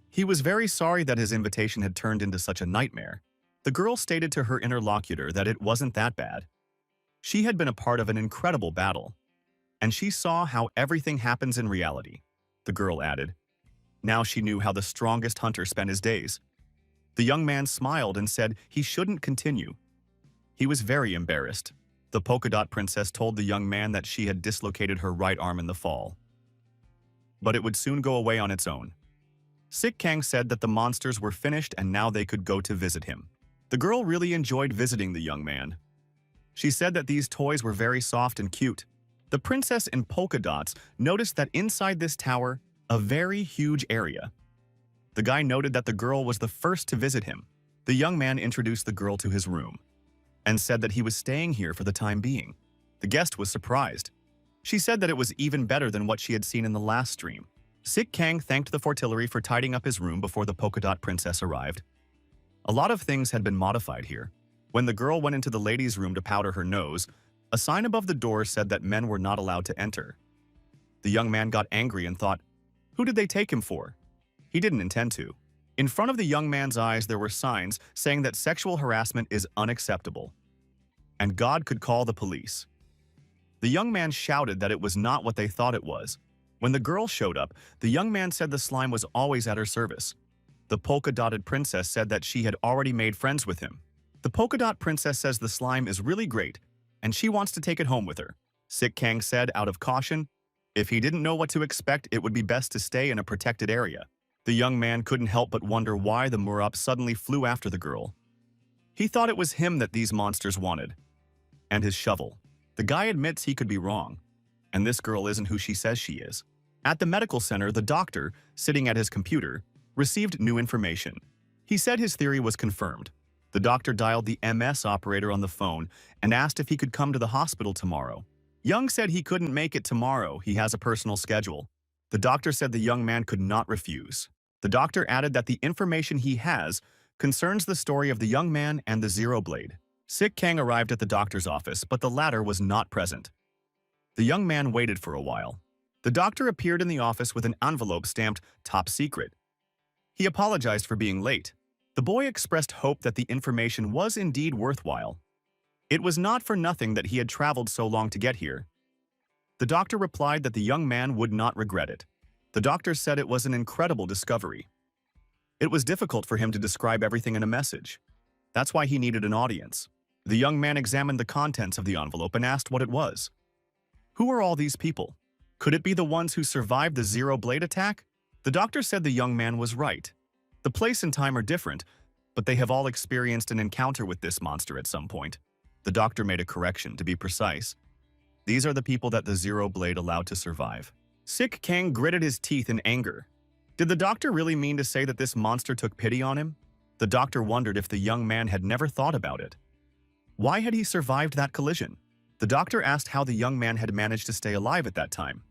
he was very sorry that his invitation had turned into such a nightmare. The girl stated to her interlocutor that it wasn't that bad. She had been a part of an incredible battle, and she saw how everything happens in reality. The girl added. Now she knew how the strongest hunter spent his days. The young man smiled and said he shouldn't continue. He was very embarrassed. The polka dot princess told the young man that she had dislocated her right arm in the fall, but it would soon go away on its own. Sik Kang said that the monsters were finished and now they could go to visit him. The girl really enjoyed visiting the young man. She said that these toys were very soft and cute. The princess in polka dots noticed that inside this tower, a very huge area. The guy noted that the girl was the first to visit him. The young man introduced the girl to his room and said that he was staying here for the time being. The guest was surprised. She said that it was even better than what she had seen in the last stream. Sik Kang thanked the fortillery for tidying up his room before the polka dot princess arrived. A lot of things had been modified here. When the girl went into the ladies' room to powder her nose, a sign above the door said that men were not allowed to enter. The young man got angry and thought, who did they take him for? He didn't intend to. In front of the young man's eyes there were signs saying that sexual harassment is unacceptable, and God could call the police. The young man shouted that it was not what they thought it was. When the girl showed up, the young man said the slime was always at her service. The polka-dotted princess said that she had already made friends with him. The polka-dot princess says the slime is really great, and she wants to take it home with her. Sik Kang said out of caution, if he didn't know what to expect, it would be best to stay in a protected area. The young man couldn't help but wonder why the Murap suddenly flew after the girl. He thought it was him that these monsters wanted. And his shovel. The guy admits he could be wrong, and this girl isn't who she says she is. At the medical center, the doctor, sitting at his computer, received new information. He said his theory was confirmed. The doctor dialed the MS operator on the phone and asked if he could come to the hospital tomorrow. Young said he couldn't make it tomorrow, he has a personal schedule. The doctor said the young man could not refuse. The doctor added that the information he has concerns the story of the young man and the Zero Blade. Sik Kang arrived at the doctor's office, but the latter was not present. The young man waited for a while. The doctor appeared in the office with an envelope stamped Top Secret. He apologized for being late. The boy expressed hope that the information was indeed worthwhile. It was not for nothing that he had traveled so long to get here. The doctor replied that the young man would not regret it. The doctor said it was an incredible discovery. It was difficult for him to describe everything in a message. That's why he needed an audience. The young man examined the contents of the envelope and asked what it was. Who are all these people? Could it be the ones who survived the Zero Blade attack? The doctor said the young man was right. The place and time are different, but they have all experienced an encounter with this monster at some point. The doctor made a correction, to be precise. These are the people that the Zero Blade allowed to survive. Sik Kang gritted his teeth in anger. Did the doctor really mean to say that this monster took pity on him? The doctor wondered if the young man had never thought about it. Why had he survived that collision? The doctor asked how the young man had managed to stay alive at that time.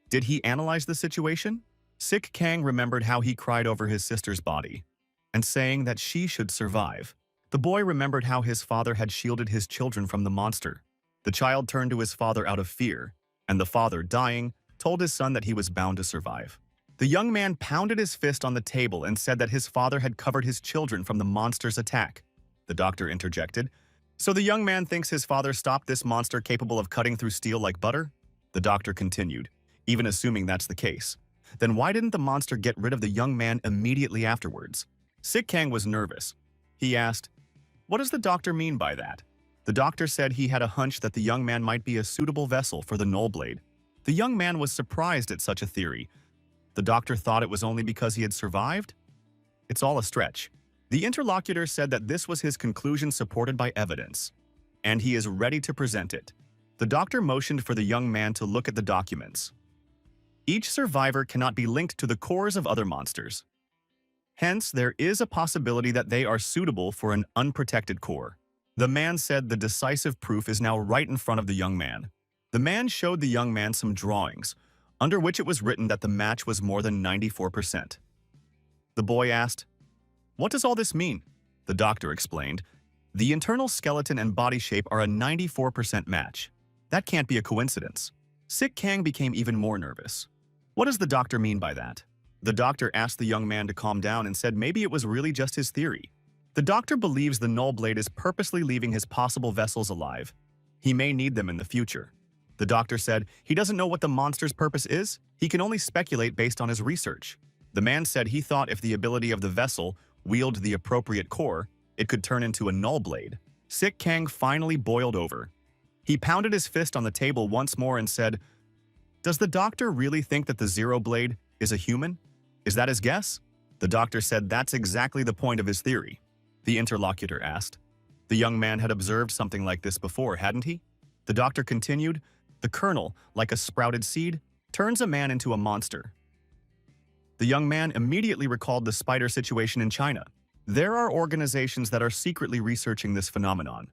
Did he analyze the situation? Sik Kang remembered how he cried over his sister's body and saying that she should survive. The boy remembered how his father had shielded his children from the monster. The child turned to his father out of fear, and the father, dying, told his son that he was bound to survive. The young man pounded his fist on the table and said that his father had covered his children from the monster's attack. The doctor interjected, "So the young man thinks his father stopped this monster capable of cutting through steel like butter?" The doctor continued, "Even assuming that's the case, then why didn't the monster get rid of the young man immediately afterwards?" Sik Kang was nervous. He asked, "What does the doctor mean by that?" The doctor said he had a hunch that the young man might be a suitable vessel for the Null Blade. The young man was surprised at such a theory. The doctor thought it was only because he had survived? It's all a stretch. The interlocutor said that this was his conclusion supported by evidence, and he is ready to present it. The doctor motioned for the young man to look at the documents. Each survivor cannot be linked to the cores of other monsters. Hence, there is a possibility that they are suitable for an unprotected core. The man said the decisive proof is now right in front of the young man. The man showed the young man some drawings, under which it was written that the match was more than 94%. The boy asked, "What does all this mean?" The doctor explained, "The internal skeleton and body shape are a 94% match. That can't be a coincidence." Sik Kang became even more nervous. What does the doctor mean by that? The doctor asked the young man to calm down and said maybe it was really just his theory. The doctor believes the null blade is purposely leaving his possible vessels alive. He may need them in the future. The doctor said he doesn't know what the monster's purpose is, he can only speculate based on his research. The man said he thought if the ability of the vessel wielded the appropriate core, it could turn into a null blade. Sik Kang finally boiled over. He pounded his fist on the table once more and said, "Does the doctor really think that the Zero Blade is a human? Is that his guess?" The doctor said that's exactly the point of his theory. The interlocutor asked. The young man had observed something like this before, hadn't he? The doctor continued, "The kernel, like a sprouted seed, turns a man into a monster." The young man immediately recalled the spider situation in China. There are organizations that are secretly researching this phenomenon.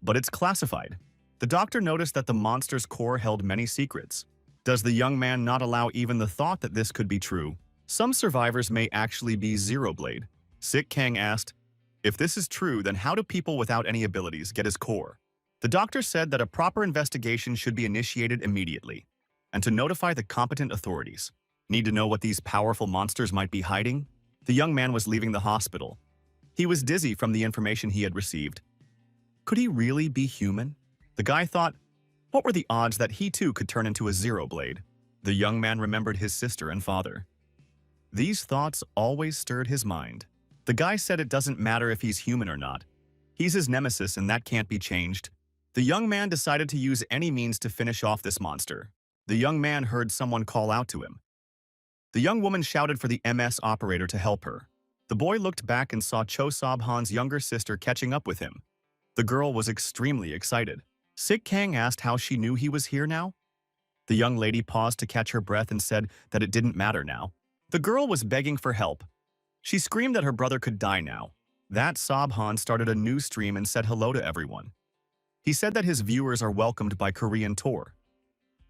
But it's classified. The doctor noticed that the monster's core held many secrets. Does the young man not allow even the thought that this could be true? Some survivors may actually be Zero Blade. Sik Kang asked, "If this is true, then how do people without any abilities get his core?" The doctor said that a proper investigation should be initiated immediately, and to notify the competent authorities. Need to know what these powerful monsters might be hiding? The young man was leaving the hospital. He was dizzy from the information he had received. Could he really be human? The guy thought, what were the odds that he too could turn into a Zero Blade? The young man remembered his sister and father. These thoughts always stirred his mind. The guy said it doesn't matter if he's human or not. He's his nemesis and that can't be changed. The young man decided to use any means to finish off this monster. The young man heard someone call out to him. The young woman shouted for the MS operator to help her. The boy looked back and saw Cho Sobhan's younger sister catching up with him. The girl was extremely excited. Sik Kang asked how she knew he was here now. The young lady paused to catch her breath and said that it didn't matter now. The girl was begging for help. She screamed that her brother could die now. That Sobhan started a new stream and said hello to everyone. He said that his viewers are welcomed by Korean Tor.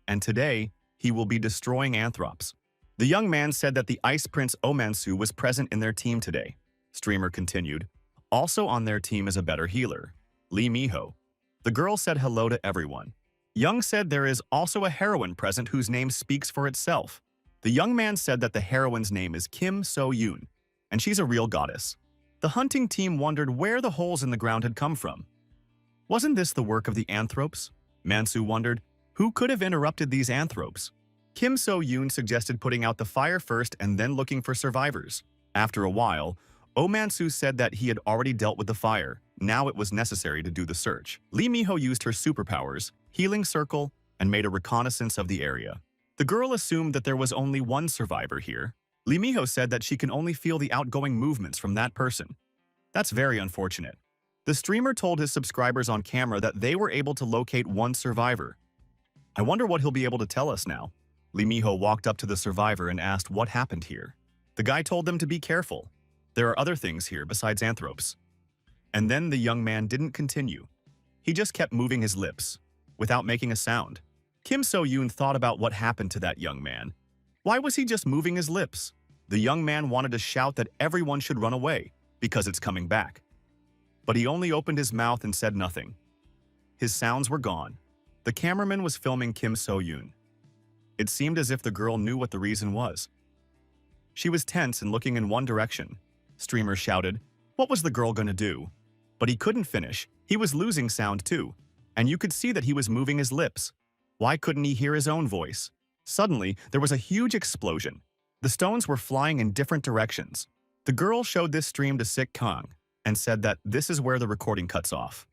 And today, he will be destroying Anthrops. The young man said that the Ice Prince Omansu was present in their team today. Streamer continued. Also on their team is a better healer, Lee Miho. The girl said hello to everyone. Young said there is also a heroine present whose name speaks for itself. The young man said that the heroine's name is Kim So-yoon, and she's a real goddess. The hunting team wondered where the holes in the ground had come from. Wasn't this the work of the Anthropes? Mansu wondered, who could have interrupted these Anthropes? Kim So-yoon suggested putting out the fire first and then looking for survivors. After a while, Oh Mansu said that he had already dealt with the fire. Now it was necessary to do the search. Lee Miho used her superpowers, Healing Circle, and made a reconnaissance of the area. The girl assumed that there was only one survivor here. Lee Miho said that she can only feel the outgoing movements from that person. That's very unfortunate. The streamer told his subscribers on camera that they were able to locate one survivor. I wonder what he'll be able to tell us now. Lee Miho walked up to the survivor and asked what happened here. The guy told them to be careful. There are other things here besides Anthropes. And then the young man didn't continue. He just kept moving his lips, without making a sound. Kim So-yoon thought about what happened to that young man. Why was he just moving his lips? The young man wanted to shout that everyone should run away, because it's coming back. But he only opened his mouth and said nothing. His sounds were gone. The cameraman was filming Kim So-yoon. It seemed as if the girl knew what the reason was. She was tense and looking in one direction. Streamer shouted, what was the girl gonna do? But he couldn't finish. He was losing sound too. And you could see that he was moving his lips. Why couldn't he hear his own voice? Suddenly, there was a huge explosion. The stones were flying in different directions. The girl showed this stream to Sik Kang and said that this is where the recording cuts off,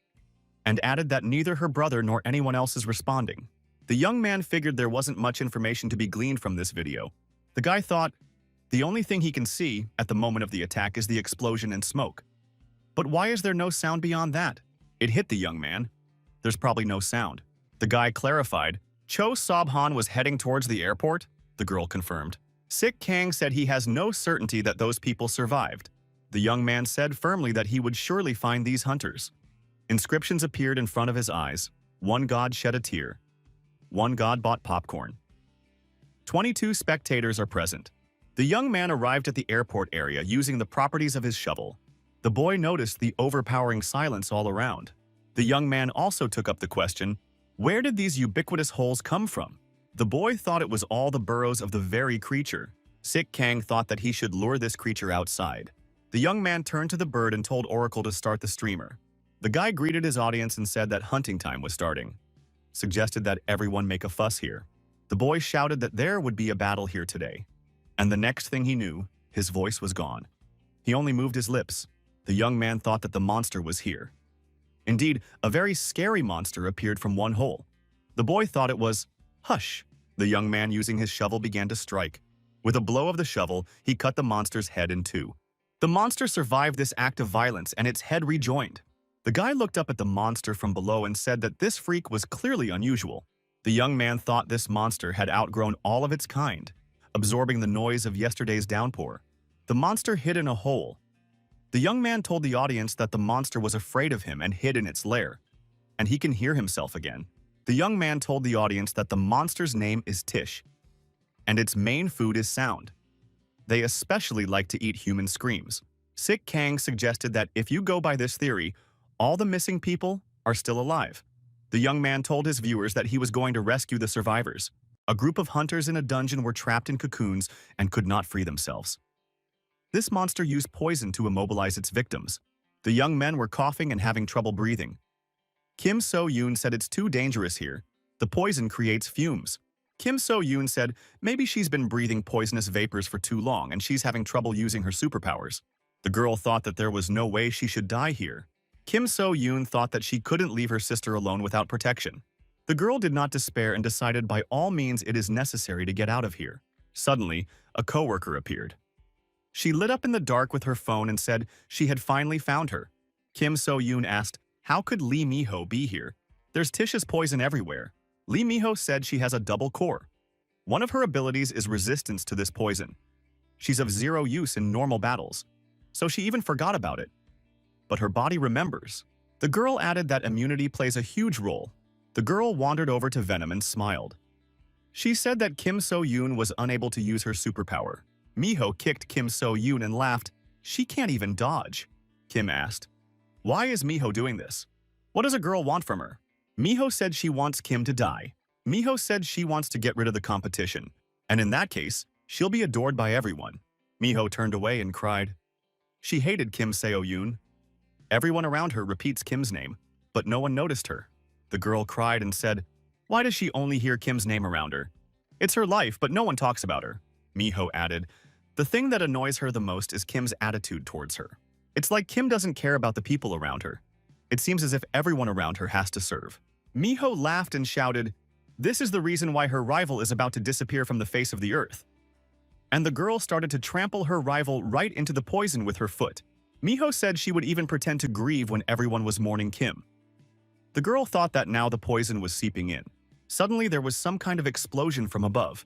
and added that neither her brother nor anyone else is responding. The young man figured there wasn't much information to be gleaned from this video. The guy thought, the only thing he can see at the moment of the attack is the explosion and smoke. But why is there no sound beyond that? It hit the young man. There's probably no sound. The guy clarified, Cho Sobhan was heading towards the airport. The the girl confirmed. Sik Kang said he has no certainty that those people survived. The young man said firmly that he would surely find these hunters. Inscriptions appeared in front of his eyes. One god shed a tear. One god bought popcorn. 22 spectators are present. The young man arrived at the airport area using the properties of his shovel. The boy noticed the overpowering silence all around. The young man also took up the question, where did these ubiquitous holes come from? The boy thought it was all the burrows of the very creature. Sik Kang thought that he should lure this creature outside. The young man turned to the bird and told Oracle to start the streamer. The guy greeted his audience and said that hunting time was starting. Suggested that everyone make a fuss here. The boy shouted that there would be a battle here today. And the next thing he knew, his voice was gone. He only moved his lips. The young man thought that the monster was here. Indeed, a very scary monster appeared from one hole. The boy thought it was, hush. The young man using his shovel began to strike. With a blow of the shovel, he cut the monster's head in two. The monster survived this act of violence and its head rejoined. The guy looked up at the monster from below and said that this freak was clearly unusual. The young man thought this monster had outgrown all of its kind, absorbing the noise of yesterday's downpour. The monster hid in a hole. The young man told the audience that the monster was afraid of him and hid in its lair, and he can hear himself again. The young man told the audience that the monster's name is Tish, and its main food is sound. They especially like to eat human screams. Sik Kang suggested that if you go by this theory, all the missing people are still alive. The young man told his viewers that he was going to rescue the survivors. A group of hunters in a dungeon were trapped in cocoons and could not free themselves. This monster used poison to immobilize its victims. The young men were coughing and having trouble breathing. Kim So-yoon said it's too dangerous here. The poison creates fumes. Kim So-yoon said maybe she's been breathing poisonous vapors for too long and she's having trouble using her superpowers. The girl thought that there was no way she should die here. Kim So-yoon thought that she couldn't leave her sister alone without protection. The girl did not despair and decided by all means it is necessary to get out of here. Suddenly, a coworker appeared. She lit up in the dark with her phone and said she had finally found her. Kim So-yoon asked, how could Lee Miho be here? There's Tish's poison everywhere. Lee Miho said she has a double core. One of her abilities is resistance to this poison. She's of zero use in normal battles, so she even forgot about it. But her body remembers. The girl added that immunity plays a huge role. The girl wandered over to Venom and smiled. She said that Kim So-yoon was unable to use her superpower. Miho kicked Kim So-yoon and laughed. She can't even dodge. Kim asked, why is Miho doing this? What does a girl want from her? Miho said she wants Kim to die. Miho said she wants to get rid of the competition, and in that case, she'll be adored by everyone. Miho turned away and cried. She hated Kim So-yoon. Everyone around her repeats Kim's name, but no one noticed her. The girl cried and said, why does she only hear Kim's name around her? It's her life, but no one talks about her. Miho added, the thing that annoys her the most is Kim's attitude towards her. It's like Kim doesn't care about the people around her. It seems as if everyone around her has to serve. Miho laughed and shouted, this is the reason why her rival is about to disappear from the face of the earth. And the girl started to trample her rival right into the poison with her foot. Miho said she would even pretend to grieve when everyone was mourning Kim. The girl thought that now the poison was seeping in. Suddenly there was some kind of explosion from above,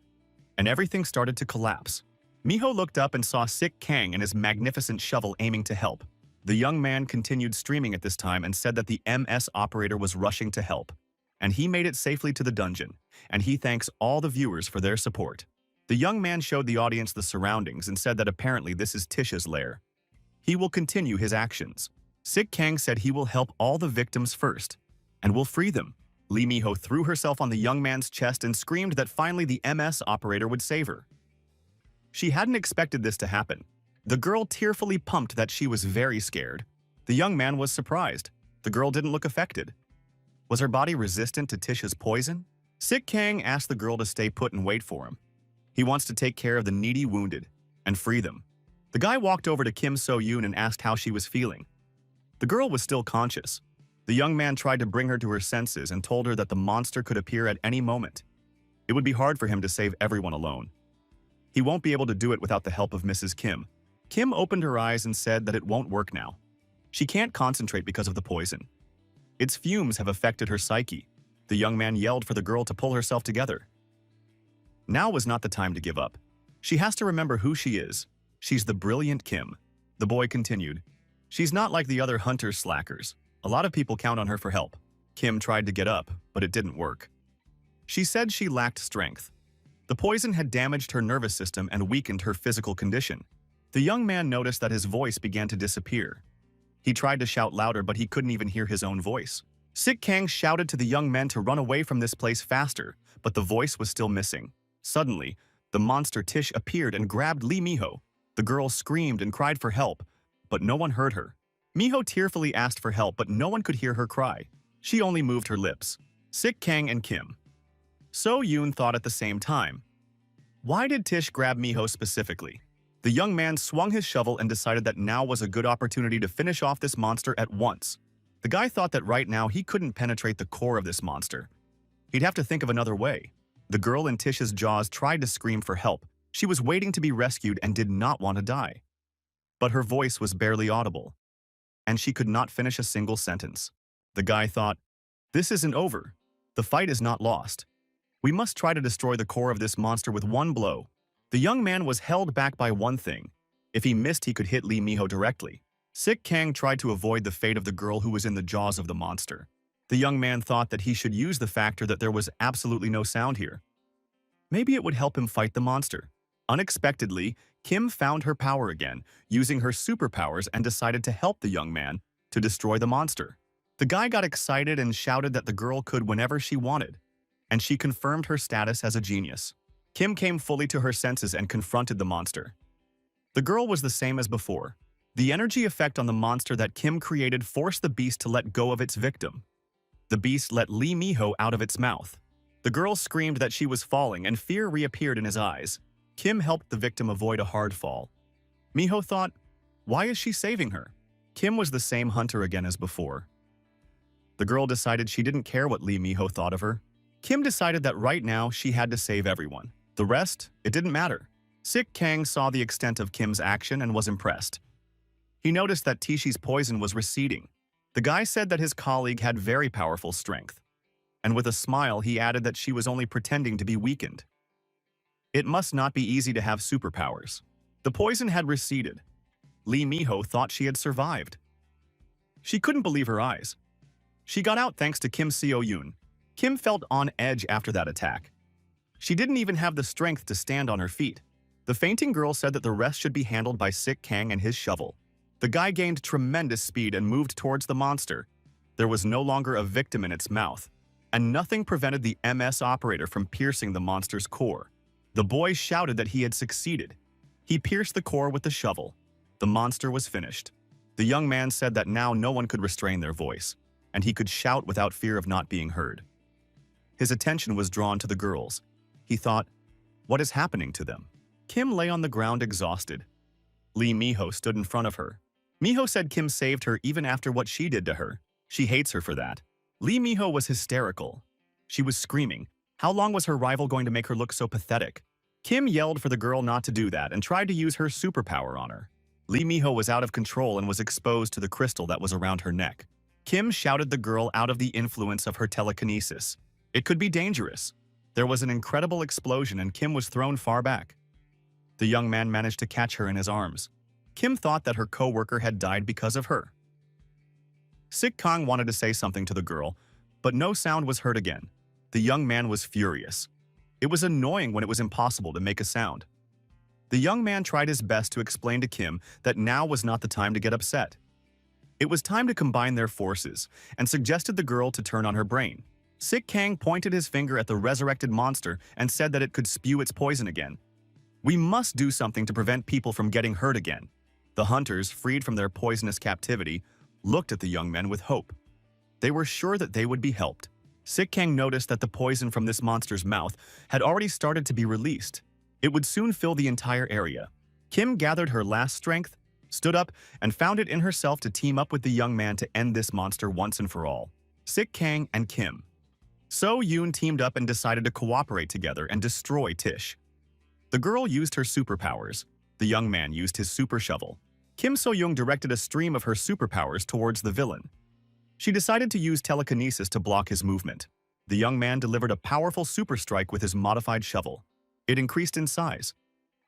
and everything started to collapse. Miho looked up and saw Sik Kang and his magnificent shovel aiming to help. The young man continued streaming at this time and said that the MS operator was rushing to help, and he made it safely to the dungeon, and he thanks all the viewers for their support. The young man showed the audience the surroundings and said that apparently this is Tish's lair. He will continue his actions. Sik Kang said he will help all the victims first, and will free them. Lee Miho threw herself on the young man's chest and screamed that finally the MS operator would save her. She hadn't expected this to happen. The girl tearfully pumped that she was very scared. The young man was surprised. The girl didn't look affected. Was her body resistant to Tish's poison? Sik Kang asked the girl to stay put and wait for him. He wants to take care of the needy wounded and free them. The guy walked over to Kim So-yoon and asked how she was feeling. The girl was still conscious. The young man tried to bring her to her senses and told her that the monster could appear at any moment. It would be hard for him to save everyone alone. He won't be able to do it without the help of Mrs. Kim. Kim opened her eyes and said that it won't work now. She can't concentrate because of the poison. Its fumes have affected her psyche. The young man yelled for the girl to pull herself together. Now was not the time to give up. She has to remember who she is. She's the brilliant Kim. The boy continued. She's not like the other hunter slackers. A lot of people count on her for help. Kim tried to get up, but it didn't work. She said she lacked strength. The poison had damaged her nervous system and weakened her physical condition. The young man noticed that his voice began to disappear. He tried to shout louder, but he couldn't even hear his own voice. Sik Kang shouted to the young men to run away from this place faster, but the voice was still missing. Suddenly, the monster Tish appeared and grabbed Lee Miho. The girl screamed and cried for help, but no one heard her. Miho tearfully asked for help, but no one could hear her cry. She only moved her lips. Sik Kang and Kim. So Yoon thought at the same time. Why did Tish grab Miho specifically? The young man swung his shovel and decided that now was a good opportunity to finish off this monster at once. The guy thought that right now he couldn't penetrate the core of this monster. He'd have to think of another way. The girl in Tish's jaws tried to scream for help. She was waiting to be rescued and did not want to die. But her voice was barely audible, and she could not finish a single sentence. The guy thought, this isn't over. The fight is not lost. We must try to destroy the core of this monster with one blow. The young man was held back by one thing. If he missed, he could hit Lee Miho directly. Sik Kang tried to avoid the fate of the girl who was in the jaws of the monster. The young man thought that he should use the factor that there was absolutely no sound here. Maybe it would help him fight the monster. Unexpectedly, Kim found her power again, using her superpowers, and decided to help the young man to destroy the monster. The guy got excited and shouted that the girl could whenever she wanted, and she confirmed her status as a genius. Kim came fully to her senses and confronted the monster. The girl was the same as before. The energy effect on the monster that Kim created forced the beast to let go of its victim. The beast let Lee Miho out of its mouth. The girl screamed that she was falling, and fear reappeared in his eyes. Kim helped the victim avoid a hard fall. Miho thought, why is she saving her? Kim was the same hunter again as before. The girl decided she didn't care what Lee Miho thought of her. Kim decided that right now she had to save everyone. The rest, it didn't matter. Sik Kang saw the extent of Kim's action and was impressed. He noticed that Tishi's poison was receding. The guy said that his colleague had very powerful strength, and with a smile he added that she was only pretending to be weakened. It must not be easy to have superpowers. The poison had receded. Lee Miho thought she had survived. She couldn't believe her eyes. She got out thanks to Kim Seo-yoon. Kim felt on edge after that attack. She didn't even have the strength to stand on her feet. The fainting girl said that the rest should be handled by Sik Kang and his shovel. The guy gained tremendous speed and moved towards the monster. There was no longer a victim in its mouth, and nothing prevented the MS operator from piercing the monster's core. The boy shouted that he had succeeded. He pierced the core with the shovel. The monster was finished. The young man said that now no one could restrain their voice, and he could shout without fear of not being heard. His attention was drawn to the girls. He thought, what is happening to them? Kim lay on the ground exhausted. Lee Miho stood in front of her. Miho said Kim saved her even after what she did to her. She hates her for that. Lee Miho was hysterical. She was screaming. How long was her rival going to make her look so pathetic? Kim yelled for the girl not to do that and tried to use her superpower on her. Lee Miho was out of control and was exposed to the crystal that was around her neck. Kim shouted the girl out of the influence of her telekinesis. It could be dangerous. There was an incredible explosion and Kim was thrown far back. The young man managed to catch her in his arms. Kim thought that her co-worker had died because of her. Sik Kang wanted to say something to the girl, but no sound was heard again. The young man was furious. It was annoying when it was impossible to make a sound. The young man tried his best to explain to Kim that now was not the time to get upset. It was time to combine their forces, and suggested the girl to turn on her brain. Sik Kang pointed his finger at the resurrected monster and said that it could spew its poison again. We must do something to prevent people from getting hurt again. The hunters, freed from their poisonous captivity, looked at the young men with hope. They were sure that they would be helped. Sik Kang noticed that the poison from this monster's mouth had already started to be released. It would soon fill the entire area. Kim gathered her last strength, stood up, and found it in herself to team up with the young man to end this monster once and for all. Sik Kang and Kim. So Yoon teamed up and decided to cooperate together and destroy Tish. The girl used her superpowers. The young man used his super shovel. Kim So-young directed a stream of her superpowers towards the villain. She decided to use telekinesis to block his movement. The young man delivered a powerful super strike with his modified shovel. It increased in size.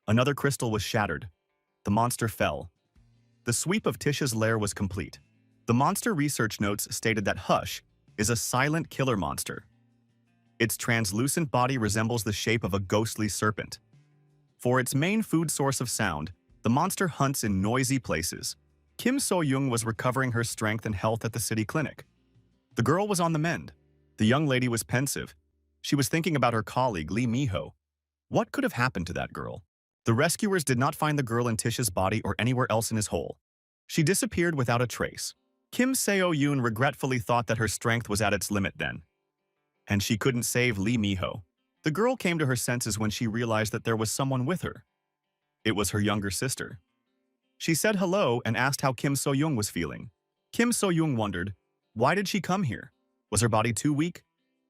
Another crystal was shattered. The monster fell. The sweep of Tish's lair was complete. The monster research notes stated that Hush is a silent killer monster. Its translucent body resembles the shape of a ghostly serpent. For its main food source of sound, the monster hunts in noisy places. Kim So-young was recovering her strength and health at the city clinic. The girl was on the mend. The young lady was pensive. She was thinking about her colleague, Lee Miho. What could have happened to that girl? The rescuers did not find the girl in Tish's body or anywhere else in his hole. She disappeared without a trace. Kim Seo-yoon regretfully thought that her strength was at its limit then. And she couldn't save Lee Miho. The girl came to her senses when she realized that there was someone with her. It was her younger sister. She said hello and asked how Kim So-young was feeling. Kim So-young wondered, why did she come here? Was her body too weak?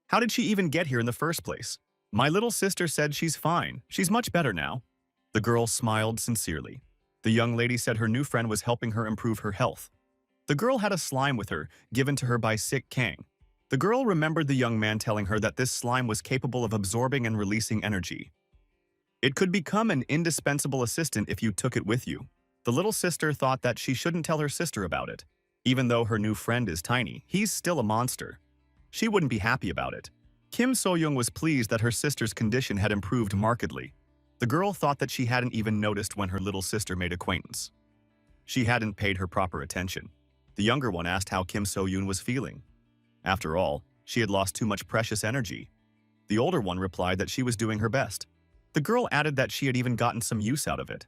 How did she even get here in the first place? My little sister said she's fine. She's much better now. The girl smiled sincerely. The young lady said her new friend was helping her improve her health. The girl had a slime with her, given to her by Sik Kang. The girl remembered the young man telling her that this slime was capable of absorbing and releasing energy. It could become an indispensable assistant if you took it with you. The little sister thought that she shouldn't tell her sister about it. Even though her new friend is tiny, he's still a monster. She wouldn't be happy about it. Kim So-young was pleased that her sister's condition had improved markedly. The girl thought that she hadn't even noticed when her little sister made acquaintance. She hadn't paid her proper attention. The younger one asked how Kim So-yoon was feeling. After all, she had lost too much precious energy. The older one replied that she was doing her best. The girl added that she had even gotten some use out of it.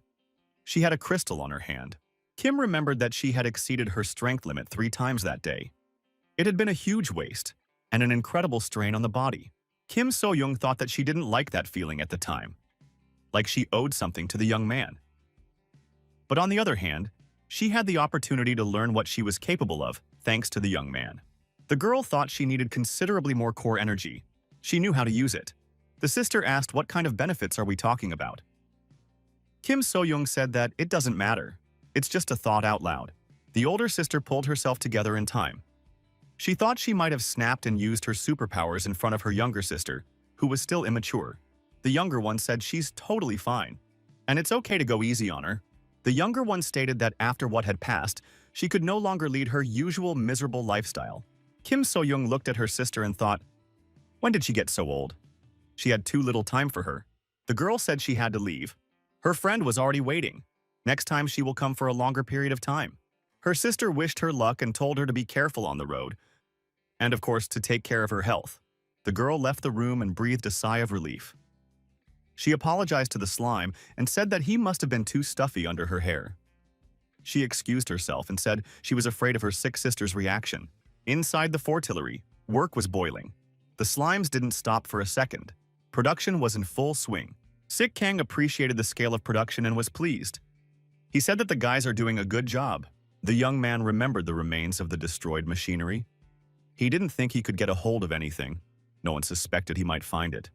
She had a crystal on her hand. Kim remembered that she had exceeded her strength limit 3 times that day. It had been a huge waste and an incredible strain on the body. Kim So-young thought that she didn't like that feeling at the time, like she owed something to the young man. But on the other hand, she had the opportunity to learn what she was capable of thanks to the young man. The girl thought she needed considerably more core energy. She knew how to use it. The sister asked, what kind of benefits are we talking about? Kim So-young said that it doesn't matter. It's just a thought out loud. The older sister pulled herself together in time. She thought she might have snapped and used her superpowers in front of her younger sister, who was still immature. The younger one said she's totally fine, and it's okay to go easy on her. The younger one stated that after what had passed, she could no longer lead her usual miserable lifestyle. Kim So-young looked at her sister and thought, when did she get so old? She had too little time for her. The girl said she had to leave. Her friend was already waiting. Next time she will come for a longer period of time. Her sister wished her luck and told her to be careful on the road, and of course to take care of her health. The girl left the room and breathed a sigh of relief. She apologized to the slime and said that he must have been too stuffy under her hair. She excused herself and said she was afraid of her sick sister's reaction. Inside the fortillery, work was boiling. The slimes didn't stop for a second. Production was in full swing. Sik Kang appreciated the scale of production and was pleased. He said that the guys are doing a good job. The young man remembered the remains of the destroyed machinery. He didn't think he could get a hold of anything. No one suspected he might find it.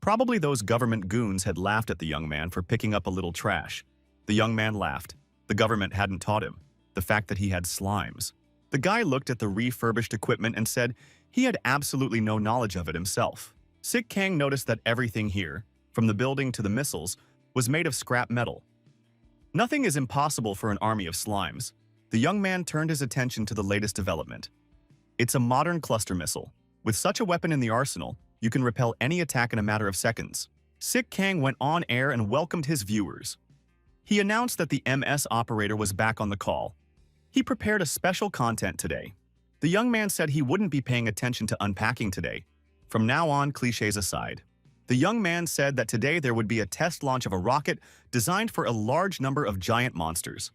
Probably those government goons had laughed at the young man for picking up a little trash. The young man laughed. The government hadn't taught him. The fact that he had slimes. The guy looked at the refurbished equipment and said he had absolutely no knowledge of it himself. Sik Kang noticed that everything here, from the building to the missiles, was made of scrap metal. Nothing is impossible for an army of slimes. The young man turned his attention to the latest development. It's a modern cluster missile. With such a weapon in the arsenal, you can repel any attack in a matter of seconds. Sik Kang went on air and welcomed his viewers. He announced that the MS operator was back on the call. He prepared a special content today. The young man said he wouldn't be paying attention to unpacking today. From now on, cliches aside. The young man said that today there would be a test launch of a rocket designed for a large number of giant monsters.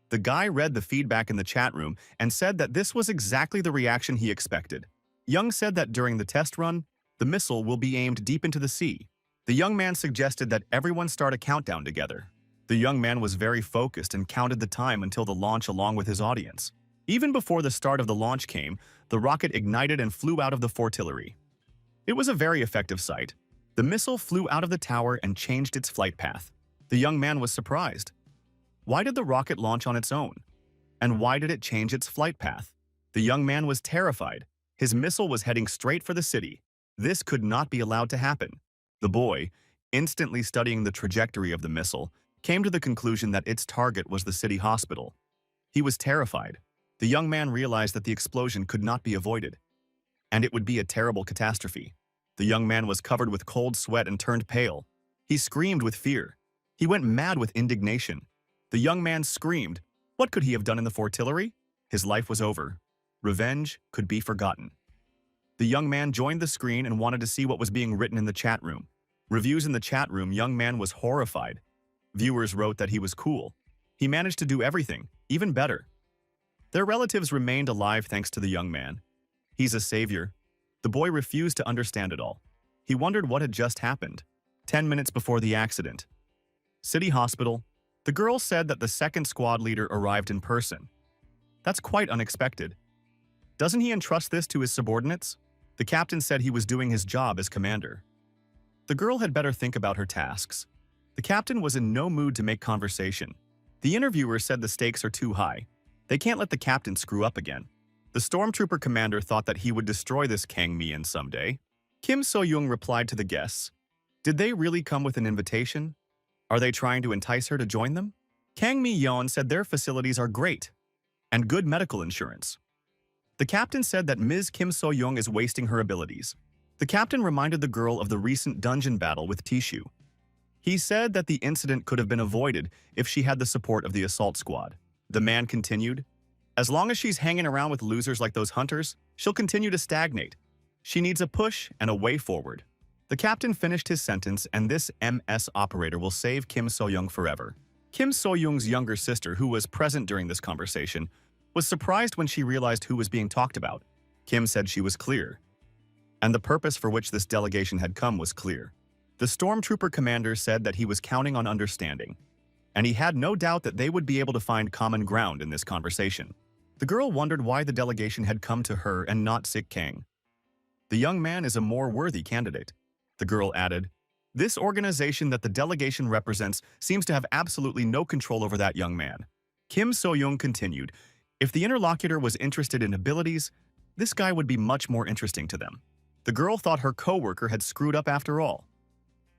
The guy read the feedback in the chat room and said that this was exactly the reaction he expected. Young said that during the test run, the missile will be aimed deep into the sea. The young man suggested that everyone start a countdown together. The young man was very focused and counted the time until the launch along with his audience. Even before the start of the launch came, the rocket ignited and flew out of the fortillery. It was a very effective sight. The missile flew out of the tower and changed its flight path. The young man was surprised. Why did the rocket launch on its own? And why did it change its flight path? The young man was terrified. His missile was heading straight for the city. This could not be allowed to happen. The boy, instantly studying the trajectory of the missile, came to the conclusion that its target was the city hospital. He was terrified. The young man realized that the explosion could not be avoided, and it would be a terrible catastrophe. The young man was covered with cold sweat and turned pale. He screamed with fear. He went mad with indignation. The young man screamed. What could he have done in the fortillery? His life was over. Revenge could be forgotten. The young man joined the screen and wanted to see what was being written in the chat room. Reviews in the chat room, young man was horrified. Viewers wrote that he was cool. He managed to do everything, even better. Their relatives remained alive thanks to the young man. He's a savior. The boy refused to understand it all. He wondered what had just happened. 10 minutes before the accident. City Hospital. The girl said that the second squad leader arrived in person. That's quite unexpected. Doesn't he entrust this to his subordinates? The captain said he was doing his job as commander. The girl had better think about her tasks. The captain was in no mood to make conversation. The interviewer said the stakes are too high. They can't let the captain screw up again. The stormtrooper commander thought that he would destroy this Kang Mi-in someday. Kim So-young replied to the guests. Did they really come with an invitation? Are they trying to entice her to join them? Kang Mi-yeon said their facilities are great and good medical insurance. The captain said that Ms. Kim So-young is wasting her abilities. The captain reminded the girl of the recent dungeon battle with Tishu. He said that the incident could have been avoided if she had the support of the assault squad. The man continued, as long as she's hanging around with losers like those hunters, she'll continue to stagnate. She needs a push and a way forward. The captain finished his sentence, and this MS operator will save Kim So-young forever. Kim So-young's younger sister, who was present during this conversation, was surprised when she realized who was being talked about. Kim said she was clear, and the purpose for which this delegation had come was clear. The stormtrooper commander said that he was counting on understanding, and he had no doubt that they would be able to find common ground in this conversation. The girl wondered why the delegation had come to her and not Sik Kang. The young man is a more worthy candidate. The girl added, this organization that the delegation represents seems to have absolutely no control over that young man. Kim So-young continued, if the interlocutor was interested in abilities, this guy would be much more interesting to them. The girl thought her co-worker had screwed up after all,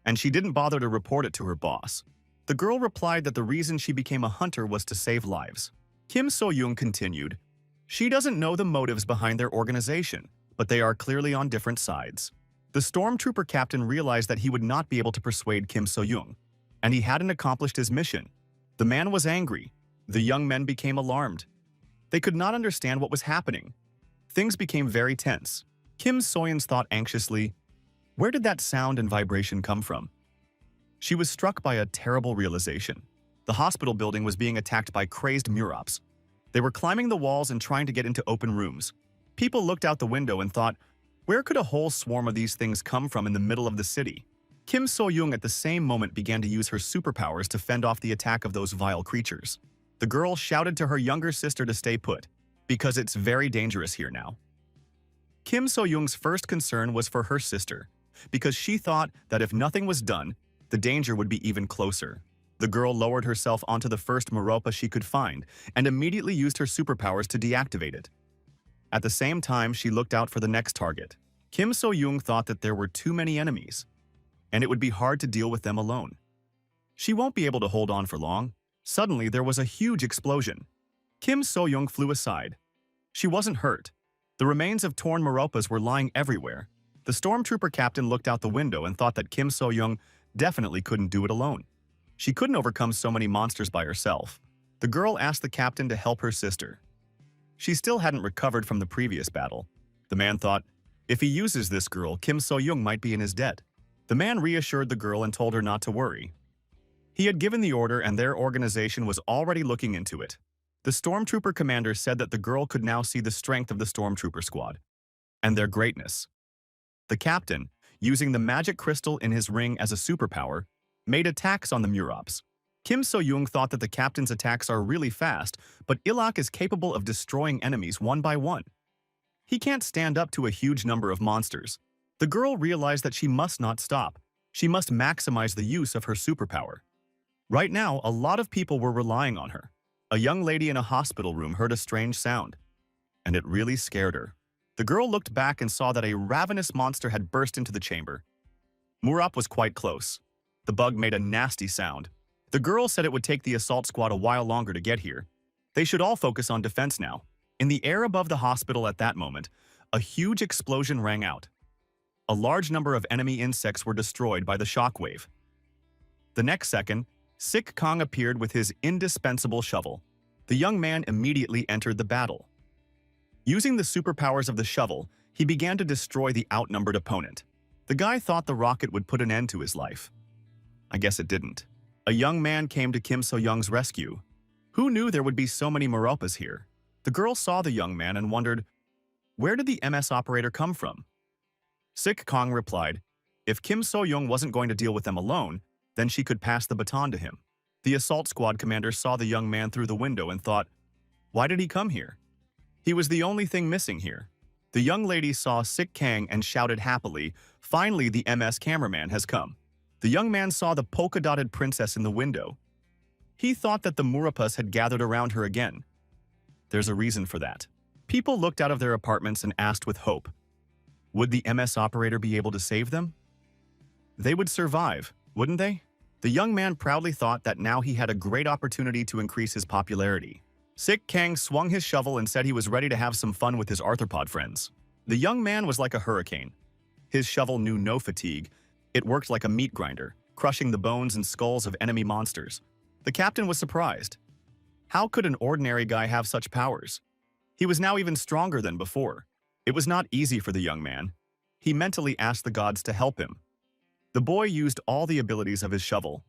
and she didn't bother to report it to her boss. The girl replied that the reason she became a hunter was to save lives. Kim So-young continued, she doesn't know the motives behind their organization, but they are clearly on different sides. The stormtrooper captain realized that he would not be able to persuade Kim So-young, and he hadn't accomplished his mission. The man was angry. The young men became alarmed. They could not understand what was happening. Things became very tense. Kim So-young thought anxiously, where did that sound and vibration come from? She was struck by a terrible realization. The hospital building was being attacked by crazed Murops. They were climbing the walls and trying to get into open rooms. People looked out the window and thought, where could a whole swarm of these things come from in the middle of the city? Kim So-young at the same moment began to use her superpowers to fend off the attack of those vile creatures. The girl shouted to her younger sister to stay put, because it's very dangerous here now. Kim So-young's first concern was for her sister, because she thought that if nothing was done, the danger would be even closer. The girl lowered herself onto the first Meropa she could find and immediately used her superpowers to deactivate it. At the same time, she looked out for the next target. Kim So-young thought that there were too many enemies, and it would be hard to deal with them alone. She won't be able to hold on for long. Suddenly, there was a huge explosion. Kim So-young flew aside. She wasn't hurt. The remains of torn Meropas were lying everywhere. The stormtrooper captain looked out the window and thought that Kim So-young definitely couldn't do it alone. She couldn't overcome so many monsters by herself. The girl asked the captain to help her sister. She still hadn't recovered from the previous battle. The man thought, if he uses this girl, Kim So-young might be in his debt. The man reassured the girl and told her not to worry. He had given the order and their organization was already looking into it. The stormtrooper commander said that the girl could now see the strength of the stormtrooper squad and their greatness. The captain, using the magic crystal in his ring as a superpower, made attacks on the Murops. Kim So-young thought that the captain's attacks are really fast, but Ilak is capable of destroying enemies one by one. He can't stand up to a huge number of monsters. The girl realized that she must not stop. She must maximize the use of her superpower. Right now, a lot of people were relying on her. A young lady in a hospital room heard a strange sound, and it really scared her. The girl looked back and saw that a ravenous monster had burst into the chamber. Murop was quite close. The bug made a nasty sound. The girl said it would take the assault squad a while longer to get here. They should all focus on defense now. In the air above the hospital at that moment, a huge explosion rang out. A large number of enemy insects were destroyed by the shockwave. The next second, Sick Kong appeared with his indispensable shovel. The young man immediately entered the battle. Using the superpowers of the shovel, he began to destroy the outnumbered opponent. The guy thought the rocket would put an end to his life. I guess it didn't. A young man came to Kim So-young's rescue. Who knew there would be so many Meropas here? The girl saw the young man and wondered, where did the MS operator come from? Sick Kong replied, if Kim So-young wasn't going to deal with them alone, then she could pass the baton to him. The assault squad commander saw the young man through the window and thought, why did he come here? He was the only thing missing here. The young lady saw Sick Kang and shouted happily, finally the MS cameraman has come. The young man saw the polka-dotted princess in the window. He thought that the Meropas had gathered around her again. There's a reason for that. People looked out of their apartments and asked with hope, would the MS operator be able to save them? They would survive, wouldn't they? The young man proudly thought that now he had a great opportunity to increase his popularity. Sick Kang swung his shovel and said he was ready to have some fun with his arthropod friends. The young man was like a hurricane. His shovel knew no fatigue. It worked like a meat grinder, crushing the bones and skulls of enemy monsters. The captain was surprised. How could an ordinary guy have such powers? He was now even stronger than before. It was not easy for the young man. He mentally asked the gods to help him. The boy used all the abilities of his shovel.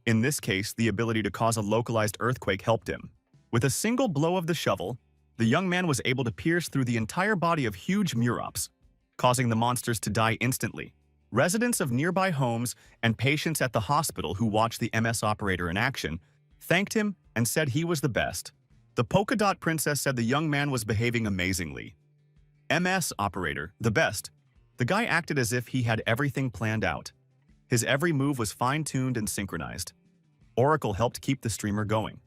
In this case, the ability to cause a localized earthquake helped him. With a single blow of the shovel, the young man was able to pierce through the entire body of huge Merops, causing the monsters to die instantly. Residents of nearby homes and patients at the hospital who watched the MS operator in action thanked him and said he was the best. The polka dot princess said the young man was behaving amazingly. MS operator, the best. The guy acted as if he had everything planned out. His every move was fine-tuned and synchronized. Oracle helped keep the streamer going.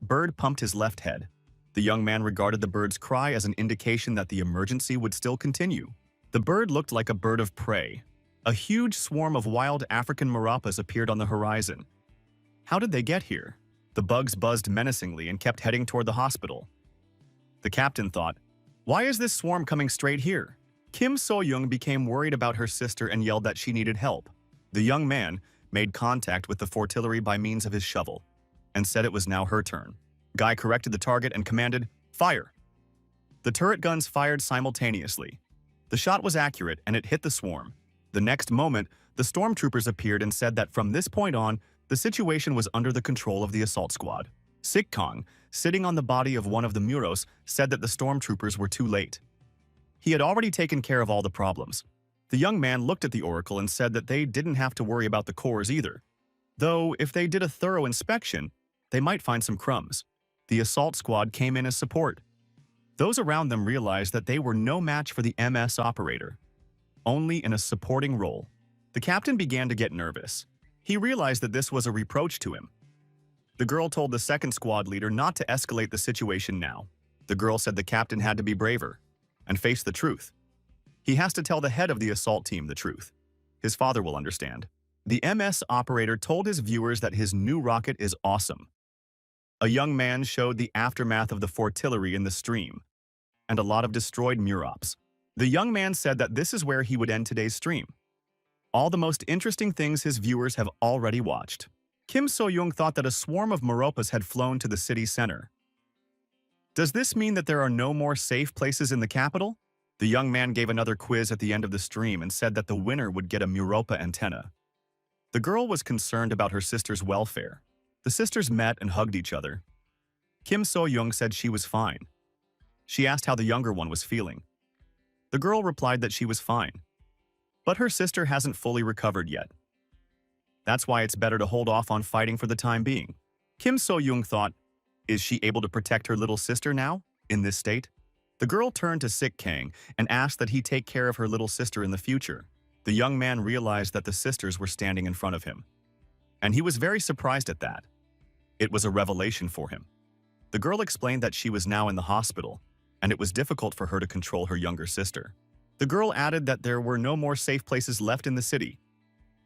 Bird pumped his left head. The young man regarded the bird's cry as an indication that the emergency would still continue. The bird looked like a bird of prey. A huge swarm of wild African Meropas appeared on the horizon. How did they get here? The bugs buzzed menacingly and kept heading toward the hospital. The captain thought, why is this swarm coming straight here? Kim So-young became worried about her sister and yelled that she needed help. The young man made contact with the fortillery by means of his shovel and said it was now her turn. Guy corrected the target and commanded, fire. The turret guns fired simultaneously. The shot was accurate and it hit the swarm. The next moment, the stormtroopers appeared and said that from this point on, the situation was under the control of the assault squad. Sick Kong, sitting on the body of one of the Muros, said that the stormtroopers were too late. He had already taken care of all the problems. The young man looked at the Oracle and said that they didn't have to worry about the cores either. Though, if they did a thorough inspection, they might find some crumbs. The assault squad came in as support. Those around them realized that they were no match for the MS operator, only in a supporting role. The captain began to get nervous. He realized that this was a reproach to him. The girl told the second squad leader not to escalate the situation now. The girl said the captain had to be braver and face the truth. He has to tell the head of the assault team the truth. His father will understand. The MS operator told his viewers that his new rocket is awesome. A young man showed the aftermath of the fortillery in the stream and a lot of destroyed Merops. The young man said that this is where he would end today's stream. All the most interesting things his viewers have already watched. Kim So-young thought that a swarm of Meropas had flown to the city center. Does this mean that there are no more safe places in the capital? The young man gave another quiz at the end of the stream and said that the winner would get a Meropa antenna. The girl was concerned about her sister's welfare. The sisters met and hugged each other. Kim So-young said she was fine. She asked how the younger one was feeling. The girl replied that she was fine. But her sister hasn't fully recovered yet. That's why it's better to hold off on fighting for the time being. Kim So-young thought, is she able to protect her little sister now, in this state? The girl turned to Sick Kang and asked that he take care of her little sister in the future. The young man realized that the sisters were standing in front of him. And he was very surprised at that. It was a revelation for him. The girl explained that she was now in the hospital, and it was difficult for her to control her younger sister. The girl added that there were no more safe places left in the city.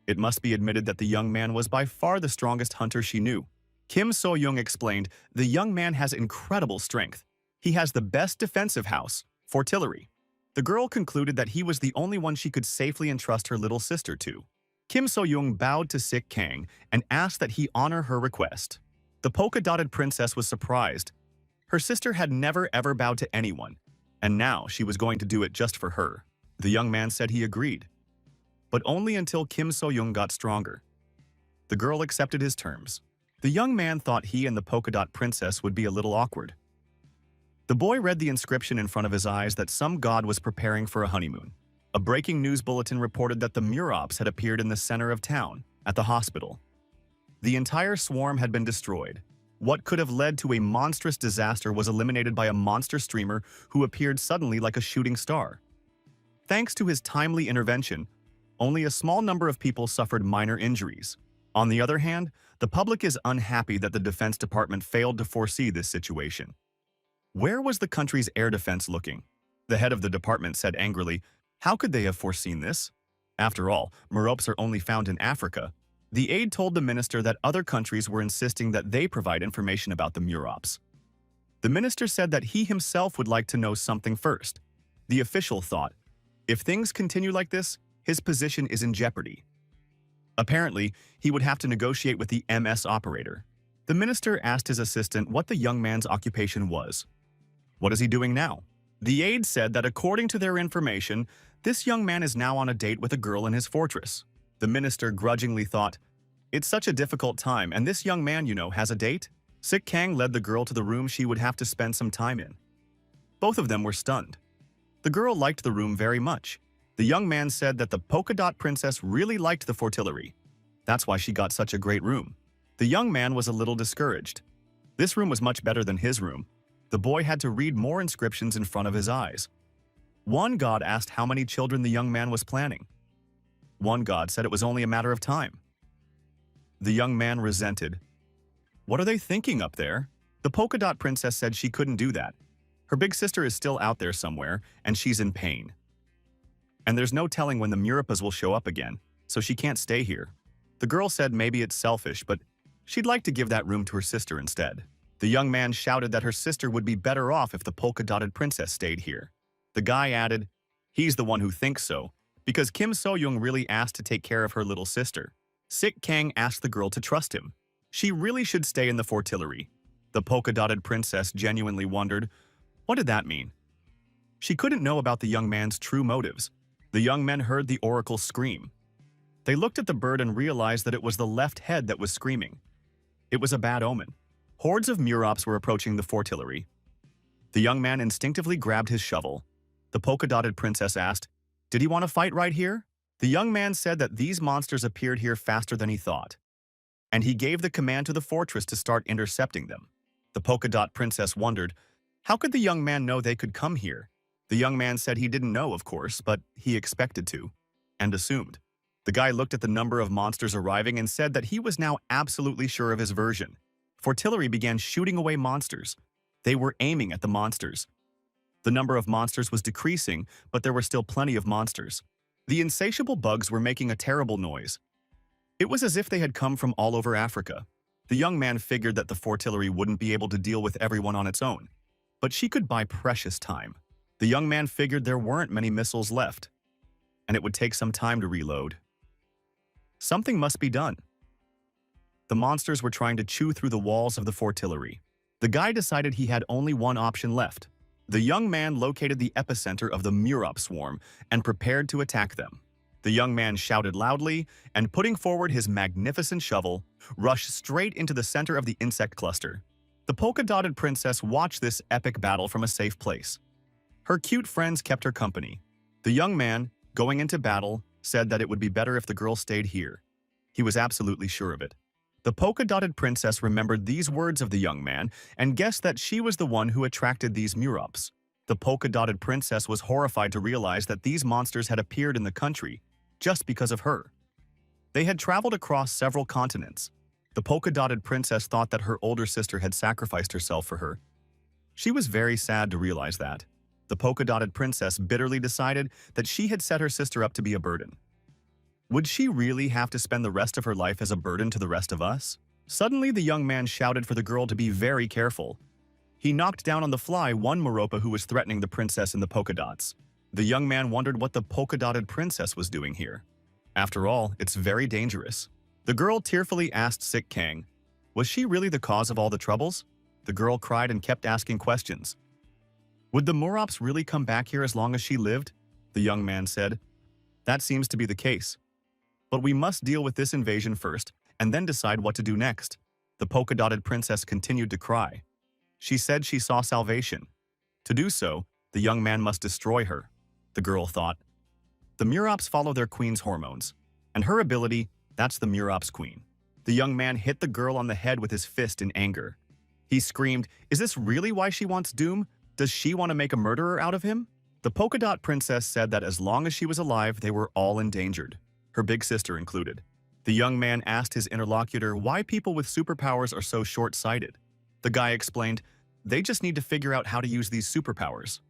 It must be admitted that the young man was by far the strongest hunter she knew. Kim So-young explained, the young man has incredible strength. He has the best defensive house, fortillery. The girl concluded that he was the only one she could safely entrust her little sister to. Kim So-young bowed to Sik Kang and asked that he honor her request. The polka-dotted princess was surprised. Her sister had never ever bowed to anyone, and now she was going to do it just for her. The young man said he agreed, but only until Kim So-young got stronger. The girl accepted his terms. The young man thought he and the polka-dot princess would be a little awkward. The boy read the inscription in front of his eyes that some god was preparing for a honeymoon. A breaking news bulletin reported that the Murops had appeared in the center of town, at the hospital. The entire swarm had been destroyed. What could have led to a monstrous disaster was eliminated by a monster streamer who appeared suddenly like a shooting star. Thanks to his timely intervention, only a small number of people suffered minor injuries. On the other hand, the public is unhappy that the Defense Department failed to foresee this situation. Where was the country's air defense looking? The head of the department said angrily, how could they have foreseen this? After all, Murops are only found in Africa. The aide told the minister that other countries were insisting that they provide information about the Murops. The minister said that he himself would like to know something first. The official thought, if things continue like this, his position is in jeopardy. Apparently, he would have to negotiate with the MS operator. The minister asked his assistant what the young man's occupation was. What is he doing now? The aide said that according to their information, this young man is now on a date with a girl in his fortress. The minister grudgingly thought, it's such a difficult time, and this young man, has a date? Sik Kang led the girl to the room she would have to spend some time in. Both of them were stunned. The girl liked the room very much. The young man said that the polka-dot princess really liked the fortillery. That's why she got such a great room. The young man was a little discouraged. This room was much better than his room. The boy had to read more inscriptions in front of his eyes. One god asked how many children the young man was planning. One god said it was only a matter of time. The young man resented. What are they thinking up there? The polka-dot princess said she couldn't do that. Her big sister is still out there somewhere, and she's in pain. And there's no telling when the Muripas will show up again, so she can't stay here. The girl said maybe it's selfish, but she'd like to give that room to her sister instead. The young man shouted that her sister would be better off if the polka-dotted princess stayed here. The guy added, he's the one who thinks so, because Kim So-young really asked to take care of her little sister. Sik Kang asked the girl to trust him. She really should stay in the fortillery. The polka-dotted princess genuinely wondered, what did that mean? She couldn't know about the young man's true motives. The young men heard the oracle scream. They looked at the bird and realized that it was the left head that was screaming. It was a bad omen. Hordes of Murops were approaching the fortillery. The young man instinctively grabbed his shovel. The polka-dotted princess asked, did he want to fight right here? The young man said that these monsters appeared here faster than he thought, and he gave the command to the fortress to start intercepting them. The polka-dot princess wondered, how could the young man know they could come here? The young man said he didn't know, of course, but he expected to, and assumed. The guy looked at the number of monsters arriving and said that he was now absolutely sure of his version. Fortillery began shooting away monsters. They were aiming at the monsters. The number of monsters was decreasing, but there were still plenty of monsters. The insatiable bugs were making a terrible noise. It was as if they had come from all over Africa. The young man figured that the fortillery wouldn't be able to deal with everyone on its own, but she could buy precious time. The young man figured there weren't many missiles left, and it would take some time to reload. Something must be done. The monsters were trying to chew through the walls of the fortillery. The guy decided he had only one option left. The young man located the epicenter of the Murop swarm and prepared to attack them. The young man shouted loudly and, putting forward his magnificent shovel, rushed straight into the center of the insect cluster. The polka-dotted princess watched this epic battle from a safe place. Her cute friends kept her company. The young man, going into battle, said that it would be better if the girl stayed here. He was absolutely sure of it. The polka-dotted princess remembered these words of the young man and guessed that she was the one who attracted these Murops. The polka-dotted princess was horrified to realize that these monsters had appeared in the country just because of her. They had traveled across several continents. The polka-dotted princess thought that her older sister had sacrificed herself for her. She was very sad to realize that. The polka-dotted princess bitterly decided that she had set her sister up to be a burden. Would she really have to spend the rest of her life as a burden to the rest of us? Suddenly, the young man shouted for the girl to be very careful. He knocked down on the fly one Meropa who was threatening the princess in the polka dots. The young man wondered what the polka-dotted princess was doing here. After all, it's very dangerous. The girl tearfully asked Sik Kang, was she really the cause of all the troubles? The girl cried and kept asking questions. Would the Merops really come back here as long as she lived? The young man said. That seems to be the case. But we must deal with this invasion first, and then decide what to do next. The polka-dotted princess continued to cry. She said she saw salvation. To do so, the young man must destroy her. The girl thought. The Merops follow their queen's hormones, and her ability, that's the Merops queen. The young man hit the girl on the head with his fist in anger. He screamed, is this really why she wants doom? Does she want to make a murderer out of him? The polka dot princess said that as long as she was alive, they were all endangered, her big sister included. The young man asked his interlocutor why people with superpowers are so short-sighted. The guy explained, they just need to figure out how to use these superpowers.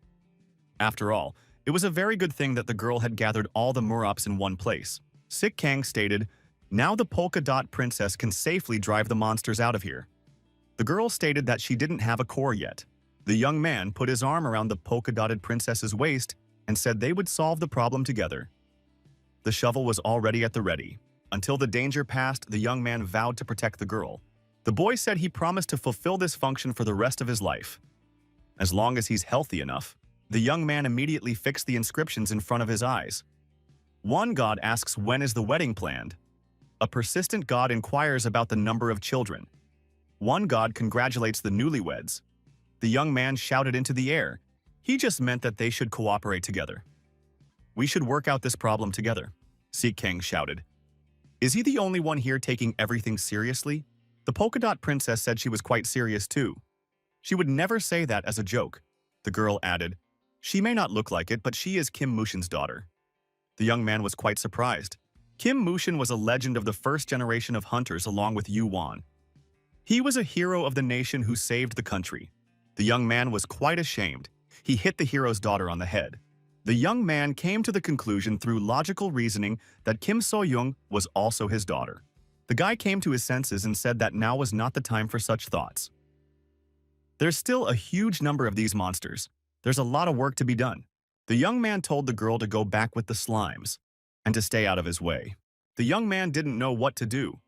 After all, it was a very good thing that the girl had gathered all the Merops in one place. Sik Kang stated, now the polka dot princess can safely drive the monsters out of here. The girl stated that she didn't have a core yet. The young man put his arm around the polka-dotted princess's waist and said they would solve the problem together. The shovel was already at the ready. Until the danger passed, the young man vowed to protect the girl. The boy said he promised to fulfill this function for the rest of his life. As long as he's healthy enough. The young man immediately fixed the inscriptions in front of his eyes. One god asks when is the wedding planned. A persistent god inquires about the number of children. One god congratulates the newlyweds. The young man shouted into the air. He just meant that they should cooperate together. We should work out this problem together, Sik Kang shouted. Is he the only one here taking everything seriously? The polka dot princess said she was quite serious too. She would never say that as a joke. The girl added, she may not look like it, but she is Kim Mushin's daughter. The young man was quite surprised. Kim Mushin was a legend of the first generation of hunters along with Yu Wan. He was a hero of the nation who saved the country. The young man was quite ashamed. He hit the hero's daughter on the head. The young man came to the conclusion through logical reasoning that Kim So-young was also his daughter. The guy came to his senses and said that now was not the time for such thoughts. There's still a huge number of these monsters. There's a lot of work to be done. The young man told the girl to go back with the slimes and to stay out of his way. The young man didn't know what to do.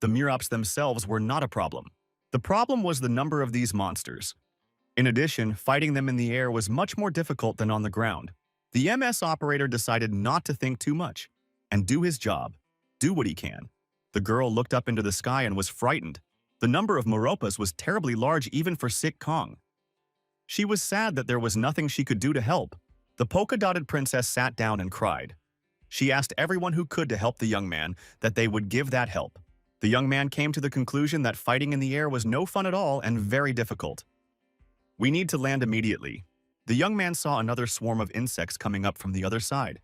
The Merops themselves were not a problem. The problem was the number of these monsters. In addition, fighting them in the air was much more difficult than on the ground. The MS operator decided not to think too much and do his job, do what he can. The girl looked up into the sky and was frightened. The number of Meropas was terribly large even for Sik Kang. She was sad that there was nothing she could do to help. The polka-dotted princess sat down and cried. She asked everyone who could to help the young man that they would give that help. The young man came to the conclusion that fighting in the air was no fun at all and very difficult. We need to land immediately. The young man saw another swarm of insects coming up from the other side.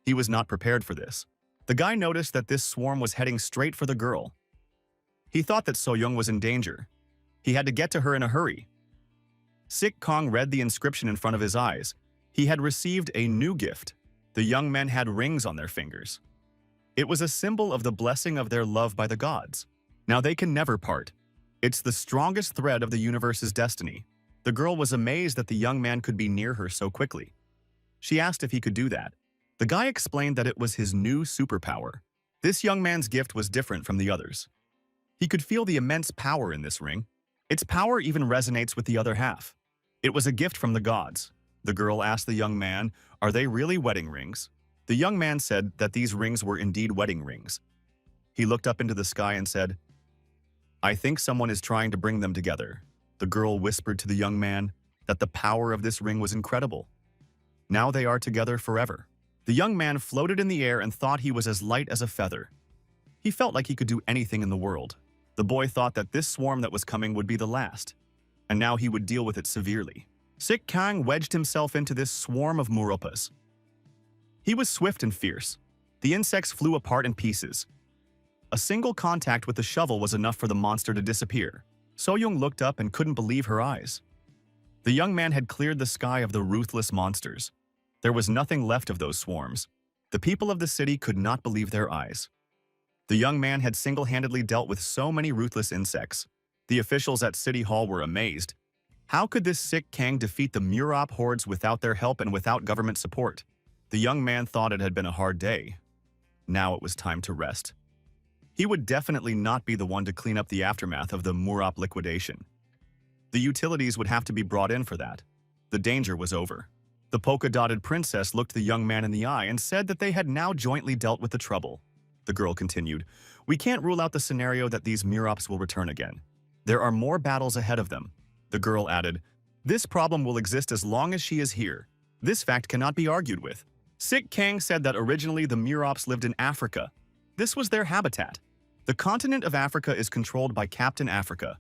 He was not prepared for this. The guy noticed that this swarm was heading straight for the girl. He thought that So-young was in danger. He had to get to her in a hurry. Sik Kang read the inscription in front of his eyes. He had received a new gift. The young men had rings on their fingers. It was a symbol of the blessing of their love by the gods. Now they can never part. It's the strongest thread of the universe's destiny. The girl was amazed that the young man could be near her so quickly. She asked if he could do that. The guy explained that it was his new superpower. This young man's gift was different from the others. He could feel the immense power in this ring. Its power even resonates with the other half. It was a gift from the gods. The girl asked the young man, are they really wedding rings? The young man said that these rings were indeed wedding rings. He looked up into the sky and said, I think someone is trying to bring them together. The girl whispered to the young man that the power of this ring was incredible. Now they are together forever. The young man floated in the air and thought he was as light as a feather. He felt like he could do anything in the world. The boy thought that this swarm that was coming would be the last, and now he would deal with it severely. Sik Kang wedged himself into this swarm of Meropas. He was swift and fierce. The insects flew apart in pieces. A single contact with the shovel was enough for the monster to disappear. So-young looked up and couldn't believe her eyes. The young man had cleared the sky of the ruthless monsters. There was nothing left of those swarms. The people of the city could not believe their eyes. The young man had single-handedly dealt with so many ruthless insects. The officials at City Hall were amazed. How could this sick Kang defeat the Murop hordes without their help and without government support? The young man thought it had been a hard day. Now it was time to rest. He would definitely not be the one to clean up the aftermath of the Murop liquidation. The utilities would have to be brought in for that. The danger was over. The polka-dotted princess looked the young man in the eye and said that they had now jointly dealt with the trouble. The girl continued, "We can't rule out the scenario that these Murops will return again. There are more battles ahead of them." The girl added, "This problem will exist as long as she is here. This fact cannot be argued with." Sick Kang said that originally the Murops lived in Africa. This was their habitat. The continent of Africa is controlled by Captain Africa,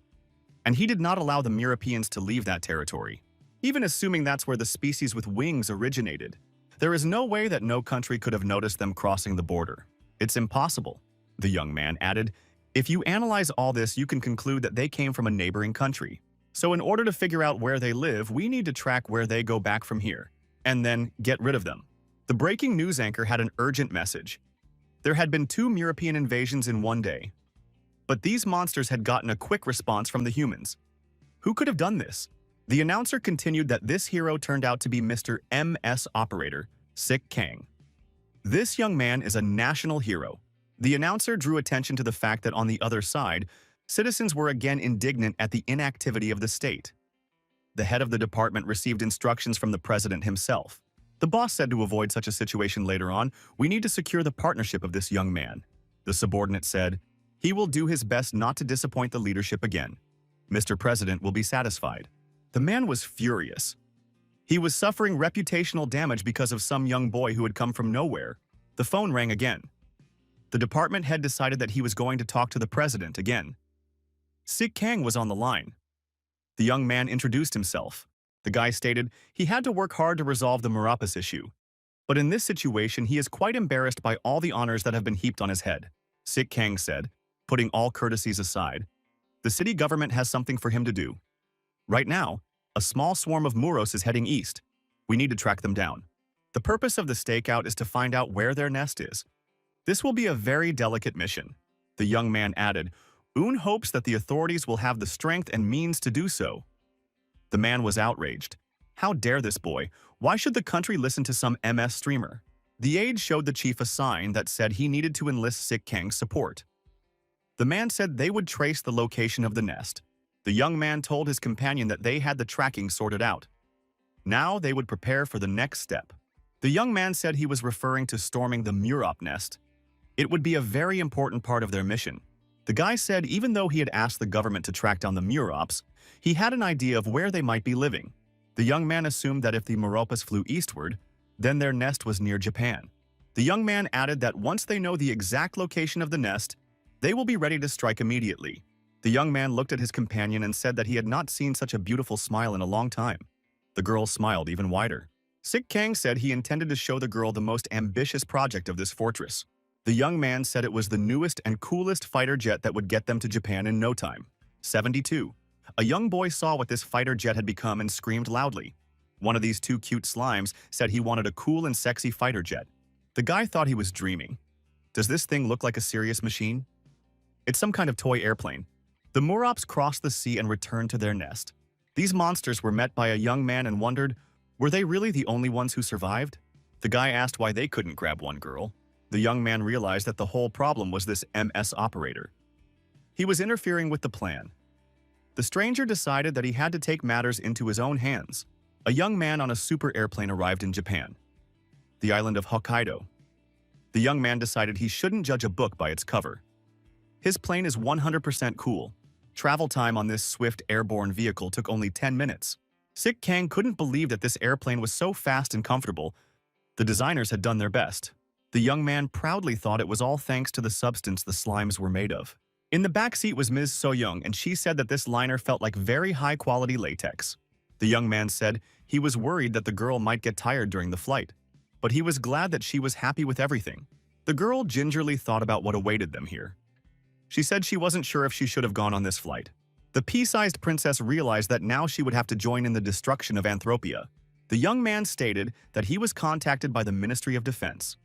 and he did not allow the Europeans to leave that territory, even assuming that's where the species with wings originated. There is no way that no country could have noticed them crossing the border. It's impossible, the young man added. If you analyze all this, you can conclude that they came from a neighboring country. So in order to figure out where they live, we need to track where they go back from here, and then get rid of them. The breaking news anchor had an urgent message. There had been 2 European invasions in one day, but these monsters had gotten a quick response from the humans. Who could have done this? The announcer continued that this hero turned out to be Mr. MS Operator, Sick Kang. This young man is a national hero. The announcer drew attention to the fact that on the other side, citizens were again indignant at the inactivity of the state. The head of the department received instructions from the president himself. The boss said to avoid such a situation later on, "We need to secure the partnership of this young man." The subordinate said, "He will do his best not to disappoint the leadership again. Mr. President will be satisfied." The man was furious. He was suffering reputational damage because of some young boy who had come from nowhere. The phone rang again. The department head decided that he was going to talk to the president again. Sick Kang was on the line. The young man introduced himself. The guy stated he had to work hard to resolve the Meropis issue. But in this situation, he is quite embarrassed by all the honors that have been heaped on his head. Sick Kang said, putting all courtesies aside, "The city government has something for him to do. Right now, a small swarm of Muros is heading east. We need to track them down. The purpose of the stakeout is to find out where their nest is. This will be a very delicate mission." The young man added, "Un hopes that the authorities will have the strength and means to do so." The man was outraged. How dare this boy? Why should the country listen to some MS streamer? The aide showed the chief a sign that said he needed to enlist Sick Kang's support. The man said they would trace the location of the nest. The young man told his companion that they had the tracking sorted out. Now they would prepare for the next step. The young man said he was referring to storming the Murop nest. It would be a very important part of their mission. The guy said even though he had asked the government to track down the Murops, he had an idea of where they might be living. The young man assumed that if the Meropis flew eastward, then their nest was near Japan. The young man added that once they know the exact location of the nest, they will be ready to strike immediately. The young man looked at his companion and said that he had not seen such a beautiful smile in a long time. The girl smiled even wider. Sick Kang said he intended to show the girl the most ambitious project of this fortress. The young man said it was the newest and coolest fighter jet that would get them to Japan in no time. 72. A young boy saw what this fighter jet had become and screamed loudly. One of these 2 cute slimes said he wanted a cool and sexy fighter jet. The guy thought he was dreaming. Does this thing look like a serious machine? It's some kind of toy airplane. The Murops crossed the sea and returned to their nest. These monsters were met by a young man and wondered, were they really the only ones who survived? The guy asked why they couldn't grab one girl. The young man realized that the whole problem was this MS operator. He was interfering with the plan. The stranger decided that he had to take matters into his own hands. A young man on a super airplane arrived in Japan, the island of Hokkaido. The young man decided he shouldn't judge a book by its cover. His plane is 100% cool. Travel time on this swift airborne vehicle took only 10 minutes. Sick Kang couldn't believe that this airplane was so fast and comfortable. The designers had done their best. The young man proudly thought it was all thanks to the substance the slimes were made of. In the back seat was Ms. So-young, and she said that this liner felt like very high-quality latex. The young man said he was worried that the girl might get tired during the flight, but he was glad that she was happy with everything. The girl gingerly thought about what awaited them here. She said she wasn't sure if she should have gone on this flight. The pea-sized princess realized that now she would have to join in the destruction of Anthropia. The young man stated that he was contacted by the Ministry of Defense.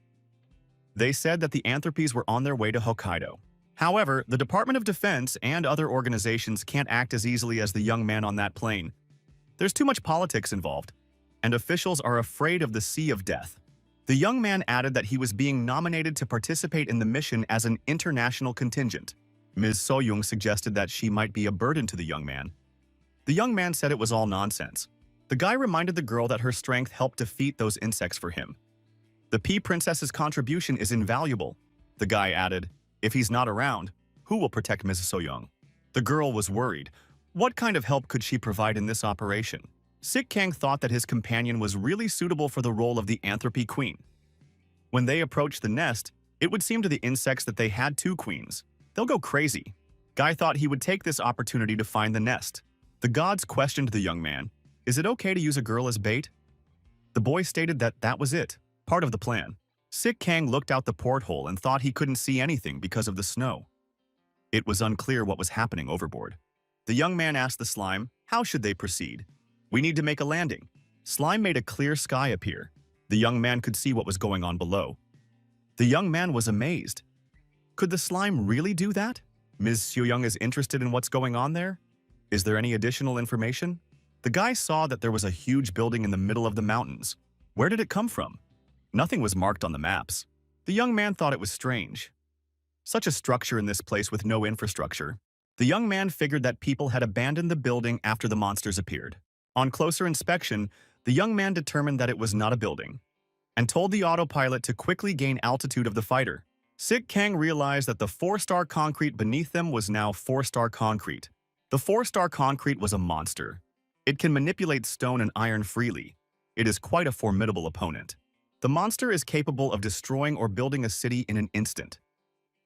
They said that the Anthropes were on their way to Hokkaido. However, the Department of Defense and other organizations can't act as easily as the young man on that plane. There's too much politics involved, and officials are afraid of the Sea of Death. The young man added that he was being nominated to participate in the mission as an international contingent. Ms. Soyoung suggested that she might be a burden to the young man. The young man said it was all nonsense. The guy reminded the girl that her strength helped defeat those insects for him. The Pea Princess's contribution is invaluable. The guy added, if he's not around, who will protect Ms. Soyoung? The girl was worried. What kind of help could she provide in this operation? Sik Kang thought that his companion was really suitable for the role of the Anthropy Queen. When they approached the nest, it would seem to the insects that they had two queens. They'll go crazy. Guy thought he would take this opportunity to find the nest. The gods questioned the young man, is it okay to use a girl as bait? The boy stated that that was it, part of the plan. Sik Kang looked out the porthole and thought he couldn't see anything because of the snow. It was unclear what was happening overboard. The young man asked the slime, how should they proceed? We need to make a landing. Slime made a clear sky appear. The young man could see what was going on below. The young man was amazed. Could the slime really do that? Ms. Soyoung is interested in what's going on there? Is there any additional information? The guy saw that there was a huge building in the middle of the mountains. Where did it come from? Nothing was marked on the maps. The young man thought it was strange. Such a structure in this place with no infrastructure. The young man figured that people had abandoned the building after the monsters appeared. On closer inspection, the young man determined that it was not a building, and told the autopilot to quickly gain altitude of the fighter. Sik Kang realized that the 4-star concrete beneath them was now 4-star concrete. The 4-star concrete was a monster. It can manipulate stone and iron freely. It is quite a formidable opponent. The monster is capable of destroying or building a city in an instant.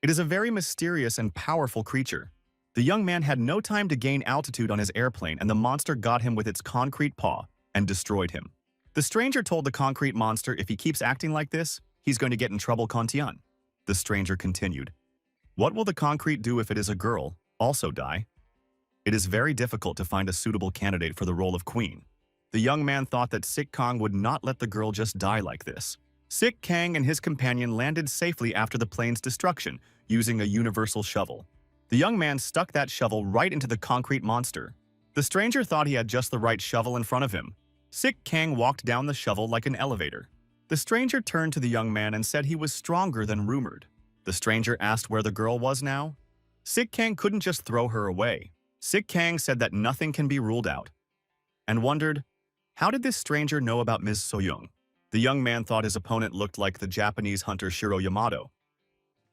It is a very mysterious and powerful creature. The young man had no time to gain altitude on his airplane, and the monster got him with its concrete paw and destroyed him. The stranger told the concrete monster if he keeps acting like this, he's going to get in trouble, Kontian. The stranger continued. What will the concrete do if it is a girl, also die? It is very difficult to find a suitable candidate for the role of queen. The young man thought that Sik Kang would not let the girl just die like this. Sik Kang and his companion landed safely after the plane's destruction, using a universal shovel. The young man stuck that shovel right into the concrete monster. The stranger thought he had just the right shovel in front of him. Sik Kang walked down the shovel like an elevator. The stranger turned to the young man and said he was stronger than rumored. The stranger asked where the girl was now. Sik Kang couldn't just throw her away. Sik Kang said that nothing can be ruled out, and wondered, how did this stranger know about Ms. Soyoung? The young man thought his opponent looked like the Japanese hunter Shiro Yamato.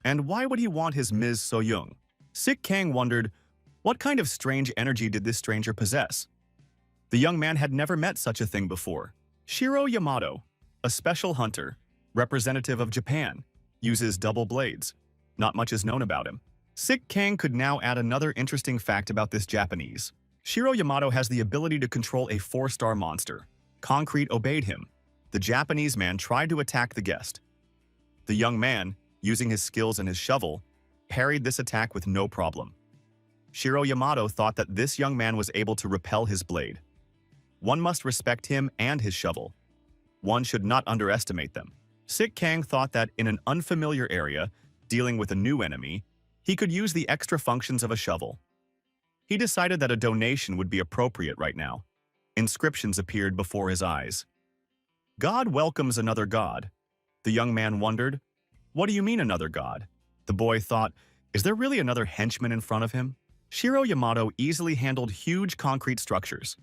And why would he want his Ms. Soyoung? Sik Kang wondered, what kind of strange energy did this stranger possess? The young man had never met such a thing before. Shiro Yamato, a special hunter, representative of Japan, uses double blades. Not much is known about him. Sik Kang could now add another interesting fact about this Japanese. Shiro Yamato has the ability to control a 4-star monster. Concrete obeyed him. The Japanese man tried to attack the guest. The young man, using his skills and his shovel, parried this attack with no problem. Shiro Yamato thought that this young man was able to repel his blade. One must respect him and his shovel. One should not underestimate them. Sik Kang thought that in an unfamiliar area, dealing with a new enemy, he could use the extra functions of a shovel. He decided that a donation would be appropriate right now. Inscriptions appeared before his eyes. God welcomes another god. The young man wondered, what do you mean another god? The boy thought, is there really another henchman in front of him? Shiro Yamato easily handled huge concrete structures.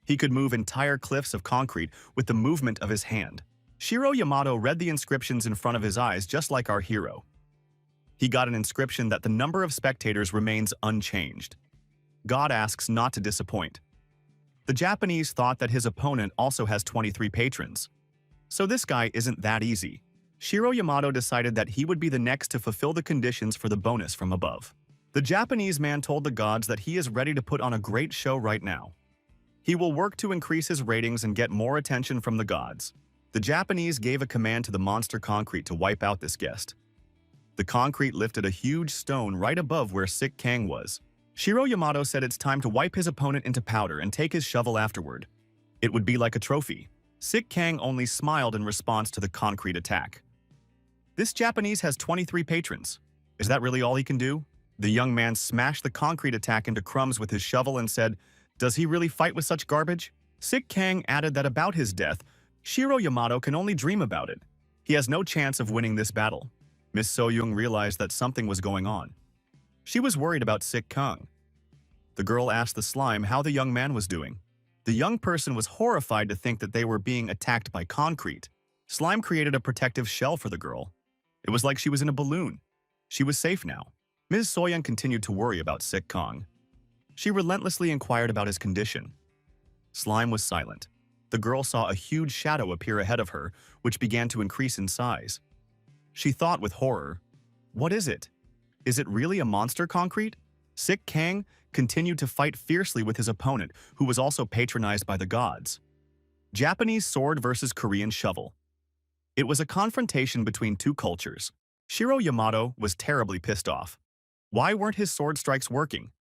He could move entire cliffs of concrete with the movement of his hand. Shiro Yamato read the inscriptions in front of his eyes just like our hero. He got an inscription that the number of spectators remains unchanged. God asks not to disappoint. The Japanese thought that his opponent also has 23 patrons. So this guy isn't that easy. Shiro Yamato decided that he would be the next to fulfill the conditions for the bonus from above. The Japanese man told the gods that he is ready to put on a great show right now. He will work to increase his ratings and get more attention from the gods. The Japanese gave a command to the monster concrete to wipe out this guest. The concrete lifted a huge stone right above where Sik Kang was. Shiro Yamato said it's time to wipe his opponent into powder and take his shovel afterward. It would be like a trophy. Sik Kang only smiled in response to the concrete attack. This Japanese has 23 patrons. Is that really all he can do? The young man smashed the concrete attack into crumbs with his shovel and said, "Does he really fight with such garbage?" Sik Kang added that about his death, Shiro Yamato can only dream about it. He has no chance of winning this battle. Miss So-young realized that something was going on. She was worried about Sik Kang. The girl asked the slime how the young man was doing. The young person was horrified to think that they were being attacked by concrete. Slime created a protective shell for the girl. It was like she was in a balloon. She was safe now. Ms. Soyoung continued to worry about Sik Kang. She relentlessly inquired about his condition. Slime was silent. The girl saw a huge shadow appear ahead of her, which began to increase in size. She thought with horror, "What is it? Is it really a monster concrete?" Sik Kang continued to fight fiercely with his opponent, who was also patronized by the gods. Japanese sword versus Korean shovel. It was a confrontation between two cultures. Shiro Yamato was terribly pissed off. Why weren't his sword strikes working?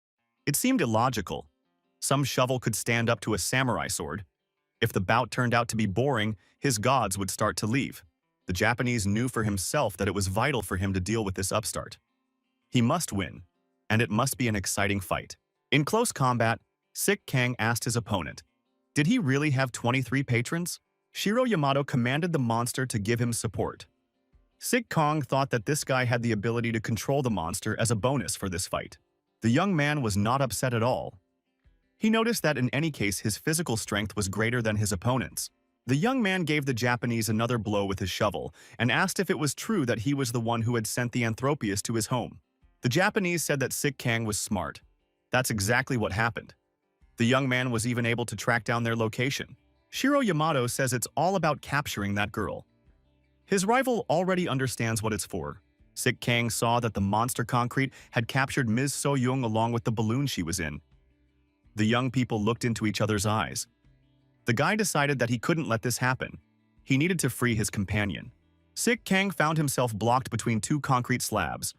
It seemed illogical. Some shovel could stand up to a samurai sword. If the bout turned out to be boring, his gods would start to leave. The Japanese knew for himself that it was vital for him to deal with this upstart. He must win, and it must be an exciting fight. In close combat, Sik Kang asked his opponent, did he really have 23 patrons? Shiro Yamato commanded the monster to give him support. Sik Kang thought that this guy had the ability to control the monster as a bonus for this fight. The young man was not upset at all. He noticed that in any case his physical strength was greater than his opponent's. The young man gave the Japanese another blow with his shovel and asked if it was true that he was the one who had sent the Anthropius to his home. The Japanese said that Sik Kang was smart. That's exactly what happened. The young man was even able to track down their location. Shiro Yamato says it's all about capturing that girl. His rival already understands what it's for. Sik Kang saw that the monster concrete had captured Ms. So-young along with the balloon she was in. The young people looked into each other's eyes. The guy decided that he couldn't let this happen. He needed to free his companion. Sik Kang found himself blocked between two concrete slabs.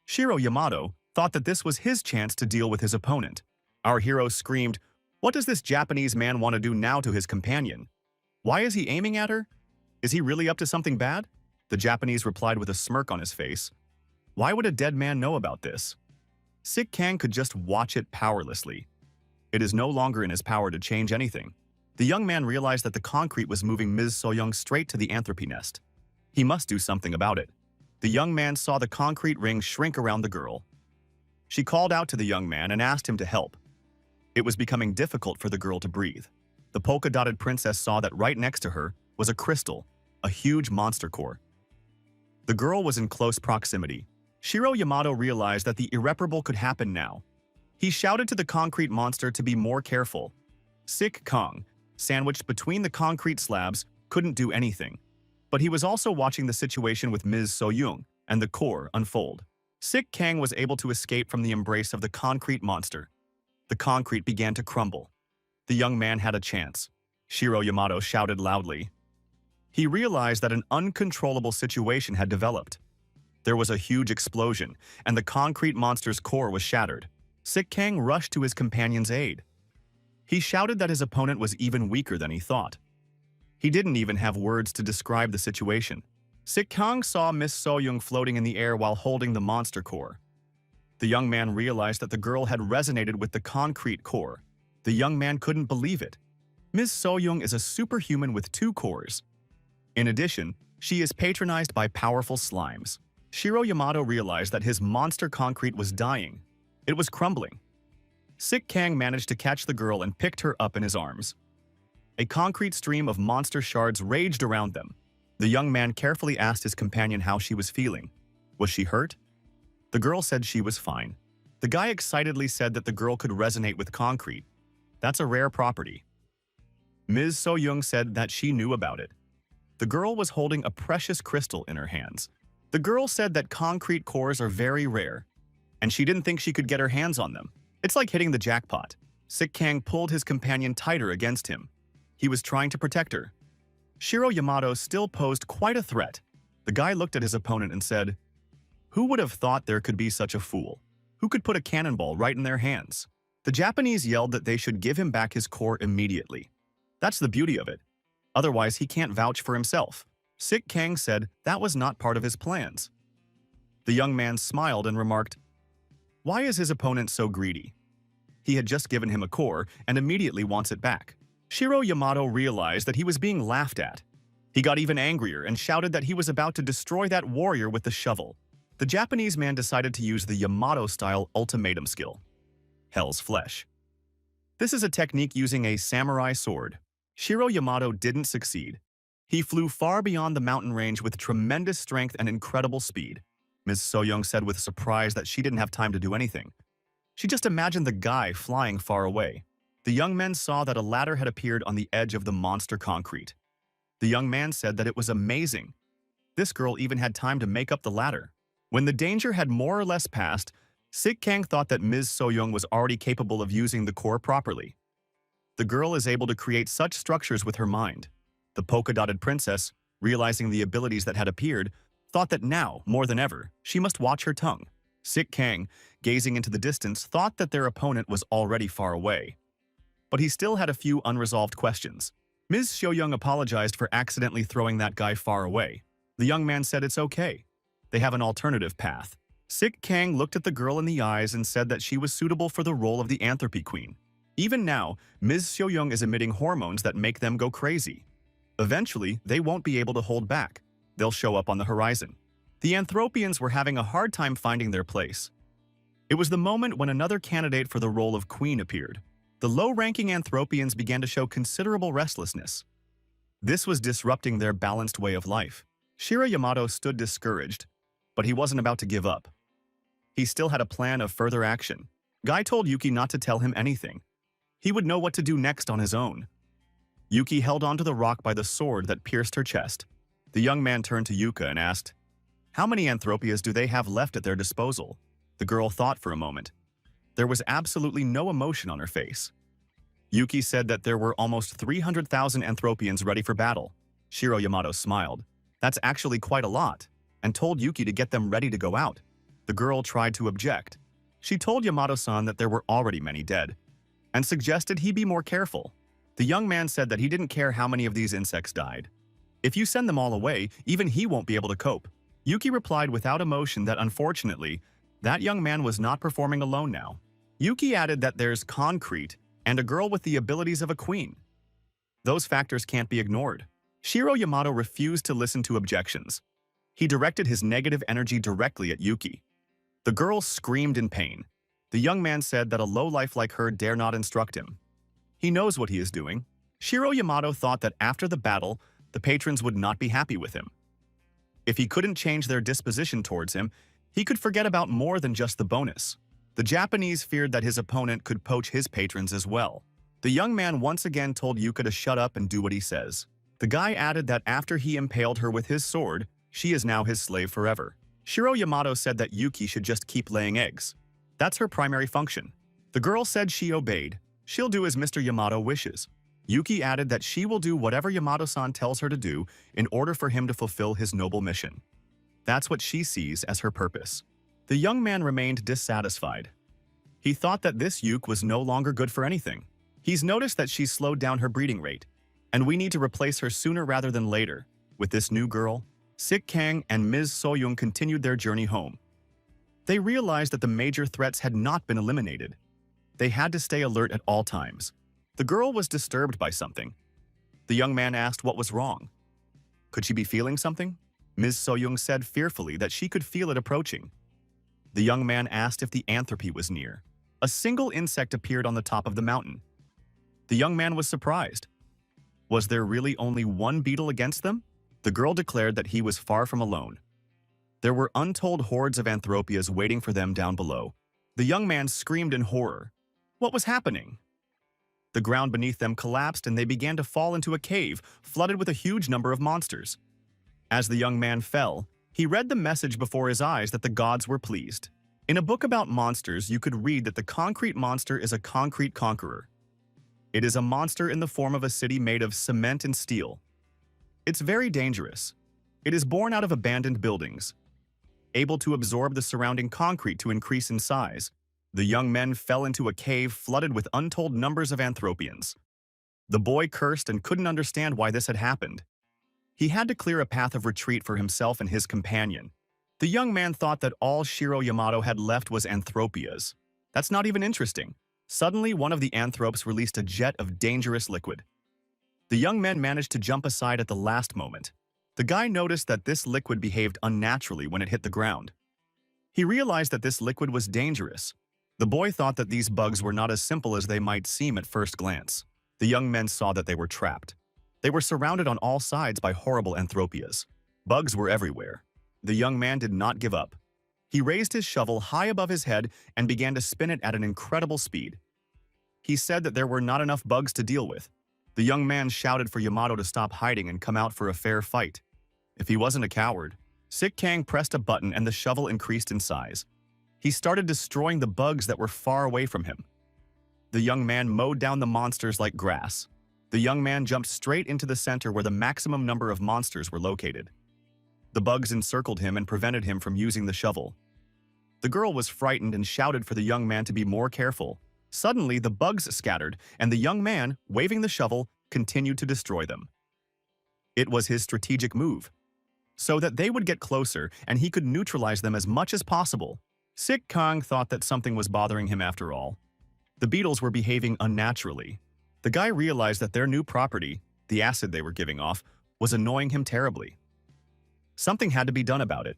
Shiro Yamato thought that this was his chance to deal with his opponent. Our hero screamed, "What does this Japanese man want to do now to his companion? Why is he aiming at her? Is he really up to something bad?" The Japanese replied with a smirk on his face. Why would a dead man know about this? Sik Kang could just watch it powerlessly. It is no longer in his power to change anything. The young man realized that the concrete was moving Ms. So-young straight to the Anthropy nest. He must do something about it. The young man saw the concrete ring shrink around the girl. She called out to the young man and asked him to help. It was becoming difficult for the girl to breathe. The polka-dotted princess saw that right next to her was a crystal, a huge monster core. The girl was in close proximity. Shiro Yamato realized that the irreparable could happen now. He shouted to the concrete monster to be more careful. Sik Kang, sandwiched between the concrete slabs, couldn't do anything. But he was also watching the situation with Ms. So-young and the core unfold. Sik Kang was able to escape from the embrace of the concrete monster. The concrete began to crumble. The young man had a chance. Shiro Yamato shouted loudly. He realized that an uncontrollable situation had developed. There was a huge explosion, and the concrete monster's core was shattered. Sik Kang rushed to his companion's aid. He shouted that his opponent was even weaker than he thought. He didn't even have words to describe the situation. Sik Kang saw Miss So-young floating in the air while holding the monster core. The young man realized that the girl had resonated with the concrete core. The young man couldn't believe it. Miss So-young is a superhuman with 2 cores. In addition, she is patronized by powerful slimes. Shiro Yamato realized that his monster concrete was dying. It was crumbling. Sik Kang managed to catch the girl and picked her up in his arms. A concrete stream of monster shards raged around them. The young man carefully asked his companion how she was feeling. Was she hurt? The girl said she was fine. The guy excitedly said that the girl could resonate with concrete. That's a rare property. Ms. So-young said that she knew about it. The girl was holding a precious crystal in her hands. The girl said that concrete cores are very rare, and she didn't think she could get her hands on them. It's like hitting the jackpot. Sik Kang pulled his companion tighter against him. He was trying to protect her. Shiro Yamato still posed quite a threat. The guy looked at his opponent and said, "Who would have thought there could be such a fool? Who could put a cannonball right in their hands?" The Japanese yelled that they should give him back his core immediately. That's the beauty of it. Otherwise, he can't vouch for himself. Sik Kang said that was not part of his plans. The young man smiled and remarked, "Why is his opponent so greedy? He had just given him a core and immediately wants it back." Shiro Yamato realized that he was being laughed at. He got even angrier and shouted that he was about to destroy that warrior with the shovel. The Japanese man decided to use the Yamato-style ultimatum skill, Hell's Flesh. This is a technique using a samurai sword. Shiro Yamato didn't succeed. He flew far beyond the mountain range with tremendous strength and incredible speed. Ms. Soyoung said with surprise that she didn't have time to do anything. She just imagined the guy flying far away. The young men saw that a ladder had appeared on the edge of the monster concrete. The young man said that it was amazing. This girl even had time to make up the ladder. When the danger had more or less passed, Sik Kang thought that Ms. Soyoung was already capable of using the core properly. The girl is able to create such structures with her mind. The polka-dotted princess, realizing the abilities that had appeared, thought that now, more than ever, she must watch her tongue. Sik Kang, gazing into the distance, thought that their opponent was already far away. But he still had a few unresolved questions. Ms. Soyoung apologized for accidentally throwing that guy far away. The young man said it's okay. They have an alternative path. Sik Kang looked at the girl in the eyes and said that she was suitable for the role of the Anthropy Queen. Even now, Ms. Soyoung is emitting hormones that make them go crazy. Eventually, they won't be able to hold back. They'll show up on the horizon. The Anthropians were having a hard time finding their place. It was the moment when another candidate for the role of queen appeared. The low-ranking Anthropians began to show considerable restlessness. This was disrupting their balanced way of life. Shiro Yamato stood discouraged, but he wasn't about to give up. He still had a plan of further action. Guy told Yuki not to tell him anything. He would know what to do next on his own. Yuki held onto the rock by the sword that pierced her chest. The young man turned to Yuka and asked, "How many Anthropias do they have left at their disposal?" The girl thought for a moment. There was absolutely no emotion on her face. Yuki said that there were almost 300,000 Anthropians ready for battle. Shiro Yamato smiled. "That's actually quite a lot," and told Yuki to get them ready to go out. The girl tried to object. She told Yamato-san that there were already many dead, and suggested he be more careful. The young man said that he didn't care how many of these insects died. "If you send them all away, even he won't be able to cope." Yuki replied without emotion that unfortunately, that young man was not performing alone now. Yuki added that there's concrete and a girl with the abilities of a queen. Those factors can't be ignored. Shiro Yamato refused to listen to objections. He directed his negative energy directly at Yuki. The girl screamed in pain. The young man said that a lowlife like her dare not instruct him. He knows what he is doing. Shiro Yamato thought that after the battle, the patrons would not be happy with him. If he couldn't change their disposition towards him, he could forget about more than just the bonus. The Japanese feared that his opponent could poach his patrons as well. The young man once again told Yuka to shut up and do what he says. The guy added that after he impaled her with his sword, she is now his slave forever. Shiro Yamato said that Yuki should just keep laying eggs. That's her primary function. The girl said she obeyed. She'll do as Mr. Yamato wishes. Yuki added that she will do whatever Yamato-san tells her to do in order for him to fulfill his noble mission. That's what she sees as her purpose. The young man remained dissatisfied. He thought that this Yuke was no longer good for anything. He's noticed that she's slowed down her breeding rate, and we need to replace her sooner rather than later. With this new girl, Sik Kang and Ms. Soyoung continued their journey home. They realized that the major threats had not been eliminated. They had to stay alert at all times. The girl was disturbed by something. The young man asked what was wrong. Could she be feeling something? Ms. Soyoung said fearfully that she could feel it approaching. The young man asked if the Anthropy was near. A single insect appeared on the top of the mountain. The young man was surprised. Was there really only one beetle against them? The girl declared that he was far from alone. There were untold hordes of Anthropias waiting for them down below. The young man screamed in horror. What was happening? The ground beneath them collapsed and they began to fall into a cave flooded with a huge number of monsters. As the young man fell, he read the message before his eyes that the gods were pleased. In a book about monsters, you could read that the concrete monster is a concrete conqueror. It is a monster in the form of a city made of cement and steel. It's very dangerous. It is born out of abandoned buildings, able to absorb the surrounding concrete to increase in size. The young men fell into a cave flooded with untold numbers of Anthropians. The boy cursed and couldn't understand why this had happened. He had to clear a path of retreat for himself and his companion. The young man thought that all Shiro Yamato had left was anthropias. That's not even interesting. Suddenly, one of the anthropes released a jet of dangerous liquid. The young men managed to jump aside at the last moment. The guy noticed that this liquid behaved unnaturally when it hit the ground. He realized that this liquid was dangerous. The boy thought that these bugs were not as simple as they might seem at first glance. The young men saw that they were trapped. They were surrounded on all sides by horrible anthropias. Bugs were everywhere. The young man did not give up. He raised his shovel high above his head and began to spin it at an incredible speed. He said that there were not enough bugs to deal with. The young man shouted for Yamato to stop hiding and come out for a fair fight. If he wasn't a coward, Sik Kang pressed a button and the shovel increased in size. He started destroying the bugs that were far away from him. The young man mowed down the monsters like grass. The young man jumped straight into the center where the maximum number of monsters were located. The bugs encircled him and prevented him from using the shovel. The girl was frightened and shouted for the young man to be more careful. Suddenly, the bugs scattered, and the young man, waving the shovel, continued to destroy them. It was his strategic move, so that they would get closer and he could neutralize them as much as possible. Sik Kang thought that something was bothering him after all. The beetles were behaving unnaturally. The guy realized that their new property, the acid they were giving off, was annoying him terribly. Something had to be done about it.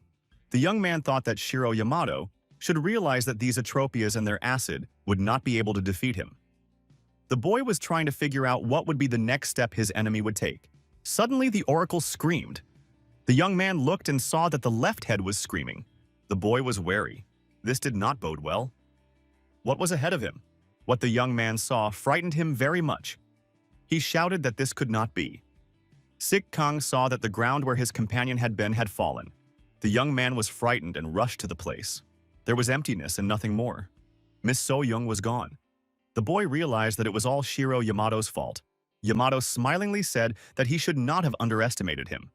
The young man thought that Shiro Yamato should realize that these atropias and their acid would not be able to defeat him. The boy was trying to figure out what would be the next step his enemy would take. Suddenly, the oracle screamed. The young man looked and saw that the left head was screaming. The boy was wary. This did not bode well. What was ahead of him? What the young man saw frightened him very much. He shouted that this could not be. Sik Kang saw that the ground where his companion had been had fallen. The young man was frightened and rushed to the place. There was emptiness and nothing more. Miss So-young was gone. The boy realized that it was all Shiro Yamato's fault. Yamato smilingly said that he should not have underestimated him.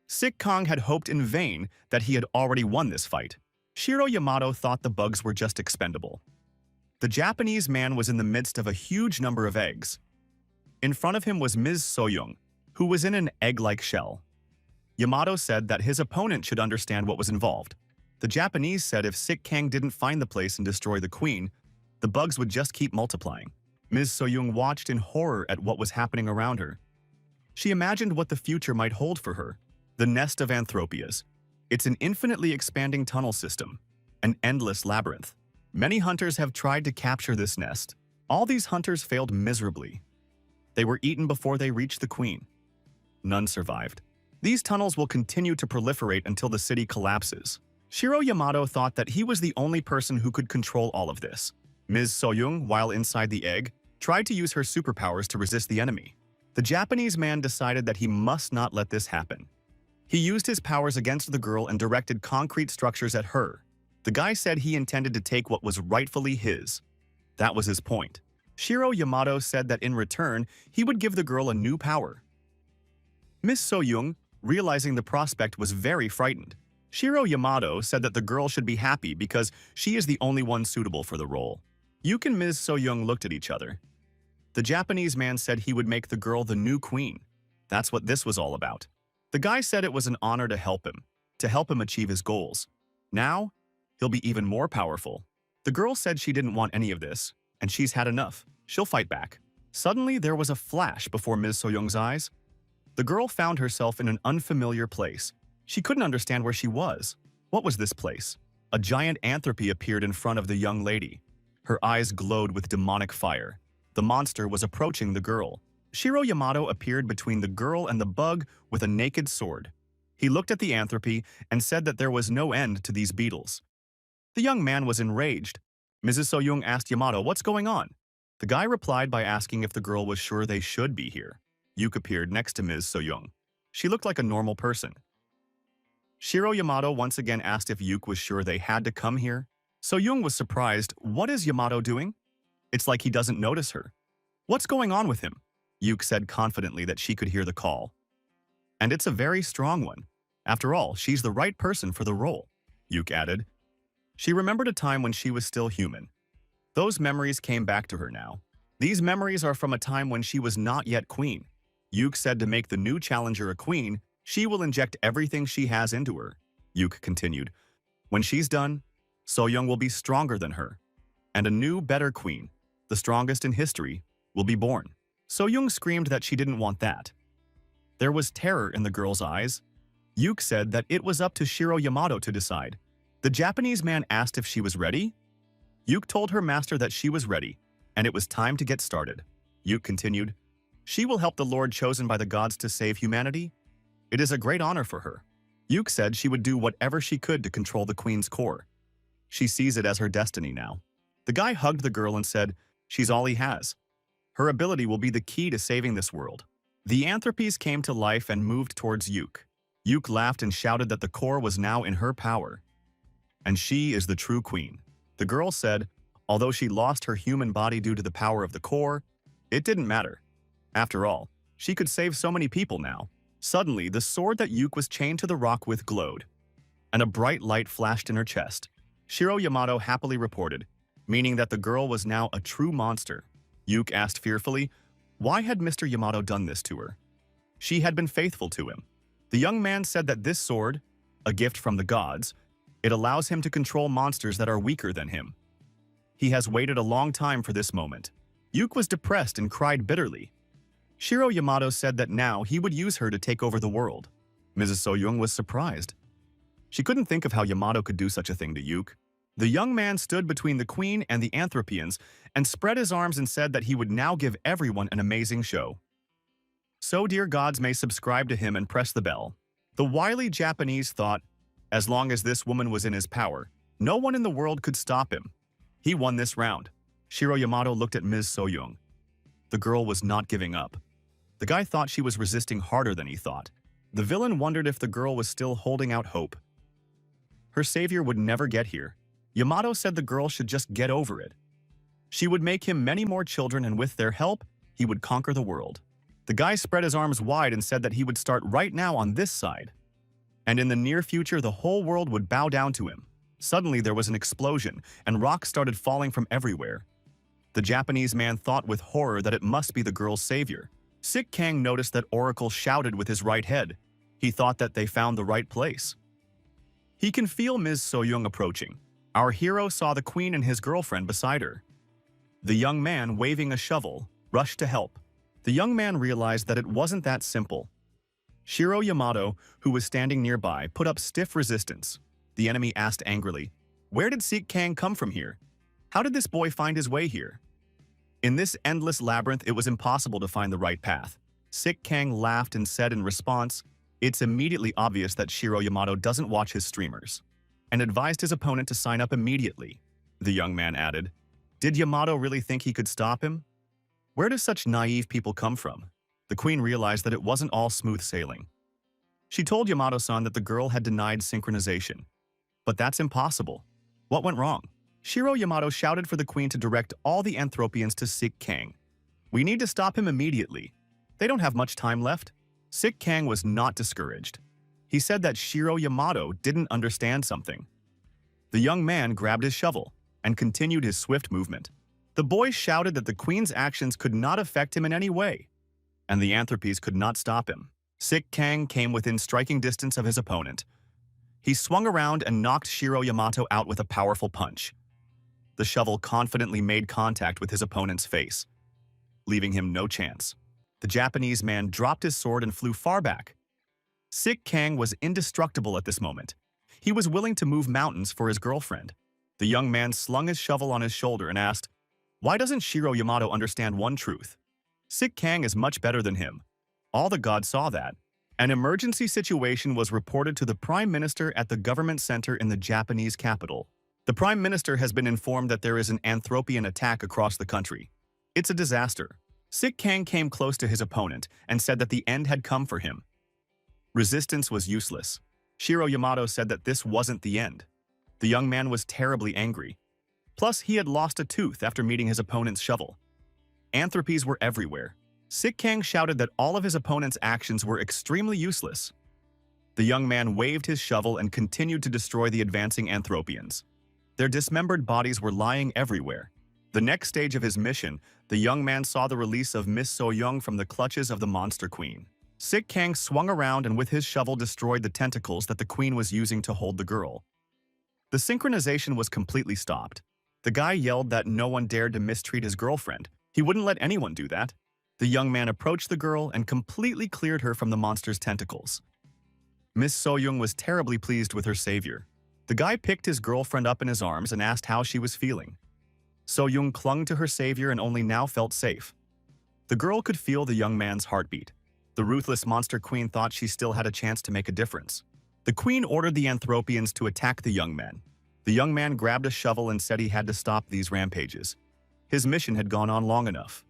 Sik Kang had hoped in vain that he had already won this fight. Shiro Yamato thought the bugs were just expendable. The Japanese man was in the midst of a huge number of eggs. In front of him was Ms. So-young, who was in an egg-like shell. Yamato said that his opponent should understand what was involved. The Japanese said if Sik Kang didn't find the place and destroy the queen, the bugs would just keep multiplying. Ms. So-young watched in horror at what was happening around her. She imagined what the future might hold for her. The nest of anthropias. It's an infinitely expanding tunnel system, an endless labyrinth. Many hunters have tried to capture this nest. All these hunters failed miserably. They were eaten before they reached the queen. None survived. These tunnels will continue to proliferate until the city collapses. Shiro Yamato thought that he was the only person who could control all of this. Ms. So-young, while inside the egg, tried to use her superpowers to resist the enemy. The Japanese man decided that he must not let this happen. He used his powers against the girl and directed concrete structures at her. The guy said he intended to take what was rightfully his. That was his point. Shiro Yamato said that in return, he would give the girl a new power. Miss So-young, realizing the prospect, was very frightened. Shiro Yamato said that the girl should be happy because she is the only one suitable for the role. Yuke and Ms. So-young looked at each other. The Japanese man said he would make the girl the new queen. That's what this was all about. The guy said it was an honor to help him achieve his goals. Now, he'll be even more powerful. The girl said she didn't want any of this, and she's had enough. She'll fight back. Suddenly, there was a flash before Ms. So-young's eyes. The girl found herself in an unfamiliar place. She couldn't understand where she was. What was this place? A giant anthropy appeared in front of the young lady. Her eyes glowed with demonic fire. The monster was approaching the girl. Shiro Yamato appeared between the girl and the bug with a naked sword. He looked at the anthropy and said that there was no end to these beetles. The young man was enraged. Mrs. So-young asked Yamato, "What's going on?" The guy replied by asking if the girl was sure they should be here. Yuke appeared next to Ms. So-young. She looked like a normal person. Shiro Yamato once again asked if Yuke was sure they had to come here. So-young was surprised. What is Yamato doing? It's like he doesn't notice her. What's going on with him? Yuke said confidently that she could hear the call. And it's a very strong one. After all, she's the right person for the role, Yuke added. She remembered a time when she was still human. Those memories came back to her now. These memories are from a time when she was not yet queen. Yuke said to make the new challenger a queen, she will inject everything she has into her. Yuke continued. When she's done, So-young will be stronger than her. And a new, better queen, the strongest in history, will be born. So-young screamed that she didn't want that. There was terror in the girl's eyes. Yuke said that it was up to Shiro Yamato to decide. The Japanese man asked if she was ready. Yuke told her master that she was ready, and it was time to get started. Yuke continued, she will help the Lord chosen by the gods to save humanity. It is a great honor for her. Yuke said she would do whatever she could to control the queen's core. She sees it as her destiny now. The guy hugged the girl and said, she's all he has. Her ability will be the key to saving this world. The anthropes came to life and moved towards Yuke. Yuke laughed and shouted that the core was now in her power. And she is the true queen. The girl said, although she lost her human body due to the power of the core, it didn't matter. After all, she could save so many people now. Suddenly, the sword that Yuke was chained to the rock with glowed, and a bright light flashed in her chest. Shiro Yamato happily reported, meaning that the girl was now a true monster. Yuke asked fearfully, why had Mr. Yamato done this to her? She had been faithful to him. The young man said that this sword, a gift from the gods, it allows him to control monsters that are weaker than him. He has waited a long time for this moment. Yuke was depressed and cried bitterly. Shiro Yamato said that now he would use her to take over the world. Mrs. So-young was surprised. She couldn't think of how Yamato could do such a thing to Yuke. The young man stood between the queen and the Anthropians and spread his arms and said that he would now give everyone an amazing show. So dear gods may subscribe to him and press the bell. The wily Japanese thought, as long as this woman was in his power, no one in the world could stop him. He won this round. Shiro Yamato looked at Ms. So-young. The girl was not giving up. The guy thought she was resisting harder than he thought. The villain wondered if the girl was still holding out hope. Her savior would never get here. Yamato said the girl should just get over it. She would make him many more children, and with their help, he would conquer the world. The guy spread his arms wide and said that he would start right now on this side. And in the near future, the whole world would bow down to him. Suddenly, there was an explosion, and rocks started falling from everywhere. The Japanese man thought with horror that it must be the girl's savior. Sik Kang noticed that Oracle shouted with his right head. He thought that they found the right place. He can feel Ms. So-young approaching. Our hero saw the queen and his girlfriend beside her. The young man, waving a shovel, rushed to help. The young man realized that it wasn't that simple. Shiro Yamato, who was standing nearby, put up stiff resistance. The enemy asked angrily, where did Sik Kang come from here? How did this boy find his way here? In this endless labyrinth, it was impossible to find the right path. Sik Kang laughed and said in response, it's immediately obvious that Shiro Yamato doesn't watch his streamers, and advised his opponent to sign up immediately. The young man added, did Yamato really think he could stop him? Where do such naive people come from? The queen realized that it wasn't all smooth sailing. She told Yamato-san that the girl had denied synchronization. But that's impossible. What went wrong? Shiro Yamato shouted for the queen to direct all the Anthropians to Sik Kang. We need to stop him immediately. They don't have much time left. Sik Kang was not discouraged. He said that Shiro Yamato didn't understand something. The young man grabbed his shovel and continued his swift movement. The boy shouted that the queen's actions could not affect him in any way, and the Anthropes could not stop him. Sik Kang came within striking distance of his opponent. He swung around and knocked Shiro Yamato out with a powerful punch. The shovel confidently made contact with his opponent's face, leaving him no chance. The Japanese man dropped his sword and flew far back. Sik Kang was indestructible at this moment. He was willing to move mountains for his girlfriend. The young man slung his shovel on his shoulder and asked, why doesn't Shiro Yamato understand one truth? Sik Kang is much better than him. All the gods saw that. An emergency situation was reported to the Prime Minister at the government center in the Japanese capital. The Prime Minister has been informed that there is an Anthropian attack across the country. It's a disaster. Sik Kang came close to his opponent and said that the end had come for him. Resistance was useless. Shiro Yamato said that this wasn't the end. The young man was terribly angry. Plus, he had lost a tooth after meeting his opponent's shovel. Anthropes were everywhere. Sik Kang shouted that all of his opponent's actions were extremely useless. The young man waved his shovel and continued to destroy the advancing Anthropians. Their dismembered bodies were lying everywhere. The next stage of his mission, the young man saw the release of Miss So-young from the clutches of the monster queen. Sik Kang swung around and with his shovel destroyed the tentacles that the queen was using to hold the girl. The synchronization was completely stopped. The guy yelled that no one dared to mistreat his girlfriend. He wouldn't let anyone do that. The young man approached the girl and completely cleared her from the monster's tentacles. Miss So-young was terribly pleased with her savior. The guy picked his girlfriend up in his arms and asked how she was feeling. So-young clung to her savior and only now felt safe. The girl could feel the young man's heartbeat. The ruthless monster queen thought she still had a chance to make a difference. The queen ordered the Anthropians to attack the young man. The young man grabbed a shovel and said he had to stop these rampages. His mission had gone on long enough.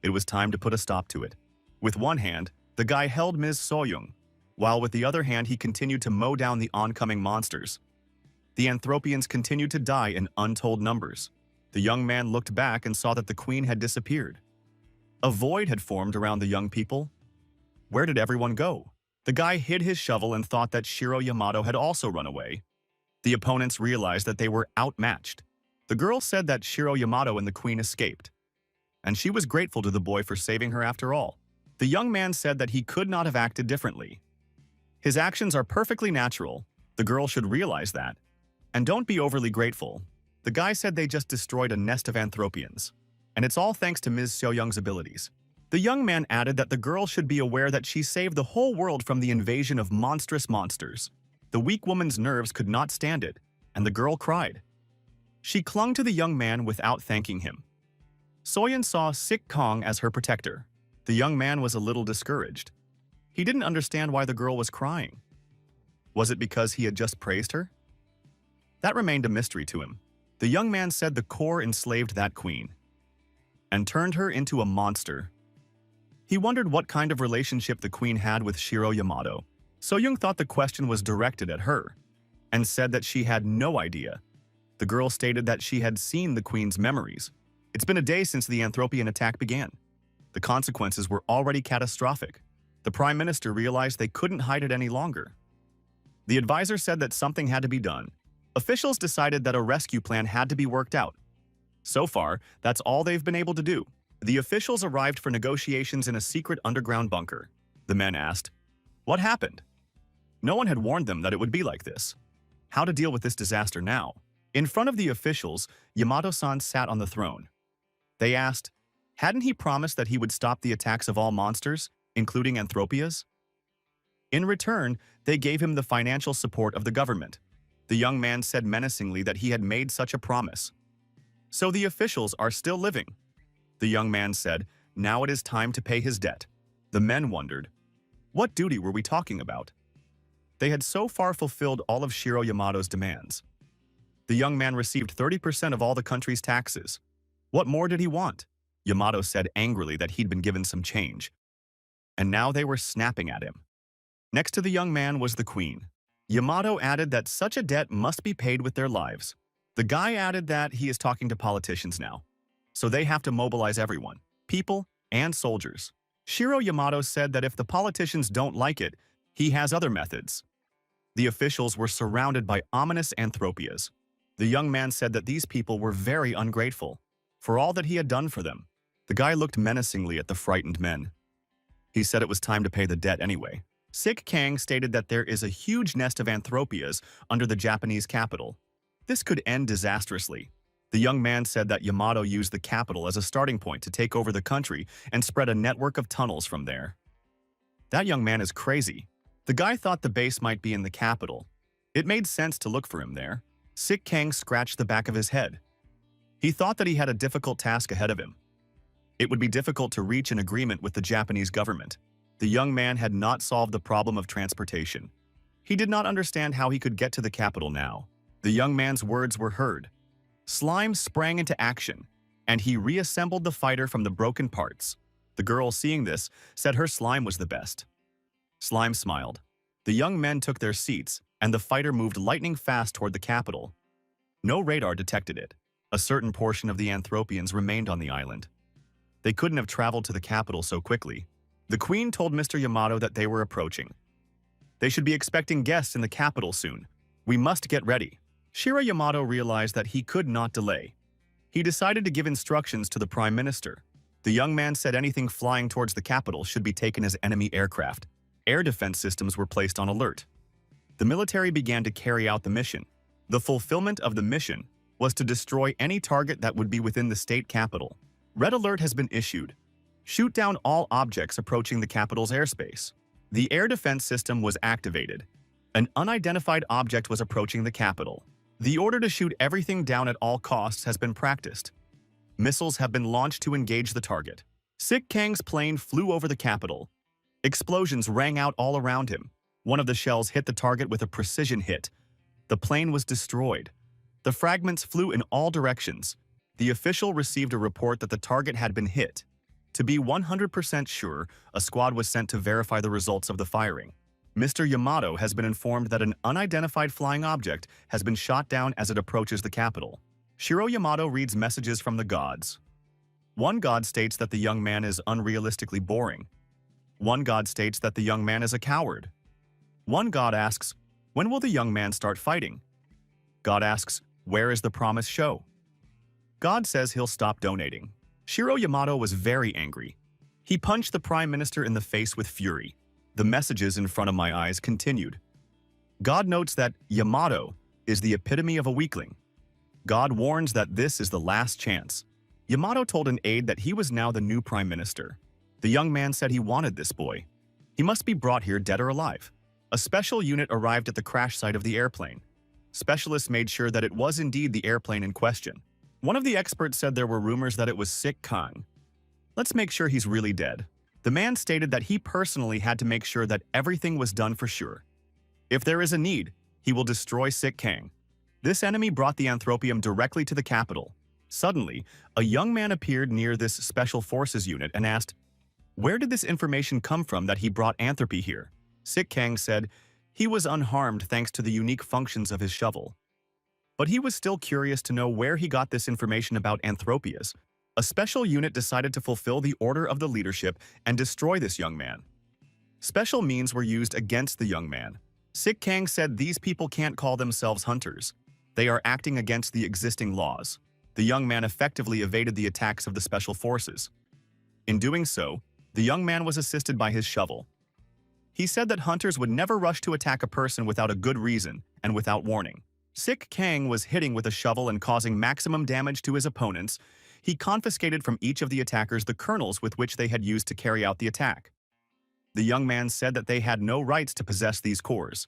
It was time to put a stop to it. With one hand, the guy held Ms. So-young, while with the other hand he continued to mow down the oncoming monsters. The Anthropians continued to die in untold numbers. The young man looked back and saw that the queen had disappeared. A void had formed around the young people. Where did everyone go? The guy hid his shovel and thought that Shiro Yamato had also run away. The opponents realized that they were outmatched. The girl said that Shiro Yamato and the queen escaped, and she was grateful to the boy for saving her after all. The young man said that he could not have acted differently. His actions are perfectly natural. The girl should realize that. And don't be overly grateful. The guy said they just destroyed a nest of Anthropians, and it's all thanks to Ms. So-young's abilities. The young man added that the girl should be aware that she saved the whole world from the invasion of monstrous monsters. The weak woman's nerves could not stand it, and the girl cried. She clung to the young man without thanking him. So-young saw Sik Kang as her protector. The young man was a little discouraged. He didn't understand why the girl was crying. Was it because he had just praised her? That remained a mystery to him. The young man said the core enslaved that queen and turned her into a monster. He wondered what kind of relationship the queen had with Shiro Yamato. So-young thought the question was directed at her and said that she had no idea. The girl stated that she had seen the queen's memories. It's been a day since the Anthropian attack began. The consequences were already catastrophic. The prime minister realized they couldn't hide it any longer. The advisor said that something had to be done. Officials decided that a rescue plan had to be worked out. So far, that's all they've been able to do. The officials arrived for negotiations in a secret underground bunker. The men asked, "What happened?" No one had warned them that it would be like this. How to deal with this disaster now? In front of the officials, Yamato-san sat on the throne. They asked, hadn't he promised that he would stop the attacks of all monsters, including Anthropias? In return, they gave him the financial support of the government. The young man said menacingly that he had made such a promise. So the officials are still living. The young man said, now it is time to pay his debt. The men wondered, what duty were we talking about? They had so far fulfilled all of Shiro Yamato's demands. The young man received 30% of all the country's taxes. What more did he want? Yamato said angrily that he'd been given some change. And now they were snapping at him. Next to the young man was the queen. Yamato added that such a debt must be paid with their lives. The guy added that he is talking to politicians now, so they have to mobilize everyone, people and soldiers. Shiro Yamato said that if the politicians don't like it, he has other methods. The officials were surrounded by ominous Anthropias. The young man said that these people were very ungrateful for all that he had done for them. The guy looked menacingly at the frightened men. He said it was time to pay the debt anyway. Sik Kang stated that there is a huge nest of Anthropias under the Japanese capital. This could end disastrously. The young man said that Yamato used the capital as a starting point to take over the country and spread a network of tunnels from there. That young man is crazy. The guy thought the base might be in the capital. It made sense to look for him there. Sik Kang scratched the back of his head. He thought that he had a difficult task ahead of him. It would be difficult to reach an agreement with the Japanese government. The young man had not solved the problem of transportation. He did not understand how he could get to the capital now. The young man's words were heard. Slime sprang into action, and he reassembled the fighter from the broken parts. The girl, seeing this, said her slime was the best. Slime smiled. The young men took their seats, and the fighter moved lightning fast toward the capital. No radar detected it. A certain portion of the Anthropians remained on the island. They couldn't have traveled to the capital so quickly. The queen told Mr. Yamato that they were approaching. They should be expecting guests in the capital soon. We must get ready. Shiro Yamato realized that he could not delay. He decided to give instructions to the Prime Minister. The young man said anything flying towards the capital should be taken as enemy aircraft. Air defense systems were placed on alert. The military began to carry out the mission. The fulfillment of the mission was to destroy any target that would be within the state capital. Red alert has been issued. Shoot down all objects approaching the capital's airspace. The air defense system was activated. An unidentified object was approaching the capital. The order to shoot everything down at all costs has been practiced. Missiles have been launched to engage the target. Sik Kang's plane flew over the capital. Explosions rang out all around him. One of the shells hit the target with a precision hit. The plane was destroyed. The fragments flew in all directions. The official received a report that the target had been hit. To be 100% sure, a squad was sent to verify the results of the firing. Mr. Yamato has been informed that an unidentified flying object has been shot down as it approaches the capital. Shiro Yamato reads messages from the gods. One god states that the young man is unrealistically boring. One god states that the young man is a coward. One god asks, when will the young man start fighting? God asks, where is the promised show? God says he'll stop donating. Shiro Yamato was very angry. He punched the Prime Minister in the face with fury. The messages in front of my eyes continued. God notes that Yamato is the epitome of a weakling. God warns that this is the last chance. Yamato told an aide that he was now the new Prime Minister. The young man said he wanted this boy. He must be brought here dead or alive. A special unit arrived at the crash site of the airplane. Specialists made sure that it was indeed the airplane in question. One of the experts said there were rumors that it was Sik Kang. Let's make sure he's really dead. The man stated that he personally had to make sure that everything was done for sure. If there is a need, he will destroy Sik Kang. This enemy brought the anthropium directly to the capital. Suddenly, a young man appeared near this special forces unit and asked, where did this information come from that he brought anthropy here? Sik Kang said he was unharmed thanks to the unique functions of his shovel. But he was still curious to know where he got this information about anthropias. A special unit decided to fulfill the order of the leadership and destroy this young man. Special means were used against the young man. Sik Kang said these people can't call themselves hunters. They are acting against the existing laws. The young man effectively evaded the attacks of the special forces. In doing so, the young man was assisted by his shovel. He said that hunters would never rush to attack a person without a good reason and without warning. Sik Kang was hitting with a shovel and causing maximum damage to his opponents. He confiscated from each of the attackers the kernels with which they had used to carry out the attack. The young man said that they had no rights to possess these cores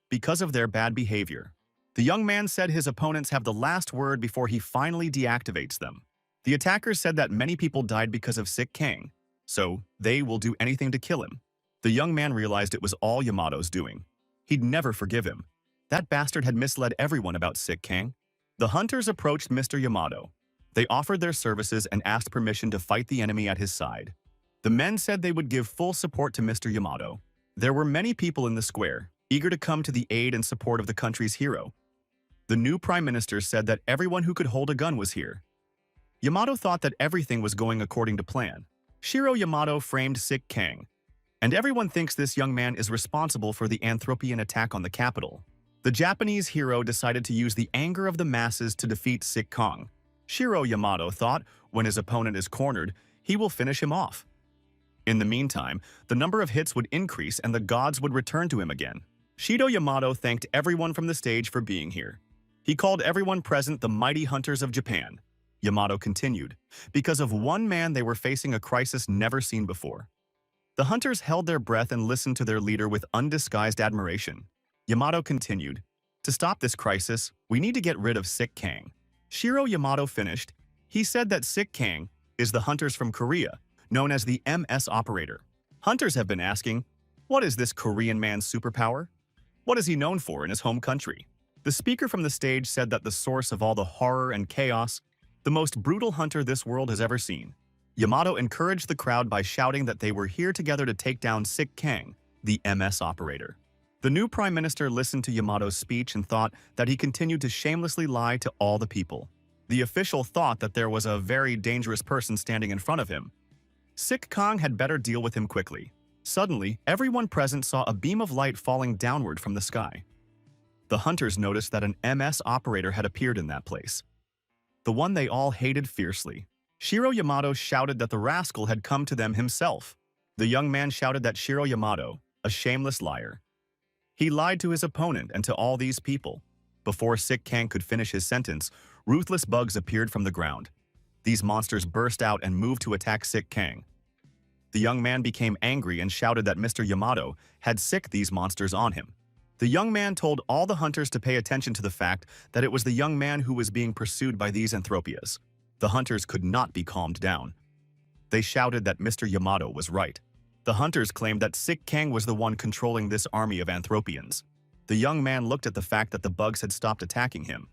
because of their bad behavior. The young man said his opponents have the last word before he finally deactivates them. The attackers said that many people died because of Sik Kang, so they will do anything to kill him. The young man realized it was all Yamato's doing. He'd never forgive him. That bastard had misled everyone about Sik Kang. The hunters approached Mr. Yamato. They offered their services and asked permission to fight the enemy at his side. The men said they would give full support to Mr. Yamato. There were many people in the square, eager to come to the aid and support of the country's hero. The new Prime Minister said that everyone who could hold a gun was here. Yamato thought that everything was going according to plan. Shiro Yamato framed Sik Kang, and everyone thinks this young man is responsible for the Anthropian attack on the capital. The Japanese hero decided to use the anger of the masses to defeat Sik Kang. Shiro Yamato thought when his opponent is cornered, he will finish him off. In the meantime, the number of hits would increase and the gods would return to him again. Shiro Yamato thanked everyone from the stage for being here. He called everyone present the mighty hunters of Japan. Yamato continued, because of one man they were facing a crisis never seen before. The hunters held their breath and listened to their leader with undisguised admiration. Yamato continued, to stop this crisis, we need to get rid of Sik Kang. Shiro Yamato finished. He said that Sik Kang is the hunters from Korea, known as the MS operator. Hunters have been asking, what is this Korean man's superpower? What is he known for in his home country? The speaker from the stage said that the source of all the horror and chaos, the most brutal hunter this world has ever seen. Yamato encouraged the crowd by shouting that they were here together to take down Sik Kang, the MS operator. The new Prime Minister listened to Yamato's speech and thought that he continued to shamelessly lie to all the people. The official thought that there was a very dangerous person standing in front of him. Sik Kang had better deal with him quickly. Suddenly, everyone present saw a beam of light falling downward from the sky. The hunters noticed that an MS operator had appeared in that place. the one they all hated fiercely. Shiro Yamato shouted that the rascal had come to them himself. The young man shouted that Shiro Yamato, a shameless liar. He lied to his opponent and to all these people. Before Sick Kang could finish his sentence, ruthless bugs appeared from the ground. These monsters burst out and moved to attack Sick Kang. The young man became angry and shouted that Mr. Yamato had sicked these monsters on him. The young man told all the hunters to pay attention to the fact that it was the young man who was being pursued by these anthropias. The hunters could not be calmed down. They shouted that Mr. Yamato was right. The hunters claimed that Sick Kang was the one controlling this army of anthropians. The young man looked at the fact that the bugs had stopped attacking him.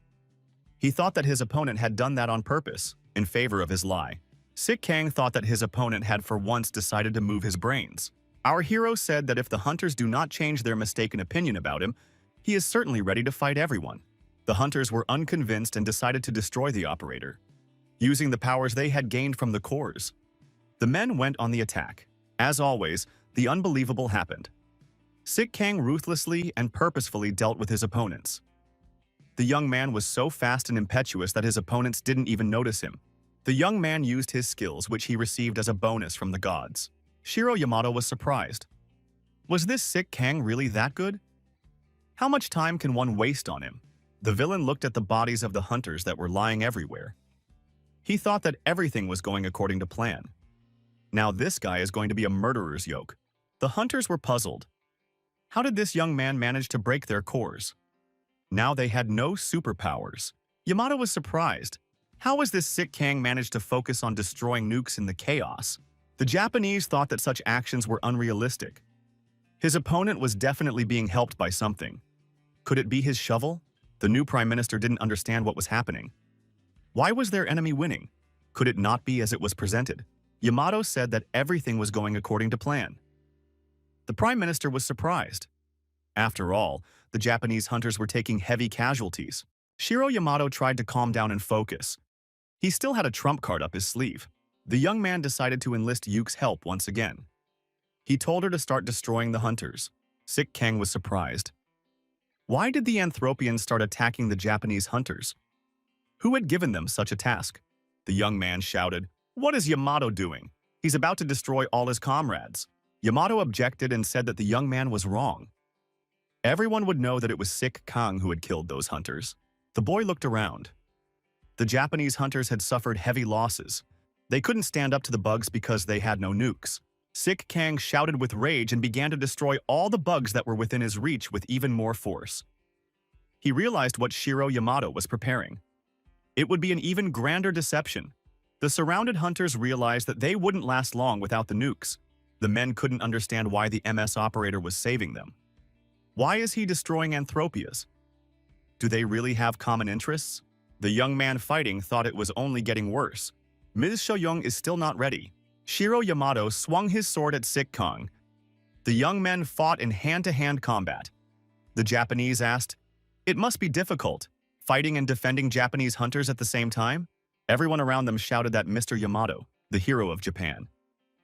He thought that his opponent had done that on purpose, in favor of his lie. Sick Kang thought that his opponent had for once decided to move his brains. Our hero said that if the hunters do not change their mistaken opinion about him, he is certainly ready to fight everyone. The hunters were unconvinced and decided to destroy the operator, using the powers they had gained from the cores. The men went on the attack. As always, the unbelievable happened. Sick Kang ruthlessly and purposefully dealt with his opponents. The young man was so fast and impetuous that his opponents didn't even notice him. The young man used his skills, which he received as a bonus from the gods. Shiro Yamato was surprised. Was this Sick Kang really that good? How much time can one waste on him? The villain looked at the bodies of the hunters that were lying everywhere. He thought that everything was going according to plan. Now this guy is going to be a murderer's yoke. The hunters were puzzled. How did this young man manage to break their cores? Now they had no superpowers. Yamato was surprised. How was this Sick Kang managed to focus on destroying nukes in the chaos? The Japanese thought that such actions were unrealistic. His opponent was definitely being helped by something. Could it be his shovel? The new prime minister didn't understand what was happening. Why was their enemy winning? Could it not be as it was presented? Yamato said that everything was going according to plan. The prime minister was surprised. After all, the Japanese hunters were taking heavy casualties. Shiro Yamato tried to calm down and focus. He still had a trump card up his sleeve. The young man decided to enlist Yuke's help once again. He told her to start destroying the hunters. Sick Kang was surprised. Why did the Anthropians start attacking the Japanese hunters? Who had given them such a task? The young man shouted, "What is Yamato doing? He's about to destroy all his comrades." Yamato objected and said that the young man was wrong. Everyone would know that it was Sick Kang who had killed those hunters. The boy looked around. The Japanese hunters had suffered heavy losses. They couldn't stand up to the bugs because they had no nukes. Sick Kang shouted with rage and began to destroy all the bugs that were within his reach with even more force. He realized what Shiro Yamato was preparing. It would be an even grander deception. The surrounded hunters realized that they wouldn't last long without the nukes. The men couldn't understand why the MS operator was saving them. Why is he destroying Anthropias? Do they really have common interests? The young man fighting thought it was only getting worse. Ms. Shoyoung is still not ready. Shiro Yamato swung his sword at Sick Kang. The young men fought in hand-to-hand combat. The Japanese asked, "It must be difficult, fighting and defending Japanese hunters at the same time?" Everyone around them shouted that Mr. Yamato, the hero of Japan.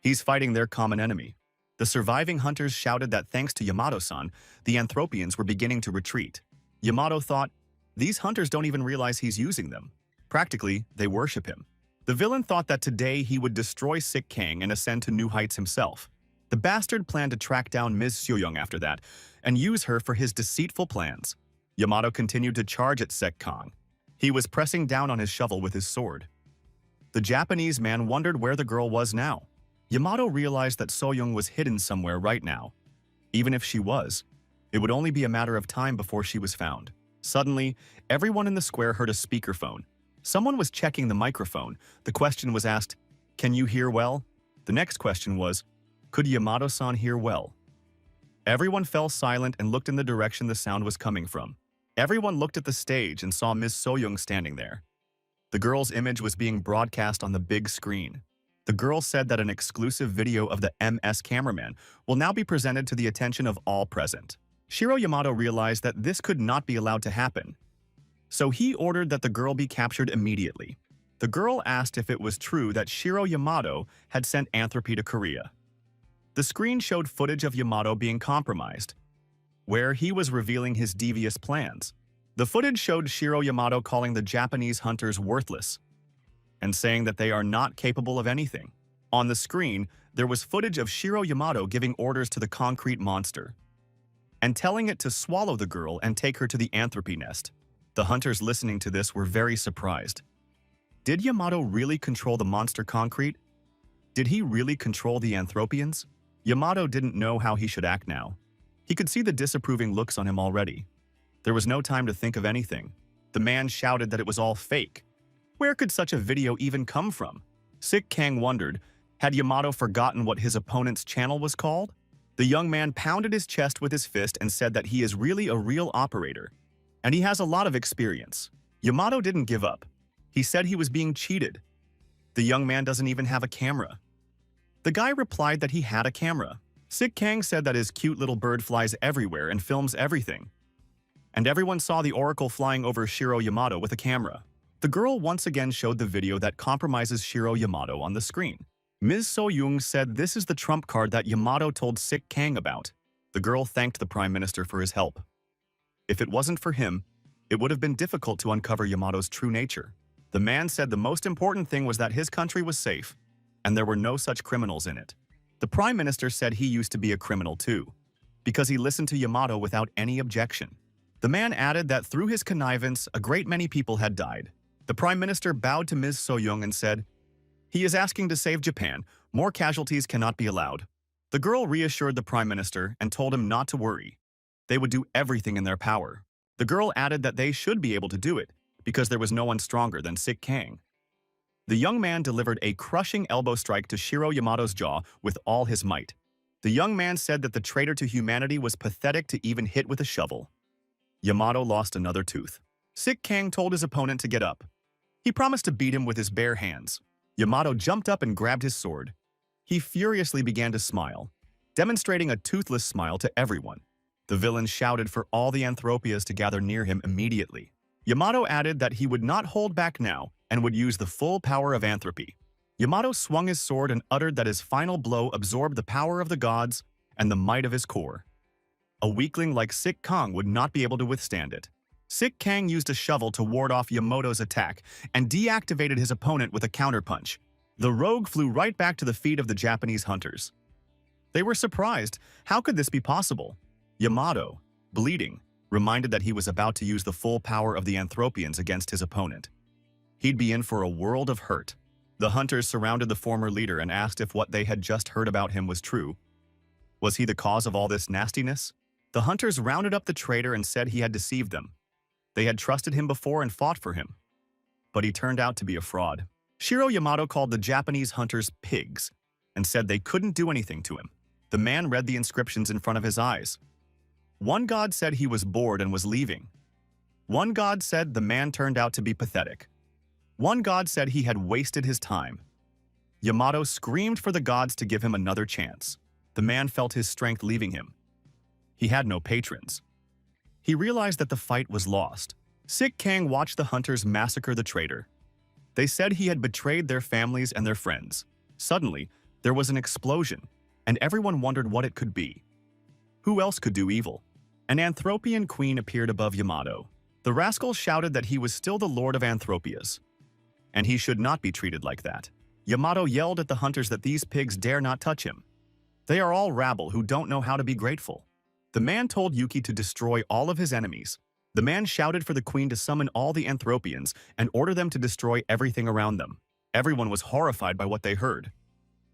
He's fighting their common enemy. The surviving hunters shouted that thanks to Yamato-san, the Anthropians were beginning to retreat. Yamato thought, these hunters don't even realize he's using them. Practically, they worship him. The villain thought that today he would destroy Sick Kang and ascend to new heights himself. The bastard planned to track down Ms. Shoyoung after that and use her for his deceitful plans. Yamato continued to charge at Sick Kang. He was pressing down on his shovel with his sword. The Japanese man wondered where the girl was now. Yamato realized that Soyoung was hidden somewhere right now. Even if she was, it would only be a matter of time before she was found. Suddenly, everyone in the square heard a speakerphone. Someone was checking the microphone. The question was asked, "Can you hear well?" The next question was, "Could Yamato-san hear well?" Everyone fell silent and looked in the direction the sound was coming from. Everyone looked at the stage and saw Ms. Soyoung standing there. The girl's image was being broadcast on the big screen. The girl said that an exclusive video of the MS cameraman will now be presented to the attention of all present. Shiro Yamato realized that this could not be allowed to happen. So he ordered that the girl be captured immediately. The girl asked if it was true that Shiro Yamato had sent Anthropy to Korea. The screen showed footage of Yamato being compromised, where he was revealing his devious plans. The footage showed Shiro Yamato calling the Japanese hunters worthless and saying that they are not capable of anything. On the screen, there was footage of Shiro Yamato giving orders to the concrete monster and telling it to swallow the girl and take her to the Anthropy nest. The hunters listening to this were very surprised. Did Yamato really control the monster concrete? Did he really control the Anthropians? Yamato didn't know how he should act now. He could see the disapproving looks on him already. There was no time to think of anything. The man shouted that it was all fake. Where could such a video even come from? Sick Kang wondered, had Yamato forgotten what his opponent's channel was called? The young man pounded his chest with his fist and said that he is really a real operator, and he has a lot of experience. Yamato didn't give up. He said he was being cheated. The young man doesn't even have a camera. The guy replied that he had a camera. Sick Kang said that his cute little bird flies everywhere and films everything. And everyone saw the oracle flying over Shiro Yamato with a camera. The girl once again showed the video that compromises Shiro Yamato on the screen. Ms. So-young said this is the trump card that Yamato told Sick Kang about. The girl thanked the Prime Minister for his help. If it wasn't for him, it would have been difficult to uncover Yamato's true nature. The man said the most important thing was that his country was safe, and there were no such criminals in it. The Prime Minister said he used to be a criminal too, because he listened to Yamato without any objection. The man added that through his connivance, a great many people had died. The Prime Minister bowed to Ms. So-young and said, "He is asking to save Japan. More casualties cannot be allowed." The girl reassured the Prime Minister and told him not to worry. They would do everything in their power. The girl added that they should be able to do it, because there was no one stronger than Sick Kang. The young man delivered a crushing elbow strike to Shiro Yamato's jaw with all his might. The young man said that the traitor to humanity was pathetic to even hit with a shovel. Yamato lost another tooth. Sick Kang told his opponent to get up. He promised to beat him with his bare hands. Yamato jumped up and grabbed his sword. He furiously began to smile, demonstrating a toothless smile to everyone. The villain shouted for all the Anthropias to gather near him immediately. Yamato added that he would not hold back now and would use the full power of Anthropy. Yamato swung his sword and uttered that his final blow absorbed the power of the gods and the might of his core. A weakling like Sick Kang would not be able to withstand it. Sick Kang used a shovel to ward off Yamato's attack and deactivated his opponent with a counterpunch. The rogue flew right back to the feet of the Japanese hunters. They were surprised. How could this be possible? Yamato, bleeding, reminded that he was about to use the full power of the Anthropians against his opponent. He'd be in for a world of hurt. The hunters surrounded the former leader and asked if what they had just heard about him was true. Was he the cause of all this nastiness? The hunters rounded up the traitor and said he had deceived them. They had trusted him before and fought for him. But he turned out to be a fraud. Shiro Yamato called the Japanese hunters pigs and said they couldn't do anything to him. The man read the inscriptions in front of his eyes. One god said he was bored and was leaving. One god said the man turned out to be pathetic. One god said he had wasted his time. Yamato screamed for the gods to give him another chance. The man felt his strength leaving him. He had no patrons. He realized that the fight was lost. Sick Kang watched the hunters massacre the traitor. They said he had betrayed their families and their friends. Suddenly, there was an explosion, and everyone wondered what it could be. Who else could do evil? An Anthropian queen appeared above Yamato. The rascal shouted that he was still the lord of Anthropias, and he should not be treated like that. Yamato yelled at the hunters that these pigs dare not touch him. They are all rabble who don't know how to be grateful. The man told Yuki to destroy all of his enemies. The man shouted for the queen to summon all the Anthropians and order them to destroy everything around them. Everyone was horrified by what they heard.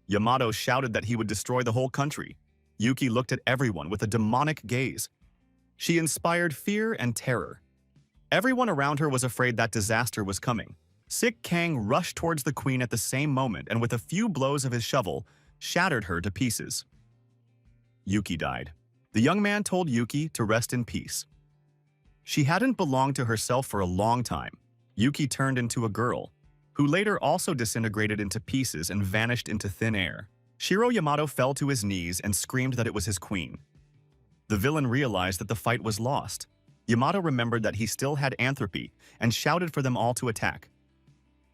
Yamato shouted that he would destroy the whole country. Yuki looked at everyone with a demonic gaze. She inspired fear and terror. Everyone around her was afraid that disaster was coming. Sick Kang rushed towards the queen at the same moment and with a few blows of his shovel, shattered her to pieces. Yuki died. The young man told Yuki to rest in peace. She hadn't belonged to herself for a long time. Yuki turned into a girl, who later also disintegrated into pieces and vanished into thin air. Shiro Yamato fell to his knees and screamed that it was his queen. The villain realized that the fight was lost. Yamato remembered that he still had Anthropy and shouted for them all to attack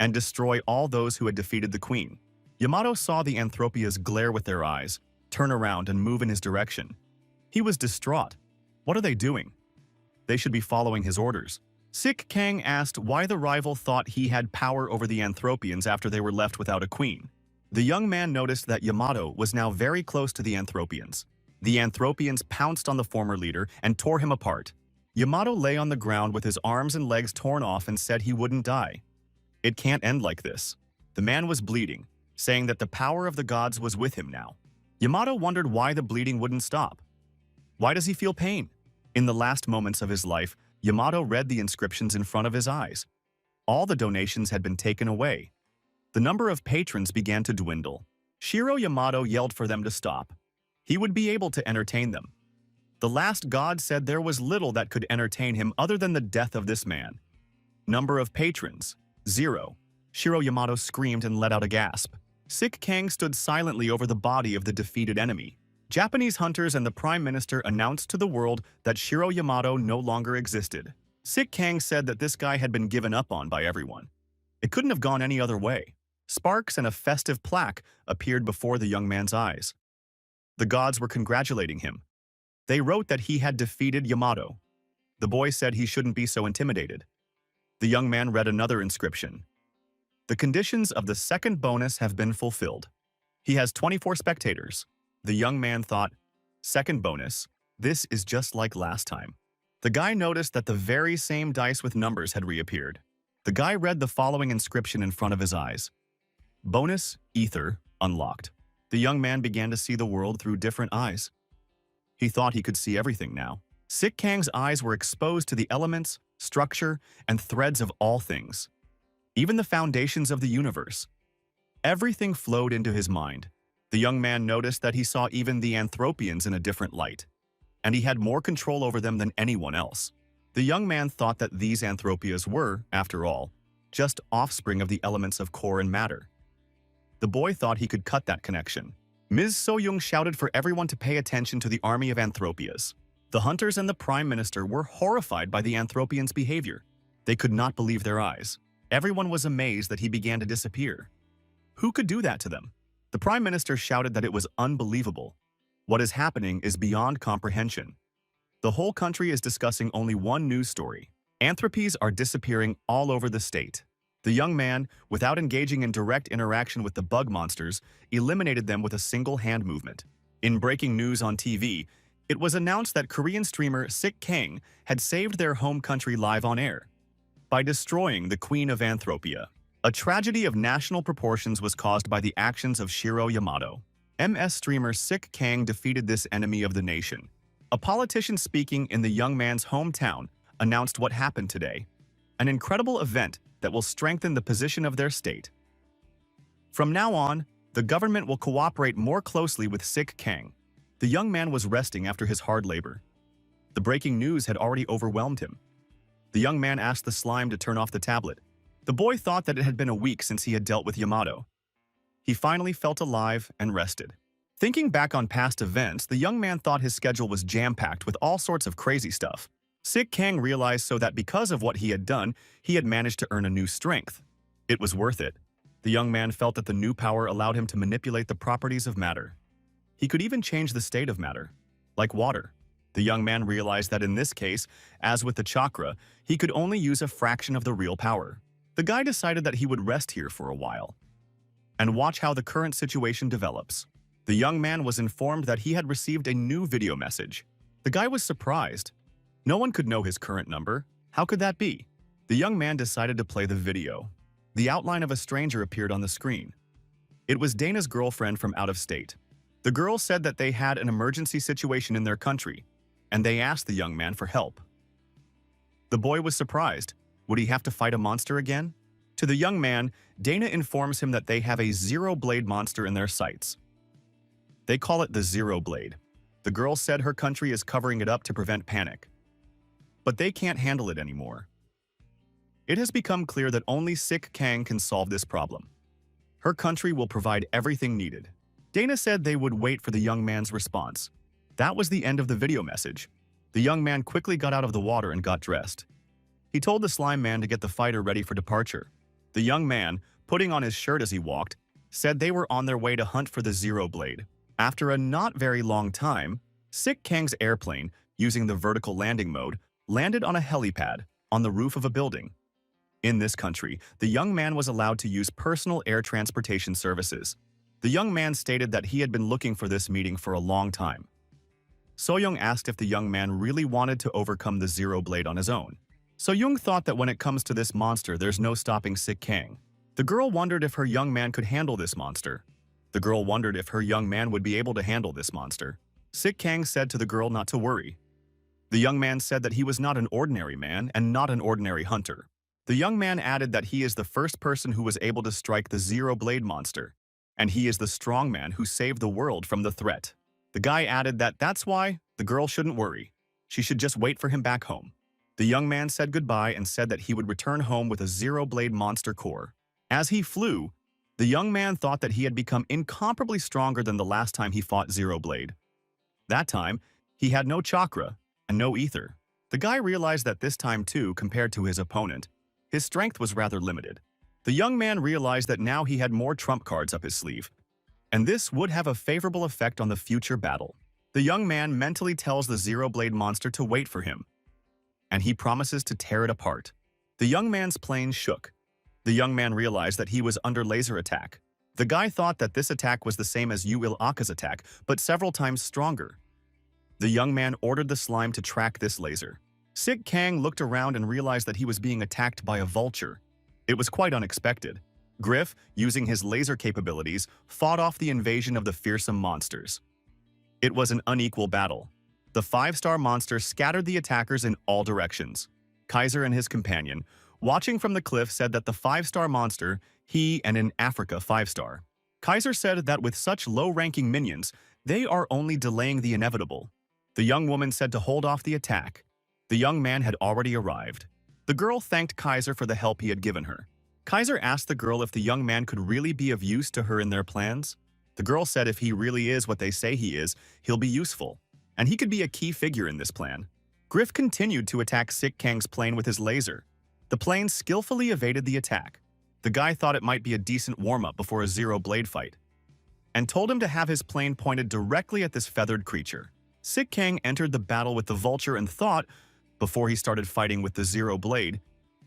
and destroy all those who had defeated the queen. Yamato saw the Anthropias glare with their eyes, turn around and move in his direction. He was distraught. What are they doing? They should be following his orders. Sik Kang asked why the rival thought he had power over the Anthropians after they were left without a queen. The young man noticed that Yamato was now very close to the Anthropians. The Anthropians pounced on the former leader and tore him apart. Yamato lay on the ground with his arms and legs torn off and said he wouldn't die. It can't end like this. The man was bleeding, saying that the power of the gods was with him now. Yamato wondered why the bleeding wouldn't stop. Why does he feel pain? In the last moments of his life, Yamato read the inscriptions in front of his eyes. All the donations had been taken away. The number of patrons began to dwindle. Shiro Yamato yelled for them to stop. He would be able to entertain them. The last god said there was little that could entertain him other than the death of this man. Number of patrons, 0. Shiro Yamato screamed and let out a gasp. Sik Kang stood silently over the body of the defeated enemy. Japanese hunters and the Prime Minister announced to the world that Shiro Yamato no longer existed. Sik Kang said that this guy had been given up on by everyone. It couldn't have gone any other way. Sparks and a festive plaque appeared before the young man's eyes. The gods were congratulating him. They wrote that he had defeated Yamato. The boy said he shouldn't be so intimidated. The young man read another inscription. The conditions of the second bonus have been fulfilled. He has 24 spectators. The young man thought, second bonus, this is just like last time. The guy noticed that the very same dice with numbers had reappeared. The guy read the following inscription in front of his eyes. Bonus, ether, unlocked. The young man began to see the world through different eyes. He thought he could see everything now. Sik Kang's eyes were exposed to the elements, structure, and threads of all things. Even the foundations of the universe. Everything flowed into his mind. The young man noticed that he saw even the Anthropians in a different light, and he had more control over them than anyone else. The young man thought that these Anthropias were, after all, just offspring of the elements of core and matter. The boy thought he could cut that connection. Ms. So-young shouted for everyone to pay attention to the army of Anthropias. The hunters and the Prime Minister were horrified by the Anthropians' behavior. They could not believe their eyes. Everyone was amazed that he began to disappear. Who could do that to them? The Prime Minister shouted that it was unbelievable. What is happening is beyond comprehension. The whole country is discussing only one news story. Anthropies are disappearing all over the state. The young man, without engaging in direct interaction with the bug monsters, eliminated them with a single hand movement. In breaking news on TV, it was announced that Korean streamer Sik Kang had saved their home country live on air by destroying the Queen of Anthropia. A tragedy of national proportions was caused by the actions of Shiro Yamato. MS streamer Sik Kang defeated this enemy of the nation. A politician speaking in the young man's hometown announced what happened today. An incredible event that will strengthen the position of their state. From now on, the government will cooperate more closely with Sik Kang. The young man was resting after his hard labor. The breaking news had already overwhelmed him. The young man asked the slime to turn off the tablet. The boy thought that it had been a week since he had dealt with Yamato. He finally felt alive and rested. Thinking back on past events, the young man thought his schedule was jam-packed with all sorts of crazy stuff. Sik Kang realized so that because of what he had done, he had managed to earn a new strength. It was worth it. The young man felt that the new power allowed him to manipulate the properties of matter. He could even change the state of matter, like water. The young man realized that in this case, as with the chakra, he could only use a fraction of the real power. The guy decided that he would rest here for a while and watch how the current situation develops. The young man was informed that he had received a new video message. The guy was surprised. No one could know his current number. How could that be? The young man decided to play the video. The outline of a stranger appeared on the screen. It was Dana's girlfriend from out of state. The girl said that they had an emergency situation in their country, and they asked the young man for help. The boy was surprised. Would he have to fight a monster again? To the young man, Dana informs him that they have a zero-blade monster in their sights. They call it the Zero Blade. The girl said her country is covering it up to prevent panic. But they can't handle it anymore. It has become clear that only Sik Kang can solve this problem. Her country will provide everything needed. Dana said they would wait for the young man's response. That was the end of the video message. The young man quickly got out of the water and got dressed. He told the slime man to get the fighter ready for departure. The young man, putting on his shirt as he walked, said they were on their way to hunt for the Zero Blade. After a not very long time, Sik Kang's airplane, using the vertical landing mode, landed on a helipad on the roof of a building. In this country, the young man was allowed to use personal air transportation services. The young man stated that he had been looking for this meeting for a long time. So-young asked if the young man really wanted to overcome the Zero Blade on his own. So-young thought that when it comes to this monster, there's no stopping Sik Kang. The girl wondered if her young man could handle this monster. The girl wondered if her young man would be able to handle this monster. Sik Kang said to the girl not to worry. The young man said that he was not an ordinary man and not an ordinary hunter. The young man added that he is the first person who was able to strike the Zero Blade monster, and he is the strong man who saved the world from the threat. The guy added that that's why the girl shouldn't worry. She should just wait for him back home. The young man said goodbye and said that he would return home with a Zero Blade monster core. As he flew, the young man thought that he had become incomparably stronger than the last time he fought Zero Blade. That time, he had no chakra and no ether. The guy realized that this time too, compared to his opponent, his strength was rather limited. The young man realized that now he had more trump cards up his sleeve, and this would have a favorable effect on the future battle. The young man mentally tells the Zero Blade monster to wait for him, and he promises to tear it apart. The young man's plane shook. The young man realized that he was under laser attack. The guy thought that this attack was the same as Yu Il Aka's attack, but several times stronger. The young man ordered the slime to track this laser. Sik Kang looked around and realized that he was being attacked by a vulture. It was quite unexpected. Griff, using his laser capabilities, fought off the invasion of the fearsome monsters. It was an unequal battle. The 5-star monster scattered the attackers in all directions. Kaiser and his companion, watching from the cliff, said that the 5-star monster, he and in Africa 5-star. Kaiser said that with such low-ranking minions, they are only delaying the inevitable. The young woman said to hold off the attack. The young man had already arrived. The girl thanked Kaiser for the help he had given her. Kaiser asked the girl if the young man could really be of use to her in their plans. The girl said if he really is what they say he is, he'll be useful, and he could be a key figure in this plan. Griff continued to attack Sik Kang's plane with his laser. The plane skillfully evaded the attack. The guy thought it might be a decent warm-up before a Zero Blade fight, and told him to have his plane pointed directly at this feathered creature. Sik Kang entered the battle with the vulture and thought, before he started fighting with the Zero Blade,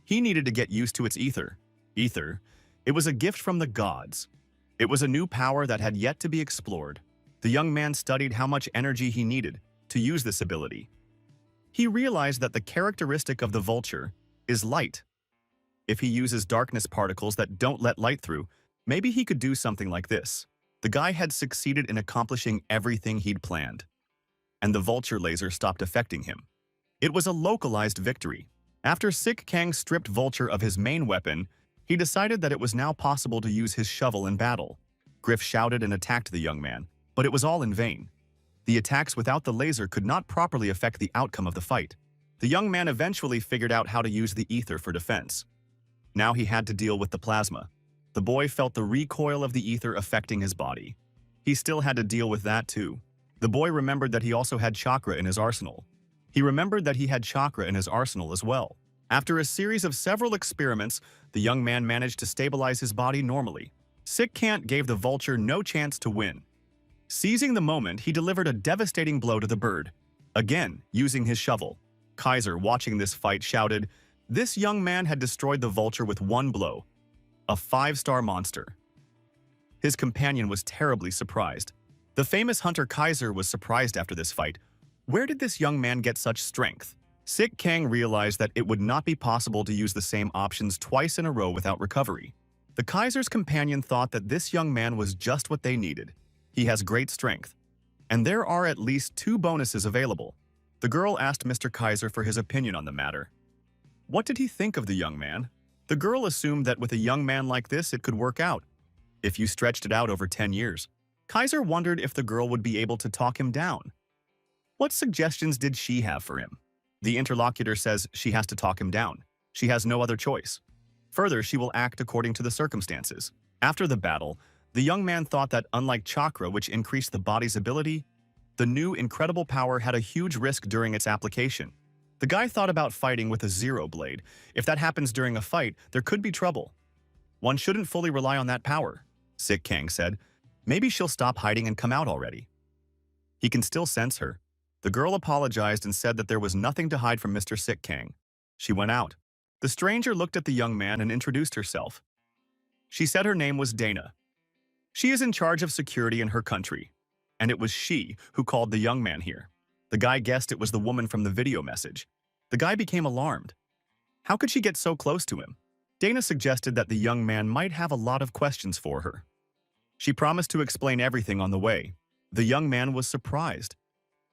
he needed to get used to its ether. Ether. It was a gift from the gods. It was a new power that had yet to be explored. The young man studied how much energy he needed to use this ability. He realized that the characteristic of the vulture is light. If he uses darkness particles that don't let light through, maybe he could do something like this. The guy had succeeded in accomplishing everything he'd planned, and the vulture laser stopped affecting him. It was a localized victory. After Sik Kang stripped Vulture of his main weapon, he decided that it was now possible to use his shovel in battle. Griff shouted and attacked the young man, but it was all in vain. The attacks without the laser could not properly affect the outcome of the fight. The young man eventually figured out how to use the ether for defense. Now he had to deal with the plasma. The boy felt the recoil of the ether affecting his body. He still had to deal with that too. The boy remembered that he also had chakra in his arsenal. He remembered that he had chakra in his arsenal as well. After a series of several experiments, the young man managed to stabilize his body normally. Sik Kang gave the vulture no chance to win. Seizing the moment, he delivered a devastating blow to the bird, again using his shovel. Kaiser, watching this fight, shouted, "This young man had destroyed the vulture with one blow. A 5-star monster." His companion was terribly surprised. The famous hunter Kaiser was surprised after this fight. Where did this young man get such strength? Sik Kang realized that it would not be possible to use the same options twice in a row without recovery. The Kaiser's companion thought that this young man was just what they needed. He has great strength, and there are at least 2 bonuses available. The girl asked Mr. Kaiser for his opinion on the matter. What did he think of the young man? The girl assumed that with a young man like this, it could work out, if you stretched it out over 10 years. Kaiser wondered if the girl would be able to talk him down. What suggestions did she have for him? The interlocutor says she has to talk him down. She has no other choice. Further, she will act according to the circumstances. After the battle, the young man thought that unlike chakra, which increased the body's ability, the new incredible power had a huge risk during its application. The guy thought about fighting with a Zero Blade. If that happens during a fight, there could be trouble. One shouldn't fully rely on that power, Sik Kang said. Maybe she'll stop hiding and come out already. He can still sense her. The girl apologized and said that there was nothing to hide from Mr. Sick Kang. She went out. The stranger looked at the young man and introduced herself. She said her name was Dana. She is in charge of security in her country, and it was she who called the young man here. The guy guessed it was the woman from the video message. The guy became alarmed. How could she get so close to him? Dana suggested that the young man might have a lot of questions for her. She promised to explain everything on the way. The young man was surprised.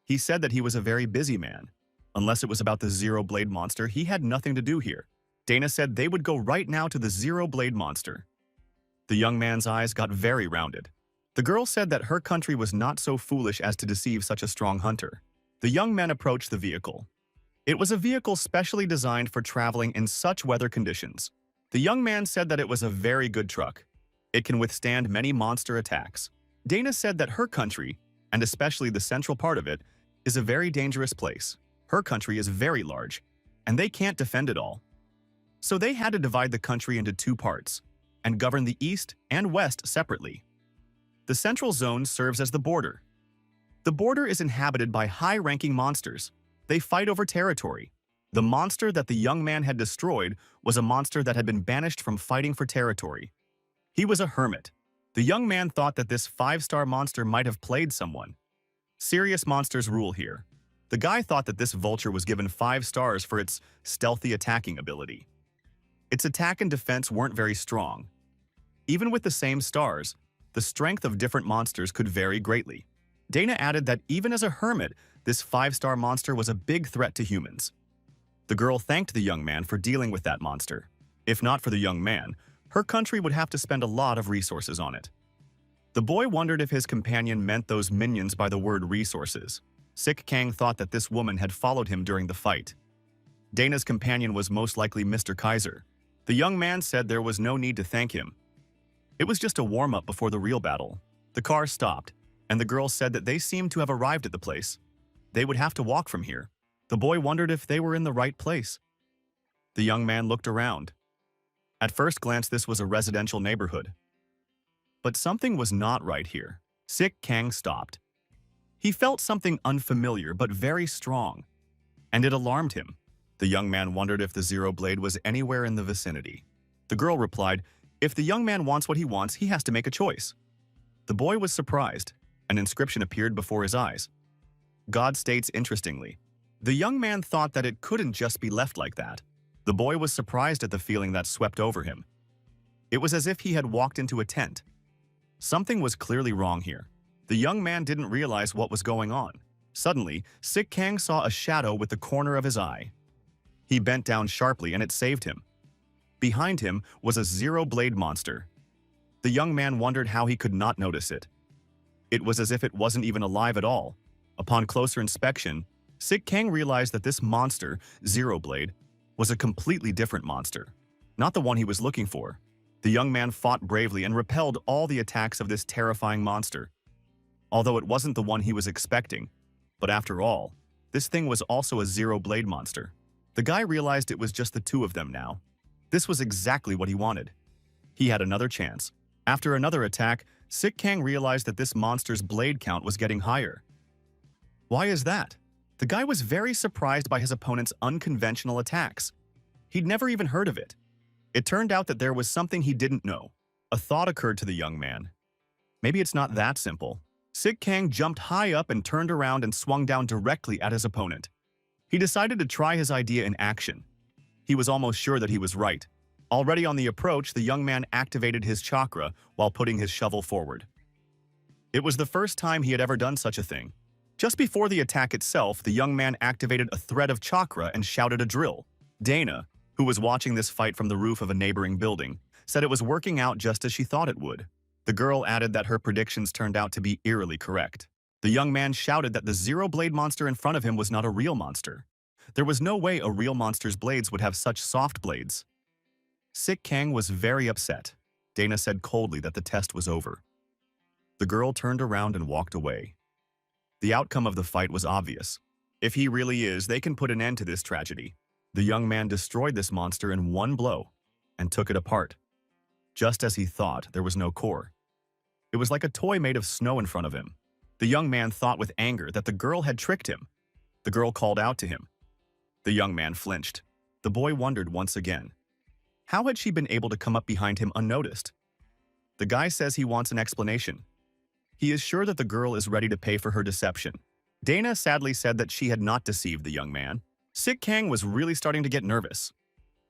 He said that he was a very busy man. Unless it was about the Zero-Blade monster, he had nothing to do here. Dana said they would go right now to the Zero-Blade monster. The young man's eyes got very rounded. The girl said that her country was not so foolish as to deceive such a strong hunter. The young men approached the vehicle. It was a vehicle specially designed for traveling in such weather conditions. The young man said that it was a very good truck. It can withstand many monster attacks. Dana said that her country, and especially the central part of it, is a very dangerous place. Her country is very large, and they can't defend it all. So they had to divide the country into two parts, and govern the east and west separately. The central zone serves as the border. The border is inhabited by high-ranking monsters. They fight over territory. The monster that the young man had destroyed was a monster that had been banished from fighting for territory. He was a hermit. The young man thought that this 5-star monster might have played someone. Serious monsters rule here. The guy thought that this vulture was given 5 stars for its stealthy attacking ability. Its attack and defense weren't very strong. Even with the same stars, the strength of different monsters could vary greatly. Dana added that even as a hermit, this 5-star monster was a big threat to humans. The girl thanked the young man for dealing with that monster. If not for the young man, her country would have to spend a lot of resources on it. The boy wondered if his companion meant those minions by the word resources. Sick Kang thought that this woman had followed him during the fight. Dana's companion was most likely Mr. Kaiser. The young man said there was no need to thank him. It was just a warm-up before the real battle. The car stopped, and the girl said that they seemed to have arrived at the place. They would have to walk from here. The boy wondered if they were in the right place. The young man looked around. At first glance, this was a residential neighborhood. But something was not right here. Sick Kang stopped. He felt something unfamiliar but very strong, and it alarmed him. The young man wondered if the Zero-Blade was anywhere in the vicinity. The girl replied, "If the young man wants what he wants, he has to make a choice." The boy was surprised. An inscription appeared before his eyes. God states interestingly. The young man thought that it couldn't just be left like that. The boy was surprised at the feeling that swept over him. It was as if he had walked into a tent. Something was clearly wrong here. The young man didn't realize what was going on. Suddenly, Sick Kang saw a shadow with the corner of his eye. He bent down sharply and it saved him. Behind him was a Zero-Blade monster. The young man wondered how he could not notice it. It was as if it wasn't even alive at all. Upon closer inspection, Sick Kang realized that this monster, Zero-Blade, was a completely different monster, not the one he was looking for. The young man fought bravely and repelled all the attacks of this terrifying monster. Although it wasn't the one he was expecting, but after all, this thing was also a Zero-Blade monster. The guy realized it was just the two of them now. This was exactly what he wanted. He had another chance. After another attack, Sick Kang realized that this monster's blade count was getting higher. Why is that? The guy was very surprised by his opponent's unconventional attacks. He'd never even heard of it. It turned out that there was something he didn't know. A thought occurred to the young man. Maybe it's not that simple. Sick Kang jumped high up and turned around and swung down directly at his opponent. He decided to try his idea in action. He was almost sure that he was right. Already on the approach, the young man activated his chakra while putting his shovel forward. It was the first time he had ever done such a thing. Just before the attack itself, the young man activated a thread of chakra and shouted a drill. Dana, who was watching this fight from the roof of a neighboring building, said it was working out just as she thought it would. The girl added that her predictions turned out to be eerily correct. The young man shouted that the Zero-Blade monster in front of him was not a real monster. There was no way a real monster's blades would have such soft blades. Sick Kang was very upset. Dana said coldly that the test was over. The girl turned around and walked away. The outcome of the fight was obvious. If he really is, they can put an end to this tragedy. The young man destroyed this monster in one blow and took it apart. Just as he thought, there was no core. It was like a toy made of snow in front of him. The young man thought with anger that the girl had tricked him. The girl called out to him. The young man flinched. The boy wondered once again. How had she been able to come up behind him unnoticed? The guy says he wants an explanation. He is sure that the girl is ready to pay for her deception. Dana sadly said that she had not deceived the young man. Sik Kang was really starting to get nervous.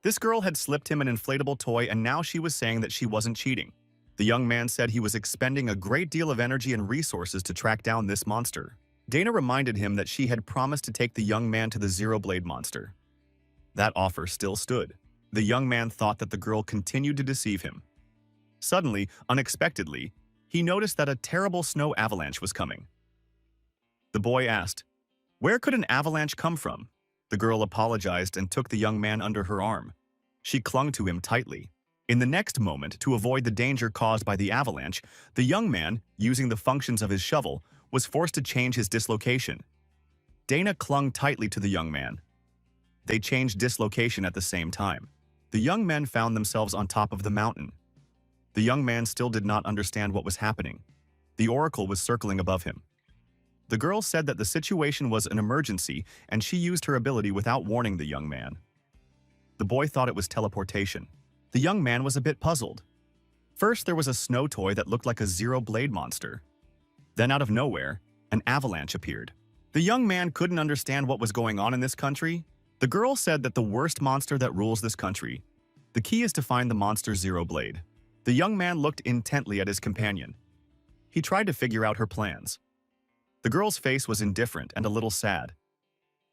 This girl had slipped him an inflatable toy and now she was saying that she wasn't cheating. The young man said he was expending a great deal of energy and resources to track down this monster. Dana reminded him that she had promised to take the young man to the Zero-Blade monster. That offer still stood. The young man thought that the girl continued to deceive him. Suddenly, unexpectedly, he noticed that a terrible snow avalanche was coming. The boy asked, "Where could an avalanche come from?" The girl apologized and took the young man under her arm. She clung to him tightly. In the next moment, to avoid the danger caused by the avalanche, the young man, using the functions of his shovel, was forced to change his dislocation. Dana clung tightly to the young man. They changed dislocation at the same time. The young men found themselves on top of the mountain. The young man still did not understand what was happening. The oracle was circling above him. The girl said that the situation was an emergency and she used her ability without warning the young man. The boy thought it was teleportation. The young man was a bit puzzled. First, there was a snow toy that looked like a Zero-Blade monster. Then out of nowhere, an avalanche appeared. The young man couldn't understand what was going on in this country. The girl said that the worst monster that rules this country. The key is to find the monster Zero-Blade. The young man looked intently at his companion. He tried to figure out her plans. The girl's face was indifferent and a little sad.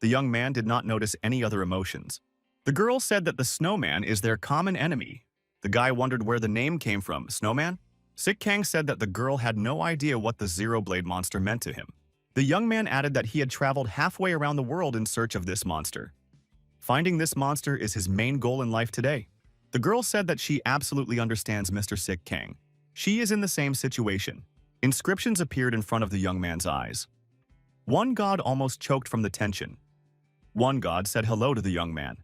The young man did not notice any other emotions. The girl said that the snowman is their common enemy. The guy wondered where the name came from, snowman? Sik Kang said that the girl had no idea what the Zero-Blade monster meant to him. The young man added that he had traveled halfway around the world in search of this monster. Finding this monster is his main goal in life today. The girl said that she absolutely understands Mr. Sik Kang. She is in the same situation. Inscriptions appeared in front of the young man's eyes. One god almost choked from the tension. One god said hello to the young man.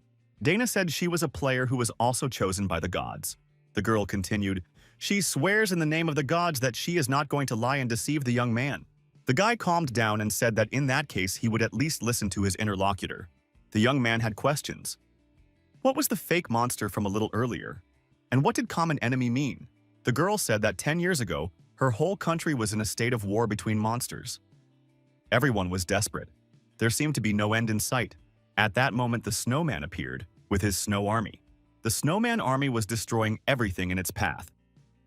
Dana said she was a player who was also chosen by the gods. The girl continued, "She swears in the name of the gods that she is not going to lie and deceive the young man." The guy calmed down and said that in that case he would at least listen to his interlocutor. The young man had questions. What was the fake monster from a little earlier? And what did common enemy mean? The girl said that 10 years ago, her whole country was in a state of war between monsters. Everyone was desperate. There seemed to be no end in sight. At that moment, the snowman appeared with his snow army. The snowman army was destroying everything in its path.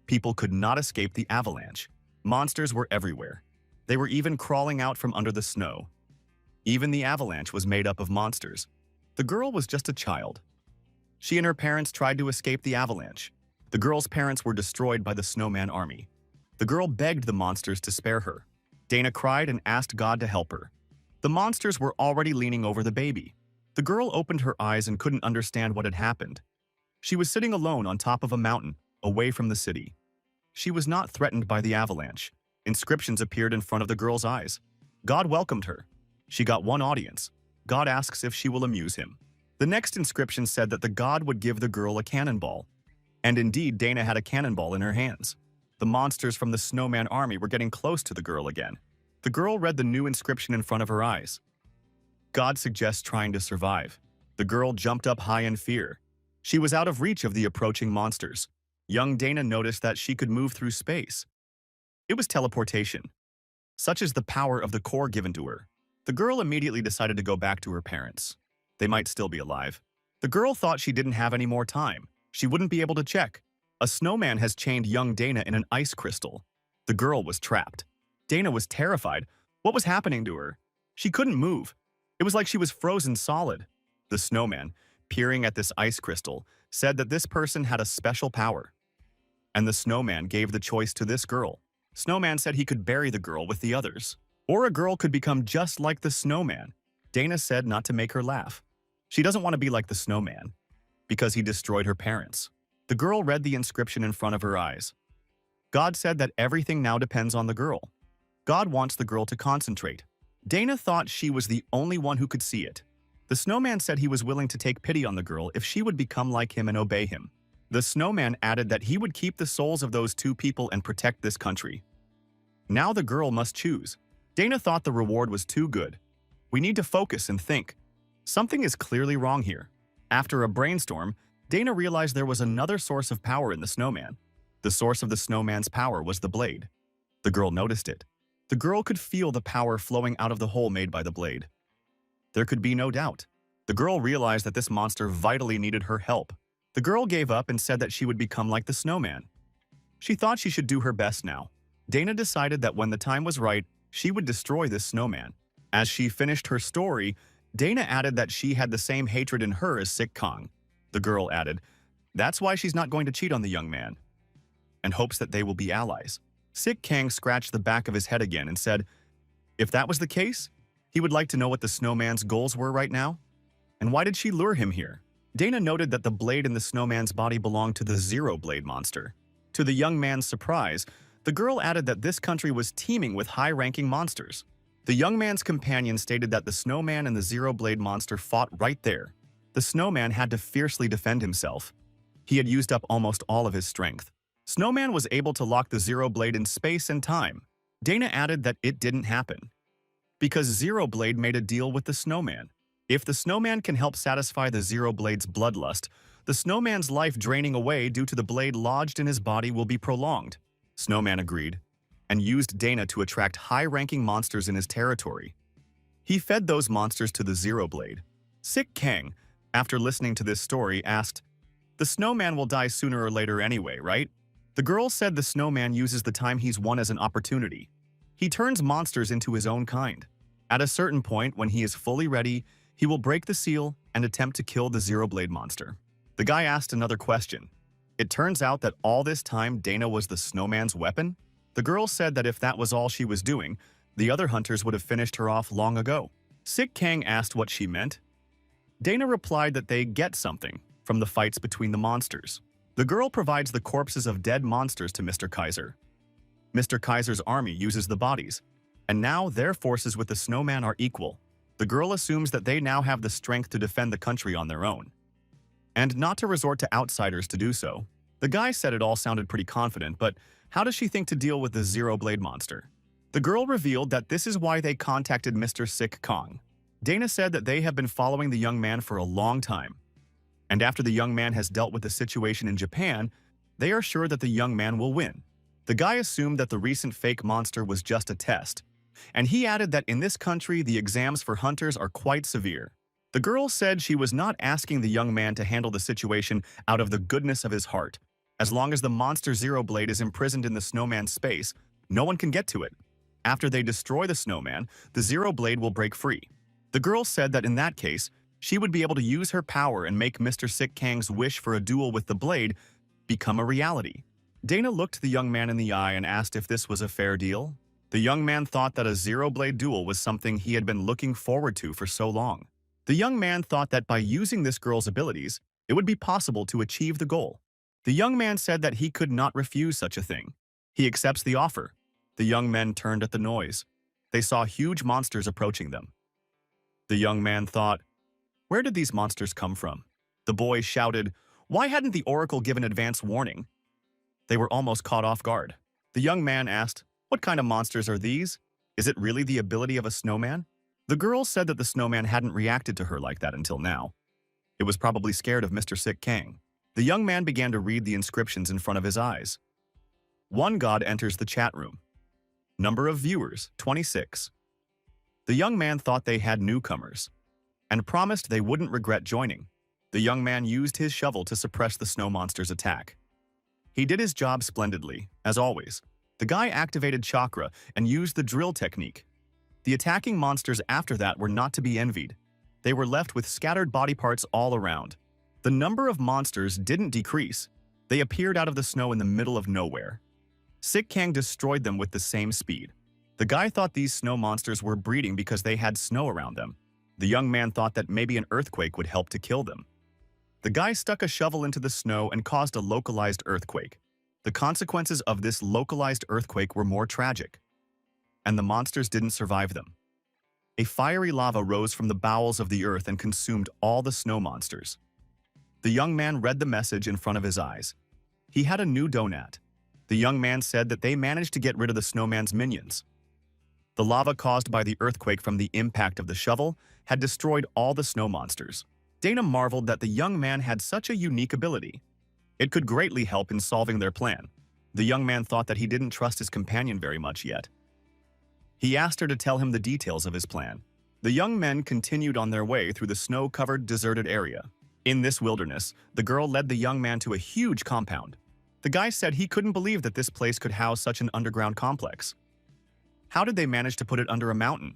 People could not escape the avalanche. Monsters were everywhere. They were even crawling out from under the snow. Even the avalanche was made up of monsters. The girl was just a child. She and her parents tried to escape the avalanche. The girl's parents were destroyed by the snowman army. The girl begged the monsters to spare her. Dana cried and asked God to help her. The monsters were already leaning over the baby. The girl opened her eyes and couldn't understand what had happened. She was sitting alone on top of a mountain, away from the city. She was not threatened by the avalanche. Inscriptions appeared in front of the girl's eyes. God welcomed her. She got one audience. God asks if she will amuse him. The next inscription said that the god would give the girl a cannonball. And indeed, Dana had a cannonball in her hands. The monsters from the snowman army were getting close to the girl again. The girl read the new inscription in front of her eyes. God suggests trying to survive. The girl jumped up high in fear. She was out of reach of the approaching monsters. Young Dana noticed that she could move through space. It was teleportation. Such is the power of the core given to her. The girl immediately decided to go back to her parents. They might still be alive. The girl thought she didn't have any more time. She wouldn't be able to check. A snowman has chained young Dana in an ice crystal. The girl was trapped. Dana was terrified. What was happening to her? She couldn't move. It was like she was frozen solid. The snowman, peering at this ice crystal, said that this person had a special power. And the snowman gave the choice to this girl. Snowman said he could bury the girl with the others. Or a girl could become just like the snowman. Dana said not to make her laugh. She doesn't want to be like the snowman, because he destroyed her parents. The girl read the inscription in front of her eyes. God said that everything now depends on the girl. God wants the girl to concentrate. Dana thought she was the only one who could see it. The snowman said he was willing to take pity on the girl if she would become like him and obey him. The snowman added that he would keep the souls of those two people and protect this country. Now the girl must choose. Dana thought the reward was too good. We need to focus and think. Something is clearly wrong here. After a brainstorm, Dana realized there was another source of power in the snowman. The source of the snowman's power was the blade. The girl noticed it. The girl could feel the power flowing out of the hole made by the blade. There could be no doubt. The girl realized that this monster vitally needed her help. The girl gave up and said that she would become like the snowman. She thought she should do her best now. Dana decided that when the time was right, she would destroy this snowman. As she finished her story, Dana added that she had the same hatred in her as Sick Kong. The girl added, that's why she's not going to cheat on the young man, and hopes that they will be allies. Sick Kang scratched the back of his head again and said, if that was the case, he would like to know what the snowman's goals were right now. And why did she lure him here? Dana noted that the blade in the snowman's body belonged to the Zero Blade monster. To the young man's surprise, the girl added that this country was teeming with high-ranking monsters. The young man's companion stated that the snowman and the Zero Blade monster fought right there. The snowman had to fiercely defend himself. He had used up almost all of his strength. Snowman was able to lock the Zero Blade in space and time. Dana added that it didn't happen, because Zero Blade made a deal with the snowman. If the snowman can help satisfy the Zero Blade's bloodlust, the snowman's life draining away due to the blade lodged in his body will be prolonged. Snowman agreed, and used Dana to attract high-ranking monsters in his territory. He fed those monsters to the Zero Blade. Sick Kang, after listening to this story, asked, the snowman will die sooner or later anyway, right? The girl said the snowman uses the time he's won as an opportunity. He turns monsters into his own kind. At a certain point, when he is fully ready, he will break the seal and attempt to kill the Zero Blade monster. The guy asked another question. It turns out that all this time Dana was the snowman's weapon? The girl said that if that was all she was doing, the other hunters would have finished her off long ago. Sick Kang asked what she meant. Dana replied that they get something from the fights between the monsters. The girl provides the corpses of dead monsters to Mr. Kaiser. Mr. Kaiser's army uses the bodies, and now their forces with the snowman are equal. The girl assumes that they now have the strength to defend the country on their own, and not to resort to outsiders to do so. The guy said it all sounded pretty confident, but how does she think to deal with the Zero Blade monster? The girl revealed that this is why they contacted Mr. Sick Kong. Dana said that they have been following the young man for a long time, and after the young man has dealt with the situation in Japan, they are sure that the young man will win. The guy assumed that the recent fake monster was just a test, and he added that in this country the exams for hunters are quite severe. The girl said she was not asking the young man to handle the situation out of the goodness of his heart. As long as the monster Zero Blade is imprisoned in the snowman's space, no one can get to it. After they destroy the snowman, the Zero Blade will break free. The girl said that in that case, she would be able to use her power and make Mr. Sick Kang's wish for a duel with the blade become a reality. Dana looked the young man in the eye and asked if this was a fair deal. The young man thought that a Zero Blade duel was something he had been looking forward to for so long. The young man thought that by using this girl's abilities, it would be possible to achieve the goal. The young man said that he could not refuse such a thing. He accepts the offer. The young men turned at the noise. They saw huge monsters approaching them. The young man thought, where did these monsters come from? The boy shouted, why hadn't the oracle given advance warning? They were almost caught off guard. The young man asked, what kind of monsters are these? Is it really the ability of a snowman? The girl said that the snowman hadn't reacted to her like that until now. It was probably scared of Mr. Sick Kang. The young man began to read the inscriptions in front of his eyes. One god enters the chat room. Number of viewers, 26. The young man thought they had newcomers, and promised they wouldn't regret joining. The young man used his shovel to suppress the snow monster's attack. He did his job splendidly, as always. The guy activated chakra and used the drill technique. The attacking monsters after that were not to be envied. They were left with scattered body parts all around. The number of monsters didn't decrease. They appeared out of the snow in the middle of nowhere. Sick Kang destroyed them with the same speed. The guy thought these snow monsters were breeding because they had snow around them. The young man thought that maybe an earthquake would help to kill them. The guy stuck a shovel into the snow and caused a localized earthquake. The consequences of this localized earthquake were more tragic, and the monsters didn't survive them. A fiery lava rose from the bowels of the earth and consumed all the snow monsters. The young man read the message in front of his eyes. He had a new donut. The young man said that they managed to get rid of the snowman's minions. The lava caused by the earthquake from the impact of the shovel had destroyed all the snow monsters. Dana marveled that the young man had such a unique ability. It could greatly help in solving their plan. The young man thought that he didn't trust his companion very much yet. He asked her to tell him the details of his plan. The young men continued on their way through the snow-covered, deserted area. In this wilderness, the girl led the young man to a huge compound. The guy said he couldn't believe that this place could house such an underground complex. How did they manage to put it under a mountain?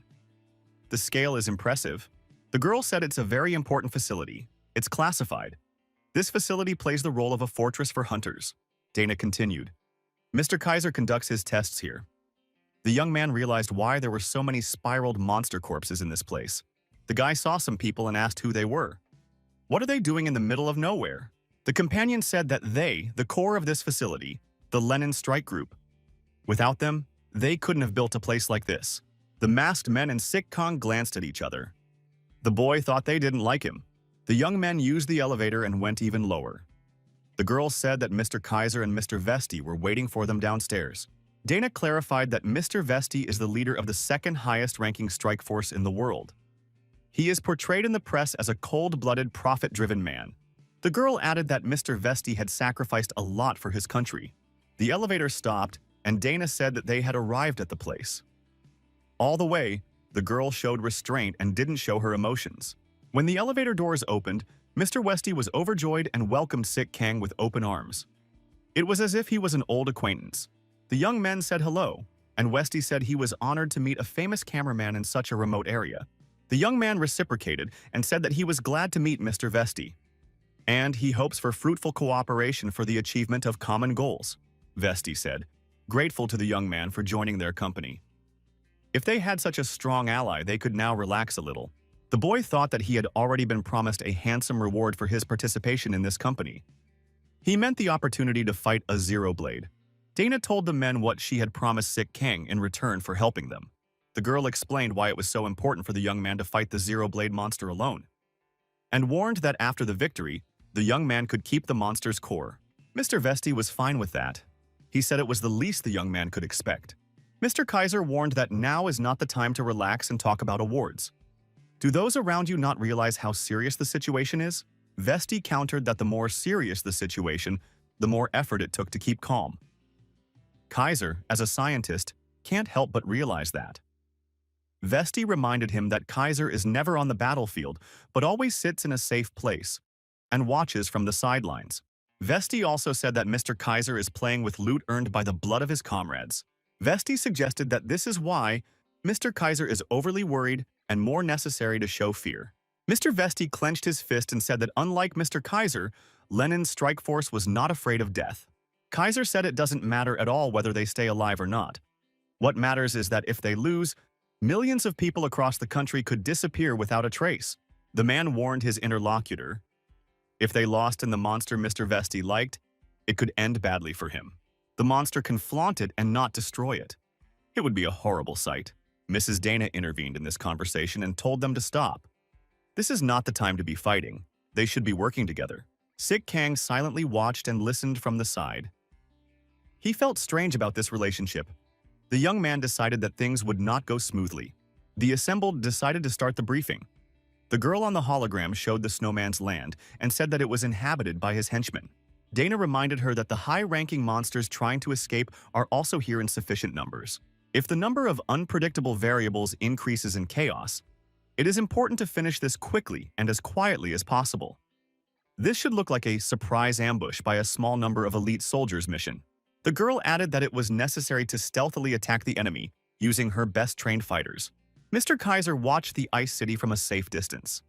The scale is impressive. The girl said it's a very important facility. It's classified. This facility plays the role of a fortress for hunters. Dana continued. Mr. Kaiser conducts his tests here. The young man realized why there were so many spiraled monster corpses in this place. The guy saw some people and asked who they were. What are they doing in the middle of nowhere? The companion said that they, the core of this facility, the Lenin Strike Group. Without them, they couldn't have built a place like this. The masked men and Sick Kong glanced at each other. The boy thought they didn't like him. The young men used the elevator and went even lower. The girl said that Mr. Kaiser and Mr. Vesti were waiting for them downstairs. Dana clarified that Mr. Vesti is the leader of the second highest-ranking strike force in the world. He is portrayed in the press as a cold-blooded, profit-driven man. The girl added that Mr. Vesti had sacrificed a lot for his country. The elevator stopped, and Dana said that they had arrived at the place. All the way, the girl showed restraint and didn't show her emotions. When the elevator doors opened, Mr. Vesti was overjoyed and welcomed Sick Kang with open arms. It was as if he was an old acquaintance. The young men said hello, and Westy said he was honored to meet a famous cameraman in such a remote area. The young man reciprocated and said that he was glad to meet Mr. Vesti, and he hopes for fruitful cooperation for the achievement of common goals, Vesti said, grateful to the young man for joining their company. If they had such a strong ally, they could now relax a little. The boy thought that he had already been promised a handsome reward for his participation in this company. He meant the opportunity to fight a Zero Blade. Dana told the men what she had promised Sick Kang in return for helping them. The girl explained why it was so important for the young man to fight the Zero Blade monster alone, and warned that after the victory, the young man could keep the monster's core. Mr. Vesti was fine with that. He said it was the least the young man could expect. Mr. Kaiser warned that now is not the time to relax and talk about awards. Do those around you not realize how serious the situation is? Vesti countered that the more serious the situation, the more effort it took to keep calm. Kaiser, as a scientist, can't help but realize that. Vesti reminded him that Kaiser is never on the battlefield, but always sits in a safe place and watches from the sidelines. Vesti also said that Mr. Kaiser is playing with loot earned by the blood of his comrades. Vesti suggested that this is why Mr. Kaiser is overly worried and more necessary to show fear. Mr. Vesti clenched his fist and said that unlike Mr. Kaiser, Lenin's strike force was not afraid of death. Kaiser said it doesn't matter at all whether they stay alive or not. What matters is that if they lose, millions of people across the country could disappear without a trace. The man warned his interlocutor. If they lost in the monster Mr. Vesti liked, it could end badly for him. The monster can flaunt it and not destroy it. It would be a horrible sight. Mrs. Dana intervened in this conversation and told them to stop. This is not the time to be fighting. They should be working together. Sick Kang silently watched and listened from the side. He felt strange about this relationship. The young man decided that things would not go smoothly. The assembled decided to start the briefing. The girl on the hologram showed the snowman's land and said that it was inhabited by his henchmen. Dana reminded her that the high-ranking monsters trying to escape are also here in sufficient numbers. If the number of unpredictable variables increases in chaos, it is important to finish this quickly and as quietly as possible. This should look like a surprise ambush by a small number of elite soldiers mission. The girl added that it was necessary to stealthily attack the enemy using her best-trained fighters. Mr. Kaiser watched the ice city from a safe distance.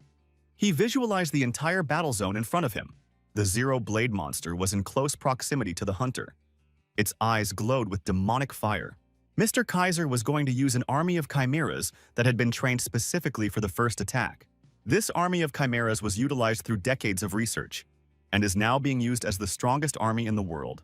He visualized the entire battle zone in front of him. The Zero Blade monster was in close proximity to the hunter. Its eyes glowed with demonic fire. Mr. Kaiser was going to use an army of chimeras that had been trained specifically for the first attack. This army of chimeras was utilized through decades of research and is now being used as the strongest army in the world.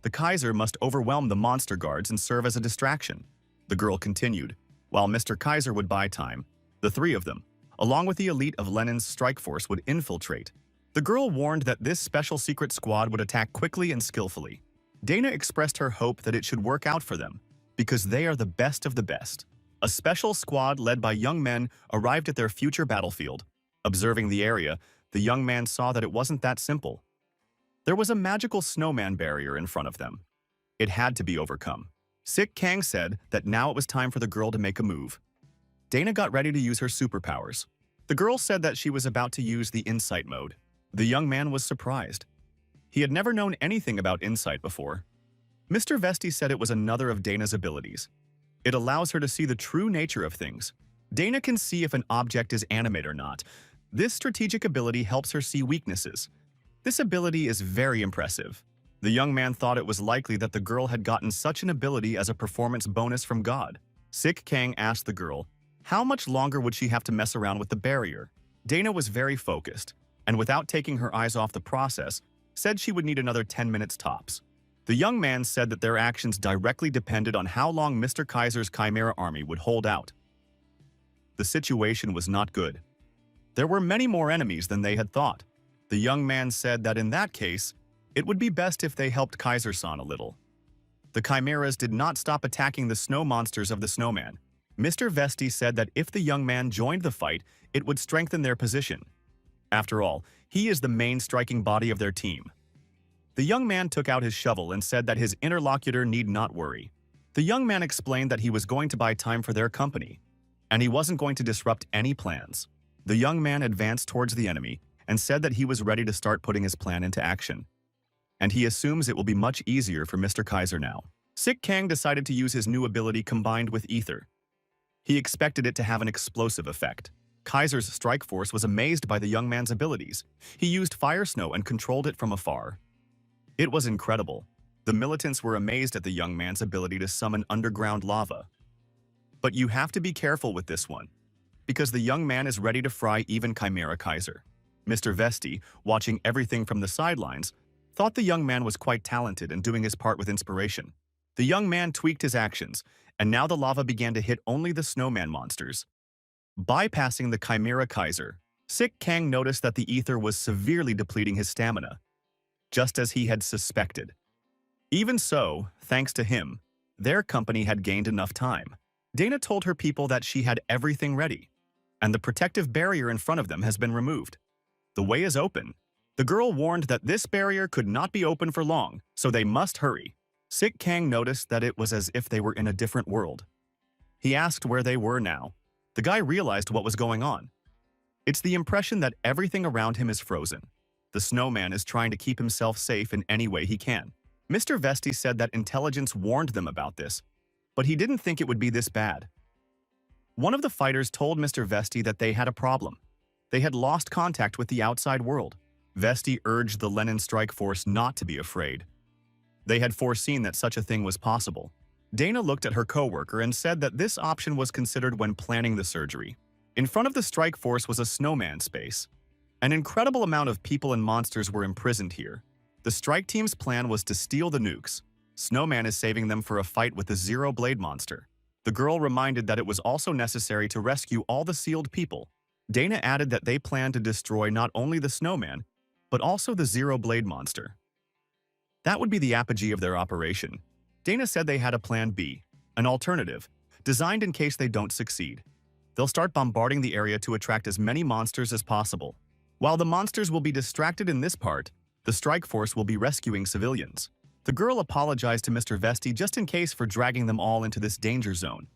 The Kaiser must overwhelm the monster guards and serve as a distraction, the girl continued. While Mr. Kaiser would buy time, the three of them, along with the elite of Lenin's strike force, would infiltrate. The girl warned that this special secret squad would attack quickly and skillfully. Dana expressed her hope that it should work out for them, because they are the best of the best. A special squad led by young men arrived at their future battlefield. Observing the area, the young man saw that it wasn't that simple. There was a magical snowman barrier in front of them. It had to be overcome. Sik Kang said that now it was time for the girl to make a move. Dana got ready to use her superpowers. The girl said that she was about to use the insight mode. The young man was surprised. He had never known anything about insight before. Mr. Vesti said it was another of Dana's abilities. It allows her to see the true nature of things. Dana can see if an object is animate or not. This strategic ability helps her see weaknesses. This ability is very impressive. The young man thought it was likely that the girl had gotten such an ability as a performance bonus from God. Sik Kang asked the girl, how much longer would she have to mess around with the barrier? Dana was very focused, and without taking her eyes off the process, said she would need another 10 minutes tops. The young man said that their actions directly depended on how long Mr. Kaiser's Chimera army would hold out. The situation was not good. There were many more enemies than they had thought. The young man said that in that case, it would be best if they helped Kaiser-san a little. The chimeras did not stop attacking the snow monsters of the snowman. Mr. Vesti said that if the young man joined the fight, it would strengthen their position. After all, he is the main striking body of their team. The young man took out his shovel and said that his interlocutor need not worry. The young man explained that he was going to buy time for their company, and he wasn't going to disrupt any plans. The young man advanced towards the enemy and said that he was ready to start putting his plan into action. And he assumes it will be much easier for Mr. Kaiser now. Sik Kang decided to use his new ability combined with ether. He expected it to have an explosive effect. Kaiser's strike force was amazed by the young man's abilities. He used fire snow and controlled it from afar. It was incredible. The militants were amazed at the young man's ability to summon underground lava. But you have to be careful with this one, because the young man is ready to fry even Chimera Kaiser. Mr. Vesti, watching everything from the sidelines, thought the young man was quite talented and doing his part with inspiration. The young man tweaked his actions, and now the lava began to hit only the snowman monsters. Bypassing the Chimera Kaiser, Sik Kang noticed that the ether was severely depleting his stamina, just as he had suspected. Even so, thanks to him, their company had gained enough time. Dana told her people that she had everything ready, and the protective barrier in front of them has been removed. The way is open. The girl warned that this barrier could not be open for long, so they must hurry. Sik Kang noticed that it was as if they were in a different world. He asked where they were now. The guy realized what was going on. It's the impression that everything around him is frozen. The snowman is trying to keep himself safe in any way he can. Mr. Vesti said that intelligence warned them about this, but he didn't think it would be this bad. One of the fighters told Mr. Vesti that they had a problem. They had lost contact with the outside world. Vesti urged the Lenin strike force not to be afraid. They had foreseen that such a thing was possible. Dana looked at her coworker and said that this option was considered when planning the surgery. In front of the strike force was a snowman space. An incredible amount of people and monsters were imprisoned here. The strike team's plan was to steal the nukes. Snowman is saving them for a fight with the Zero-Blade monster. The girl reminded that it was also necessary to rescue all the sealed people. Dana added that they planned to destroy not only the snowman, but also the Zero-Blade monster. That would be the apogee of their operation. Dana said they had a plan B, an alternative, designed in case they don't succeed. They'll start bombarding the area to attract as many monsters as possible. While the monsters will be distracted in this part, the strike force will be rescuing civilians. The girl apologized to Mr. Vesti just in case for dragging them all into this danger zone.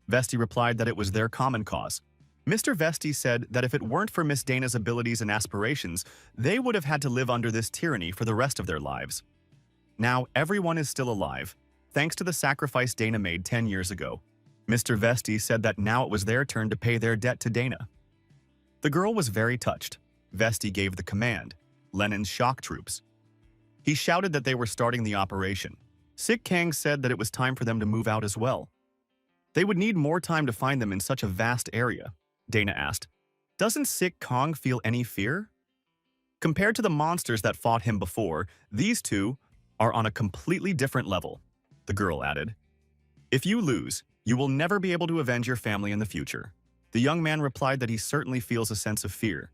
Vesti replied that it was their common cause. Mr. Vesti said that if it weren't for Miss Dana's abilities and aspirations, they would have had to live under this tyranny for the rest of their lives. Now everyone is still alive, thanks to the sacrifice Dana made 10 years ago. Mr. Vesti said that now it was their turn to pay their debt to Dana. The girl was very touched. Vesti gave the command, Lenin's shock troops. He shouted that they were starting the operation. Sik Kang said that it was time for them to move out as well. They would need more time to find them in such a vast area. Dana asked, "Doesn't Sik Kang feel any fear?" Compared to the monsters that fought him before, these two are on a completely different level, the girl added. "If you lose, you will never be able to avenge your family in the future." The young man replied that he certainly feels a sense of fear.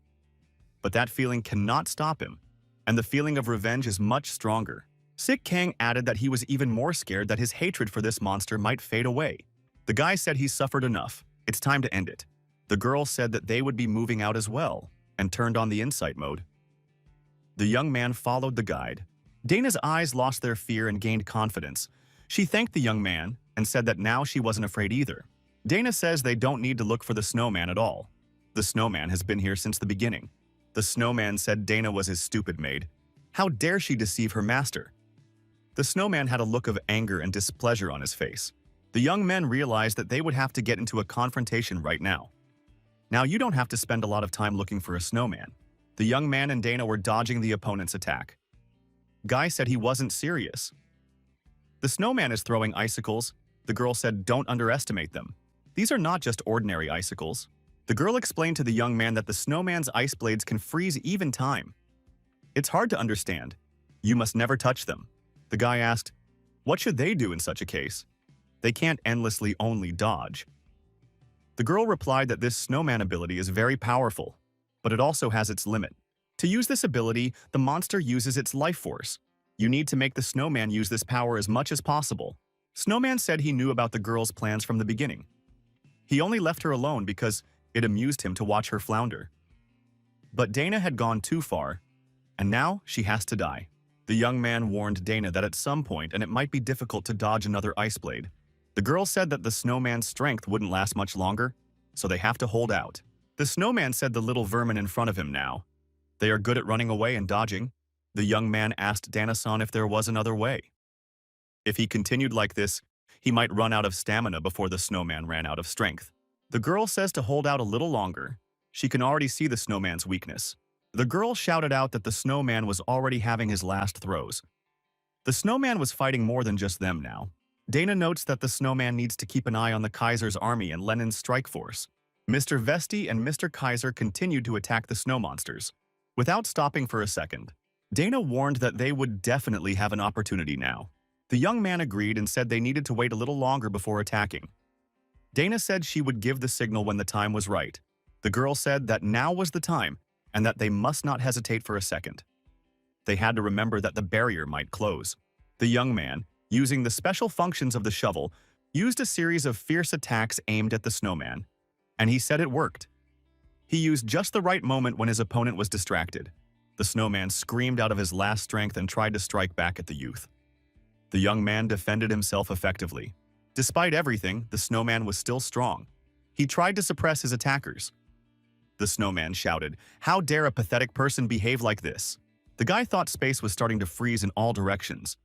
But that feeling cannot stop him, and the feeling of revenge is much stronger. Sik Kang added that he was even more scared that his hatred for this monster might fade away. The guy said he suffered enough. It's time to end it. The girl said that they would be moving out as well and turned on the insight mode. The young man followed the guide. Dana's eyes lost their fear and gained confidence. She thanked the young man and said that now she wasn't afraid either. Dana says they don't need to look for the snowman at all. The snowman has been here since the beginning. The snowman said Dana was his stupid maid. How dare she deceive her master? The snowman had a look of anger and displeasure on his face. The young men realized that they would have to get into a confrontation right now. Now you don't have to spend a lot of time looking for a snowman. The young man and Dana were dodging the opponent's attack. Guy said he wasn't serious. The snowman is throwing icicles. The girl said don't underestimate them. These are not just ordinary icicles. The girl explained to the young man that the snowman's ice blades can freeze even time. It's hard to understand. You must never touch them. The guy asked, what should they do in such a case? They can't endlessly only dodge. The girl replied that this snowman ability is very powerful, but it also has its limit. To use this ability, the monster uses its life force. You need to make the snowman use this power as much as possible. Snowman said he knew about the girl's plans from the beginning. He only left her alone because it amused him to watch her flounder. But Dana had gone too far, and now she has to die. The young man warned Dana that at some point and it might be difficult to dodge another ice blade. The girl said that the snowman's strength wouldn't last much longer, so they have to hold out. The snowman said the little vermin in front of him now. They are good at running away and dodging. The young man asked Dana-san if there was another way. If he continued like this, he might run out of stamina before the snowman ran out of strength. The girl says to hold out a little longer. She can already see the snowman's weakness. The girl shouted out that the snowman was already having his last throws. The snowman was fighting more than just them now. Dana notes that the snowman needs to keep an eye on the Kaiser's army and Lenin's strike force. Mr. Vesti and Mr. Kaiser continued to attack the snow monsters. Without stopping for a second, Dana warned that they would definitely have an opportunity now. The young man agreed and said they needed to wait a little longer before attacking. Dana said she would give the signal when the time was right. The girl said that now was the time and that they must not hesitate for a second. They had to remember that the barrier might close. The young man, using the special functions of the shovel, used a series of fierce attacks aimed at the snowman, and he said it worked. He used just the right moment when his opponent was distracted. The snowman screamed out of his last strength and tried to strike back at the youth. The young man defended himself effectively. Despite everything, the snowman was still strong. He tried to suppress his attackers. The snowman shouted, "How dare a pathetic person behave like this?" The guy thought space was starting to freeze in all directions.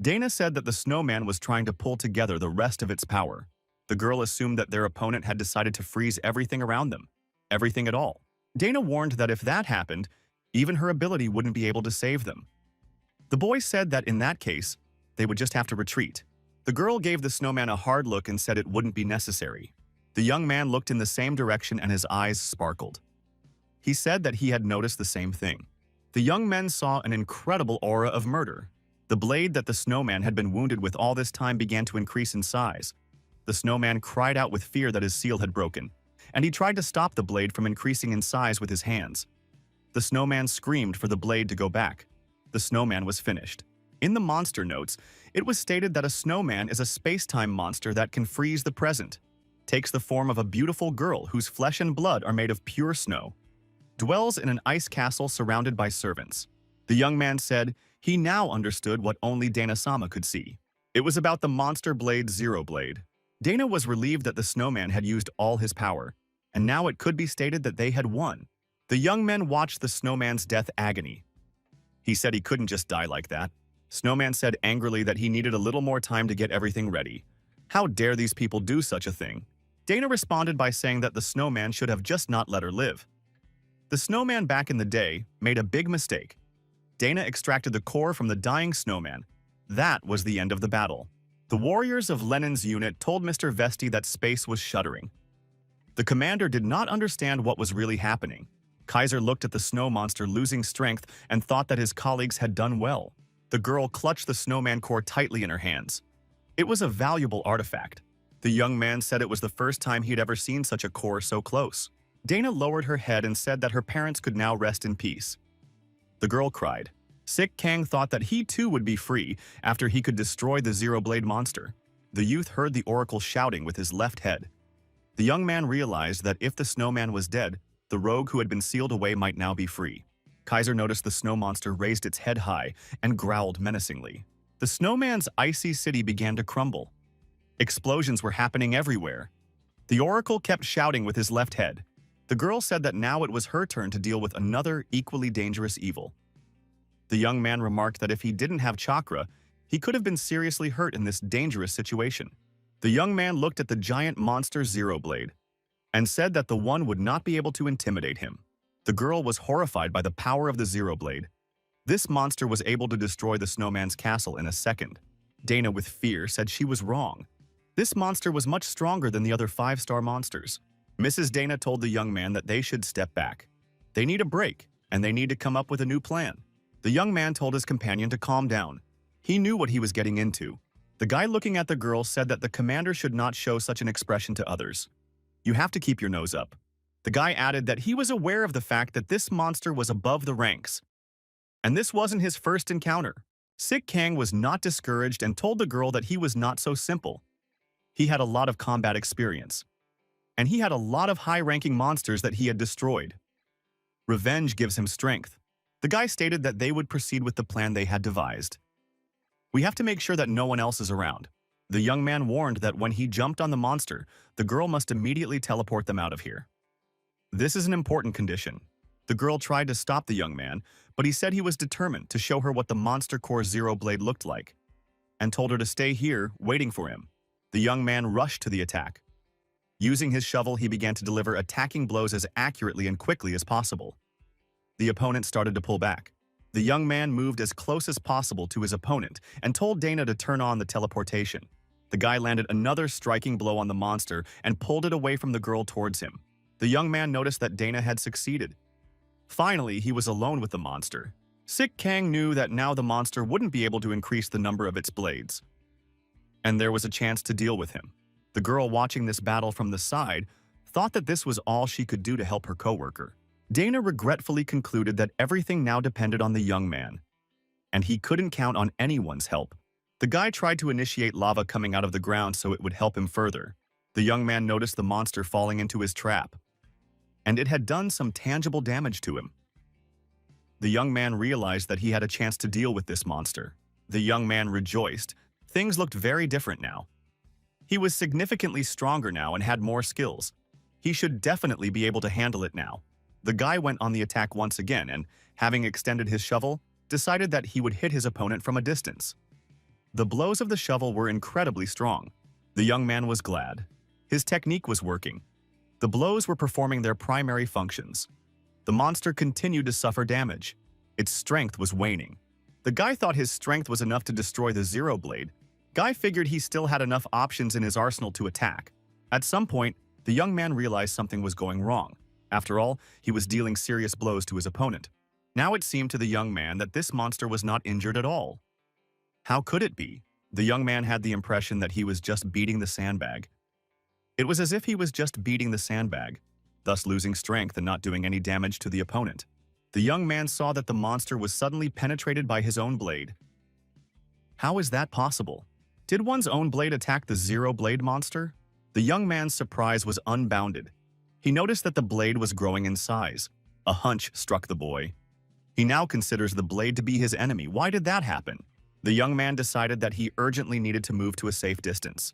Dana said that the snowman was trying to pull together the rest of its power. The girl assumed that their opponent had decided to freeze everything around them. Everything at all. Dana warned that if that happened, even her ability wouldn't be able to save them. The boy said that in that case, they would just have to retreat. The girl gave the snowman a hard look and said it wouldn't be necessary. The young man looked in the same direction and his eyes sparkled. He said that he had noticed the same thing. The young men saw an incredible aura of murder. The blade that the snowman had been wounded with all this time began to increase in size. The snowman cried out with fear that his seal had broken, and he tried to stop the blade from increasing in size with his hands. The snowman screamed for the blade to go back. The snowman was finished. In the monster notes, it was stated that a snowman is a space-time monster that can freeze the present, takes the form of a beautiful girl whose flesh and blood are made of pure snow, dwells in an ice castle surrounded by servants. The young man said he now understood what only Dana-sama could see. It was about the monster blade Zero Blade. Dana was relieved that the snowman had used all his power, and now it could be stated that they had won. The young men watched the snowman's death agony. He said he couldn't just die like that. Snowman said angrily that he needed a little more time to get everything ready. How dare these people do such a thing? Dana responded by saying that the snowman should have just not let her live. The snowman back in the day made a big mistake. Dana extracted the core from the dying snowman. That was the end of the battle. The warriors of Lenin's unit told Mr. Vesti that space was shuddering. The commander did not understand what was really happening. Kaiser looked at the snow monster losing strength and thought that his colleagues had done well. The girl clutched the snowman core tightly in her hands. It was a valuable artifact. The young man said it was the first time he'd ever seen such a core so close. Dana lowered her head and said that her parents could now rest in peace. The girl cried. Sik Kang thought that he too would be free after he could destroy the Zero Blade monster. The youth heard the oracle shouting with his left head. The young man realized that if the snowman was dead, the rogue who had been sealed away might now be free. Kaiser noticed the snow monster raised its head high and growled menacingly. The snowman's icy city began to crumble. Explosions were happening everywhere. The oracle kept shouting with his left head. The girl said that now it was her turn to deal with another equally dangerous evil. The young man remarked that if he didn't have chakra, he could have been seriously hurt in this dangerous situation. The young man looked at the giant monster Zero Blade and said that the one would not be able to intimidate him. The girl was horrified by the power of the Zero Blade. This monster was able to destroy the snowman's castle in a second. Dana, with fear, said she was wrong. This monster was much stronger than the other 5-star monsters. Mrs. Dana told the young man that they should step back. They need a break, and they need to come up with a new plan. The young man told his companion to calm down. He knew what he was getting into. The guy looking at the girl said that the commander should not show such an expression to others. You have to keep your nose up. The guy added that he was aware of the fact that this monster was above the ranks. And this wasn't his first encounter. Sik Kang was not discouraged and told the girl that he was not so simple. He had a lot of combat experience. And he had a lot of high-ranking monsters that he had destroyed. Revenge gives him strength. The guy stated that they would proceed with the plan they had devised. We have to make sure that no one else is around. The young man warned that when he jumped on the monster, the girl must immediately teleport them out of here. This is an important condition. The girl tried to stop the young man, but he said he was determined to show her what the Monster Core Zero Blade looked like, and told her to stay here, waiting for him. The young man rushed to the attack. Using his shovel, he began to deliver attacking blows as accurately and quickly as possible. The opponent started to pull back. The young man moved as close as possible to his opponent and told Dana to turn on the teleportation. The guy landed another striking blow on the monster and pulled it away from the girl towards him. The young man noticed that Dana had succeeded. Finally, he was alone with the monster. Sik Kang knew that now the monster wouldn't be able to increase the number of its blades, and there was a chance to deal with him. The girl watching this battle from the side thought that this was all she could do to help her coworker. Dana regretfully concluded that everything now depended on the young man, and he couldn't count on anyone's help. The guy tried to initiate lava coming out of the ground so it would help him further. The young man noticed the monster falling into his trap, and it had done some tangible damage to him. The young man realized that he had a chance to deal with this monster. The young man rejoiced. Things looked very different now. He was significantly stronger now and had more skills. He should definitely be able to handle it now. The guy went on the attack once again and, having extended his shovel, decided that he would hit his opponent from a distance. The blows of the shovel were incredibly strong. The young man was glad. His technique was working. The blows were performing their primary functions. The monster continued to suffer damage. Its strength was waning. The guy thought his strength was enough to destroy the Zero Blade. Guy figured he still had enough options in his arsenal to attack. At some point, the young man realized something was going wrong. After all, he was dealing serious blows to his opponent. Now it seemed to the young man that this monster was not injured at all. How could it be? The young man had the impression that he was just beating the sandbag. It was as if he was just beating the sandbag, thus losing strength and not doing any damage to the opponent. The young man saw that the monster was suddenly penetrated by his own blade. How is that possible? Did one's own blade attack the Zero Blade monster? The young man's surprise was unbounded. He noticed that the blade was growing in size. A hunch struck the boy. He now considers the blade to be his enemy. Why did that happen? The young man decided that he urgently needed to move to a safe distance,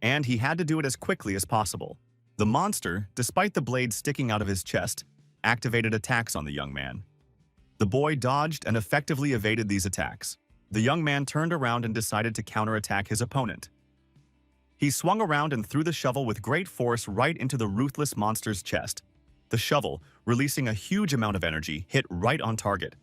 and he had to do it as quickly as possible. The monster, despite the blade sticking out of his chest, activated attacks on the young man. The boy dodged and effectively evaded these attacks. The young man turned around and decided to counterattack his opponent. He swung around and threw the shovel with great force right into the ruthless monster's chest. The shovel, releasing a huge amount of energy, hit right on target.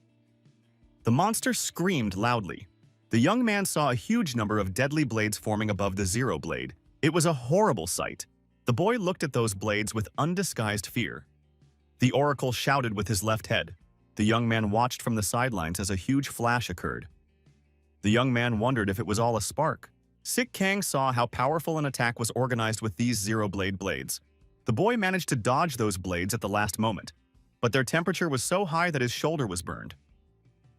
The monster screamed loudly. The young man saw a huge number of deadly blades forming above the Zero Blade. It was a horrible sight. The boy looked at those blades with undisguised fear. The oracle shouted with his left head. The young man watched from the sidelines as a huge flash occurred. The young man wondered if it was all a spark. Sik Kang saw how powerful an attack was organized with these Zero Blade blades. The boy managed to dodge those blades at the last moment, but their temperature was so high that his shoulder was burned.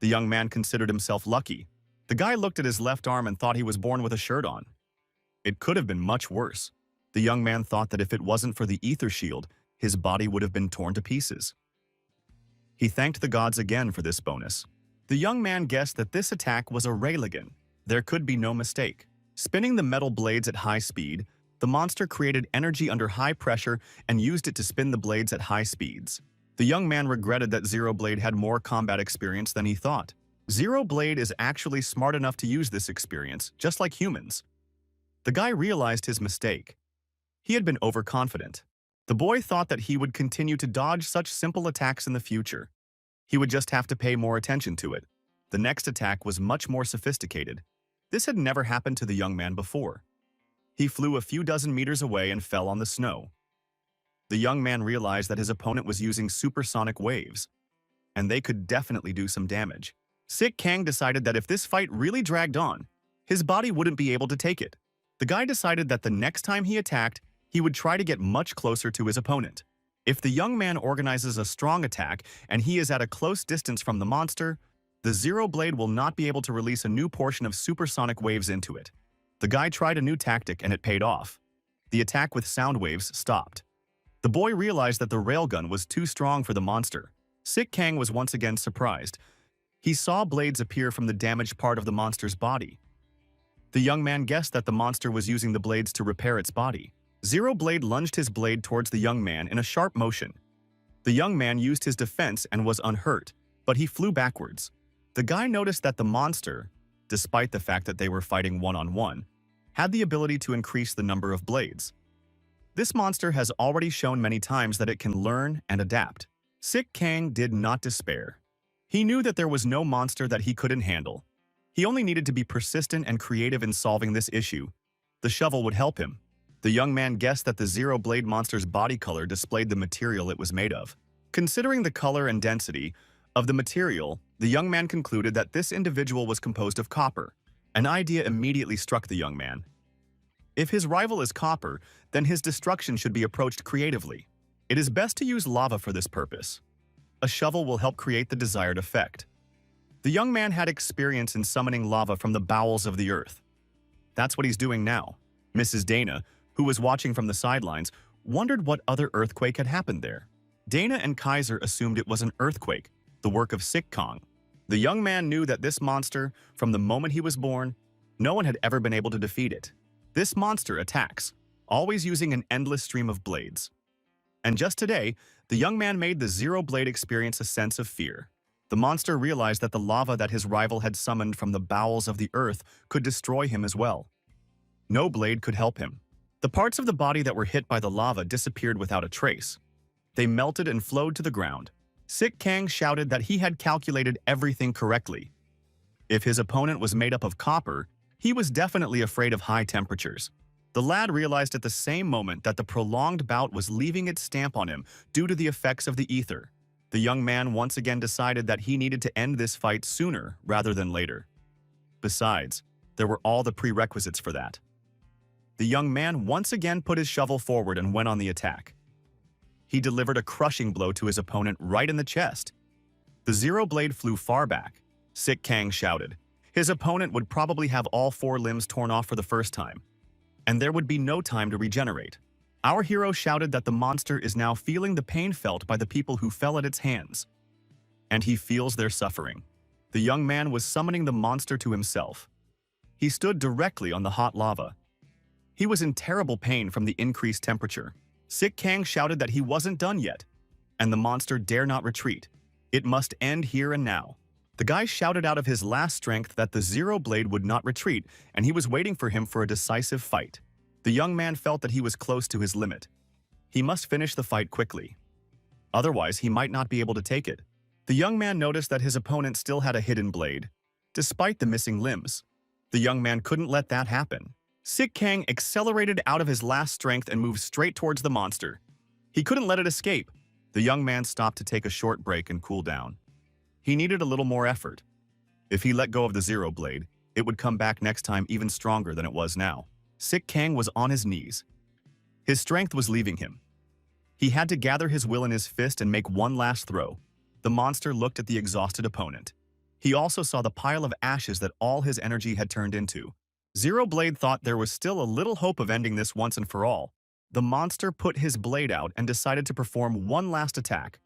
The young man considered himself lucky. The guy looked at his left arm and thought he was born with a shirt on. It could have been much worse. The young man thought that if it wasn't for the ether shield, his body would have been torn to pieces. He thanked the gods again for this bonus. The young man guessed that this attack was a Rayligan. There could be no mistake. Spinning the metal blades at high speed, the monster created energy under high pressure and used it to spin the blades at high speeds. The young man regretted that Zero Blade had more combat experience than he thought. Zero Blade is actually smart enough to use this experience, just like humans. The guy realized his mistake. He had been overconfident. The boy thought that he would continue to dodge such simple attacks in the future. He would just have to pay more attention to it. The next attack was much more sophisticated. This had never happened to the young man before. He flew a few dozen meters away and fell on the snow. The young man realized that his opponent was using supersonic waves, and they could definitely do some damage. Sik Kang decided that if this fight really dragged on, his body wouldn't be able to take it. The guy decided that the next time he attacked, he would try to get much closer to his opponent. If the young man organizes a strong attack and he is at a close distance from the monster, the Zero Blade will not be able to release a new portion of supersonic waves into it. The guy tried a new tactic and it paid off. The attack with sound waves stopped. The boy realized that the railgun was too strong for the monster. Sik Kang was once again surprised. He saw blades appear from the damaged part of the monster's body. The young man guessed that the monster was using the blades to repair its body. Zero Blade lunged his blade towards the young man in a sharp motion. The young man used his defense and was unhurt, but he flew backwards. The guy noticed that the monster, despite the fact that they were fighting one-on-one, had the ability to increase the number of blades. This monster has already shown many times that it can learn and adapt. Sik Kang did not despair. He knew that there was no monster that he couldn't handle. He only needed to be persistent and creative in solving this issue. The shovel would help him. The young man guessed that the Zero Blade monster's body color displayed the material it was made of. Considering the color and density of the material, the young man concluded that this individual was composed of copper. An idea immediately struck the young man. If his rival is copper, then his destruction should be approached creatively. It is best to use lava for this purpose. A shovel will help create the desired effect. The young man had experience in summoning lava from the bowels of the earth. That's what he's doing now. Mrs. Dana, who was watching from the sidelines, wondered what other earthquake had happened there. Dana and Kaiser assumed it was an earthquake, the work of Sik Kang. The young man knew that this monster, from the moment he was born, no one had ever been able to defeat it. This monster attacks, always using an endless stream of blades. And just today, the young man made the Zero Blade experience a sense of fear. The monster realized that the lava that his rival had summoned from the bowels of the earth could destroy him as well. No blade could help him. The parts of the body that were hit by the lava disappeared without a trace. They melted and flowed to the ground. Sik Kang shouted that he had calculated everything correctly. If his opponent was made up of copper, he was definitely afraid of high temperatures. The lad realized at the same moment that the prolonged bout was leaving its stamp on him due to the effects of the ether. The young man once again decided that he needed to end this fight sooner rather than later. Besides, there were all the prerequisites for that. The young man once again put his shovel forward and went on the attack. He delivered a crushing blow to his opponent right in the chest. The Zero Blade flew far back. Sik Kang shouted. His opponent would probably have all 4 limbs torn off for the first time, and there would be no time to regenerate. Our hero shouted that the monster is now feeling the pain felt by the people who fell at its hands, and he feels their suffering. The young man was summoning the monster to himself. He stood directly on the hot lava. He was in terrible pain from the increased temperature. Sik Kang shouted that he wasn't done yet, and the monster dare not retreat. It must end here and now. The guy shouted out of his last strength that the Zero Blade would not retreat, and he was waiting for him for a decisive fight. The young man felt that he was close to his limit. He must finish the fight quickly. Otherwise, he might not be able to take it. The young man noticed that his opponent still had a hidden blade, despite the missing limbs. The young man couldn't let that happen. Sik Kang accelerated out of his last strength and moved straight towards the monster. He couldn't let it escape. The young man stopped to take a short break and cool down. He needed a little more effort. If he let go of the Zero Blade, it would come back next time even stronger than it was now. Sik Kang was on his knees. His strength was leaving him. He had to gather his will in his fist and make one last throw. The monster looked at the exhausted opponent. He also saw the pile of ashes that all his energy had turned into. Zero Blade thought there was still a little hope of ending this once and for all. The monster put his blade out and decided to perform one last attack.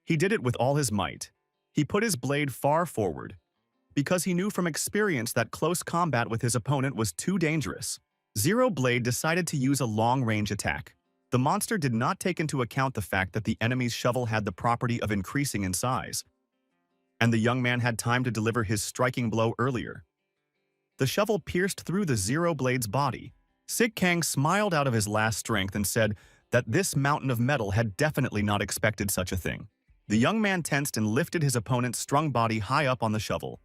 He did it with all his might. He put his blade far forward, because he knew from experience that close combat with his opponent was too dangerous. Zero Blade decided to use a long-range attack. The monster did not take into account the fact that the enemy's shovel had the property of increasing in size, and the young man had time to deliver his striking blow earlier. The shovel pierced through the Zero Blade's body. Sig Kang smiled out of his last strength and said that this mountain of metal had definitely not expected such a thing. The young man tensed and lifted his opponent's strung body high up on the shovel.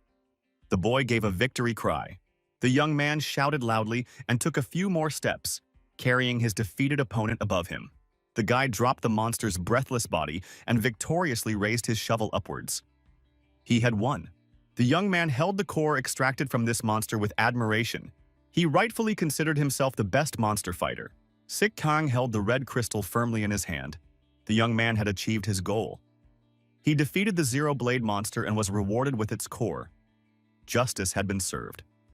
The boy gave a victory cry. The young man shouted loudly and took a few more steps, carrying his defeated opponent above him. The guy dropped the monster's breathless body and victoriously raised his shovel upwards. He had won. The young man held the core extracted from this monster with admiration. He rightfully considered himself the best monster fighter. Sig Kang held the red crystal firmly in his hand. The young man had achieved his goal. He defeated the Zero Blade monster and was rewarded with its core. Justice had been served.